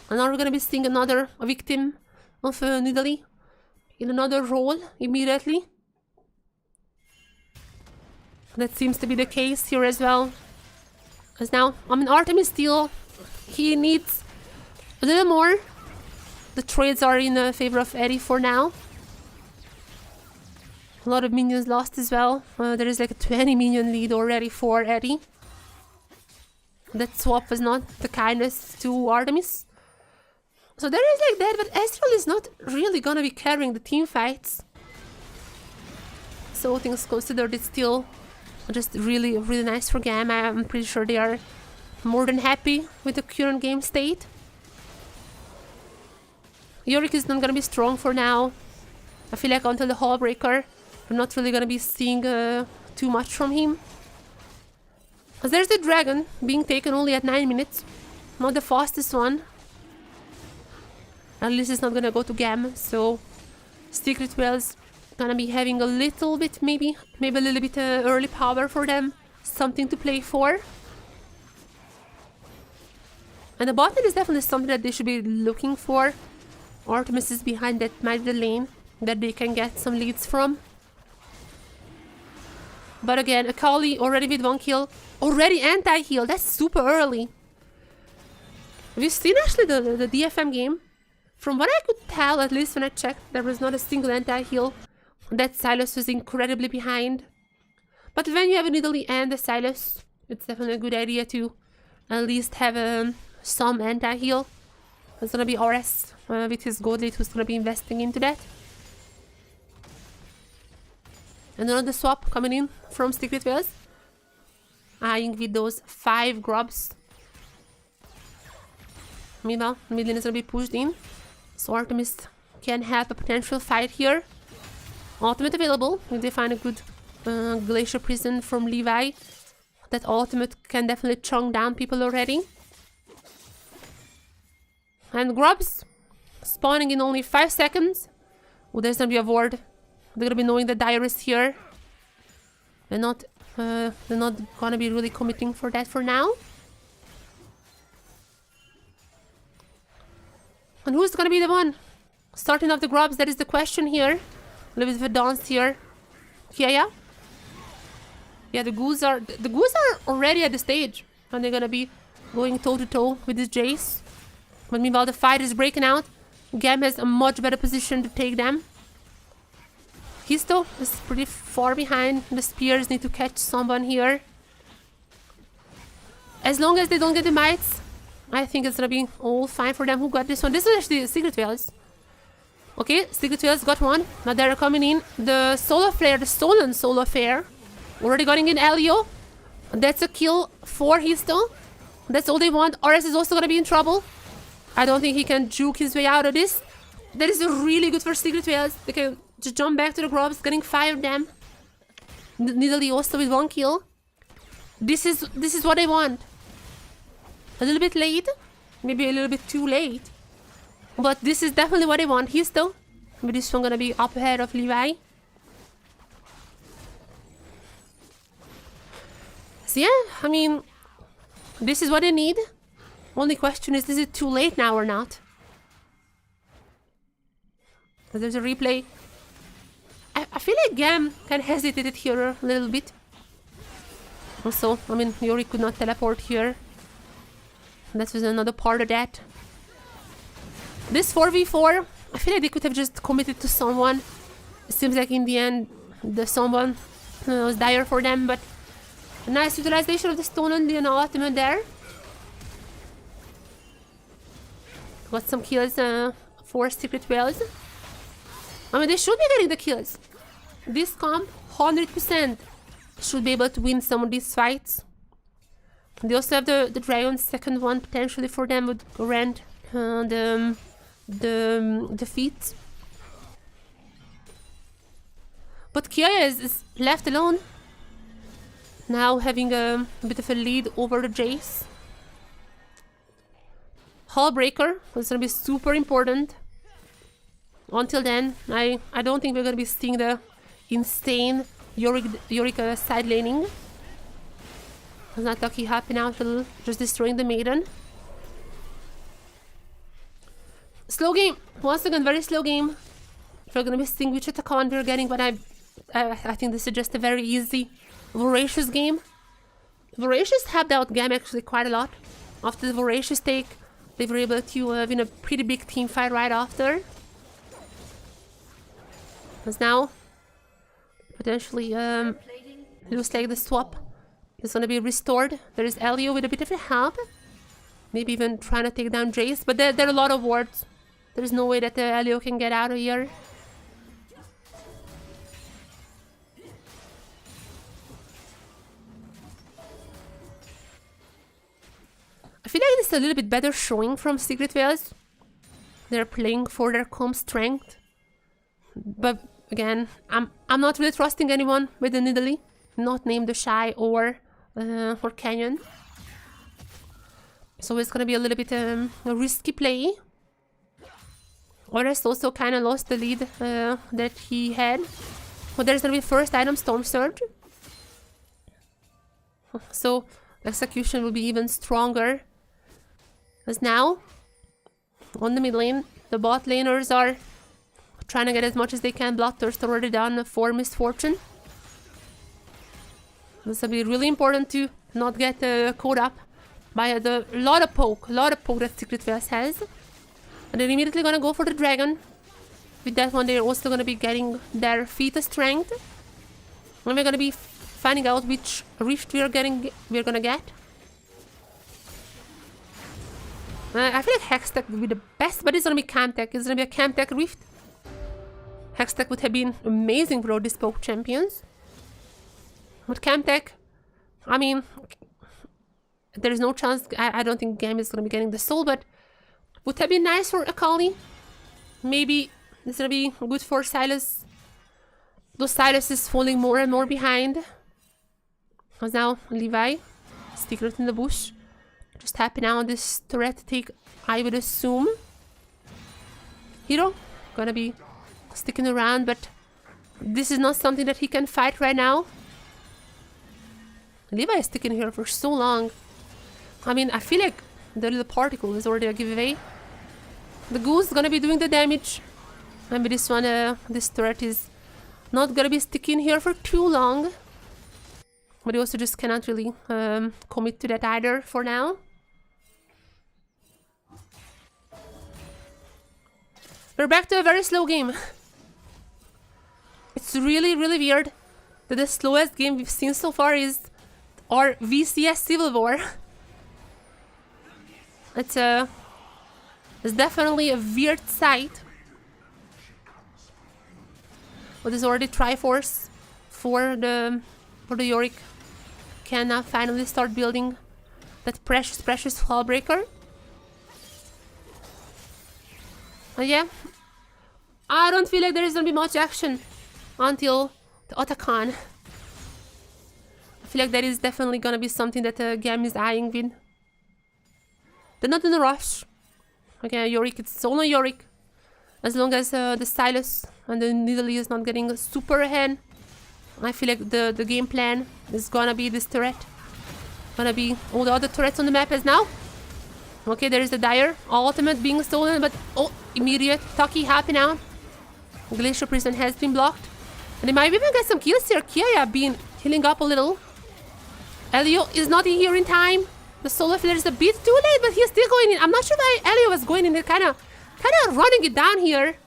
[SPEAKER 1] And now we're gonna be seeing another victim of Nidalee in another role immediately. That seems to be the case here as well. Because now, I mean, Artemis still, he needs a little more. The trades are in favor of Eddie for now. A lot of minions lost as well. There is like a 20 minion lead already for Eddie. That swap was not the kindest to Artemis. So there is like that, but Ezreal is not really gonna be carrying the team fights. So things considered, it's still just really nice for GAM. I'm pretty sure they are more than happy with the current game state. Yorick is not gonna be strong for now. I feel like until the Hall Breaker, I'm not really gonna be seeing too much from him. Because there's the dragon being taken only at 9 minutes. Not the fastest one. At least it's not gonna go to GAM, so Secret Fails gonna be having a little bit, maybe a little bit early power for them. Something to play for. And the bot lane is definitely something that they should be looking for. Artemis is behind, that might be the lane that they can get some leads from. But again, Akali already with 1 kill. Already anti-heal, that's super early. We've seen actually the DFM game. From what I could tell, at least when I checked, there was not a single anti-heal. That Sylas was incredibly behind. But when you have a Nidalee and a Sylas, it's definitely a good idea to at least have some anti-heal. It's gonna be RS with his gold lead who's gonna be investing into that. And another swap coming in from Secret Fails. Eyeing with those 5 grubs. Meanwhile, mid lane is gonna be pushed in. So Artemis can have a potential fight here. Ultimate available. If they find a good Glacier Prison from Levi, that ultimate can definitely chunk down people already. And grubs spawning in only 5 seconds. Oh, there's gonna be a ward. They're gonna be knowing that Dire is here. They're not gonna be really committing for that for now. And who's gonna be the one starting off the grubs? That is the question here. A little bit of a dance here. Yeah. The ghouls are already at the stage, and they're gonna be going toe to toe with this Jace. But meanwhile, the fight is breaking out. GAM has a much better position to take them. Histo is pretty far behind. The spears need to catch someone here. As long as they don't get the mites, I think it's gonna be all fine for them. Who got this one? This is actually Secret Fails. Okay, Secret Fails got one. Now they're coming in. The Solar Flare, the stolen Solar Flare. Already getting in Elio. That's a kill for Histo. That's all they want. RS is also gonna be in trouble. I don't think he can juke his way out of this. That is really good for Secret Fails. They can just jump back to the grubs, getting 5 of them. Nidalee also with 1 kill. This is what I want. A little bit late, maybe a little bit too late, but this is definitely what I want. Histo, but this one gonna be up ahead of Levi. So yeah, I mean, this is what I need. Only question is it too late now or not? There's a replay. I feel like GAM can hesitate here a little bit. Also, I mean, Yorick could not teleport here. That was another part of that. This 4v4, I feel like they could have just committed to someone. It seems like in the end, the someone was dire for them, but a nice utilization of the stone and the ultimate there. Got some kills for Secret Wells. I mean, they should be getting the kills. This comp, 100% should be able to win some of these fights. They also have the dragon, second one potentially for them would grant the defeat. But Kiaya is left alone. Now having a bit of a lead over the Jace. Hullbreaker is going to be super important. Until then, I don't think we're going to be seeing the insane Yorick side laning. It's not lucky happy now till just destroying the maiden. Slow game. Once again, very slow game. We're going to be seeing which attack we're getting, but I think this is just a very easy, voracious game. Voracious helped out GAM actually quite a lot. After the voracious take, they were able to win a pretty big team fight right after. Because now, potentially, looks like the swap is going to be restored. There is Elio with a bit of a help. Maybe even trying to take down Jace. But there are a lot of wards. There's no way that Elio can get out of here. I feel like this is a little bit better showing from Secret Wells. They're playing for their comp strength. But again, I'm not really trusting anyone with the Nidalee. Not named the Shy or Canyon. So it's gonna be a little bit a risky play. Oris also kind of lost the lead that he had. But there's gonna be first item Storm Surge. So execution will be even stronger. As now, on the mid lane, the bot laners are trying to get as much as they can. Bloodthirst already done for Misfortune. This will be really important to not get caught up by the lot of poke that Secret Wells has. And they're immediately gonna go for the dragon. With that one, they're also gonna be getting their feet of strength. And we're gonna be finding out which rift we're gonna get. I feel like Hextech would be the best, but it's gonna be Camtech. It's gonna be a Camtech rift. Hextech would have been amazing for all these poke champions. With Camtech, I mean, there is no chance. I don't think GAM is gonna be getting the soul, but would have been nice for Akali. Maybe it's gonna be good for Silas. Though Silas is falling more and more behind. Because now Levi, secret in the bush. Just happy now on this turret take, I would assume. Hero, gonna be sticking around, but this is not something that he can fight right now. Levi is sticking here for so long. I mean, I feel like the little particle is already a giveaway. The goose is gonna be doing the damage. And with this one, this turret is not gonna be sticking here for too long. But he also just cannot really commit to that either for now. We're back to a very slow game. It's really, really weird that the slowest game we've seen so far is our VCS Civil War. It's definitely a weird sight. But there's already Triforce for the Yorick. Can now finally start building that precious Hullbreaker. Yeah, I don't feel like there is gonna be much action until the Otakon. I feel like that is definitely gonna be something that GAM is eyeing with. They're not in a rush. Okay, Yorick, it's solo Yorick. As long as the Silas and the Nidalee is not getting super ahead, I feel like the game plan is gonna be this turret. Gonna be all the other turrets on the map as now. Okay, there is the Dire. Ultimate being stolen, but oh, immediate Taki happy now. Glacier Prison has been blocked. And they might even get some kills here. Kia been healing up a little. Elio is not here in time. The solar flare is a bit too late, but he's still going in. I'm not sure why Elio was going in. They're kind of running it down here.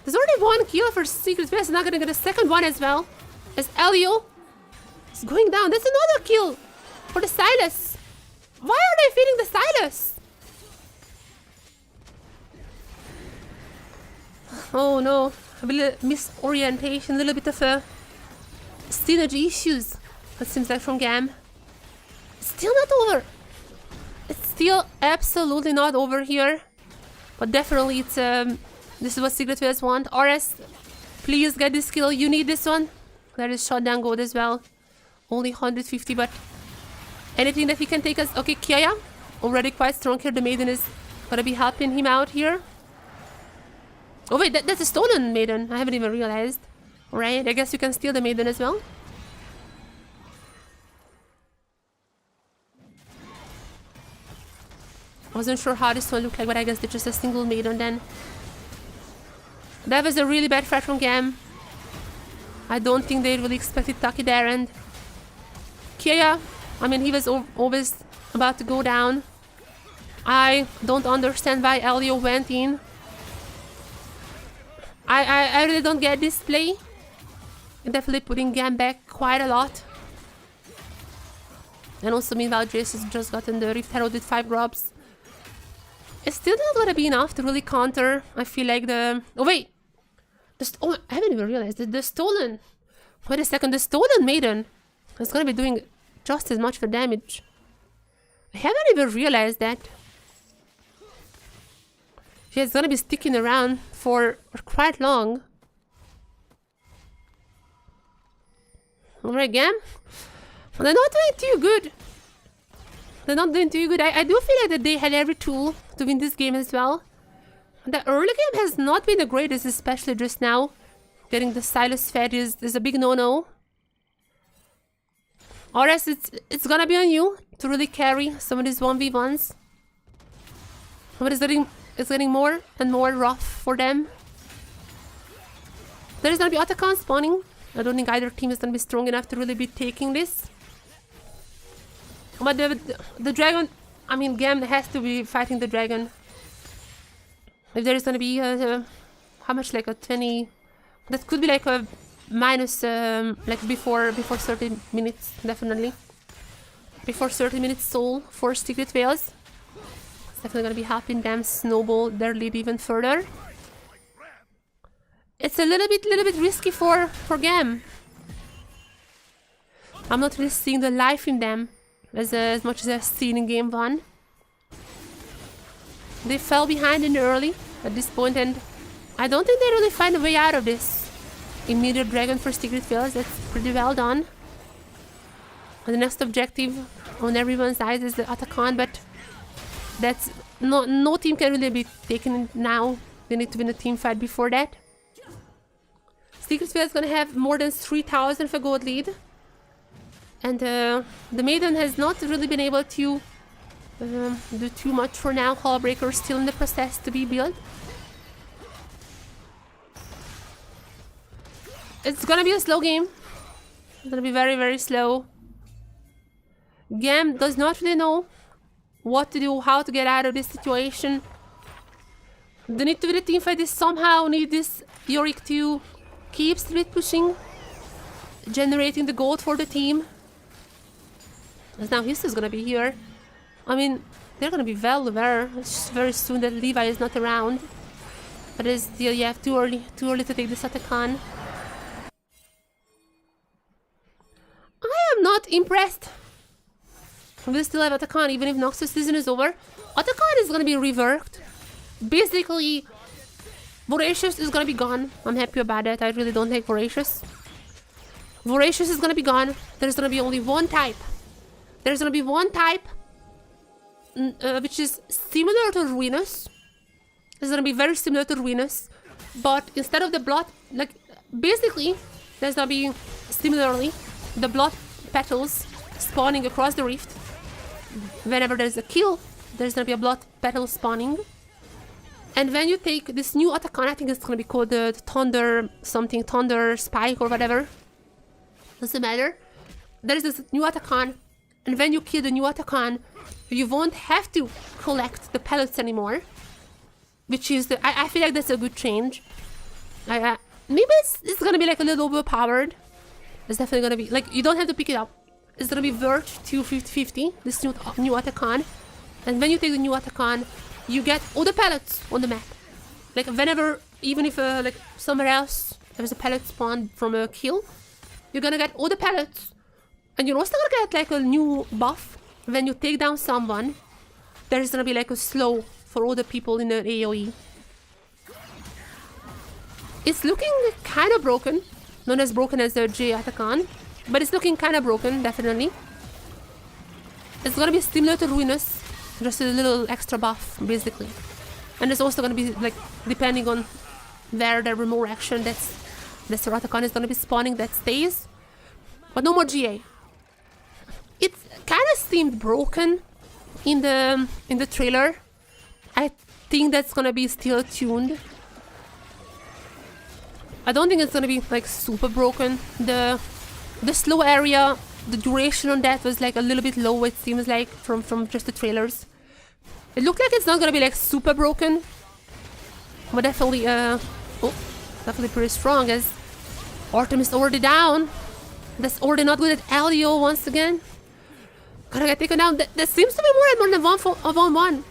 [SPEAKER 1] There's already one kill for Secret Space. Not gonna get a second one as well. As Elio is going down. That's another kill for the Silas. Why are they feeding the Silas? Oh no, a little misorientation, a little bit of synergy issues. It seems like from GAM. It's still not over. It's still absolutely not over here. But definitely it's this is what Secret Players want. RS, please get this kill. You need this one. That is shotdown gold as well. Only 150, but anything that he can take us. Okay, Kia already quite strong here. The Maiden is gonna be helping him out here. Oh wait, that's a stolen Maiden. I haven't even realized. Alright, I guess you can steal the Maiden as well. I wasn't sure how this one looked like, but I guess they're just a single Maiden then. That was a really bad fight from GAM. I don't think they really expected Taki there, and Kia, I mean, he was always about to go down. I don't understand why Elio went in. I really don't get this play. Definitely putting GAM back quite a lot. And also meanwhile Jace has just gotten the Rift Herald with 5 grubs. It's still not gonna be enough to really counter. I feel like the... Oh wait! Oh, I haven't even realized that the stolen... Wait a second, the stolen Maiden is gonna be doing just as much for damage. I haven't even realized that. She's gonna be sticking around for quite long. Alright, GAM. They're not doing too good. They're not doing too good. I do feel like that they had every tool to win this game as well. The early game has not been the greatest, especially just now. Getting the Silas fed is a big no-no. Or else it's gonna be on you to really carry some of these 1v1s. But it's getting more and more rough for them. There's gonna be Otacon spawning. I don't think either team is gonna be strong enough to really be taking this. But the dragon, I mean, GAM has to be fighting the dragon. If there is gonna be how much, like a 20, that could be like a minus like before 30 minutes, definitely. Before 30 minutes soul for Secret Veils. It's definitely gonna be helping them snowball their lead even further. It's a little bit risky for GAM. I'm not really seeing the life in them as much as I've seen in game 1. They fell behind in the early at this point, and I don't think they really find a way out of this. Immediate dragon for Secret Veils, that's pretty well done. And the next objective on everyone's eyes is the Otacon, but that's no team can really be taken now. They need to win a team fight before that. Secret Veils is gonna have more than 3,000 for gold lead. And the Maiden has not really been able to do too much for now. Hullbreaker still in the process to be built. It's gonna be a slow game. It's gonna be very, very slow. GAM does not really know what to do, how to get out of this situation. They need to win a team fight. They somehow need this Yorick to keep split pushing, generating the gold for the team. As now Hiss is gonna be here. I mean, they're gonna be well aware very soon that Levi is not around. But it's still, yeah, too early to take this Otacon. I am not impressed. We still have Otacon even if Noxus season is over. Otacon is gonna be reworked. Basically, Voracious is gonna be gone. I'm happy about that. I really don't like Voracious. Voracious is gonna be gone. There's gonna be only one type. There's gonna be one type which is similar to Ruinous. It's gonna be very similar to Ruinous, but instead of the blood, like basically, there's gonna be similarly the blood petals spawning across the rift. whenever there's a kill, there's gonna be a blood petal spawning. And when you take this new Atakan, I think it's gonna be called the Thunder something, Thunder Spike or whatever. Doesn't matter. There's this new Atakan, and when you kill the new Atakan, you won't have to collect the pellets anymore. Which is I feel like that's a good change. Maybe it's gonna be like a little overpowered. It's definitely gonna be like you don't have to pick it up. It's gonna be worth 250, this new Atakan. And when you take the new Atakan, you get all the pellets on the map. Like whenever, even if like somewhere else there's a pellet spawn from a kill, you're gonna get all the pellets. And you're also gonna get like a new buff when you take down someone. There's gonna be like a slow for all the people in the AoE. It's looking kind of broken, not as broken as the J Atakan, but it's looking kind of broken, definitely. It's gonna be similar to Ruinous, just a little extra buff, basically. And it's also gonna be like, depending on where there were more action, that's the Atakan is gonna be spawning, that stays. But no more GA. It kind of seemed broken in the trailer. I think that's gonna be still tuned. I don't think it's gonna be like super broken. The slow area, the duration on that was like a little bit low, it seems like, from just the trailers. It looked like it's not gonna be like super broken, but definitely definitely pretty strong, as Artemis already down. That's already not good at Elio once again. Gonna get taken down. That seems to be more than a 1-1.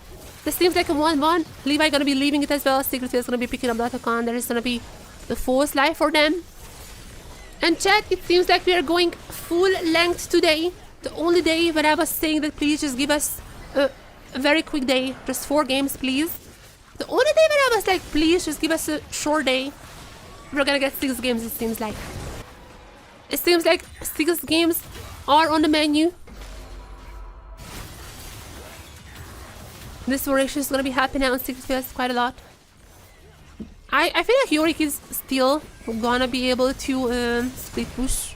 [SPEAKER 1] This seems like a 1-1. Levi gonna be leaving it as well. Secret is gonna be picking up the Atakan. There is gonna be the force life for them. And chat, it seems like we are going full length today. The only day when I was saying that please just give us a very quick day. Just 4 games, please. The only day when I was like, please just give us a short day. We're gonna get 6 games, it seems like. It seems like 6 games are on the menu. This variation is gonna be happening on 6 fields quite a lot. I feel like Yorick is still gonna be able to split push.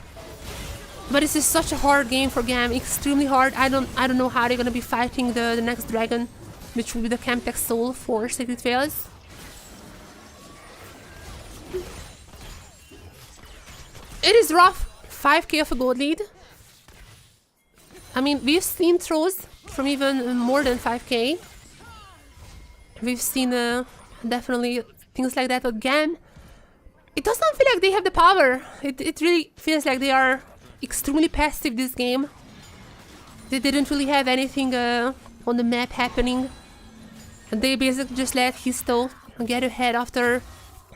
[SPEAKER 1] But this is such a hard game for GAM, extremely hard. I don't know how they're gonna be fighting the next dragon, which will be the Chemtech Soul for Sacred Fails. It is rough. 5k of a gold lead. I mean, we've seen throws from even more than 5k. We've seen definitely things like that, but GAM, it doesn't feel like they have the power. It really feels like they are extremely passive this game. They didn't really have anything on the map happening. And they basically just let Histo get ahead after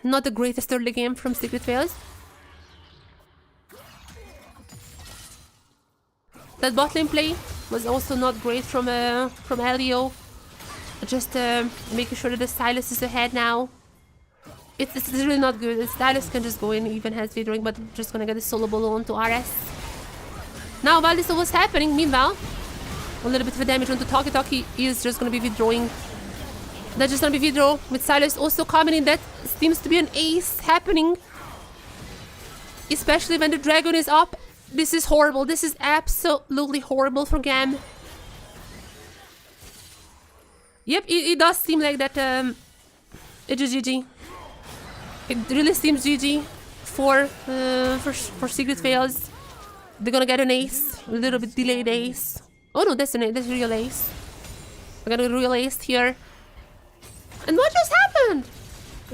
[SPEAKER 1] not the greatest early game from Secret Fails. That bot lane play was also not great from Elio. Just making sure that the Stylus is ahead now. It's really not good. The Stylus can just go in, even has Vidroing, but just gonna get the solo ball on to RS. Now, while this was happening, meanwhile, a little bit of damage onto Talkie Talkie is just gonna be withdrawing. That's just gonna be withdraw with Stylus also coming in. That seems to be an ace happening. Especially when the dragon is up. This is horrible. This is absolutely horrible for GAM. Yep, it does seem like that it is GG. It really seems GG for Secret Fails. They're gonna get an ace, a little bit delayed ace. Oh no, that's an ace, that's a real ace. I got a real ace here. And what just happened?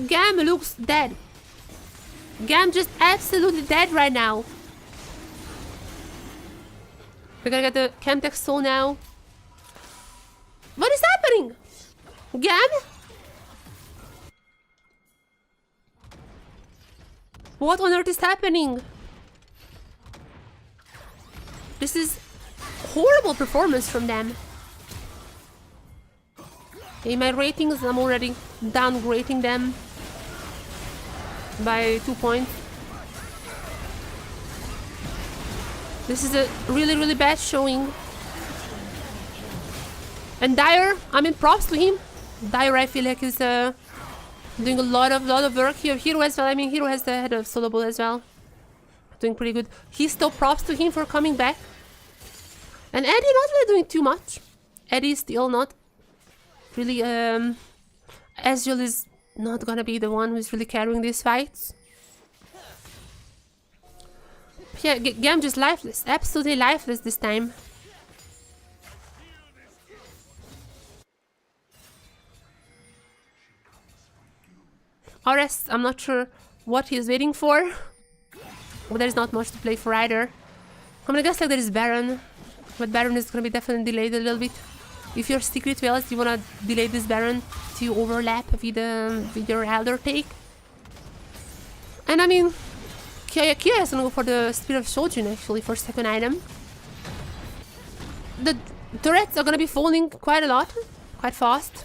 [SPEAKER 1] GAM looks dead. GAM just absolutely dead right now. We're gonna get the Chemtech Soul now. What is happening? GAM? What on earth is happening? This is horrible performance from them. In my ratings, I'm already downgrading them by 2 points. This is a really, really bad showing. And Dyer, I mean, props to him. Dyer, I feel like, is doing a lot of work here. Hero as well. I mean, Hero has the head of solo ball as well. Doing pretty good. He's still props to him for coming back. And Eddie not really doing too much. Eddie still not really, Ezreal is not gonna be the one who's really carrying these fights. Yeah, GAM just lifeless. Absolutely lifeless this time. RS, I'm not sure what he's waiting for. But there's not much to play for either. I'm gonna guess like there is Baron. But Baron is gonna be definitely delayed a little bit. If you're Secret Wales, you wanna delay this Baron to overlap with your Elder take. And I mean, Kia is gonna go for the Spirit of Shojin actually for second item. The turrets are gonna be falling quite a lot, quite fast.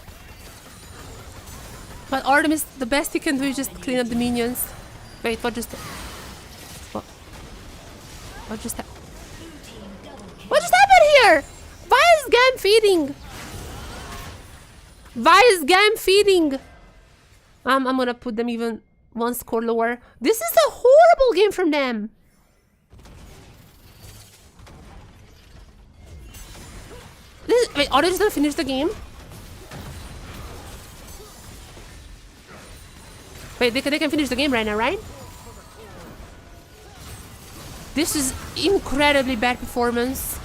[SPEAKER 1] But Artemis, the best he can do is just clean up the minions. Wait, what just happened here? Why is GAM feeding? Why is GAM feeding? I'm gonna put them even one score lower. This is a horrible game from them. Wait, are they just gonna finish the game? Wait, they can finish the game right now, right? This is incredibly bad performance.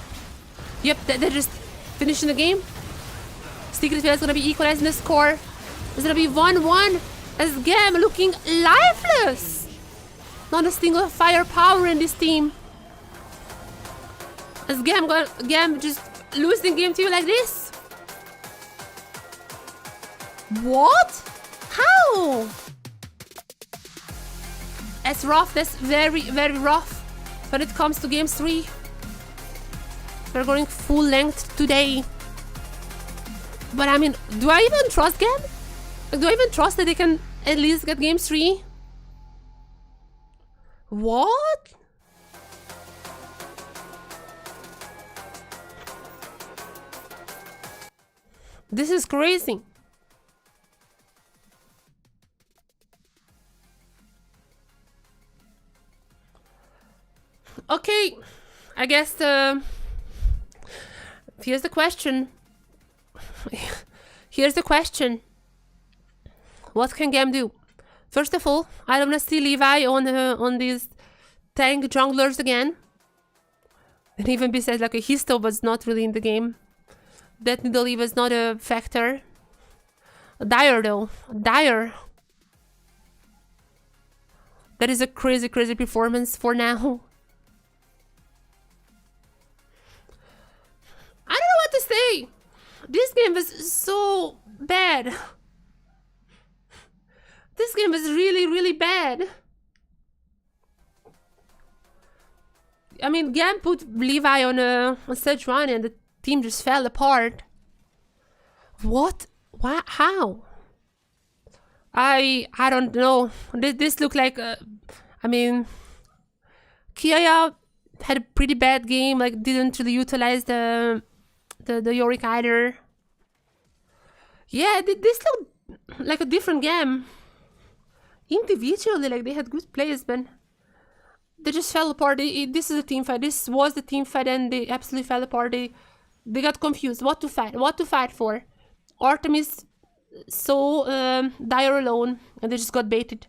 [SPEAKER 1] Yep, they're just finishing the game. Secret Whale is gonna be equalizing the score. It's gonna be 1-1 as GAM looking lifeless. Not a single firepower in this team. As GAM just losing game to you like this. What? How? That's rough. That's very, very rough when it comes to game 3. We're going full length today. But I mean, do I even trust GAM? Like, do I even trust that they can at least get game 3? What? This is crazy. Okay, I guess here's the question. Here's the question. What can GAM do? First of all, I don't want to see Levi on these tank junglers again. And even besides, like a Histo was not really in the game. That Nidalee was not a factor. Dire though, Dire. That is a crazy, crazy performance for now. I don't know what to say. This game was so bad. This game was really, really bad. I mean, GAM put Levi on Sejuani and the team just fell apart. What? Why? How? I don't know. This looked like I mean, Kia had a pretty bad game. Like, didn't really utilize the Yorick either. Yeah, this looked like a different game. Individually, like, they had good players, but they just fell apart. This is a team fight. This was the team fight, and they absolutely fell apart. They got confused. What to fight? What to fight for? Artemis saw Dire alone, and they just got baited.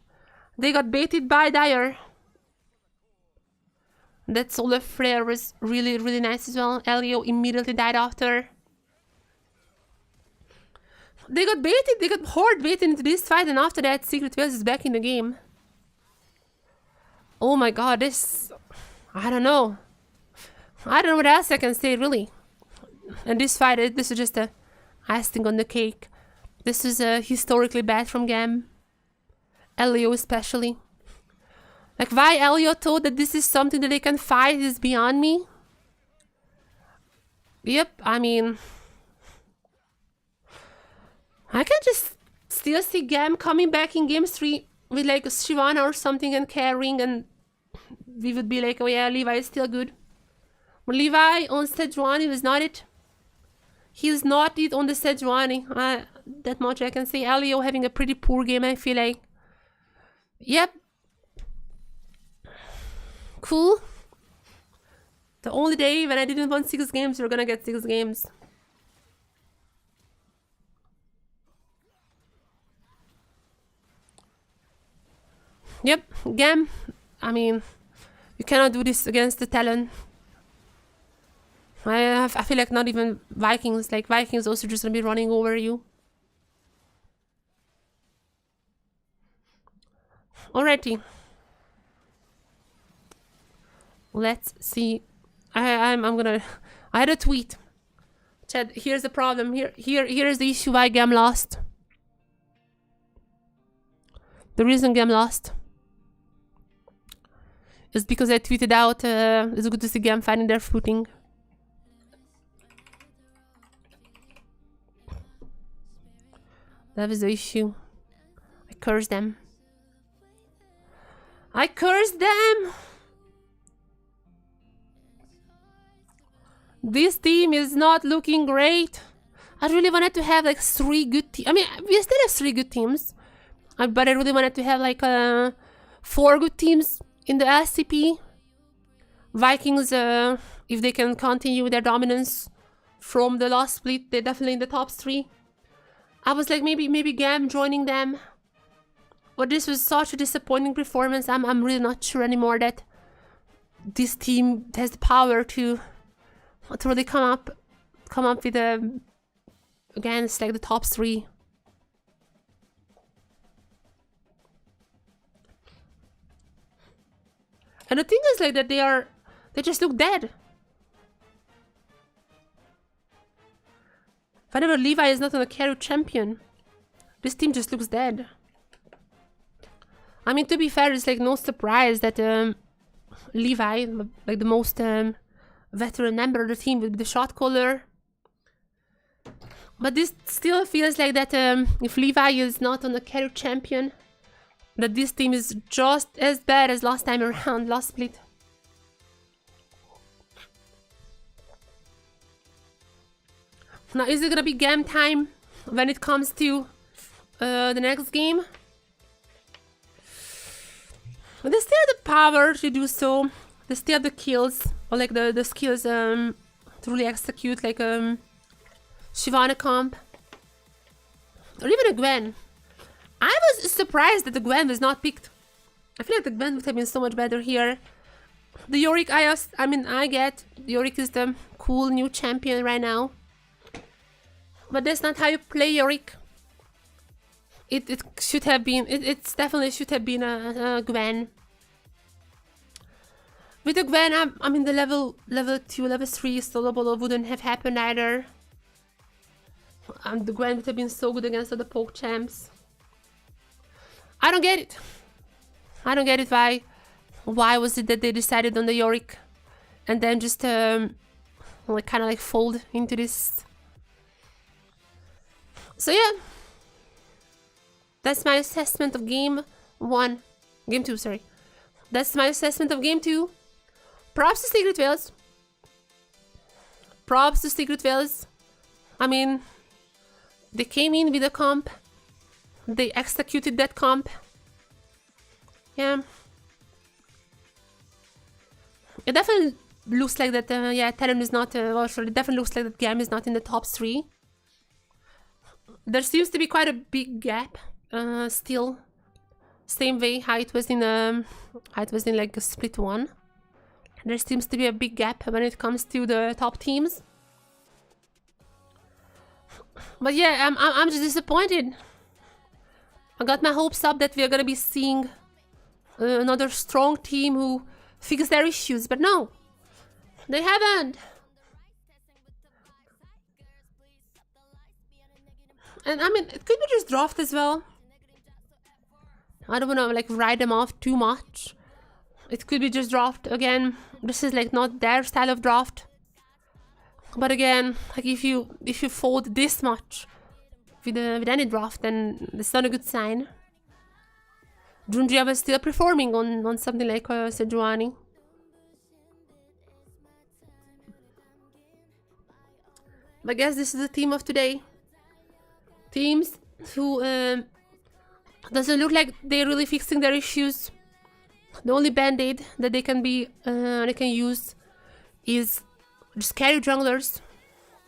[SPEAKER 1] They got baited by Dire. That solar flare was really, really nice as well. Elio immediately died after. They got baited. They got hard baited into this fight, and after that, Secret Wales is back in the game. Oh my god, this... I don't know. I don't know what else I can say, really. And this fight, this is just a icing on the cake. This is historically bad from GAM. Elio especially. Like, why Elio thought that this is something that they can fight is beyond me. Yep, I mean... I can just still see GAM coming back in game 3 with like Shyvana or something and carrying, and we would be like, oh yeah, Levi is still good. But Levi on Sejuani was not it. He's not it on the Sejuani. That much I can say. Elio having a pretty poor game, I feel like. Yep. Cool. The only day when I didn't want 6 games, you're gonna get 6 games. Yep, GAM. I mean, you cannot do this against the talent. I feel like not even Vikings. Like, Vikings also just gonna be running over you. Alrighty. Let's see. I had a tweet. Chad, here's the problem. Here's the issue why GAM lost. The reason GAM lost is because I tweeted out, it's good to see GAM finding their footing. That was the issue. I cursed them. I cursed them! This team is not looking great. I really wanted to have like 3 good teams. I mean, we still have 3 good teams. But I really wanted to have like 4 good teams in the LCP. Vikings, if they can continue their dominance from the last split, they're definitely in the top 3. I was like, maybe GAM joining them. But this was such a disappointing performance. I'm really not sure anymore that this team has the power to really come up with against like the top 3. And the thing is like that they just look dead. Whenever Levi is not on a carry champion, this team just looks dead. I mean, to be fair, it's like no surprise that Levi, like the most veteran member of the team, will be the shot caller. But this still feels like that if Levi is not on the carry champion, that this team is just as bad as last time around, last split. Now, is it gonna be GAM time when it comes to the next game? But they still have the power to do so. They still have the kills, or like the skills to really execute, like Shyvana comp, or even a Gwen. I was surprised that the Gwen was not picked. I feel like the Gwen would have been so much better here. The Yorick, I get Yorick is the cool new champion right now, but that's not how you play Yorick. It should have been. It's definitely should have been a Gwen. With the Gwen, I mean the level 2, level 3 solo bolo wouldn't have happened either. The Gwen would have been so good against the poke champs. I don't get it. I don't get it. Why was it that they decided on the Yorick and then just like kind of like fold into this? So yeah, that's my assessment of game 2. Sorry, that's my assessment of game 2. Props to Secret Whales. Props to Secret Whales. I mean, they came in with a comp. They executed that comp. Yeah. It definitely looks like that, yeah, Talon is not, well, sure, it definitely looks like that GAM is not in the top 3. There seems to be quite a big gap, still. Same way how it was in like a split 1. There seems to be a big gap when it comes to the top teams. But yeah, I'm just disappointed. I got my hopes up that we are gonna be seeing another strong team who fix their issues, but no, they haven't. And I mean, it could be just draft as well. I don't wanna like write them off too much. It could be just draft again. This is like not their style of draft. But again, like if you fold this much with any draft, then it's not a good sign. Junjia was still performing on something like Sejuani. But I guess this is the theme of today. Teams who doesn't look like they're really fixing their issues. The only band-aid that they can use is just carry junglers,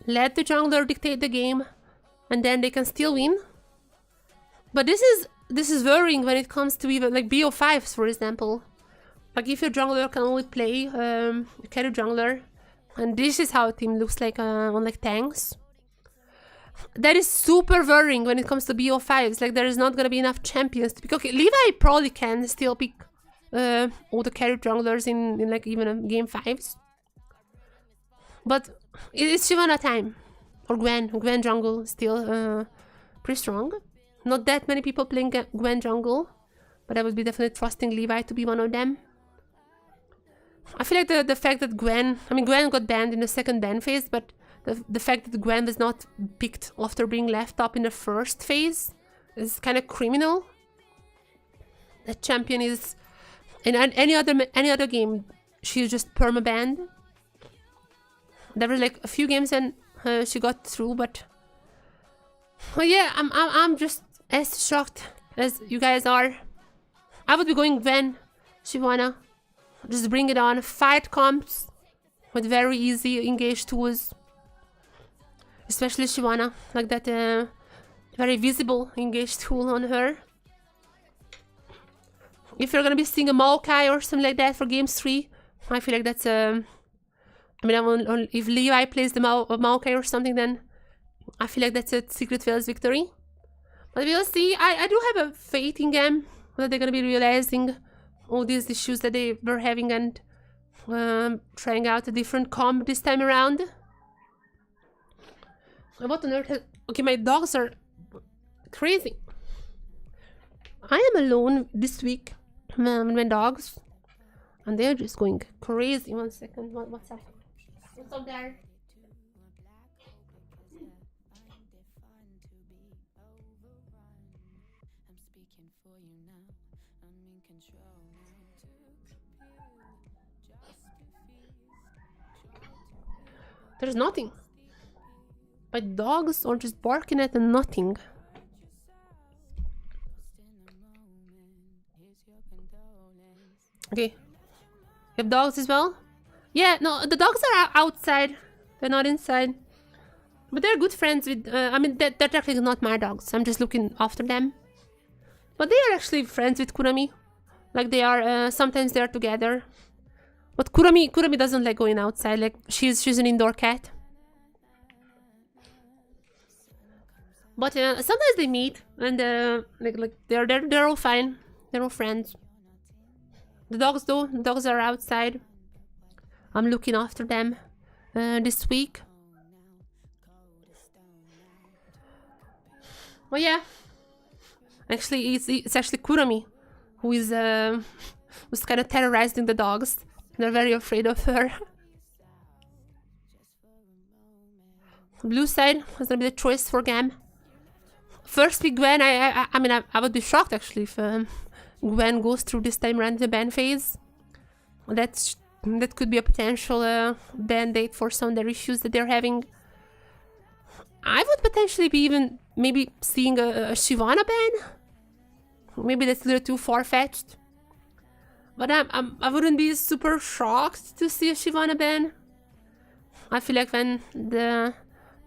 [SPEAKER 1] let the jungler dictate the game, and then they can still win. But this is worrying when it comes to even like BO5s, for example. Like if your jungler can only play carry jungler, and this is how a team looks like on like tanks. That is super worrying when it comes to BO5s. Like there is not gonna be enough champions to pick. Okay, Levi probably can still pick all the carry junglers in like even game 5s. But it's Shyvana time. Or Gwen jungle still pretty strong. Not that many people playing Gwen jungle, but I would be definitely trusting Levi to be one of them. I feel like the fact that Gwen got banned in the second ban phase, but the fact that Gwen was not picked after being left up in the first phase is kind of criminal. That champion is in any other game, she's just perma-banned. There were like a few games and she got through, but yeah, I'm just as shocked as you guys are. I would be going Gwen, Shyvana. Just bring it on. Fight comps with very easy engage tools. Especially Shyvana, like that very visible engage tool on her. If you're gonna be seeing a Maokai or something like that for game 3, I feel like that's if Levi plays the Maokai or something, then I feel like that's a Secret Wales victory. But we'll see. I do have a faith in GAM that they're gonna be realizing all these issues that they were having and trying out a different comp this time around. What on earth? Okay, my dogs are crazy. I am alone this week with my dogs, and they're just going crazy. 1 second, what's up? What's up there? There's nothing. My dogs are just barking at nothing. Okay. You have dogs as well? Yeah, no, the dogs are outside. They're not inside. But they're good friends with... they're technically not my dogs. I'm just looking after them. But they are actually friends with Kurami. Like they are... sometimes they are together. But Kurami doesn't like going outside. Like she's an indoor cat. But sometimes they meet and they're all fine. They're all friends. The dogs though, the dogs are outside. I'm looking after them this week. Oh yeah. Actually, it's actually Kurami who is who's kind of terrorizing the dogs. They're very afraid of her. Blue side was gonna be the choice for GAM. First pick Gwen. I would be shocked actually if Gwen goes through this time around the ban phase. That could be a potential ban date for some of their issues that they're having. I would potentially be even maybe seeing a Shyvana ban. Maybe that's a little too far-fetched. But I wouldn't be super shocked to see a Shyvana ban. I feel like when their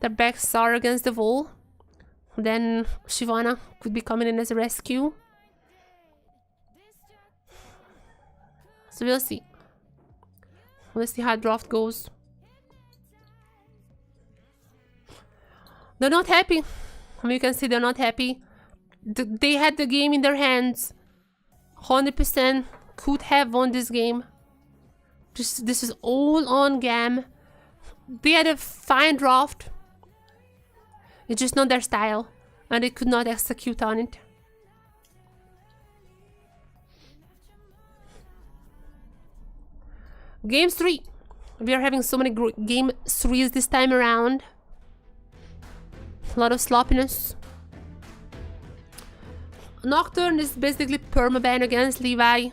[SPEAKER 1] backs are against the wall, then Shyvana could be coming in as a rescue. So we'll see. We'll see how draft goes. They're not happy. You can see they're not happy. They had the game in their hands. 100% could have won this game. This is all on GAM. They had a fine draft. It's just not their style, and they could not execute on it. Game 3. We are having so many game 3s this time around. A lot of sloppiness. Nocturne is basically permaban against Levi.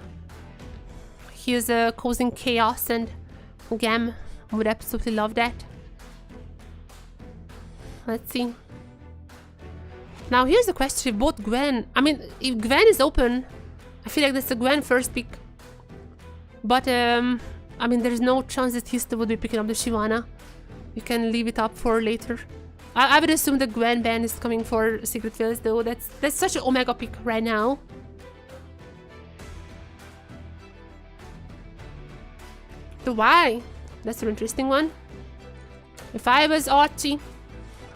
[SPEAKER 1] He is causing chaos, and GAM would absolutely love that. Let's see. Now here's the question: if both Gwen, if Gwen is open, I feel like that's a Gwen first pick. But I mean, there's no chance that Hista would be picking up the Shyvana. You can leave it up for later. I would assume the Gwen ban is coming for Secret Fields though. That's such an Omega pick right now. The why? That's an interesting one. If I was Archie,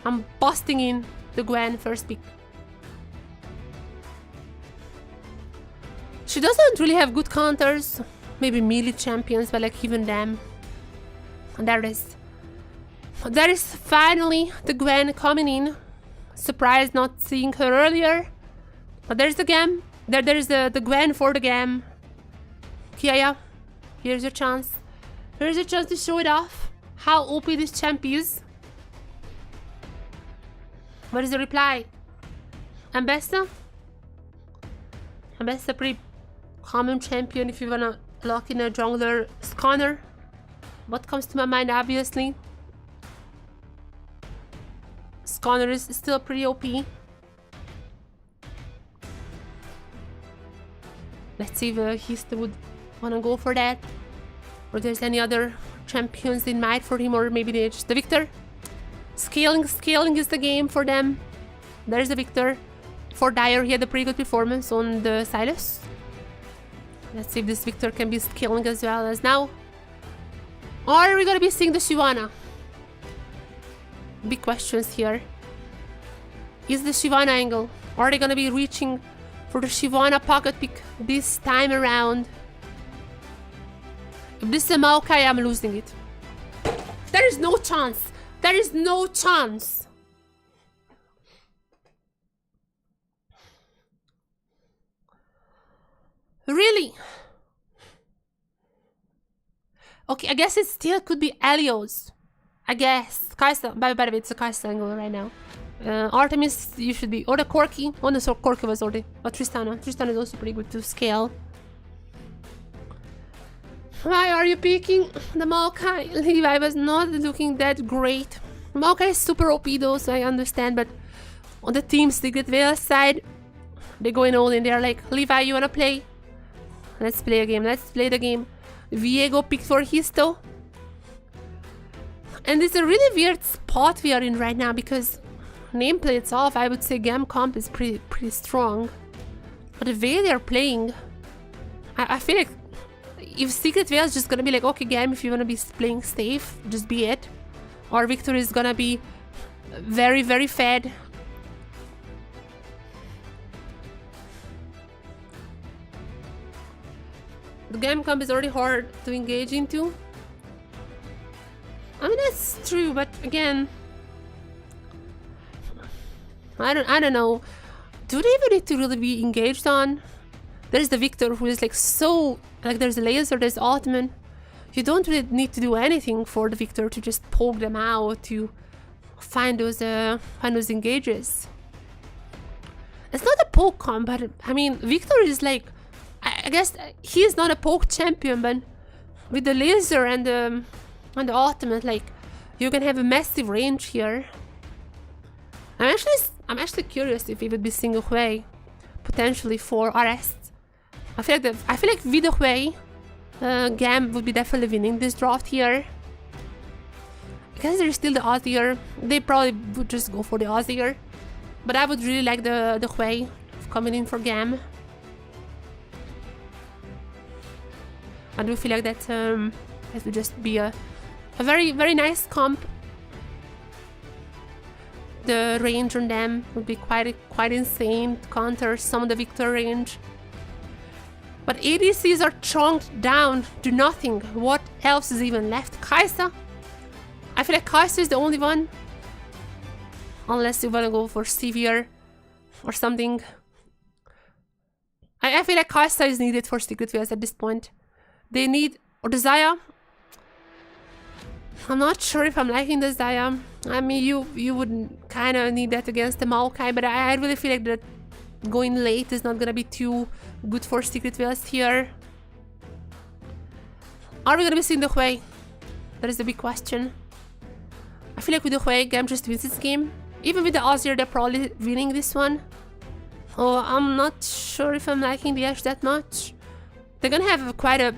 [SPEAKER 1] I'm busting in the Gwen first pick. She doesn't really have good counters. Maybe melee champions, but like even them. And there it is. There is finally the Gwen coming in. Surprised not seeing her earlier. But there's the GAM. There's the Gwen for the GAM. Kiaya, here's your chance. Here's your chance to show it off. How OP this champ is. What is the reply? Ambessa? Ambessa, pretty common champion if you wanna lock in a jungler scanner. What comes to my mind, obviously. Scanner is still pretty OP. Let's see if Hista would wanna go for that. Or there's any other champions in mind for him, or maybe they're just the Victor. Scaling is the game for them. There's the Victor. For Dyer, he had a pretty good performance on the Silas. Let's see if this Victor can be scaling as well as now. Or are we gonna be seeing the Shyvana? Big questions here. Is the Shyvana angle? Are they gonna be reaching for the Shyvana pocket pick this time around? If this is a Maokai, I'm losing it. There is no chance. There is no chance. Really? Okay, I guess it still could be Elios. I guess. Kai'Sa. By the way, it's a Kai'Sa angle right now. Artemis, you should be. Or the Corki. Oh no, so Corki was already. But Tristana. Tristana is also pretty good to scale. Why are you picking the Maokai? Levi was not looking that great. Maokai is super OP though, so I understand, but on the Team Secret Veil side, they're going all in. They're like, Levi, you wanna play? Let's play a game. Let's play the game. Viego picked for Histo. And it's a really weird spot we are in right now because nameplay itself, I would say GAM comp is pretty strong. But the way they're playing, I feel like if Secret Veil is just gonna be like, okay, GAM, if you wanna be playing safe, just be it. Or Victor is gonna be very, very fed. The GAM comp is already hard to engage into. I mean, that's true, but again, I don't know. Do they even need to really be engaged on? There's the Victor who is like so, like there's a laser, there's Ottoman. You don't really need to do anything for the Victor to just poke them out to find those engages. It's not a poke comp, but I mean, Victor is like, I guess he is not a poke champion, but with the laser and the ultimate, like, you can have a massive range here. I'm actually curious if he would be single Hui potentially for RS. I feel like with the Hui, GAM would be definitely winning this draft here. I guess there's still the Ozir. They probably would just go for the Ozir, but I would really like the Hui coming in for GAM. I do feel like that would just be a very, very nice comp. The range on them would be quite insane to counter some of the Victor range. But ADCs are chunked down to nothing. What else is even left? Kai'Sa? I feel like Kai'Sa is the only one. Unless you wanna go for Severe or something. I feel like Kai'Sa is needed for Secret Veils at this point. They need... or the Xayah. I'm not sure if I'm liking the Xayah. I mean, you would kind of need that against the Maokai, but I really feel like that going late is not gonna be too good for Secret Veils here. Are we gonna be seeing the Hui? That is the big question. I feel like with the Hui, GAM just wins this game. Even with the Ozir, they're probably winning this one. Oh, I'm not sure if I'm liking the Ashe that much. They're gonna have quite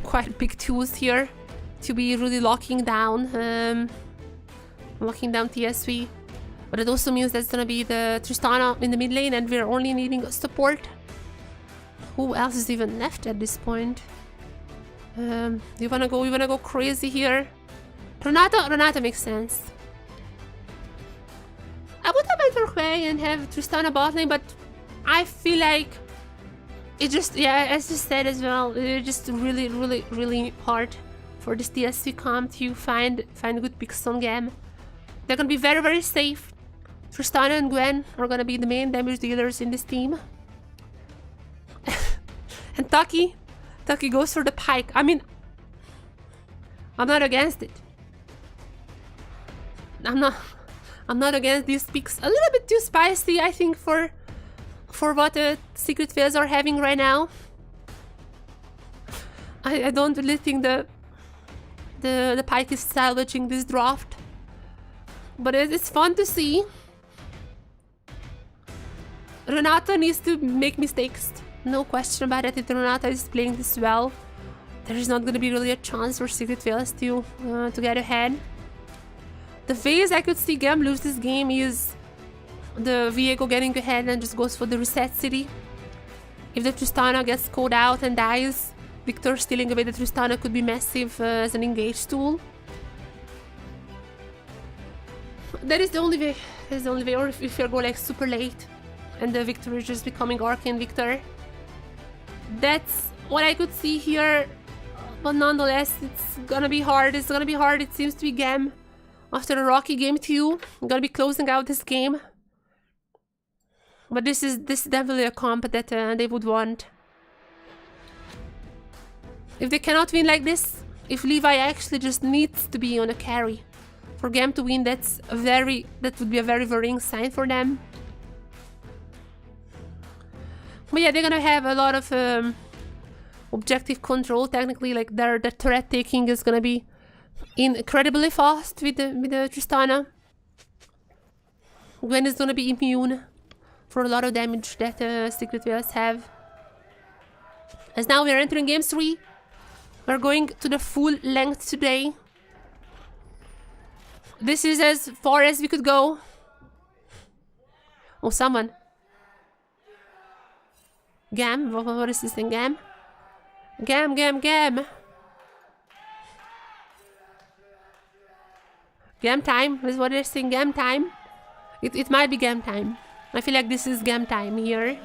[SPEAKER 1] quite big tools here to be really locking down TSW. But it also means that's gonna be the Tristana in the mid lane, and we're only needing support. Who else is even left at this point? You wanna go crazy here? Renata makes sense. I would have entered away and have Tristana bot lane, but I feel like it just, yeah, as you said as well, it's just really hard for this TSW comp to find good picks on GAM. They're gonna be very safe. Tristana and Gwen are gonna be the main damage dealers in this team. And Taki goes for the pike. I mean, I'm not against it. I'm not against these picks. A little bit too spicy, I think, for what Secret Phase are having right now. I don't really think the pike is salvaging this draft, but it's fun to see. Renata needs to make mistakes, no question about it. If Renata is playing this well, there is not going to be really a chance for Secret Phase to get ahead. The phase I could see GAM lose this game is the Viego getting ahead and just goes for the reset city. If the Tristana gets called out and dies, Victor stealing away the Tristana could be massive as an engage tool. That is the only way. That's the only way. Or if you go like super late and the Victor is just becoming Arcane Victor. That's what I could see here. But nonetheless, it's gonna be hard. It's gonna be hard. It seems to be GAM. After a rocky game 2, I'm gonna be closing out this game. But this is definitely a comp that they would want. If they cannot win like this, if Levi actually just needs to be on a carry for GAM to win, that would be a very worrying sign for them. But yeah, they're gonna have a lot of objective control. Technically, like their turret taking is gonna be incredibly fast with the Tristana. Gwen is gonna be immune for a lot of damage that Secret Phase have. As now we are entering game 3. We're going to the full length today. This is as far as we could go. Oh, someone. GAM? What is this thing? GAM? GAM. GAM time is what they're saying. GAM time. It might be GAM time. I feel like this is GAM time here.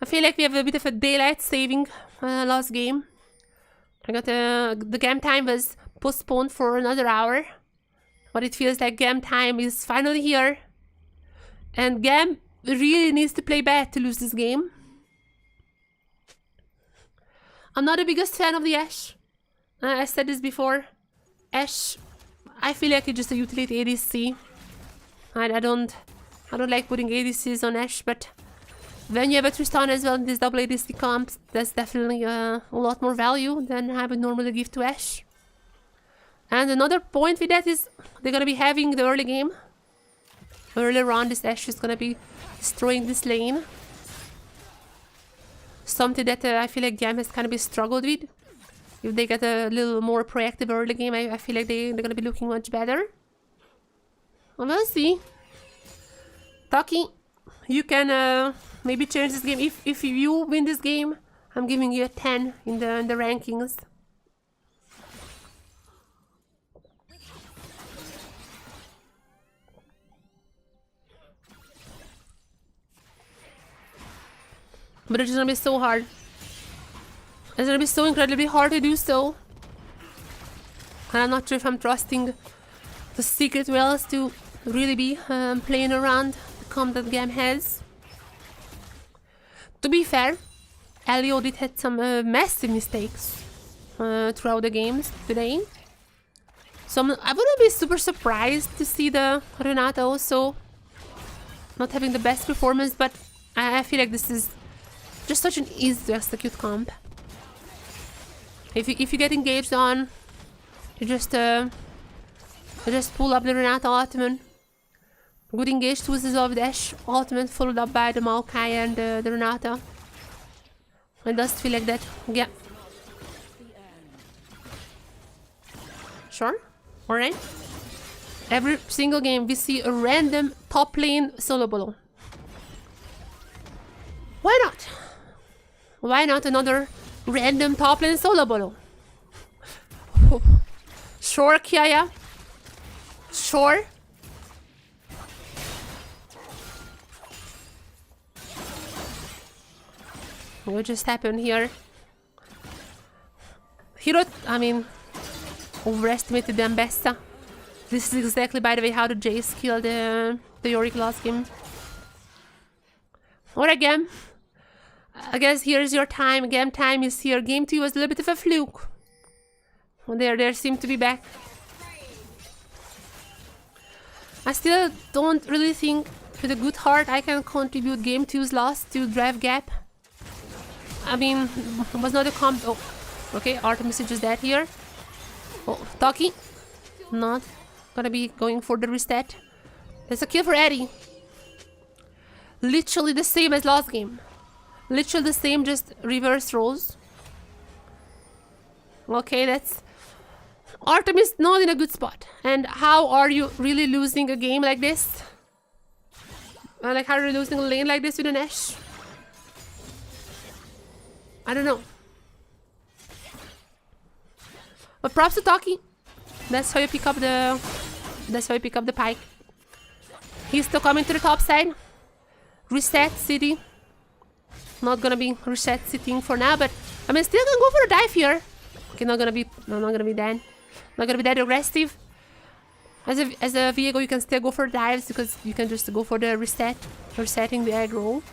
[SPEAKER 1] I feel like we have a bit of a daylight saving last game. I got the GAM time was postponed for another hour, but it feels like GAM time is finally here, and GAM really needs to play bad to lose this game. I'm not the biggest fan of the Ashe. I said this before. Ashe, I feel like it's just a utility ADC. I don't like putting ADCs on Ashe, but when you have a Tristana as well in this double ADC comp, that's definitely a lot more value than I would normally give to Ashe. And another point with that is they're gonna be having the early game. Earlier on, this Ashe is gonna be destroying this lane. Something that I feel like GAM has kind of been struggled with. If they get a little more proactive early game, I feel like they're gonna be looking much better. Well, we'll see. Taki, you can maybe change this game. If you win this game, I'm giving you a 10 in the rankings. But it's gonna be so hard. It's gonna be so incredibly hard to do so. And I'm not sure if I'm trusting the Secret Wells to really be playing around the comp that GAM has. To be fair, Elio did have some massive mistakes throughout the games today. So I wouldn't be super surprised to see the Renata also not having the best performance, but I feel like this is just such an easy to execute comp. If you get engaged on, you just pull up the Renata ultimate. Good engage tools is of the Ashe ultimate, followed up by the Maokai and the Renata. It does feel like that. Yeah. Sure. Alright. Every single game we see a random top lane solo bolo. Why not? Why not another random top lane solo bolo? Sure, Kiaya. Sure. What just happened here? Hero, I mean, overestimated the Ambessa. This is exactly, by the way, how the Jace killed the Yorick last game. Alright, GAM. I guess here's your time. GAM time is here. Game 2 was a little bit of a fluke. They seem to be back. I still don't really think with a good heart I can contribute Game 2's loss to drive gap. I mean, it was not a comp. Oh, okay, Artemis is just dead here. Oh, Taki. Not gonna be going for the reset. There's a kill for Eddie. Literally the same as last game. Literally the same, just reverse roles. Okay, that's... Artemis not in a good spot. And how are you really losing a game like this? Like, how are you losing a lane like this with an Ashe? I don't know. But props to Taki. That's how you pick up the... That's how you pick up the pike. He's still coming to the top side. Reset city. Not gonna be reset sitting for now, but I mean, still gonna go for a dive here. Okay, not gonna be dead. Not gonna be that aggressive. As a Viego, you can still go for dives because you can just go for the resetting the aggro.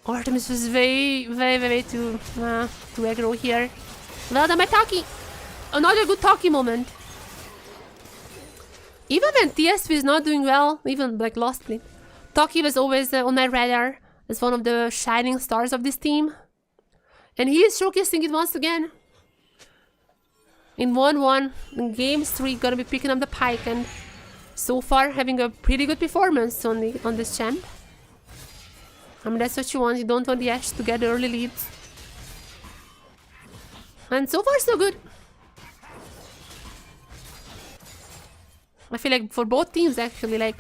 [SPEAKER 1] Artemis was way too aggro here. Well done by Taki. Another good Taki moment. Even when TSW is not doing well, even like last split, Taki was always on my radar as one of the shining stars of this team. And he is showcasing it once again. In 1-1, in Game 3, gonna be picking up the pike, and so far having a pretty good performance on this champ. I mean, that's what you want. You don't want the Ashe to get early leads. And so far, so good. I feel like for both teams, actually, like,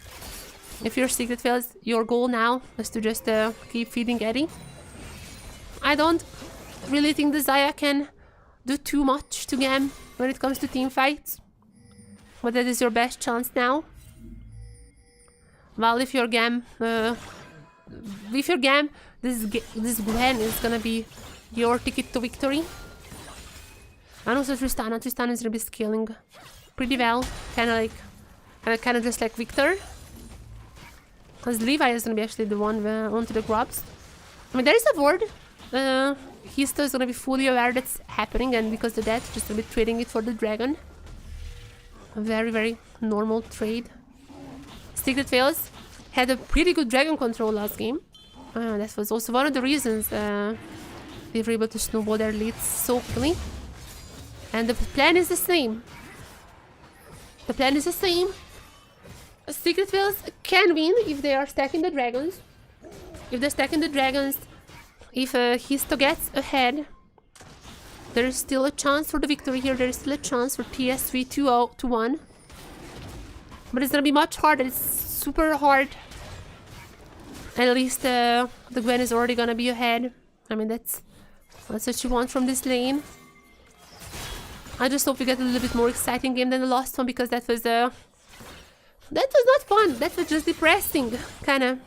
[SPEAKER 1] if your Secret fails, your goal now is to just keep feeding Eddie. I don't really think the Xayah can do too much to GAM when it comes to team fights. But that is your best chance now. Well, if you're GAM, this Gwen is gonna be your ticket to victory. And also Tristana is gonna be scaling pretty well, kind of just like Victor. Because Levi is gonna be actually the one onto the grubs. I mean, there is a ward. He's still gonna be fully aware that's happening, and because of that, just gonna be trading it for the dragon. A very normal trade. Secret fails had a pretty good dragon control last game. That was also one of the reasons they were able to snowball their leads so quickly. And the plan is the same. The plan is the same. Secret fails can win if they are stacking the dragons. If they're stacking the dragons, if Histo gets ahead, there is still a chance for the victory here. There is still a chance for TSW 2-1. But it's gonna be much harder. It's super hard. At least the Gwen is already gonna be ahead. I mean, that's what you want from this lane. I just hope we get a little bit more exciting game than the last one, because that was not fun. That was just depressing, kinda.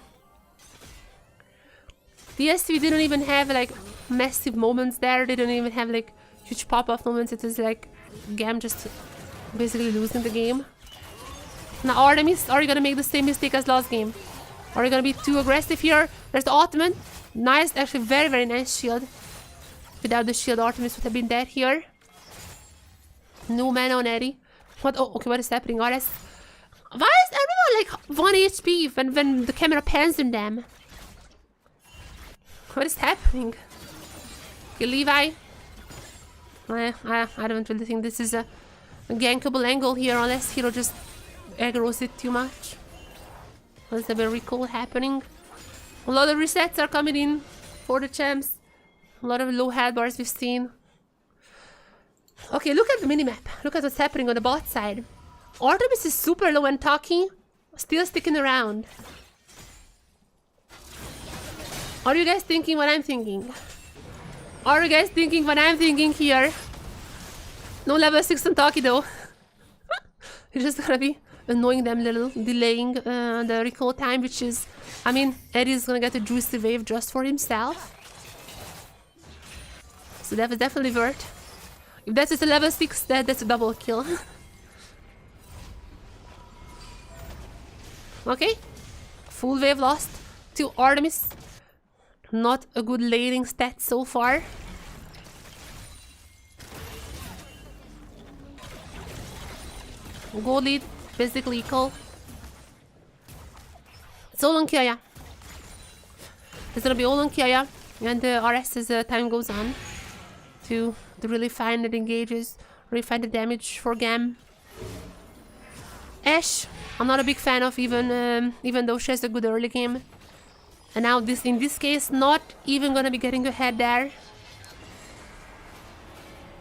[SPEAKER 1] TSW didn't even have like massive moments there. They didn't even have like huge pop-off moments. It was like GAM just basically losing the game. Now Artemis, are you gonna make the same mistake as last game? Are you gonna be too aggressive here? There's the ultimate. Nice, actually very nice shield. Without the shield, Artemis would have been dead here. No mana on Eddie. What? Oh, okay, what is happening? Why is everyone like 1 HP when the camera pans on them? What is happening? Okay, Levi. I don't really think this is a gankable angle here, unless Hero just aggroes it too much. There's a recall happening. A lot of resets are coming in for the champs. A lot of low health bars we've seen. Okay, look at the minimap. Look at what's happening on the bot side. Artemis is super low and Taki still sticking around. Are you guys thinking what I'm thinking? Are you guys thinking what I'm thinking here? No level 6 on Taki though. It's just gonna be annoying them a little, delaying the recall time, which is... I mean, Eddie's gonna get a juicy wave just for himself. So that was definitely worth. If that is a level 6, that's a double kill. Okay. Full wave lost to Artemis. Not a good laning stat so far. Gold lead, basically equal. It's all on Kiaya. It's gonna be all on Kiaya and the RS as time goes on to really find the engages, really find the damage for GAM. Ashe, I'm not a big fan of even though she has a good early game. And now in this case, not even gonna be getting ahead there.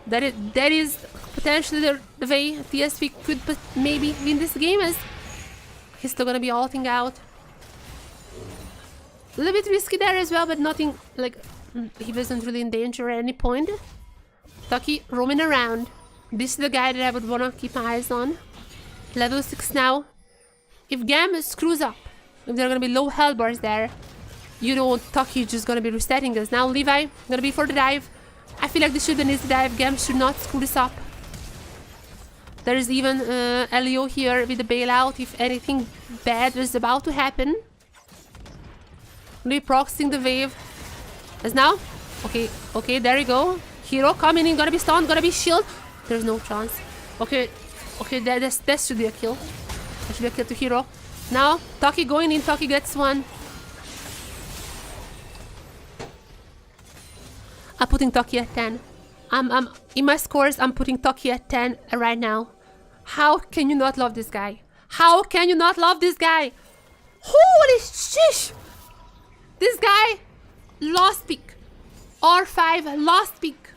[SPEAKER 1] That is potentially the way TSW could maybe win this game, as he's still gonna be ulting out. A little bit risky there as well, but nothing like he wasn't really in danger at any point. Taki roaming around. This is the guy that I would wanna keep my eyes on. Level 6 now. If GAM screws up, if there are gonna be low health bars there, you know Taki is just gonna be resetting us. Now Levi gonna be for the dive. I feel like this should be an easy dive. GAM should not screw this up. There is even Elio here with the bailout if anything bad is about to happen. Reproxing the wave. As now? Okay, there you go. Hero coming in, gonna be stunned, gonna be shield. There's no chance. Okay, that should be a kill. That should be a kill to Hero. Now, Taki going in, Taki gets one. I'm putting Taki at 10. I'm in my scores, I'm putting Taki at 10 right now. How can you not love this guy? How can you not love this guy? Holy shish! This guy, lost pick. R5, lost pick.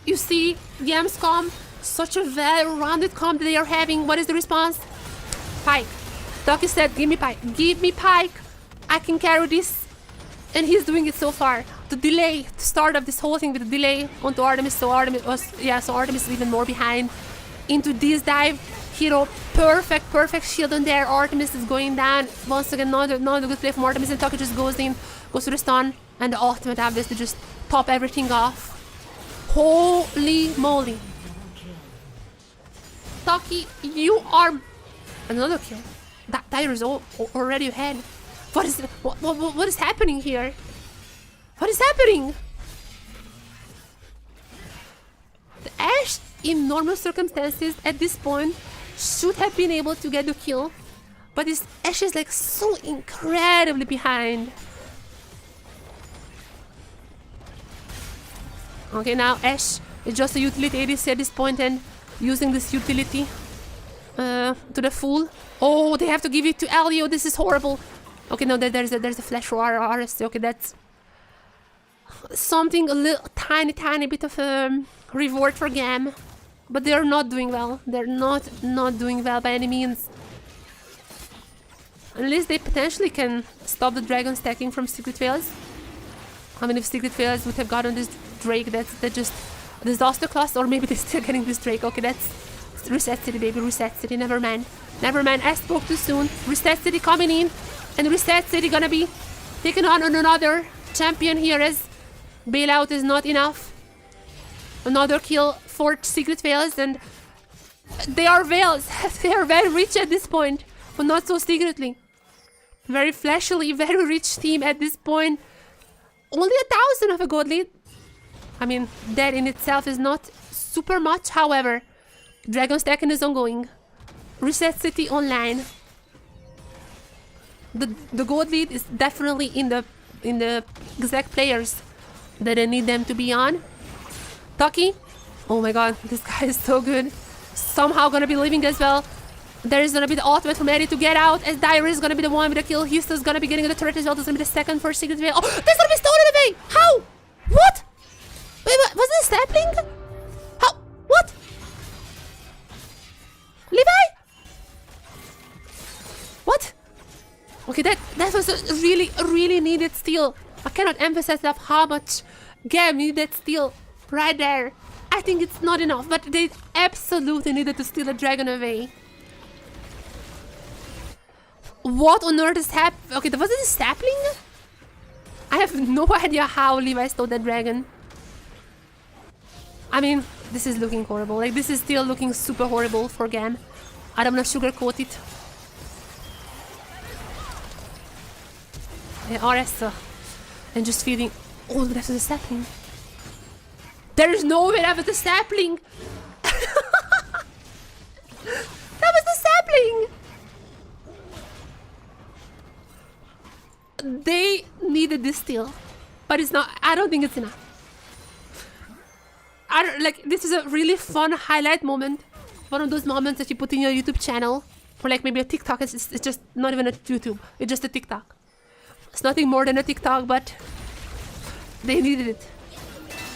[SPEAKER 1] You see, GAM's comp, such a well-rounded comp that they are having. What is the response? Pike. Taki said, give me Pike. Give me Pike. I can carry this. And he's doing it so far. The delay, the start of this whole thing with the delay onto Artemis. So Artemis is even more behind. Into this dive. Hero, perfect shield on there. Artemis is going down. Once again, not a good play from Artemis. And Taki just goes in, goes to the stun. And the ultimate obviously just top everything off. Holy moly. Taki, you are... Another kill. That Dire is already ahead. What is happening here? What is happening? The Ashe, in normal circumstances, at this point, should have been able to get the kill. But this Ashe is like so incredibly behind. Okay, now Ashe is just a utility ADC at this point and using this utility to the full. Oh, they have to give it to Elio. This is horrible. Okay, no, there's a flash for RS. Okay, that's something a little tiny bit of reward for GAM, but they are not doing well. They're not doing well by any means. Unless they potentially can stop the dragon stacking from Secret Fails. I mean, if Secret Fails would have gotten this Drake, that's just a disaster class, or maybe they're still getting this Drake. Okay, that's Reset City, baby, Reset City. Never mind. I spoke too soon. Reset City coming in, and Reset City gonna be taking on another champion here as bailout is not enough. Another kill for Secret Fails, and they are Veils. They are very rich at this point, but not so secretly. Very flashily, very rich team at this point. Only 1,000 of a gold lead. I mean, that in itself is not super much. However, Dragon stacking is ongoing. Reset City online. The gold lead is definitely in the exact players that I need them to be on. Taki, oh my god, this guy is so good. Somehow gonna be leaving as well. There is gonna be the ultimate from Eddie to get out, as Dire is gonna be the one with the kill. He's just gonna be getting the turret as well. There's gonna be the second for Secret Veil. Oh, there's gonna be stolen away! How? What? was a really needed steal. I cannot emphasize enough how much GAM needed steal right there. I think it's not enough, but they absolutely needed to steal the dragon away. What on earth is happening? Okay, was it a sapling? I have no idea how Levi stole that dragon. I mean, this is looking horrible. Like, this is still looking super horrible for GAM. I don't want to sugarcoat it. Yeah, RS and just feeding. Oh, that was a sapling. There is no way that was a sapling. That was the sapling. They needed this steal, but it's not. I don't think it's enough. I don't, like, this is a really fun highlight moment. One of those moments that you put in your YouTube channel, or like maybe a TikTok. It's just not even a YouTube. It's just a TikTok. It's nothing more than a TikTok, but they needed it.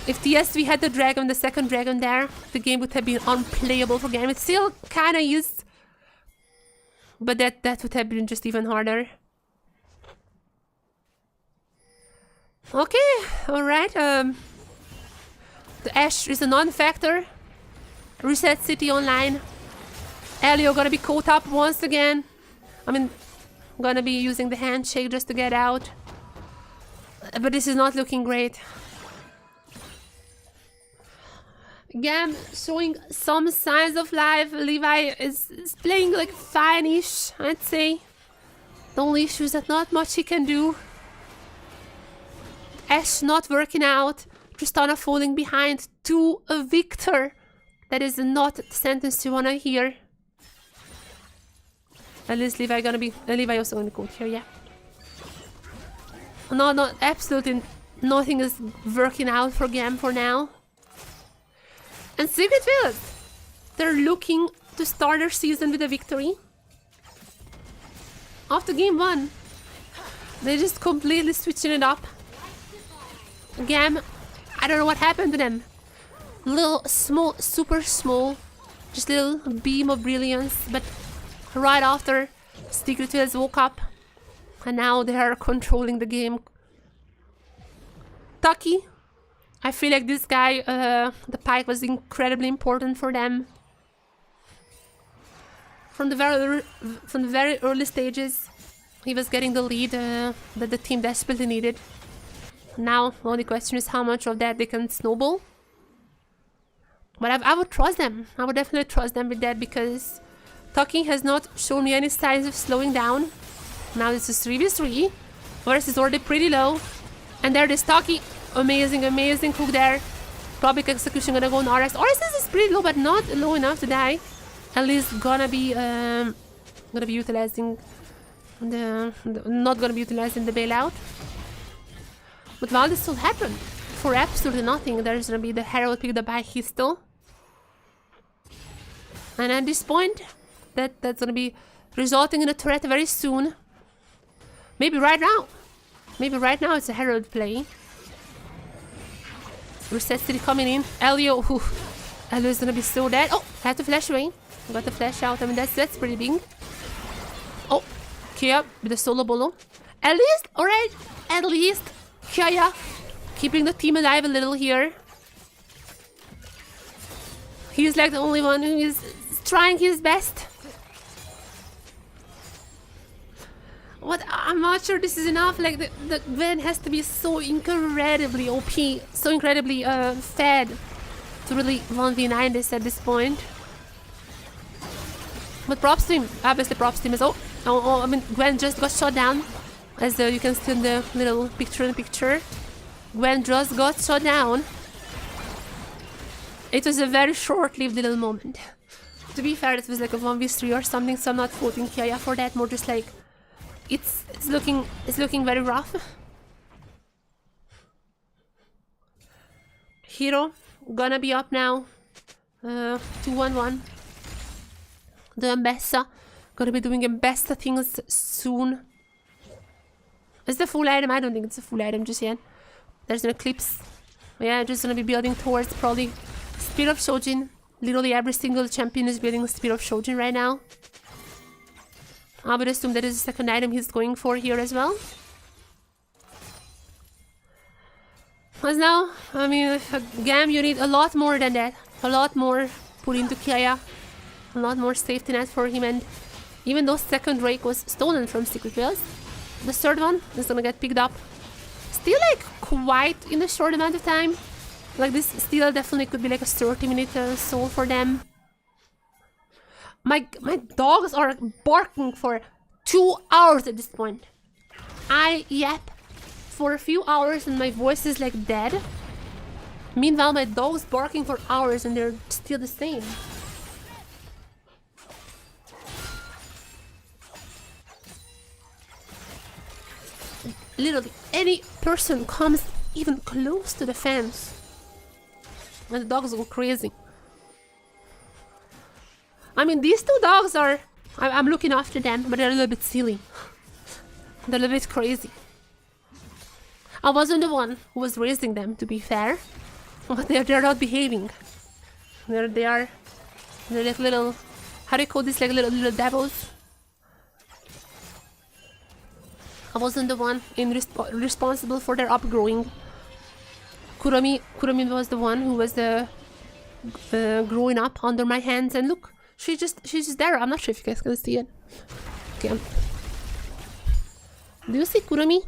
[SPEAKER 1] If TSW had the dragon, the second dragon there, the game would have been unplayable for GAM. It still kinda is, but that would have been just even harder. Okay, alright, the Ash is a non-factor. Reset City online. Elio gonna be caught up once again. I mean, gonna be using the handshake just to get out. But this is not looking great. GAM showing some signs of life. Levi is playing like fine-ish, I'd say. The only issue is that not much he can do. Ash not working out. Tristana falling behind to a victor. That is not the sentence you wanna hear. At least Levi gonna be... Levi also gonna be caught here, yeah. No, absolutely nothing is working out for GAM for now. And Secret Field, they're looking to start their season with a victory. After game 1, they're just completely switching it up. GAM, I don't know what happened to them. Little small, super small, just little beam of brilliance, but right after, Secret Fields woke up, and now they are controlling the game. Taki, I feel like this guy, the Pike, was incredibly important for them. From the very early stages, he was getting the lead that the team desperately needed. Now, the only question is how much of that they can snowball. But I would trust them. I would definitely trust them with that, because Taki has not shown me any signs of slowing down. Now this is 3v3. Versus is already pretty low. And there it is, Taki. Amazing hook there. Public execution gonna go on RS. RS is pretty low, but not low enough to die. At least gonna be utilizing not gonna be utilizing the bailout. But while this will happen, for absolutely nothing, there's gonna be the Herald picked up by Histo. And at this point, that's gonna be resulting in a threat very soon. Maybe right now. Maybe right now it's a Herald play. Reset City coming in. Elio, Elio is gonna be so dead. Oh, had to flash away. Got the flash out. I mean, that's pretty big. Oh, Kia with the solo bolo. At least, alright, at least Kia keeping the team alive a little here. He's like the only one who is trying his best. But I'm not sure this is enough. Like, the Gwen has to be so incredibly OP, so incredibly fed to really 1v9 this at this point. But props to him. Obviously props to him as oh, I mean, Gwen just got shot down. As you can see in the little picture. Gwen just got shot down. It was a very short-lived little moment. To be fair, it was like a 1v3 or something, so I'm not faulting Kiaya for that. More just like it's looking very rough. Hero gonna be up now. 2-1-1. The Mbessa gonna be doing Mbessa things soon. Is the full item? I don't think it's a full item just yet. There's an eclipse. Yeah, just gonna be building towards probably Spear of Shojin. Literally every single champion is building Spear of Shojin right now. I would assume that is the second item he's going for here as well. Because now, I mean, GAM, you need a lot more than that. A lot more put into Kaya. A lot more safety net for him. And even though second Drake was stolen from Secret Whales, the third one is gonna get picked up. Still like quite in a short amount of time. Like this still definitely could be like a 30-minute soul for them. My dogs are barking for 2 hours at this point. I yap for a few hours and my voice is like dead. Meanwhile, my dog's barking for hours and they're still the same. Literally, any person comes even close to the fence and the dogs go crazy. I mean, these two dogs are... I'm looking after them, but they're a little bit silly. They're a little bit crazy. I wasn't the one who was raising them, to be fair. But they're not behaving. They're like little... How do you call this? Like little devils. I wasn't the one responsible for their upgrowing. Kurami was the one who was growing up under my hands, and look, she's just there. I'm not sure if you guys can see it. Okay. Do you see Kurami?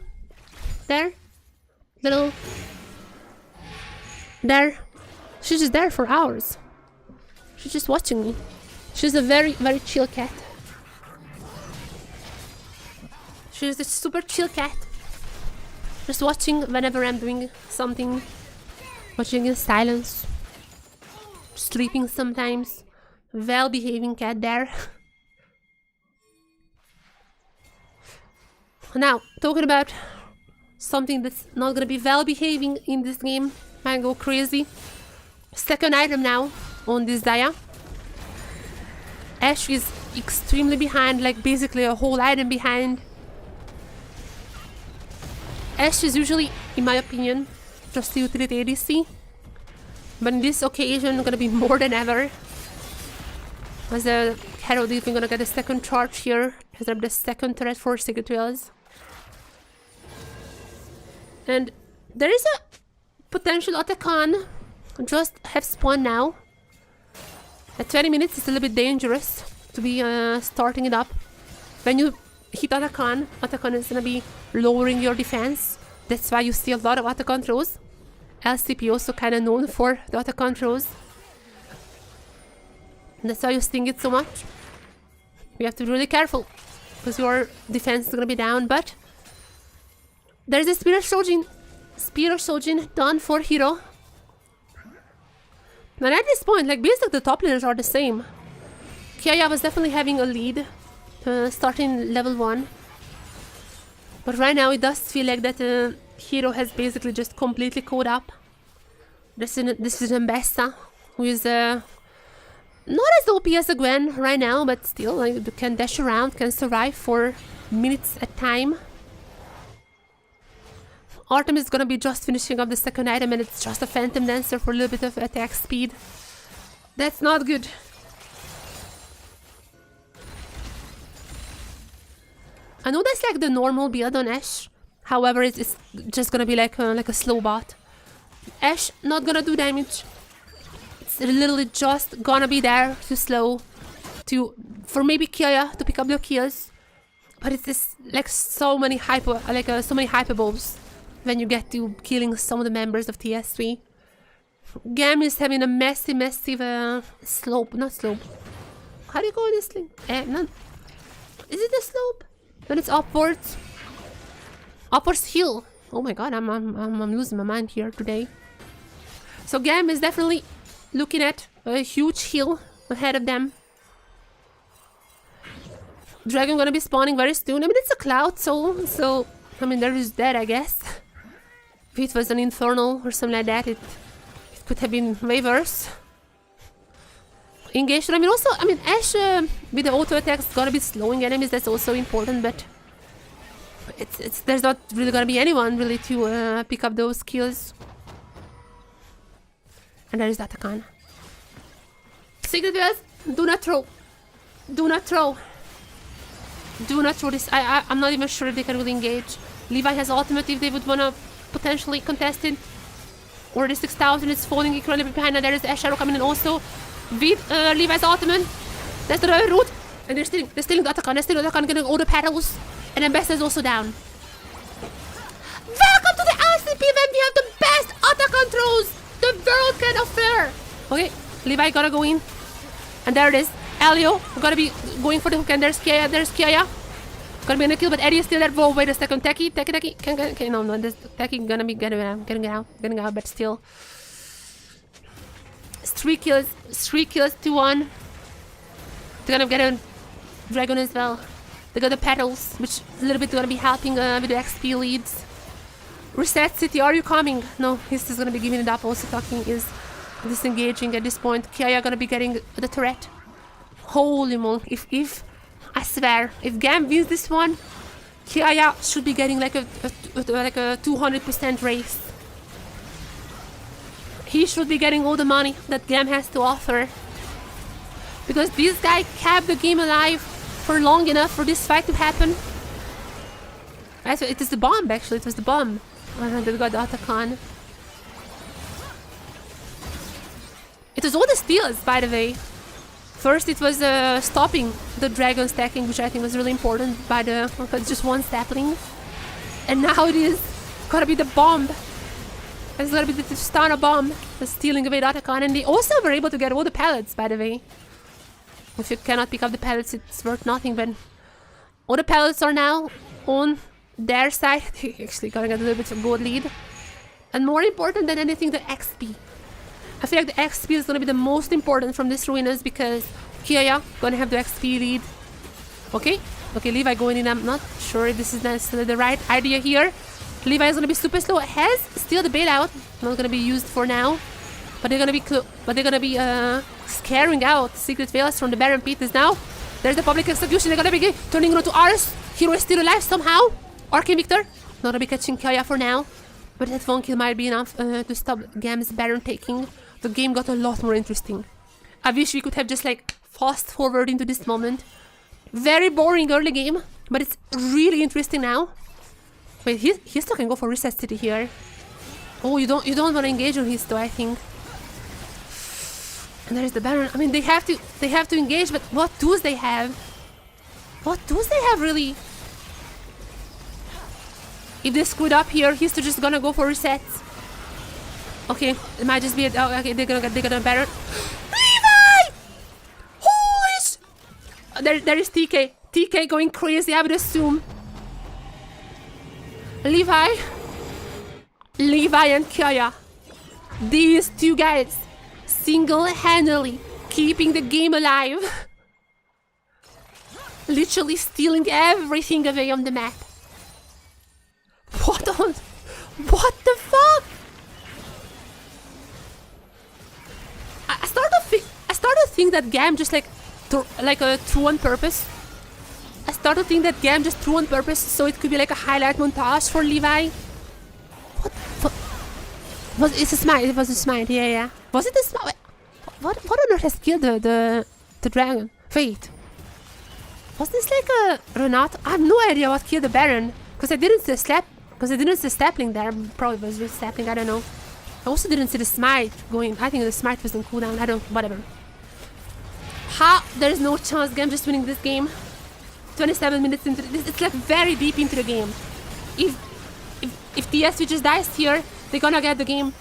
[SPEAKER 1] There? Little... There. She's just there for hours. She's just watching me. She's a very, very chill cat. She's a super chill cat. Just watching whenever I'm doing something. Watching in silence. Sleeping sometimes. Well-behaving cat there. Now, talking about something that's not gonna be well-behaving in this game. I go crazy. Second item now on this Zaya. Ashe is extremely behind, like basically a whole item behind. Ashe is usually, in my opinion, just a utility ADC. But in this occasion, gonna be more than ever. As a Herald, even gonna get a second charge here. As the second threat for Secret Whales. And there is a potential Otacon just have spawned now. At 20 minutes, it's a little bit dangerous to be starting it up. When you hit Otacon is gonna be lowering your defense. That's why you see a lot of Otacon throws. LCP also kind of known for the Otacon throws. And that's why you sting it so much. You have to be really careful because your defense is gonna be down. But there's a Spear Shojin done for Hero. And at this point, like basically the top laners are the same. Kaya was definitely having a lead starting level 1. But right now it does feel like that Hero has basically just completely caught up. This is Mbessa, who is not as OP as a Gwen right now, but still like can dash around, can survive for minutes at time. Artem is gonna be just finishing up the second item and it's just a Phantom Dancer for a little bit of attack speed. That's not good. I know that's like the normal build on Ashe. However, it's just gonna be like a slow bot. Ashe not gonna do damage. It's literally just gonna be there to slow, for maybe Kaya to pick up the kills. But it's just like so many hyperballs when you get to killing some of the members of TSW. GAM is having a massive slope, not slope. How do you call this thing? No. Is it a slope? When it's upwards. Upwards hill. Oh my god, I'm losing my mind here today. So GAM is definitely looking at a huge hill ahead of them. Dragon gonna be spawning very soon. I mean, it's a cloud, so I mean, there is that, I guess. If it was an infernal or something like that, it could have been way worse. Engaged. I mean, also, I mean, Ashe with the auto attacks is gonna be slowing enemies. That's also important, but there's not really gonna be anyone really to pick up those kills. And there is Otacon. Secret Whales, do not throw. Do not throw. Do not throw this. I'm not even sure if they can really engage. Levi has ultimate if they would want to potentially contest it. Or the 6000 is falling incredibly behind, and there is Ash Shadow coming in also with Levi's ultimate. That's the right route. And they're stealing the Atakan. They're stealing the Atakan, getting all the petals. And then Best is also down. Welcome to the LCP event. We have the best Atakan throws the world can offer. Okay, Levi gotta go in. And there it is. Elio gotta be going for the hook, and there's Kiaya. Gonna be in a kill, but Eddie is still there. Whoa, wait a second. Techie. No, this Techie gonna be getting out, but still. It's 3 kills to 1. They're gonna get a dragon as well. They got the petals, which is a little bit gonna be helping with the XP leads. Reset City, are you coming? No, he's just gonna be giving it up. Also talking is disengaging at this point. Kiaya gonna be getting the turret. Holy moly, if I swear, if GAM wins this one, Kiaya should be getting like a 200% raise. He should be getting all the money that GAM has to offer. Because this guy kept the game alive for long enough for this fight to happen. It is the bomb, actually. It was the bomb. They got the Atakan. It was all the steals, by the way. First, it was stopping the dragon stacking, which I think was really important by the just one sapling. And now it is gonna be the bomb. It's gonna be the Tristana bomb, the stealing away the Atakan. And they also were able to get all the pallets, by the way. If you cannot pick up the pallets, it's worth nothing, but all the pallets are now on their side. They actually gonna get a little bit of gold lead. And more important than anything, the XP. I feel like the XP is gonna be the most important from this Ruinous, because Kiaya gonna have the XP lead. Okay, Levi going in. I'm not sure if this is necessarily the right idea here. Levi is gonna be super slow. Has still the bailout, not gonna be used for now, but they're gonna be scaring out Secret Veils from the Baron Pit. Is now there's the public execution. They're gonna be turning around to Ars. Hero is still alive somehow. Arcane Victor not gonna be catching Kiaya for now, but that one kill might be enough to stop GAM's Baron taking. The game got a lot more interesting. I wish we could have just like fast forward into this moment. Very boring early game, but it's really interesting now. Wait, he still can go for Reset City here. Oh, you don't want to engage on his though, I think. And there's the Baron. I mean, they have to engage, but what tools they have? What tools they have really? If they screwed up here, he's just gonna go for resets. Okay, it might just be a, oh, okay, they're gonna Baron. Levi! Holy sh... There is TK. TK going crazy, I would assume. Levi and Kiaya. These two guys single-handedly keeping the game alive. Literally stealing everything away on the map. What the fuck? I started to think that GAM just threw on purpose. I started to think that GAM just threw on purpose, so it could be like a highlight montage for Levi. What the fuck? It's a smite. It was a smite. Yeah. Was it a smite? What on earth has killed the dragon? Wait. Was this like a Renato? I have no idea what killed the Baron, because I didn't see a slap. Because I didn't see Stapling there. Probably was just Stapling, I don't know. I also didn't see the smite going. I think the smite was on cooldown. I don't, whatever. There's no chance GAM just winning this game. 27 minutes into this. It's like very deep into the game. If TSW just dies here, they're gonna get the game.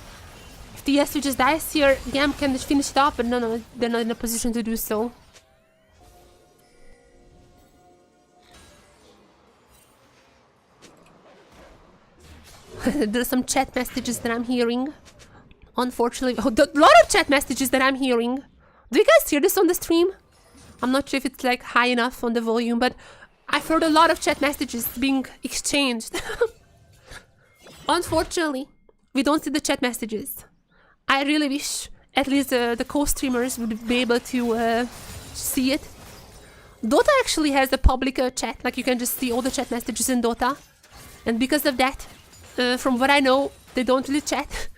[SPEAKER 1] If TSW just dies here, GAM can finish it up, but no, they're not in a position to do so. There's some chat messages that I'm hearing. Unfortunately, a lot of chat messages that I'm hearing. Do you guys hear this on the stream? I'm not sure if it's like high enough on the volume, but I've heard a lot of chat messages being exchanged. Unfortunately, we don't see the chat messages. I really wish at least the co-streamers would be able to see it. Dota actually has a public chat, like you can just see all the chat messages in Dota. And because of that, from what I know, they don't really chat.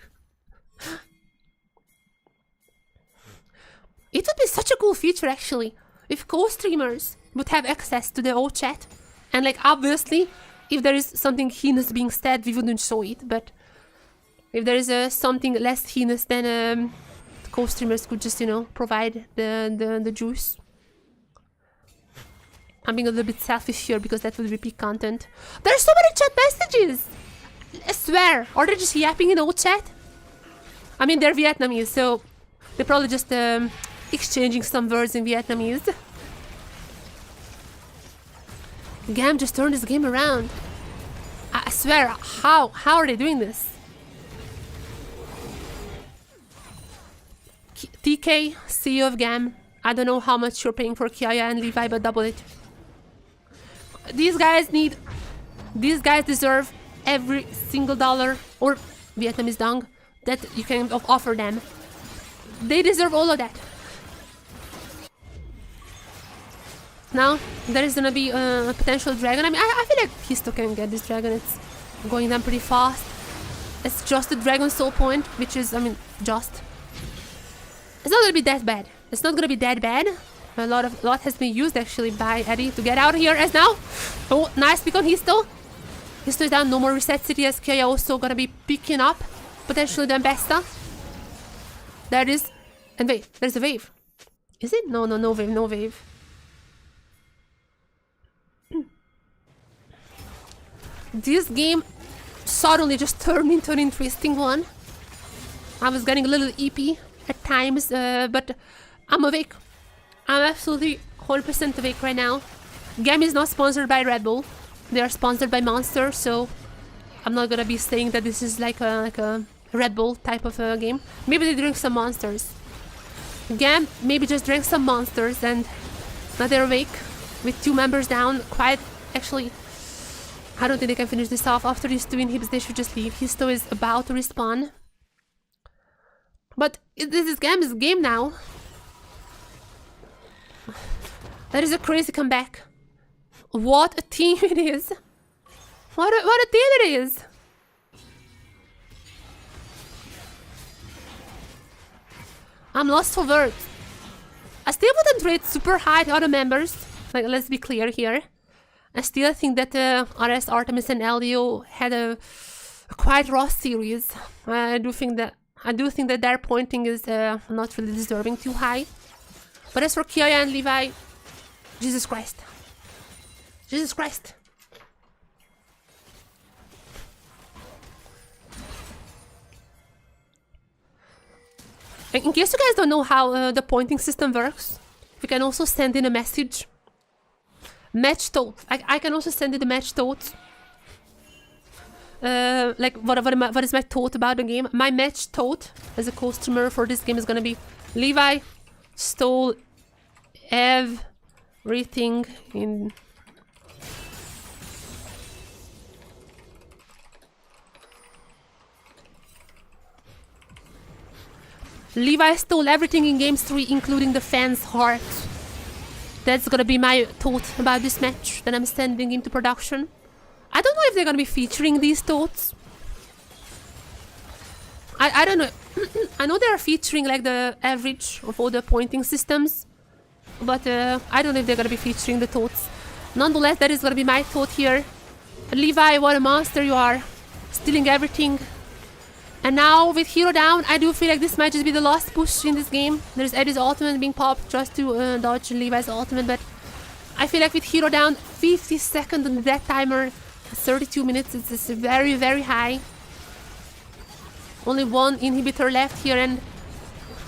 [SPEAKER 1] It would be such a cool feature, actually. if co-streamers would have access to the old chat, and like obviously, if there is something heinous being said, we wouldn't show it, but if there is something less heinous, then co-streamers could just, you know, provide the juice. I'm being a little bit selfish here because that would be peak content. There's so many chat messages! I swear! Or they're just yapping in old chat? I mean, they're Vietnamese, so they're probably just exchanging some words in Vietnamese. GAM just turned this game around. I swear, how are they doing this? TK, CEO of GAM, I don't know how much you're paying for Kiaya and Levi, but double it. These guys deserve every single dollar, or Vietnamese dong, that you can offer them. They deserve all of that. Now, there is gonna be a potential dragon. I mean, I feel like he still can get this dragon. It's going down pretty fast. It's just a dragon soul point, which is, I mean, just. It's not gonna be that bad. It's not gonna be that bad. A lot has been used actually by Eddie to get out of here as now. Oh, nice pick on Histo. Histo is down, no more reset city as Kaya also gonna be picking up potentially the Besta. There it is. And wait, there's a wave. Is it? No wave, no wave. This game suddenly just turned into an interesting one. I was getting a little EP at times, but I'm awake. I'm absolutely 100% awake right now. GAM is not sponsored by Red Bull. They are sponsored by Monster, so I'm not gonna be saying that this is like a Red Bull type of game. Maybe they drink some Monsters. GAM maybe just drank some Monsters and now they're awake with 2 members down. Quite actually, I don't think they can finish this off. After these 2 inhibs, they should just leave. Histo is about to respawn. But this is GAM's game now. That is a crazy comeback. What a team it is. What a team it is. I'm lost for words. I still wouldn't rate super high the other members. Like, let's be clear here. I still think that RS, Artemis and Elio had a quite raw series. I do think that their pointing is not really deserving too high. But as for Kiaya and Levi, Jesus Christ. Jesus Christ. In case you guys don't know how the pointing system works, we can also send in a message. Match totes. I can also send in the match totes. Like, what is my thought about the game? My match thought as a co-streamer for this game is gonna be Levi stole everything in... Levi stole everything in Games 3, including the fans' heart. That's gonna be my thought about this match that I'm sending into production. I don't know if they're gonna be featuring these thoughts. I don't know. I know they're featuring like the average of all the pointing systems, but I don't know if they're gonna be featuring the thoughts. Nonetheless, that is gonna be my thought here. Levi, what a monster you are, stealing everything. And now with hero down, I do feel like this might just be the last push in this game. There's Eddie's ultimate being popped just to dodge Levi's ultimate, but I feel like with hero down, 50 seconds on the death timer, 32 minutes, it's very, very high. Only 1 inhibitor left here, and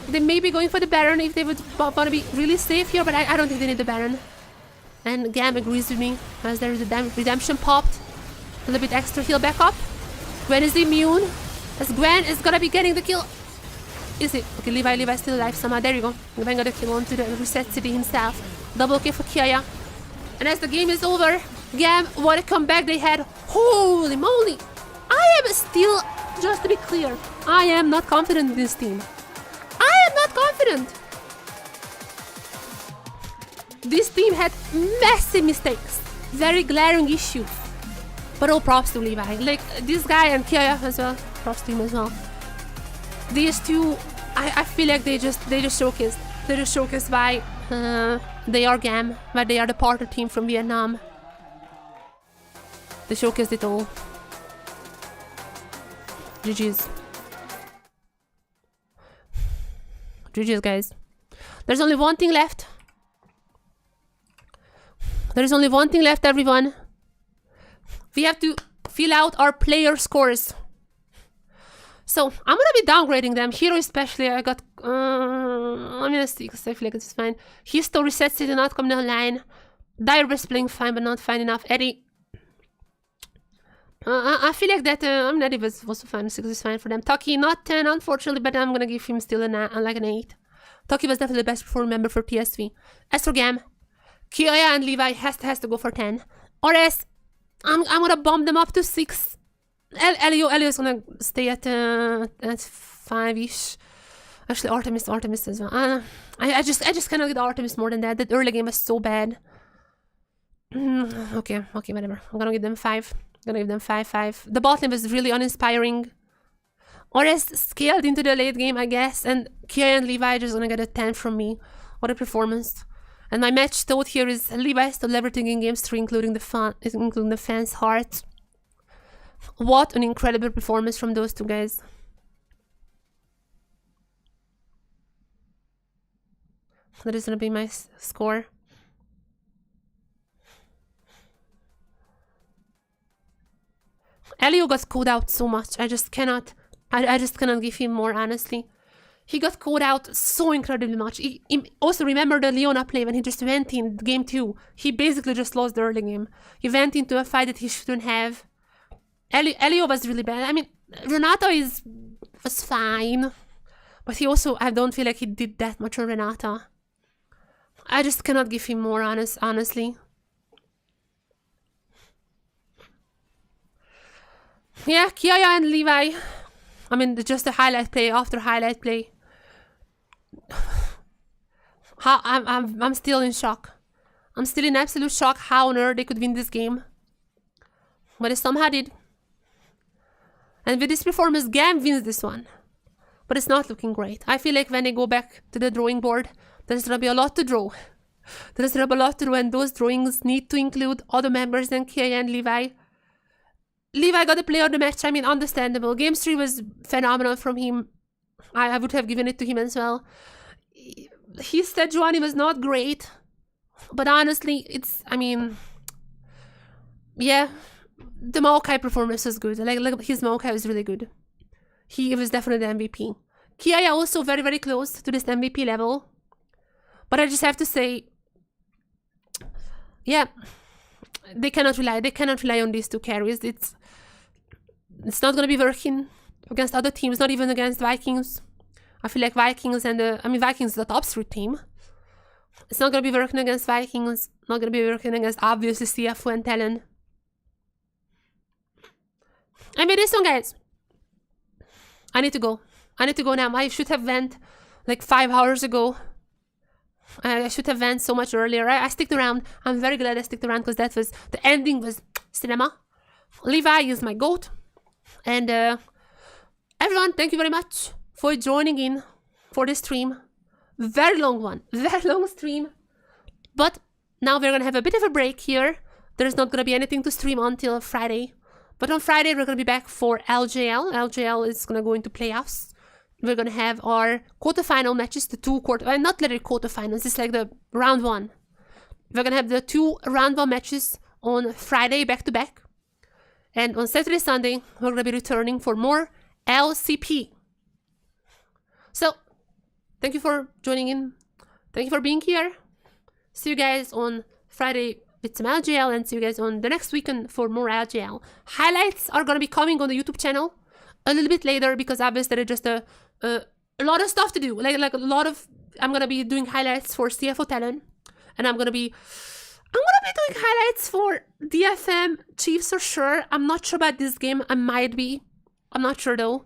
[SPEAKER 1] they may be going for the Baron if they would want to be really safe here, but I don't think they need the Baron. And GAM agrees with me, as there is a redemption popped. A little bit extra heal back up. Gwen is immune, as Gwen is gonna be getting the kill. Is it? Okay, Levi's still alive somehow. There you go. Gwen got a kill onto the reset city himself. Double kill for Kiaya. And as the game is over, GAM, what a comeback they had. Holy moly! I am still, just to be clear, I am not confident in this team. I am not confident. This team had massive mistakes, very glaring issues. But all props to Levi. Like, this guy and Kiaya as well. Props to him as well. These two, I feel like they just showcased. They just showcased by They are GAM, but they are the partner team from Vietnam. They showcased it all. GG's. GG's, guys. There's only one thing left. There's only one thing left, everyone. We have to fill out our player scores. So, I'm gonna be downgrading them. Hero especially, I got... I'm gonna see, because I feel like it's fine. Histo resets it, did not come online. Dire is playing fine, but not fine enough. Eddie... I feel like that... Eddie was also fine, 6 is fine for them. Taki, not 10, unfortunately, but I'm gonna give him still like an 8. Taki was definitely the best performing member for TSW. As for GAM, Kiaya and Levi has to go for 10. Or else, I'm gonna bump them up to 6. Elio's gonna stay at 5-ish. Actually, Artemis as well. I just cannot get Artemis more than that. That early game was so bad. Okay, whatever. I'm gonna give them 5. I'm gonna give them 5. The bot lane was really uninspiring. Ores scaled into the late game, I guess, and Kia and Levi are just gonna get a 10 from me. What a performance. And my match thought here is Levi stole everything in game 3, including the fans' hearts. What an incredible performance from those two guys. That is gonna be my score. Elio got called out so much. I just cannot give him more, honestly. He got called out so incredibly much. He also remember the Leona play when he just went in game 2. He basically just lost the early game. He went into a fight that he shouldn't have. Elio was really bad. I mean, Renata was fine. But he also, I don't feel like he did that much on Renata. I just cannot give him more, honestly. Yeah, Kiaya and Levi. I mean, just the highlight play after highlight play. I'm still in shock. I'm still in absolute shock how on earth they could win this game. But they somehow did. And with this performance, GAM wins this one. But it's not looking great. I feel like when they go back to the drawing board, there's gonna be a lot to draw. There's gonna be a lot to draw, and those drawings need to include other members than Kiaya and Levi. Levi got the player of the match. I mean, understandable. Game 3 was phenomenal from him. I would have given it to him as well. He said Giovanni was not great. But honestly, I mean... Yeah. The Maokai performance was good. Like his Maokai was really good. He was definitely the MVP. Kiaya also very, very close to this MVP level. But I just have to say... Yeah. They cannot rely on these two carries. It's not gonna be working against other teams, not even against Vikings. I feel like Vikings and Vikings is the top 3 team. It's not gonna be working against Vikings, not gonna be working against obviously CFO and Talon. I made this one, guys. I need to go now. I should have went like 5 hours ago. I should have went so much earlier. I sticked around. I'm very glad I sticked around because the ending was cinema. Levi is my GOAT. And everyone, thank you very much for joining in for this stream. Very long one. Very long stream. But now we're gonna have a bit of a break here. There's not gonna be anything to stream until Friday. But on Friday we're gonna be back for LJL. LJL is gonna go into playoffs. We're gonna have our quarterfinal matches, the 2 not literally quarterfinals, it's like the round 1. We're gonna have the 2 round 1 matches on Friday back to back. And on Saturday, Sunday, we're gonna be returning for more LCP. So, thank you for joining in. Thank you for being here. See you guys on Friday with some LGL, and see you guys on the next weekend for more LGL. Highlights are gonna be coming on the YouTube channel a little bit later, because obviously there's just a lot of stuff to do. Like a lot of... I'm gonna be doing highlights for CFO Talon, and I'm gonna be doing highlights for DFM Chiefs for sure. I'm not sure about this game. I might be. I'm not sure though.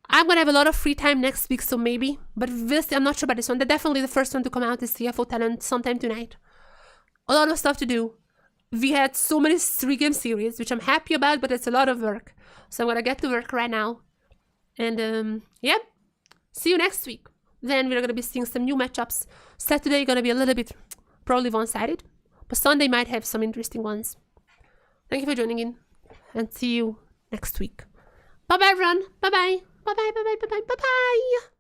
[SPEAKER 1] I'm gonna have a lot of free time next week, so maybe. But we'll see. I'm not sure about this one. Definitely the first one to come out is CFO Talent sometime tonight. A lot of stuff to do. We had so many 3-game series, which I'm happy about, but it's a lot of work. So I'm gonna get to work right now. And yeah. See you next week. Then we're gonna be seeing some new matchups. Saturday gonna be a little bit probably one-sided, but Sunday might have some interesting ones. Thank you for joining in, and see you next week. Bye-bye, everyone. Bye-bye. Bye-bye, bye-bye, bye-bye, bye-bye.